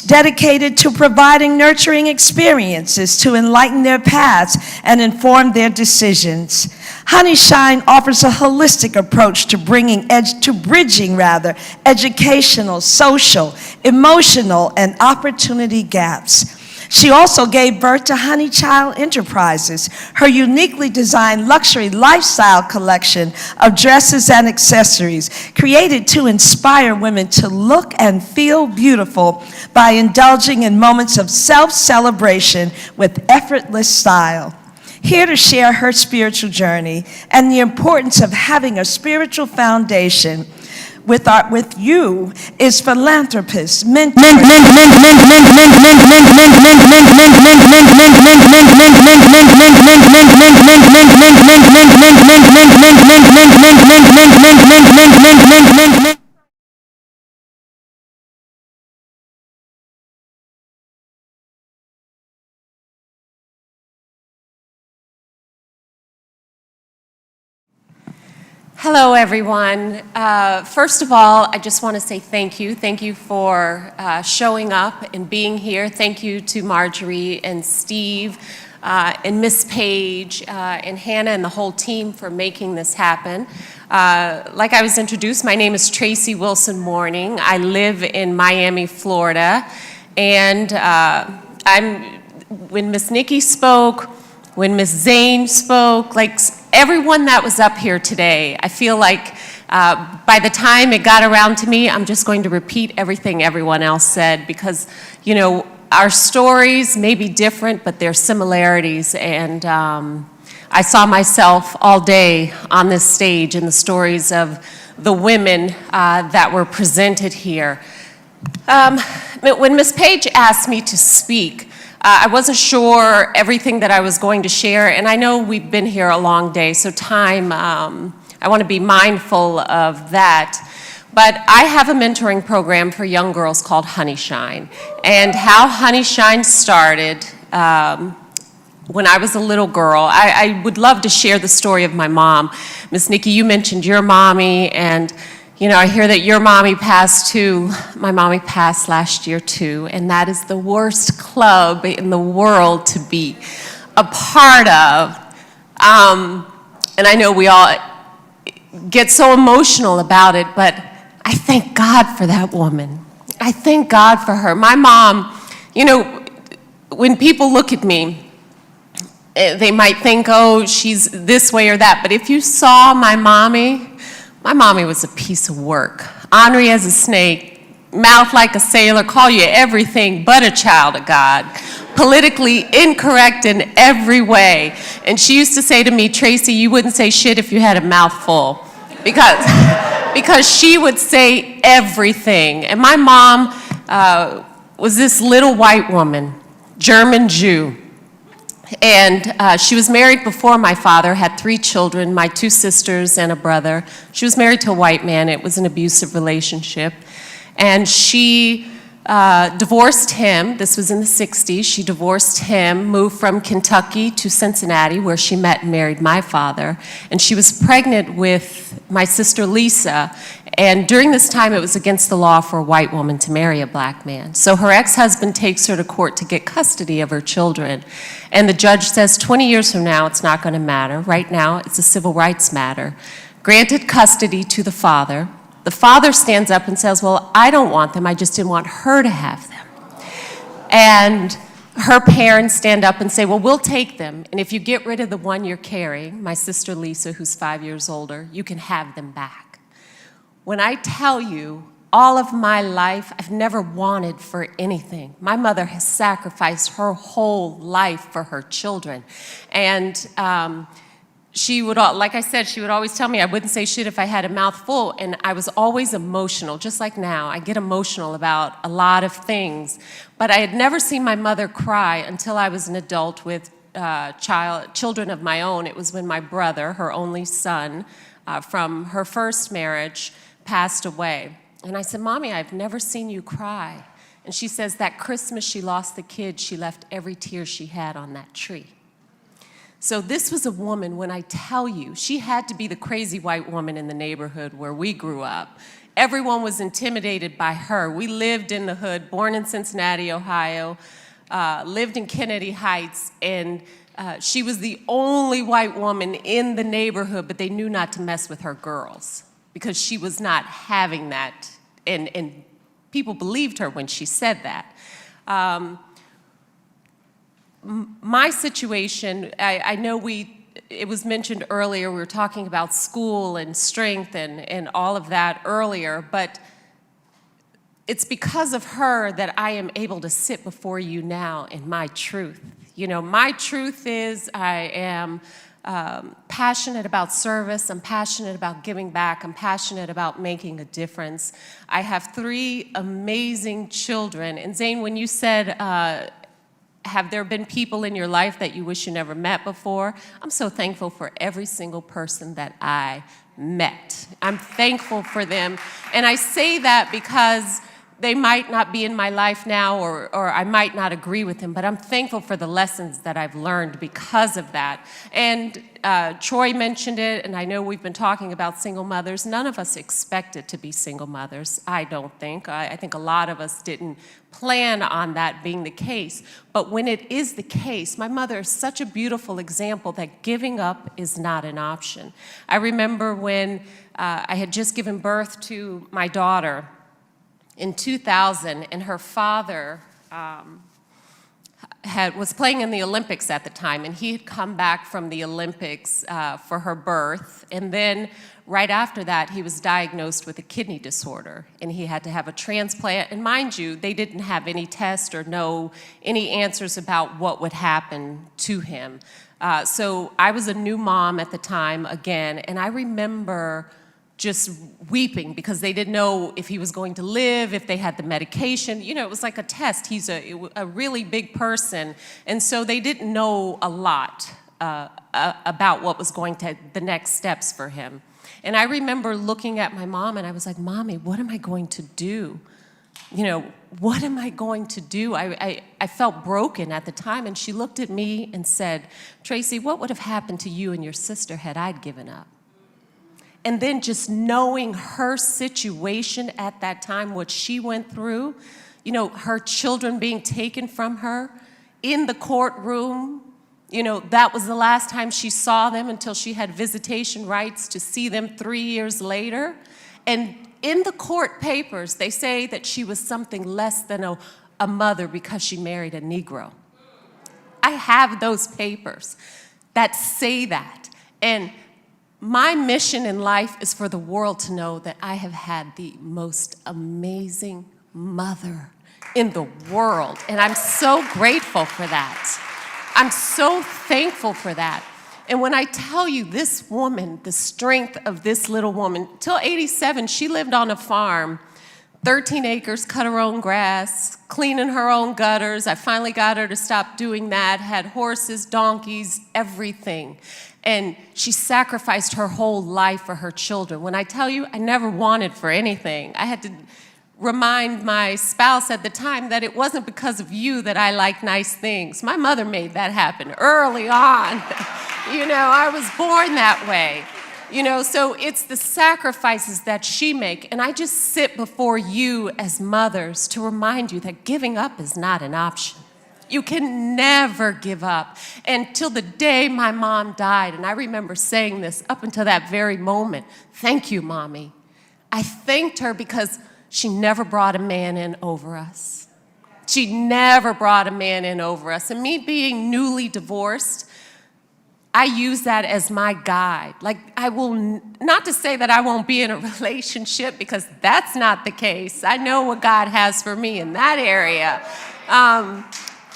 Dedicated to providing nurturing experiences to enlighten their paths and inform their decisions. Honey Shine offers a holistic approach to bridging educational, social, emotional, and opportunity gaps. She also gave birth to Honey Child Enterprises, her uniquely designed luxury lifestyle collection of dresses and accessories created to inspire women to look and feel beautiful by indulging in moments of self-celebration with effortless style. Here to share her spiritual journey and the importance of having a spiritual foundation with you is philanthropist, mentor, Hello, everyone. First of all, I just want to say thank you. Thank you for showing up and being here. Thank you to Marjorie and Steve and Miss Page and Hannah and the whole team for making this happen. Like I was introduced, my name is Tracy Wilson Mourning. I live in Miami, Florida. And when Miss Nikki spoke, when Miss Zane spoke, like everyone that was up here today, I feel like by the time it got around to me, I'm just going to repeat everything everyone else said because, you know, our stories may be different, but there's similarities. And I saw myself all day on this stage in the stories of the women that were presented here. When Miss Page asked me to speak, I wasn't sure everything that I was going to share, and I know we've been here a long day, so time, I want to be mindful of that. But I have a mentoring program for young girls called Honey Shine, and how Honey Shine started when I was a little girl. I would love to share the story of my mom. Miss Nikki, you mentioned your mommy, and you know, I hear that your mommy passed too. My mommy passed last year too, and that is the worst club in the world to be a part of. And I know we all get so emotional about it, but I thank God for that woman. I thank God for her. My mom, you know, when people look at me, they might think, oh, she's this way or that, but if you saw my mommy was a piece of work. Ornery as a snake, mouth like a sailor, call you everything but a child of God. Politically incorrect in every way. And she used to say to me, Tracy, you wouldn't say shit if you had a mouth full. Because she would say everything. And my mom was this little white woman, German Jew. And she was married before my father, had 3 children, my 2 sisters and a brother. She was married to a white man. It was an abusive relationship. And she divorced him. This was in the 60s. She divorced him, moved from Kentucky to Cincinnati, where she met and married my father. And she was pregnant with my sister Lisa. And during this time, it was against the law for a white woman to marry a black man. So her ex-husband takes her to court to get custody of her children. And the judge says 20 years from now, it's not going to matter. Right now, it's a civil rights matter. Granted custody to the father. The father stands up and says, well, I don't want them. I just didn't want her to have them. And her parents stand up and say, well, we'll take them. And if you get rid of the one you're carrying, my sister Lisa, who's 5 years older, you can have them back. When I tell you, all of my life, I've never wanted for anything. My mother has sacrificed her whole life for her children. And she would, like I said, she would always tell me I wouldn't say shit if I had a mouth full. And I was always emotional, just like now. I get emotional about a lot of things. But I had never seen my mother cry until I was an adult with children of my own. It was when my brother, her only son, from her first marriage, passed away. And I said, Mommy, I've never seen you cry. And she says that Christmas she lost the kid, she left every tear she had on that tree. So this was a woman, when I tell you, she had to be the crazy white woman in the neighborhood where we grew up. Everyone was intimidated by her. We lived in the hood, born in Cincinnati, Ohio, lived in Kennedy Heights, and she was the only white woman in the neighborhood, but they knew not to mess with her girls because she was not having that. And people believed her when she said that. my situation, I know it was mentioned earlier, we were talking about school and strength and all of that earlier, but it's because of her that I am able to sit before you now in my truth. You know, my truth is I am passionate about service, I'm passionate about giving back, I'm passionate about making a difference. I have 3 amazing children, and Zane, when you said, have there been people in your life that you wish you never met before? I'm so thankful for every single person that I met. I'm thankful for them, and I say that because they might not be in my life now, or I might not agree with them, but I'm thankful for the lessons that I've learned because of that. And Troy mentioned it, and I know we've been talking about single mothers. None of us expected to be single mothers, I don't think. I think a lot of us didn't plan on that being the case. But when it is the case, my mother is such a beautiful example that giving up is not an option. I remember when I had just given birth to my daughter, in 2000, and her father was playing in the Olympics at the time, and he had come back from the Olympics for her birth, and then right after that, he was diagnosed with a kidney disorder, and he had to have a transplant, and mind you, they didn't have any test or know any answers about what would happen to him. So I was a new mom at the time, again, and I remember just weeping because they didn't know if he was going to live, if they had the medication. You know, it was like a test. He's a really big person. And so they didn't know a lot about what was going to, the next steps for him. And I remember looking at my mom and I was like, Mommy, what am I going to do? You know, what am I going to do? I felt broken at the time. And she looked at me and said, Tracy, what would have happened to you and your sister had I given up? And then just knowing her situation at that time, what she went through, you know, her children being taken from her in the courtroom, you know, that was the last time she saw them until she had visitation rights to see them 3 years later. And in the court papers, they say that she was something less than a mother because she married a Negro. I have those papers that say that. And my mission in life is for the world to know that I have had the most amazing mother in the world. And I'm so grateful for that. I'm so thankful for that. And when I tell you this woman, the strength of this little woman, till 87, she lived on a farm, 13 acres, cut her own grass, cleaning her own gutters. I finally got her to stop doing that, had horses, donkeys, everything. And she sacrificed her whole life for her children. When I tell you, I never wanted for anything. I had to remind my spouse at the time that it wasn't because of you that I like nice things. My mother made that happen early on. You know, I was born that way. You know, so it's the sacrifices that she make. And I just sit before you as mothers to remind you that giving up is not an option. You can never give up. Until the day my mom died, and I remember saying this up until that very moment, thank you, Mommy. I thanked her because she never brought a man in over us. She never brought a man in over us. And me being newly divorced, I use that as my guide. Like, I will, not to say that I won't be in a relationship, because that's not the case. I know what God has for me in that area.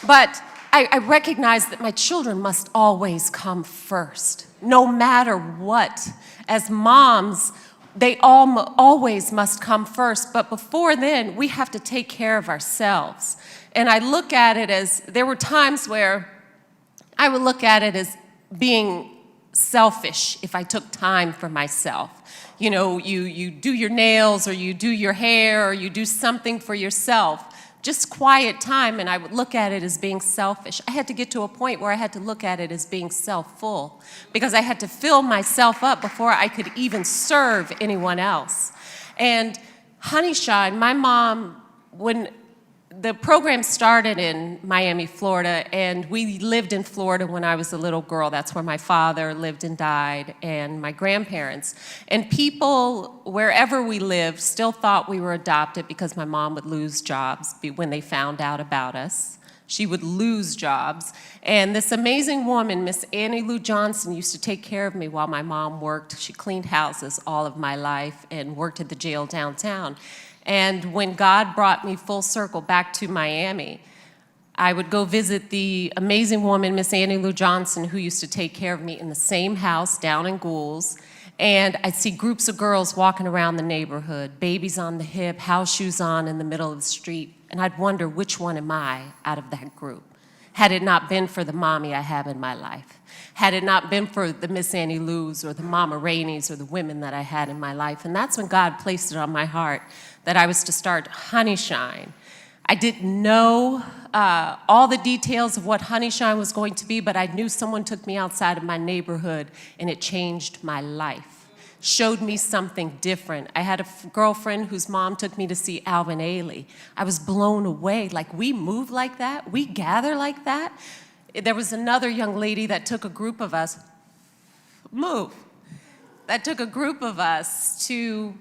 But I recognize that my children must always come first, no matter what. As moms, they always must come first. But before then, we have to take care of ourselves. And I look at it as, there were times where I would look at it as being selfish if I took time for myself. You know, you do your nails, or you do your hair, or you do something for yourself. Just quiet time, and I would look at it as being selfish. I had to get to a point where I had to look at it as being self-full, because I had to fill myself up before I could even serve anyone else. And Honeyshine, my mom, when the program started in Miami, Florida, and we lived in Florida when I was a little girl. That's where my father lived and died, and my grandparents. And people, wherever we lived, still thought we were adopted because my mom would lose jobs when they found out about us. She would lose jobs. And this amazing woman, Miss Annie Lou Johnson, used to take care of me while my mom worked. She cleaned houses all of my life and worked at the jail downtown. And when God brought me full circle back to Miami, I would go visit the amazing woman, Miss Annie Lou Johnson, who used to take care of me in the same house down in Goulds. And I'd see groups of girls walking around the neighborhood, babies on the hip, house shoes on in the middle of the street. And I'd wonder, which one am I out of that group? Had it not been for the mommy I have in my life, had it not been for the Miss Annie Lou's or the Mama Rainey's or the women that I had in my life. And that's when God placed it on my heart that I was to start Honey Shine. I didn't know all the details of what Honey Shine was going to be, but I knew someone took me outside of my neighborhood and it changed my life, showed me something different. I had a girlfriend whose mom took me to see Alvin Ailey. I was blown away, like, we move like that, we gather like that. There was another young lady that took a group of us, that took a group of us to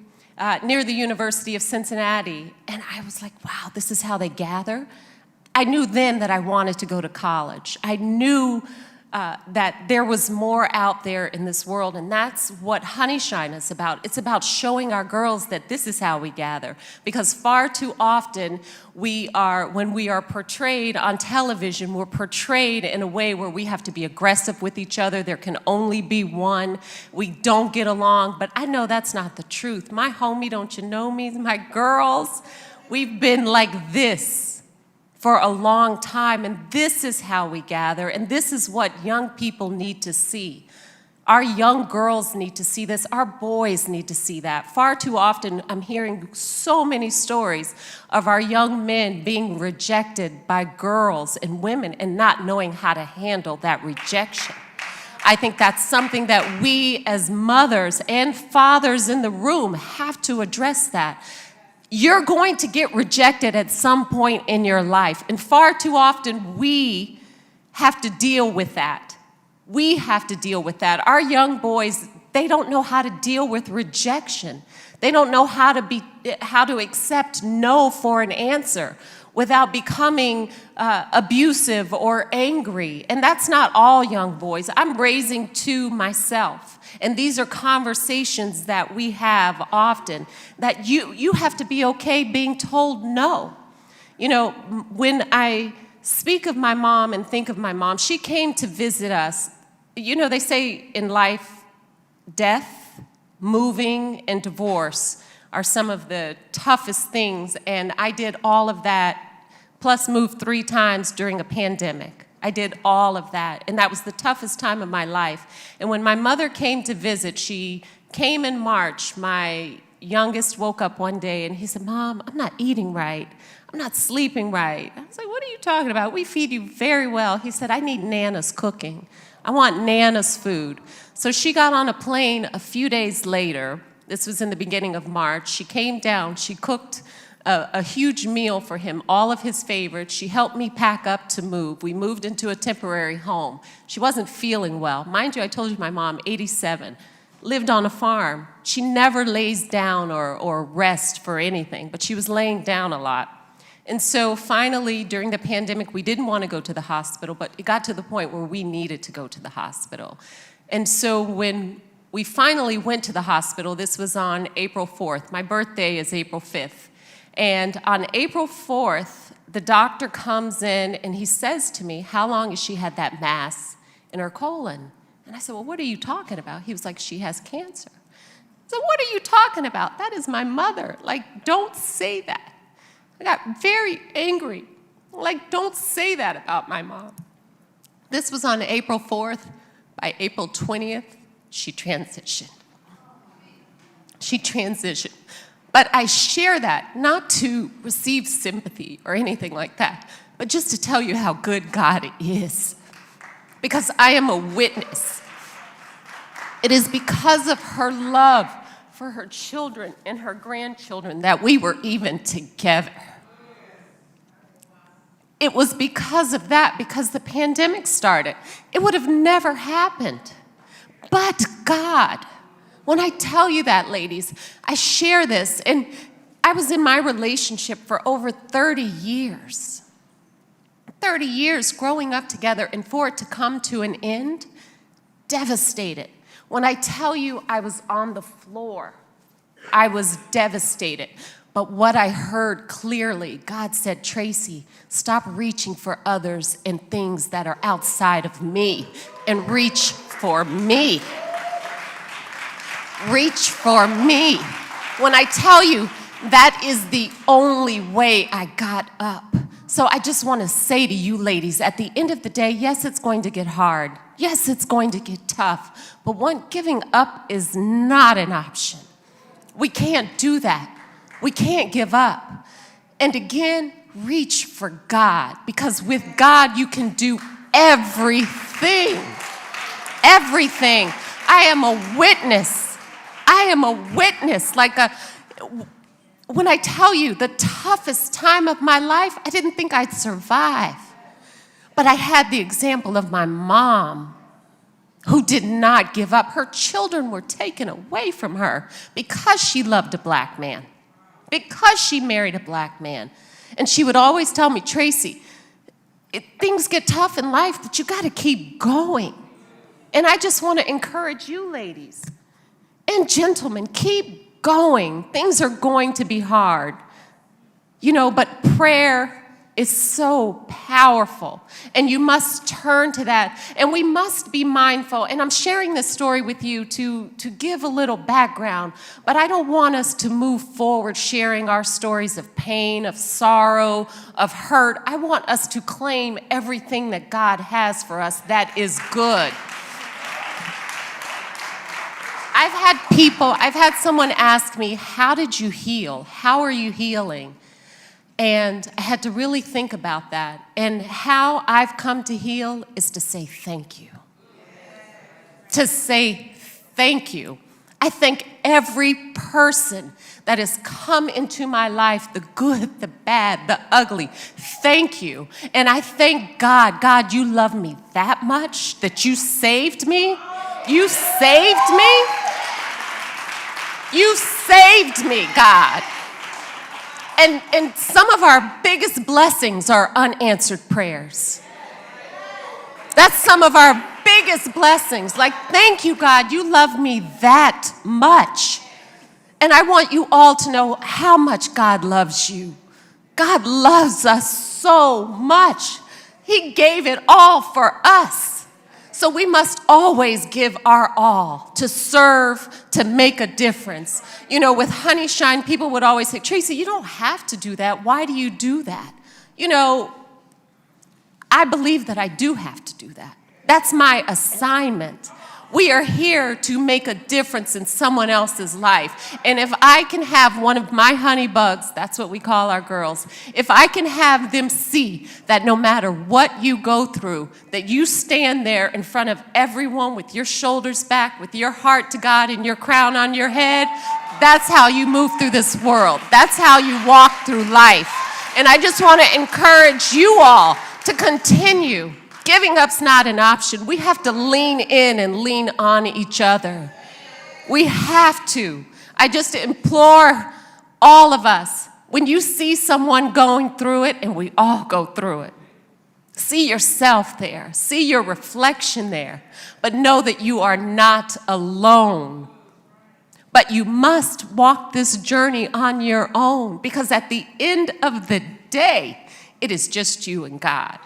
near the University of Cincinnati. And I was like, wow, this is how they gather. I knew then that I wanted to go to college. I knew that there was more out there in this world, and that's what Honey Shine is about. It's about showing our girls that this is how we gather, because far too often when we are portrayed on television, we're portrayed in a way where we have to be aggressive with each other. There can only be one. We don't get along, but I know that's not the truth. My homie, don't you know me, my girls, we've been like this for a long time, and this is how we gather, and this is what young people need to see. Our young girls need to see this. Our boys need to see that. Far too often, I'm hearing so many stories of our young men being rejected by girls and women and not knowing how to handle that rejection. I think that's something that we as mothers and fathers in the room have to address that. You're going to get rejected at some point in your life. And far too often, we have to deal with that. We have to deal with that. Our young boys, they don't know how to deal with rejection. They don't know how to accept no for an answer without becoming abusive or angry. And that's not all young boys. I'm raising two myself. And these are conversations that we have often, that you have to be okay being told no. You know, when I speak of my mom and think of my mom, she came to visit us. You know, they say in life, death, moving, and divorce are some of the toughest things. And I did all of that, plus moved 3 times during a pandemic. I did all of that, and that was the toughest time of my life. And when my mother came to visit, she came in March. My youngest woke up one day, and he said, "Mom, I'm not eating right. I'm not sleeping right." I was like, "What are you talking about? We feed you very well." He said, "I need Nana's cooking. I want Nana's food." So she got on a plane a few days later. This was in the beginning of March. She came down. She cooked a huge meal for him, all of his favorites. She helped me pack up to move. We moved into a temporary home. She wasn't feeling well. Mind you, I told you my mom, 87, lived on a farm. She never lays down or rests for anything, but she was laying down a lot. And so finally, during the pandemic, we didn't want to go to the hospital, but it got to the point where we needed to go to the hospital. And so when we finally went to the hospital, this was on April 4th. My birthday is April 5th. And on April 4th, the doctor comes in and he says to me, "How long has she had that mass in her colon?" And I said, "Well, what are you talking about?" He was like, "She has cancer." I said, "What are you talking about? That is my mother. Like, don't say that." I got very angry. Like, don't say that about my mom. This was on April 4th. By April 20th, she transitioned. She transitioned. But I share that not to receive sympathy or anything like that, but just to tell you how good God is. Because I am a witness. It is because of her love for her children and her grandchildren that we were even together. It was because of that, because the pandemic started. It would have never happened. But God. When I tell you that, ladies, I share this, and I was in my relationship for over 30 years. 30 years growing up together, and for it to come to an end, devastated. When I tell you I was on the floor, I was devastated. But what I heard clearly, God said, Tracy, stop reaching for others and things that are outside of me and reach for me. Reach for me. When I tell you, that is the only way I got up. So I just want to say to you ladies, at the end of the day, yes, it's going to get hard. Yes, it's going to get tough. But giving up is not an option. We can't do that. We can't give up. And again, reach for God, because with God you can do everything. Everything. I am a witness. I am a witness. When I tell you the toughest time of my life, I didn't think I'd survive. But I had the example of my mom, who did not give up. Her children were taken away from her because she loved a black man, because she married a black man. And she would always tell me, Tracy, things get tough in life, but you got to keep going. And I just want to encourage you ladies and gentlemen, keep going. Things are going to be hard, but prayer is so powerful, and you must turn to that, and we must be mindful. And I'm sharing this story with you to give a little background, but I don't want us to move forward sharing our stories of pain, of sorrow, of hurt. I want us to claim everything that God has for us that is good. I've had someone ask me, how did you heal? How are you healing? And I had to really think about that. And how I've come to heal is to say thank you. To say thank you. I thank every person that has come into my life, the good, the bad, the ugly. Thank you. And I thank God. God, you love me that much that you saved me. You saved me. You saved me, God. And some of our biggest blessings are unanswered prayers. That's some of our biggest blessings. Thank you, God, you love me that much. And I want you all to know how much God loves you. God loves us so much. He gave it all for us. So we must always give our all to serve, to make a difference. With Honey Shine, people would always say, Tracy, you don't have to do that. Why do you do that? I believe that I do have to do that. That's my assignment. We are here to make a difference in someone else's life. And if I can have one of my honey bugs, that's what we call our girls, if I can have them see that no matter what you go through, that you stand there in front of everyone with your shoulders back, with your heart to God and your crown on your head, that's how you move through this world. That's how you walk through life. And I just want to encourage you all to continue. Giving up's not an option. We have to lean in and lean on each other. We have to. I just implore all of us, when you see someone going through it, and we all go through it, see yourself there. See your reflection there. But know that you are not alone. But you must walk this journey on your own, because at the end of the day, it is just you and God.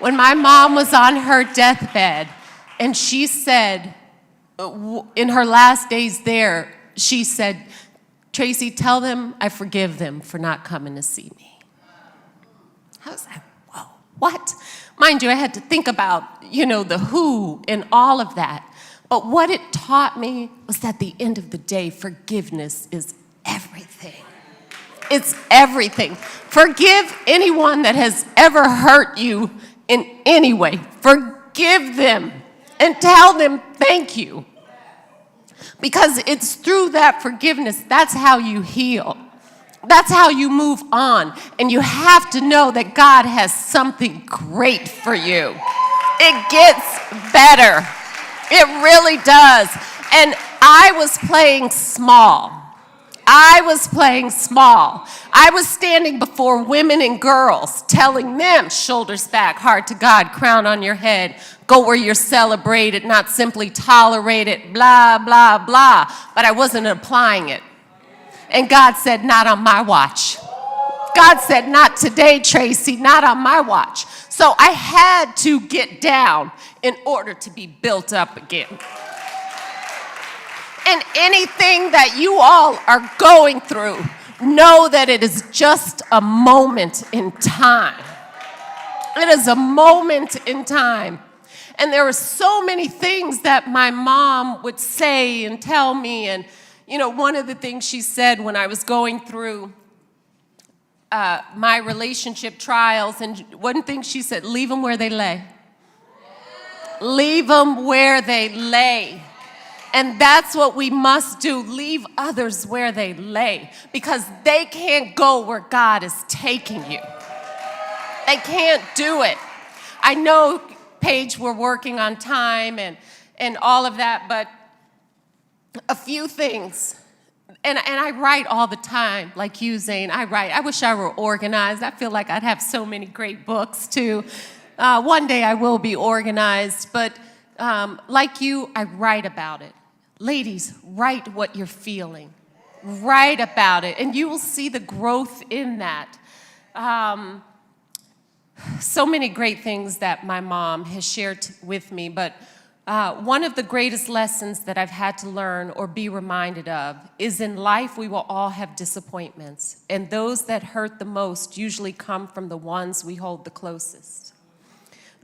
When my mom was on her deathbed, and she said, in her last days there, she said, Tracy, tell them I forgive them for not coming to see me. I was like, whoa, what? Mind you, I had to think about, the who and all of that. But what it taught me was that at the end of the day, forgiveness is everything. It's everything. Forgive anyone that has ever hurt you in any way. Forgive them and tell them thank you. Because it's through that forgiveness, that's how you heal. That's how you move on. And you have to know that God has something great for you. It gets better. It really does. And I was playing small. I was playing small. I was standing before women and girls, telling them, shoulders back, heart to God, crown on your head, go where you're celebrated, not simply tolerated, blah, blah, blah. But I wasn't applying it. And God said, not on my watch. God said, not today, Tracy, not on my watch. So I had to get down in order to be built up again. And anything that you all are going through, know that it is just a moment in time. It is a moment in time. And there were so many things that my mom would say and tell me. And, you know, one of the things she said when I was going through my relationship trials, and one thing she said, leave them where they lay. Leave them where they lay. And that's what we must do, leave others where they lay, because they can't go where God is taking you. They can't do it. I know, Paige, we're working on time and all of that, but a few things. And I write all the time, like you, Zane. I write. I wish I were organized. I feel like I'd have so many great books, too. One day I will be organized, but like you, I write about it. Ladies, write what you're feeling. Write about it, and you will see the growth in that. So many great things that my mom has shared with me, but one of the greatest lessons that I've had to learn or be reminded of is in life we will all have disappointments, and those that hurt the most usually come from the ones we hold the closest.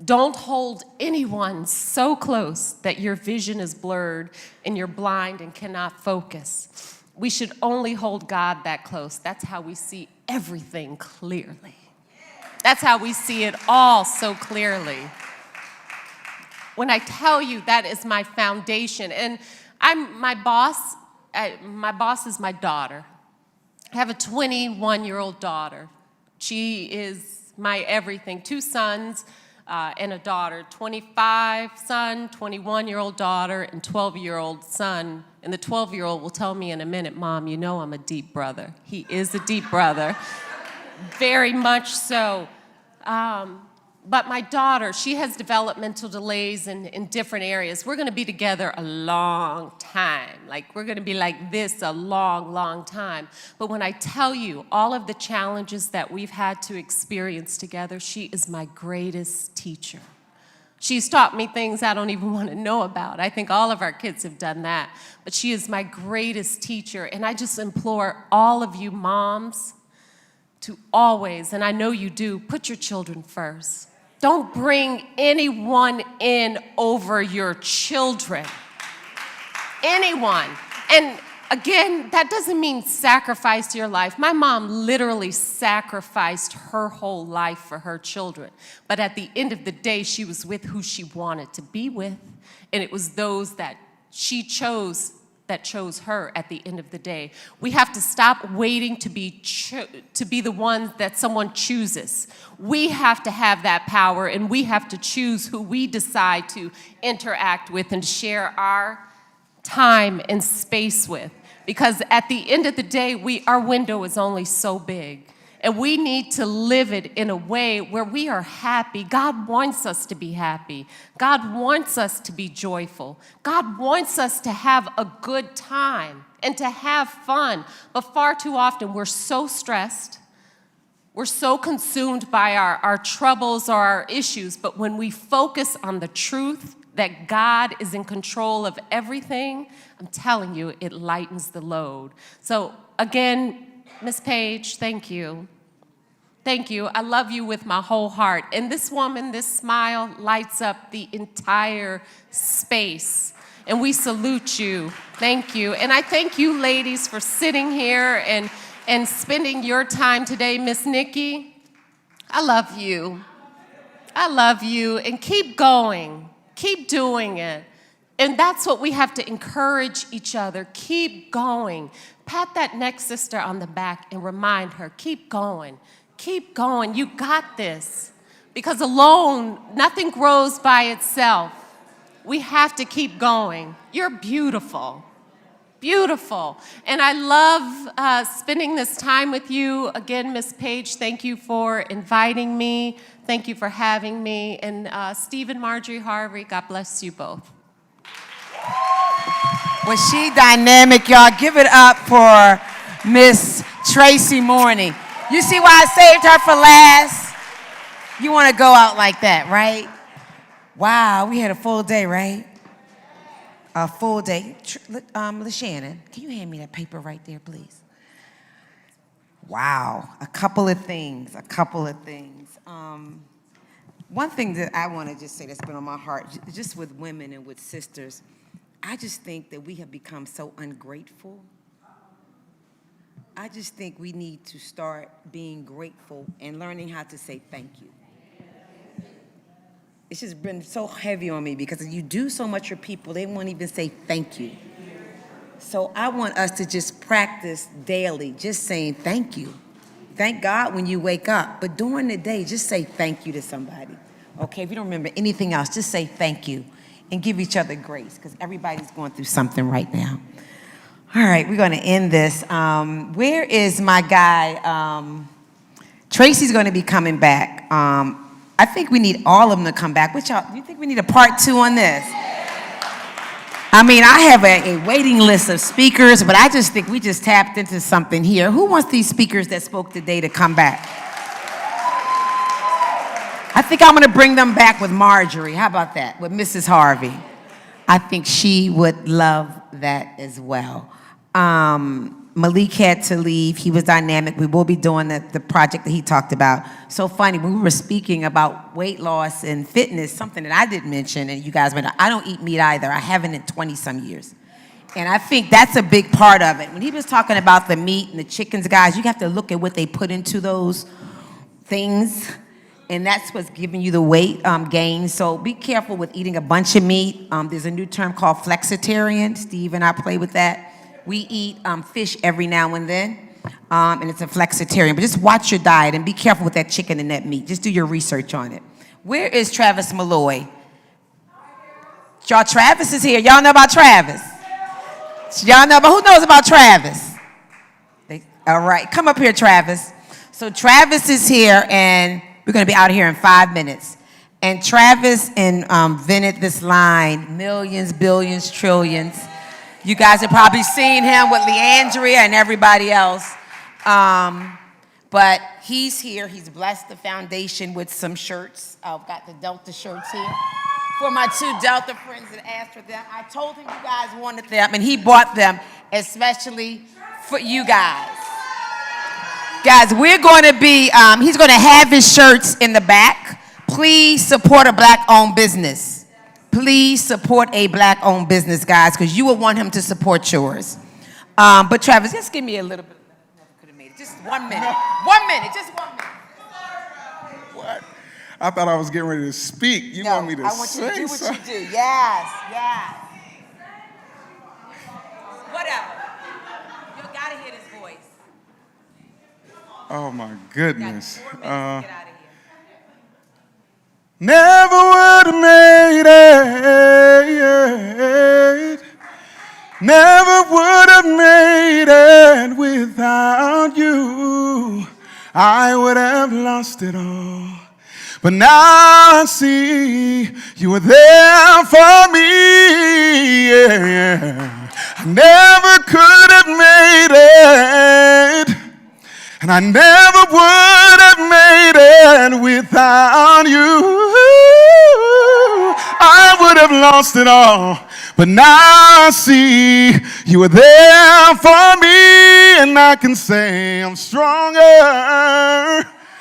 Don't hold anyone so close that your vision is blurred and you're blind and cannot focus. We should only hold God that close. That's how we see everything clearly. That's how we see it all so clearly. When I tell you that is my foundation, and my boss is my daughter. I have a 21-year-old daughter. She is my everything. 2 sons and a daughter, 25 son, 21-year-old daughter, and 12-year-old son. And the 12-year-old will tell me in a minute, Mom, you know I'm a deep brother. He is a deep brother, very much so. But my daughter, she has developmental delays in different areas. We're gonna be together a long time. Like, we're gonna be like this a long, long time. But when I tell you all of the challenges that we've had to experience together, she is my greatest teacher. She's taught me things I don't even wanna know about. I think all of our kids have done that. But she is my greatest teacher. And I just implore all of you moms to always, and I know you do, put your children first. Don't bring anyone in over your children. Anyone. And again, that doesn't mean sacrifice your life. My mom literally sacrificed her whole life for her children. But at the end of the day, she was with who she wanted to be with. And it was those that she chose that chose her at the end of the day. We have to stop waiting to be the ones that someone chooses. We have to have that power, and we have to choose who we decide to interact with and share our time and space with. Because at the end of the day, our window is only so big. And we need to live it in a way where we are happy. God wants us to be happy. God wants us to be joyful. God wants us to have a good time and to have fun. But far too often, we're so stressed. We're so consumed by our troubles or our issues. But when we focus on the truth that God is in control of everything, I'm telling you, it lightens the load. So again, Miss Page, thank you. Thank you. I love you with my whole heart. And this woman, this smile lights up the entire space. And we salute you. Thank you. And I thank you, ladies, for sitting here and spending your time today. Miss Nikki, I love you. I love you. And keep going. Keep doing it. And that's what we have to encourage each other. Keep going. Pat that next sister on the back and remind her, keep going. Keep going. You got this. Because alone, nothing grows by itself. We have to keep going. You're beautiful. Beautiful. And I love spending this time with you. Again, Miss Page, thank you for inviting me. Thank you for having me. And Steve and Marjorie Harvey, God bless you both. Was she dynamic, y'all? Give it up for Miss Tracy Morning. You see why I saved her for last? You want to go out like that, right? Wow, we had a full day, right? A full day. LaShannon, can you hand me that paper right there, please? Wow, a couple of things. One thing that I want to just say that's been on my heart, just with women and with sisters, I just think that we have become so ungrateful. I just think we need to start being grateful and learning how to say thank you. It's just been so heavy on me because you do so much for people, they won't even say thank you. So I want us to just practice daily, just saying thank you. Thank God when you wake up, but during the day, just say thank you to somebody. Okay, if you don't remember anything else, just say thank you and give each other grace because everybody's going through something right now. All right, we're going to end this. Where is my guy? Tracy's going to be coming back. I think we need all of them to come back. What y'all, do you think we need a part 2 on this? I mean, I have a waiting list of speakers, but I just think we just tapped into something here. Who wants these speakers that spoke today to come back? I think I'm going to bring them back with Marjorie. How about that? With Mrs. Harvey. I think she would love that as well. Malik had to leave. He was dynamic. We will be doing the project that he talked about. So funny, when we were speaking about weight loss and fitness, something that I didn't mention, and you guys I don't eat meat either. I haven't in 20-some years. And I think that's a big part of it. When he was talking about the meat and the chickens, guys, you have to look at what they put into those things. And that's what's giving you the weight gain. So be careful with eating a bunch of meat. There's a new term called flexitarian. Steve and I play with that. We eat fish every now and then, and it's a flexitarian. But just watch your diet and be careful with that chicken and that meat. Just do your research on it. Where is Travis Malloy? Y'all, Travis is here. Y'all know about Travis? Y'all know, but who knows about Travis? All right, come up here, Travis. So Travis is here, and we're going to be out of here in 5 minutes. And Travis invented this line, millions, billions, trillions. You guys have probably seen him with Leandria and everybody else. But he's here. He's blessed the foundation with some shirts. I've got the Delta shirts here for my 2 Delta friends that asked for them. I told him you guys wanted them, and he bought them especially for you guys. Guys, we're going to be, he's going to have his shirts in the back. Please support a Black-owned business. Please support a Black-owned business, guys, because you will want him to support yours. But Travis, just give me a little bit. Never could have made it. Just 1 minute. 1 minute. Just 1 minute. What? I thought I was getting ready to speak. You want me to I want say you to do what something? you do. Yes. Whatever. You gotta hear this voice. Oh my goodness. Get out of here. Never would have made it. Never would have made it without you. I would have lost it all. But now I see you were there for me. Yeah. I never could have made it. And I never would have made it without you. I would have lost it all. But now I see you were there for me. And I can say I'm stronger,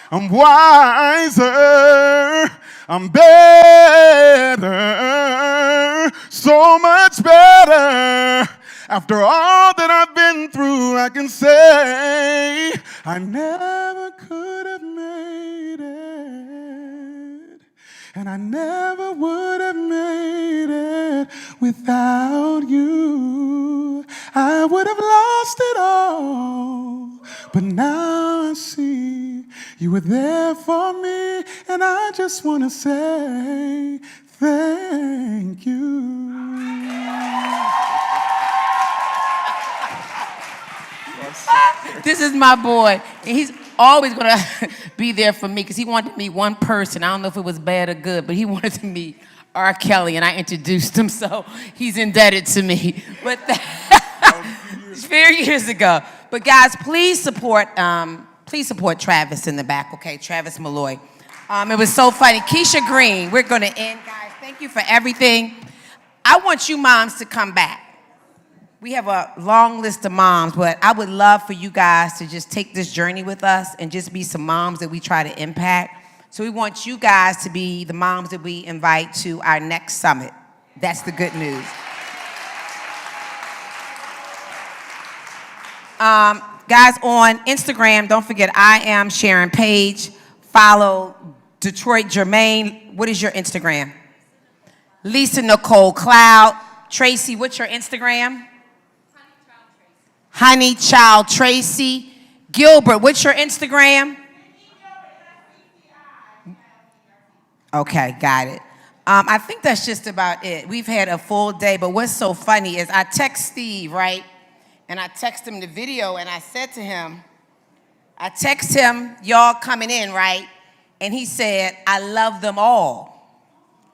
I'm wiser, I'm better, so much better. After all that I've been through, I can say I never could have made it. And I never would have made it without you. I would have lost it all. But now I see you were there for me. And I just want to say thank you. This is my boy, and he's always gonna be there for me because he wanted to meet one person. I don't know if it was bad or good, but he wanted to meet R. Kelly, and I introduced him, so he's indebted to me. But a few years ago. But guys, please support Travis in the back, okay? Travis Malloy. It was so funny. Keisha Green, we're gonna end, guys. Thank you for everything. I want you moms to come back. We have a long list of moms, but I would love for you guys to just take this journey with us and just be some moms that we try to impact. So we want you guys to be the moms that we invite to our next summit. That's the good news. Guys, on Instagram, don't forget, I am Sharon Page. Follow Detroit Jermaine. What is your Instagram? Lisa Nicole Cloud. Tracy, what's your Instagram? Honey Child Tracy. Gilbert, what's your Instagram? Okay, got it. I think that's just about it. We've had a full day, but what's so funny is I text Steve, right? And I text him the video, and I said to him, I text him, y'all coming in, right? And he said, I love them all.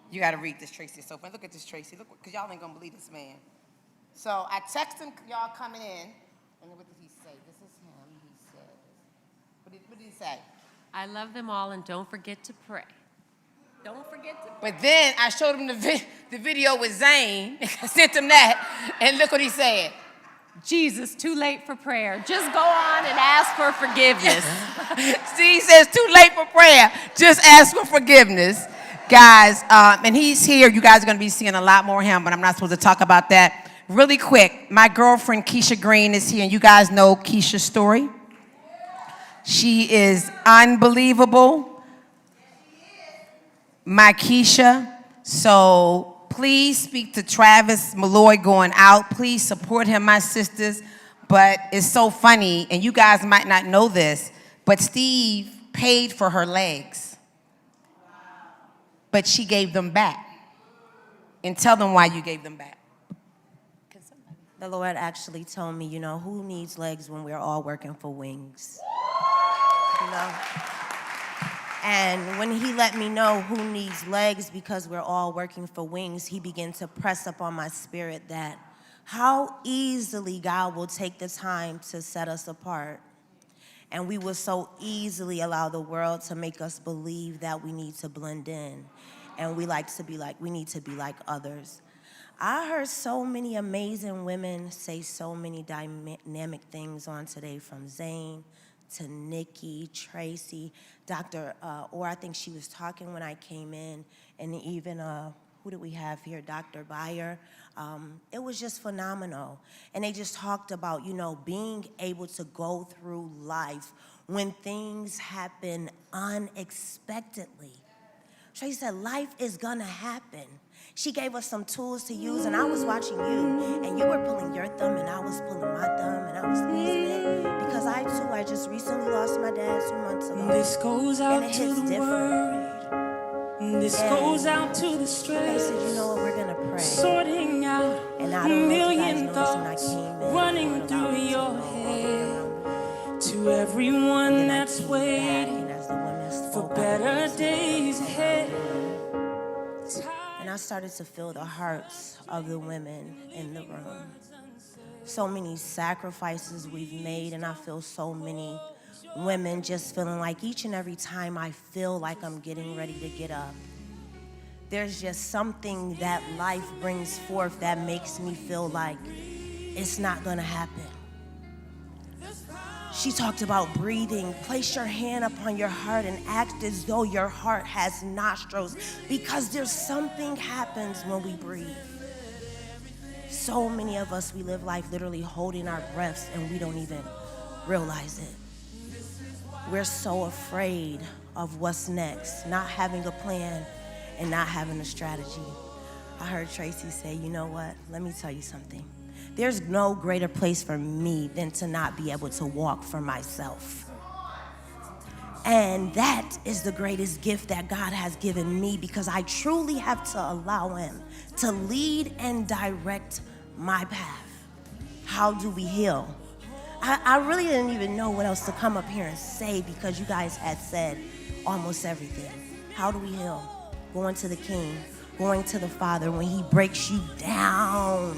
You got to read this, Tracy. It's so funny. Look at this, Tracy. Look, because y'all ain't going to believe this man. So I text him, y'all coming in. And what did he say? This is him. He said, what did he say? I love them all, and don't forget to pray. Don't forget to pray. But then I showed him the video with Zane. I sent him that, and look what he said. Jesus, too late for prayer. Just go on and ask for forgiveness. See, he says too late for prayer. Just ask for forgiveness. Guys, and he's here. You guys are going to be seeing a lot more of him, but I'm not supposed to talk about that. Really quick, my girlfriend Keisha Green is here, and you guys know Keisha's story. She is unbelievable. My Keisha. So please speak to Travis Malloy going out. Please support him, my sisters. But it's so funny, and you guys might not know this, but Steve paid for her legs. But she gave them back. And tell them why you gave them back. The Lord actually told me, you know, who needs legs when we're all working for wings? You know? And when he let me know who needs legs because we're all working for wings, he began to press up on my spirit that how easily God will take the time to set us apart. And we will so easily allow the world to make us believe that we need to blend in. And we need to be like others. I heard so many amazing women say so many dynamic things on today, from Zane to Nikki, Tracy, or I think she was talking when I came in, and even, who do we have here, Dr. Beyer. It was just phenomenal. And they just talked about, you know, being able to go through life when things happen unexpectedly. Tracy said, life is gonna happen. She gave us some tools to use, and I was watching you, and you were pulling your thumb, and I was pulling my thumb, and I was squeezing it, because I just recently lost my dad 2 months ago. This goes out and it hits to the different. This goes out to the stress. They said, you know what, we're gonna pray. Sorting out and I don't know if you guys million noticed when I thoughts came in, running through your head. To everyone that's waiting for better days ahead. And I started to feel the hearts of the women in the room. So many sacrifices we've made, and I feel so many women just feeling like each and every time I feel like I'm getting ready to get up, there's just something that life brings forth that makes me feel like it's not gonna happen. She talked about breathing. Place your hand upon your heart and act as though your heart has nostrils, because there's something happens when we breathe. So many of us, we live life literally holding our breaths and we don't even realize it. We're so afraid of what's next, not having a plan and not having a strategy. I heard Tracy say, you know what? Let me tell you something. There's no greater place for me than to not be able to walk for myself. And that is the greatest gift that God has given me, because I truly have to allow him to lead and direct my path. How do we heal? I really didn't even know what else to come up here and say because you guys had said almost everything. How do we heal? Going to the King, going to the Father when he breaks you down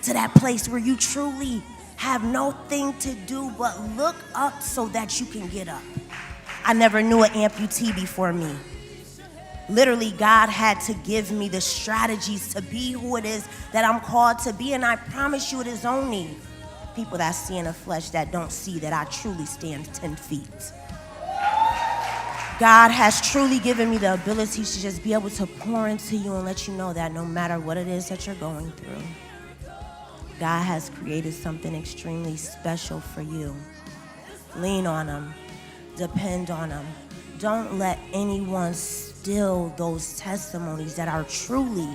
to that place where you truly have nothing to do but look up so that you can get up. I never knew an amputee before me. Literally, God had to give me the strategies to be who it is that I'm called to be, and I promise you it is only people that see in the flesh that don't see that I truly stand 10 feet. God has truly given me the ability to just be able to pour into you and let you know that no matter what it is that you're going through, God has created something extremely special for you. Lean on him. Depend on him. Don't let anyone steal those testimonies that are truly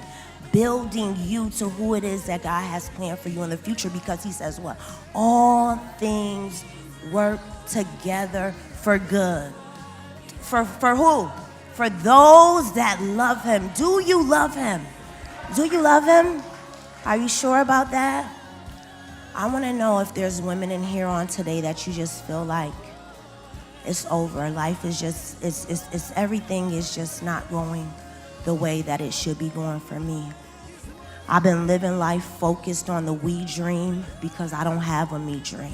building you to who it is that God has planned for you in the future, because he says what? All things work together for good. For who? For those that love him. Do you love him? Do you love him? Are you sure about that? I want to know if there's women in here on today that you just feel like it's over. Life is just, it's everything is just not going the way that it should be going for me. I've been living life focused on the we dream because I don't have a me dream.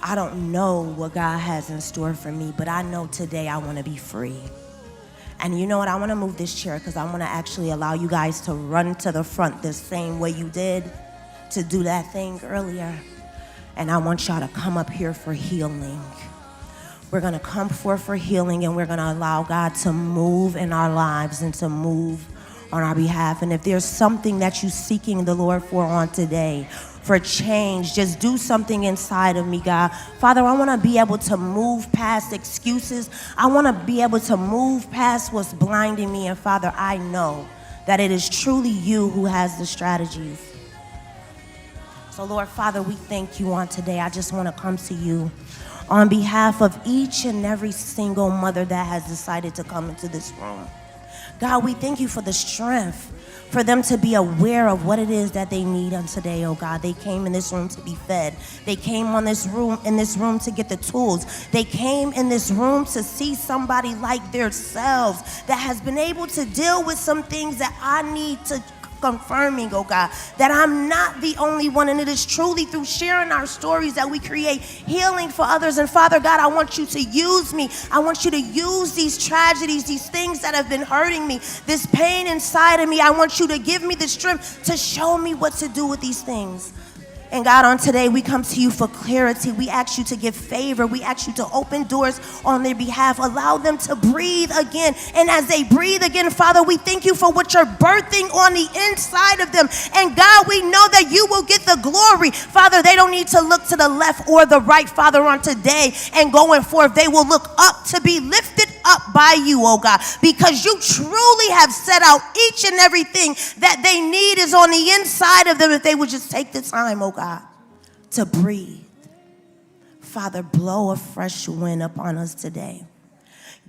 I don't know what God has in store for me, but I know today I want to be free. And you know what? I want to move this chair because I want to actually allow you guys to run to the front the same way you did to do that thing earlier. And I want y'all to come up here for healing. We're going to come forth for healing, and we're going to allow God to move in our lives and to move on our behalf. And if there's something that you're seeking the Lord for on today, for change, just do something inside of me, God. Father, I want to be able to move past excuses. I want to be able to move past what's blinding me. And Father, I know that it is truly you who has the strategies. So Lord, Father, we thank you on today. I just want to come to you on behalf of each and every single mother that has decided to come into this room. God, we thank you for the strength for them to be aware of what it is that they need on today, oh God. They came in this room to be fed. They came in this room to get the tools. They came in this room to see somebody like themselves that has been able to deal with some things that I need to confirming, oh God, that I'm not the only one, and it is truly through sharing our stories that we create healing for others. And Father God, I want you to use me. I want you to use these tragedies, these things that have been hurting me, this pain inside of me. I want you to give me the strength to show me what to do with these things. And God, on today, we come to you for clarity. We ask you to give favor. We ask you to open doors on their behalf. Allow them to breathe again. And as they breathe again, Father, we thank you for what you're birthing on the inside of them. And God, we know that you will get the glory. Father, they don't need to look to the left or the right, Father, on today and going forth. They will look up to be lifted up by you, oh God, because you truly have set out each and everything that they need is on the inside of them if they would just take the time, oh God, to breathe. Father, blow a fresh wind upon us today.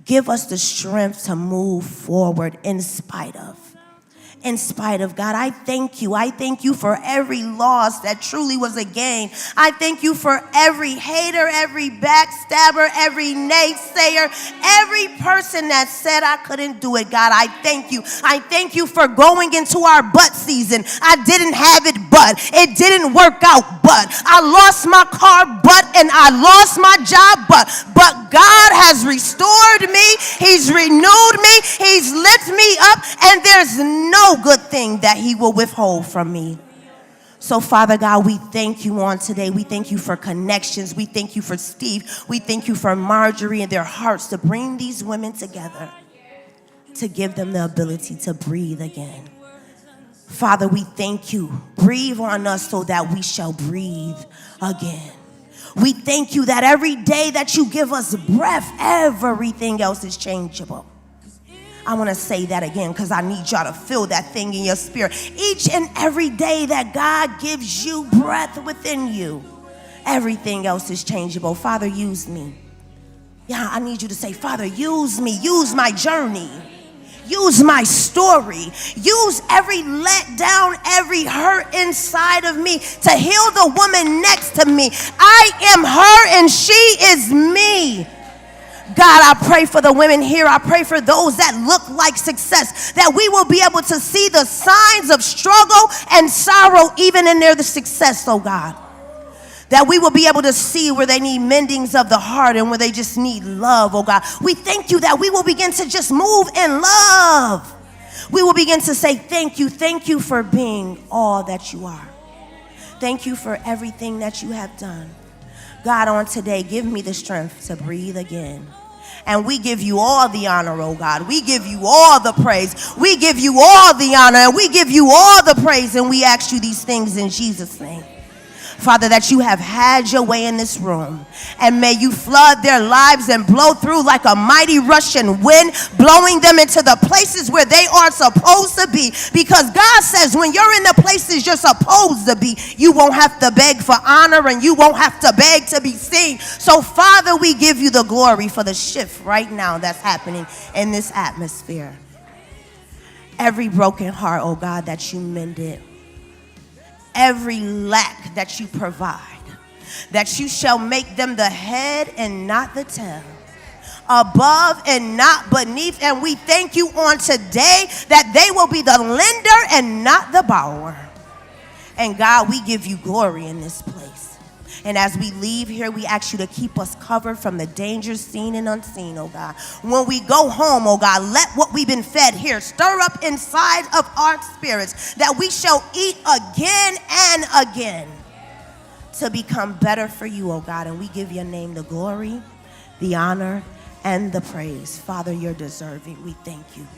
Give us the strength to move forward in spite of. God, I thank you. I thank you for every loss that truly was a gain. I thank you for every hater, every backstabber, every naysayer, every person that said I couldn't do it. God, I thank you. I thank you for going into our butt season. I didn't have it, but it didn't work out, but I lost my car, but, and I lost my job, but God has restored me. He's renewed me. He's lifted me up, and there's no good thing that he will withhold from me. So, Father God, we thank you on today. We thank you for connections. We thank you for Steve. We thank you for Marjorie and their hearts to bring these women together, to give them the ability to breathe again. Father, we thank you. Breathe on us so that we shall breathe again. We thank you that every day that you give us breath, everything else is changeable. I want to say that again because I need y'all to feel that thing in your spirit. Each and every day that God gives you breath within you, everything else is changeable. Father, use me. Yeah, I need you to say, Father, use me. Use my journey. use my story. Use every letdown, every hurt inside of me to heal the woman next to me. I am her and she is me. God, I pray for the women here. I pray for those that look like success, that we will be able to see the signs of struggle and sorrow even in their success, oh God. That we will be able to see where they need mendings of the heart and where they just need love, oh God. We thank you that we will begin to just move in love. We will begin to say thank you for being all that you are. Thank you for everything that you have done. God, on today, give me the strength to breathe again. And we give you all the honor, oh God. We give you all the praise. We give you all the honor, and we give you all the praise, and we ask you these things in Jesus' name. Father, that you have had your way in this room, and may you flood their lives and blow through like a mighty rushing wind, blowing them into the places where they are supposed to be. Because God says when you're in the places you're supposed to be, you won't have to beg for honor and you won't have to beg to be seen. So Father, we give you the glory for the shift right now that's happening in this atmosphere. Every broken heart, oh God, that you mended. Every lack that you provide, that you shall make them the head and not the tail, above and not beneath. And we thank you on today that they will be the lender and not the borrower. And God, we give you glory in this place. And as we leave here, we ask you to keep us covered from the dangers seen and unseen, oh God. When we go home, oh God, let what we've been fed here stir up inside of our spirits, that we shall eat again and again to become better for you, oh God. And we give your name the glory, the honor, and the praise. Father, you're deserving. We thank you.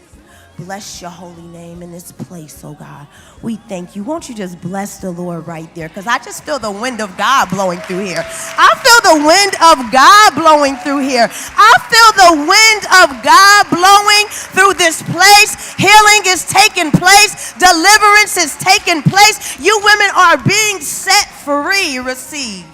Bless your holy name in this place, oh God. We thank you. Won't you just bless the Lord right there? Because I just feel the wind of God blowing through here. I feel the wind of God blowing through here. I feel the wind of God blowing through this place. Healing is taking place. Deliverance is taking place. You women are being set free. Receive,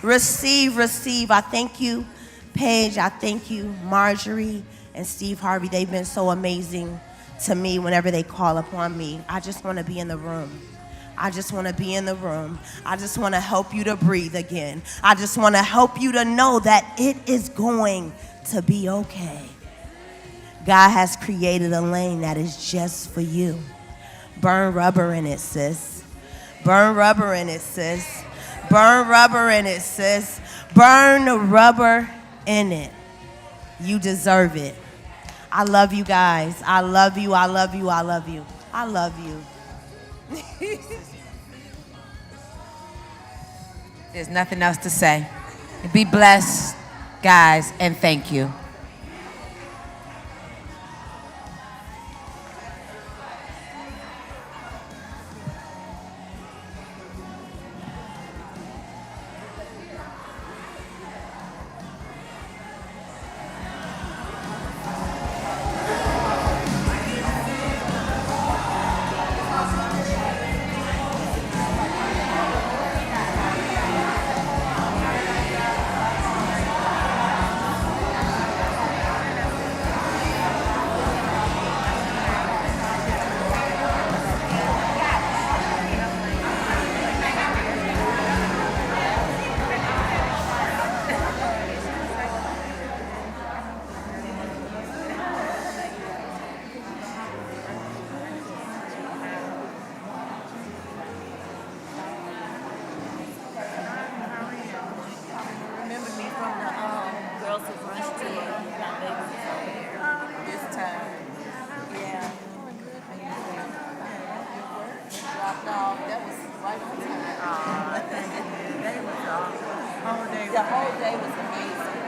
receive, receive. I thank you, Paige. I thank you, Marjorie and Steve Harvey. They've been so amazing to me whenever they call upon me. I just want to be in the room. I just want to be in the room. I just want to help you to breathe again. I just want to help you to know that it is going to be okay. God has created a lane that is just for you. Burn rubber in it, sis. Burn rubber in it, sis. Burn rubber in it, sis. Burn rubber in it. You deserve it. I love you guys. I love you. I love you. I love you. I love you. There's nothing else to say. Be blessed, guys, and thank you. The whole day was amazing.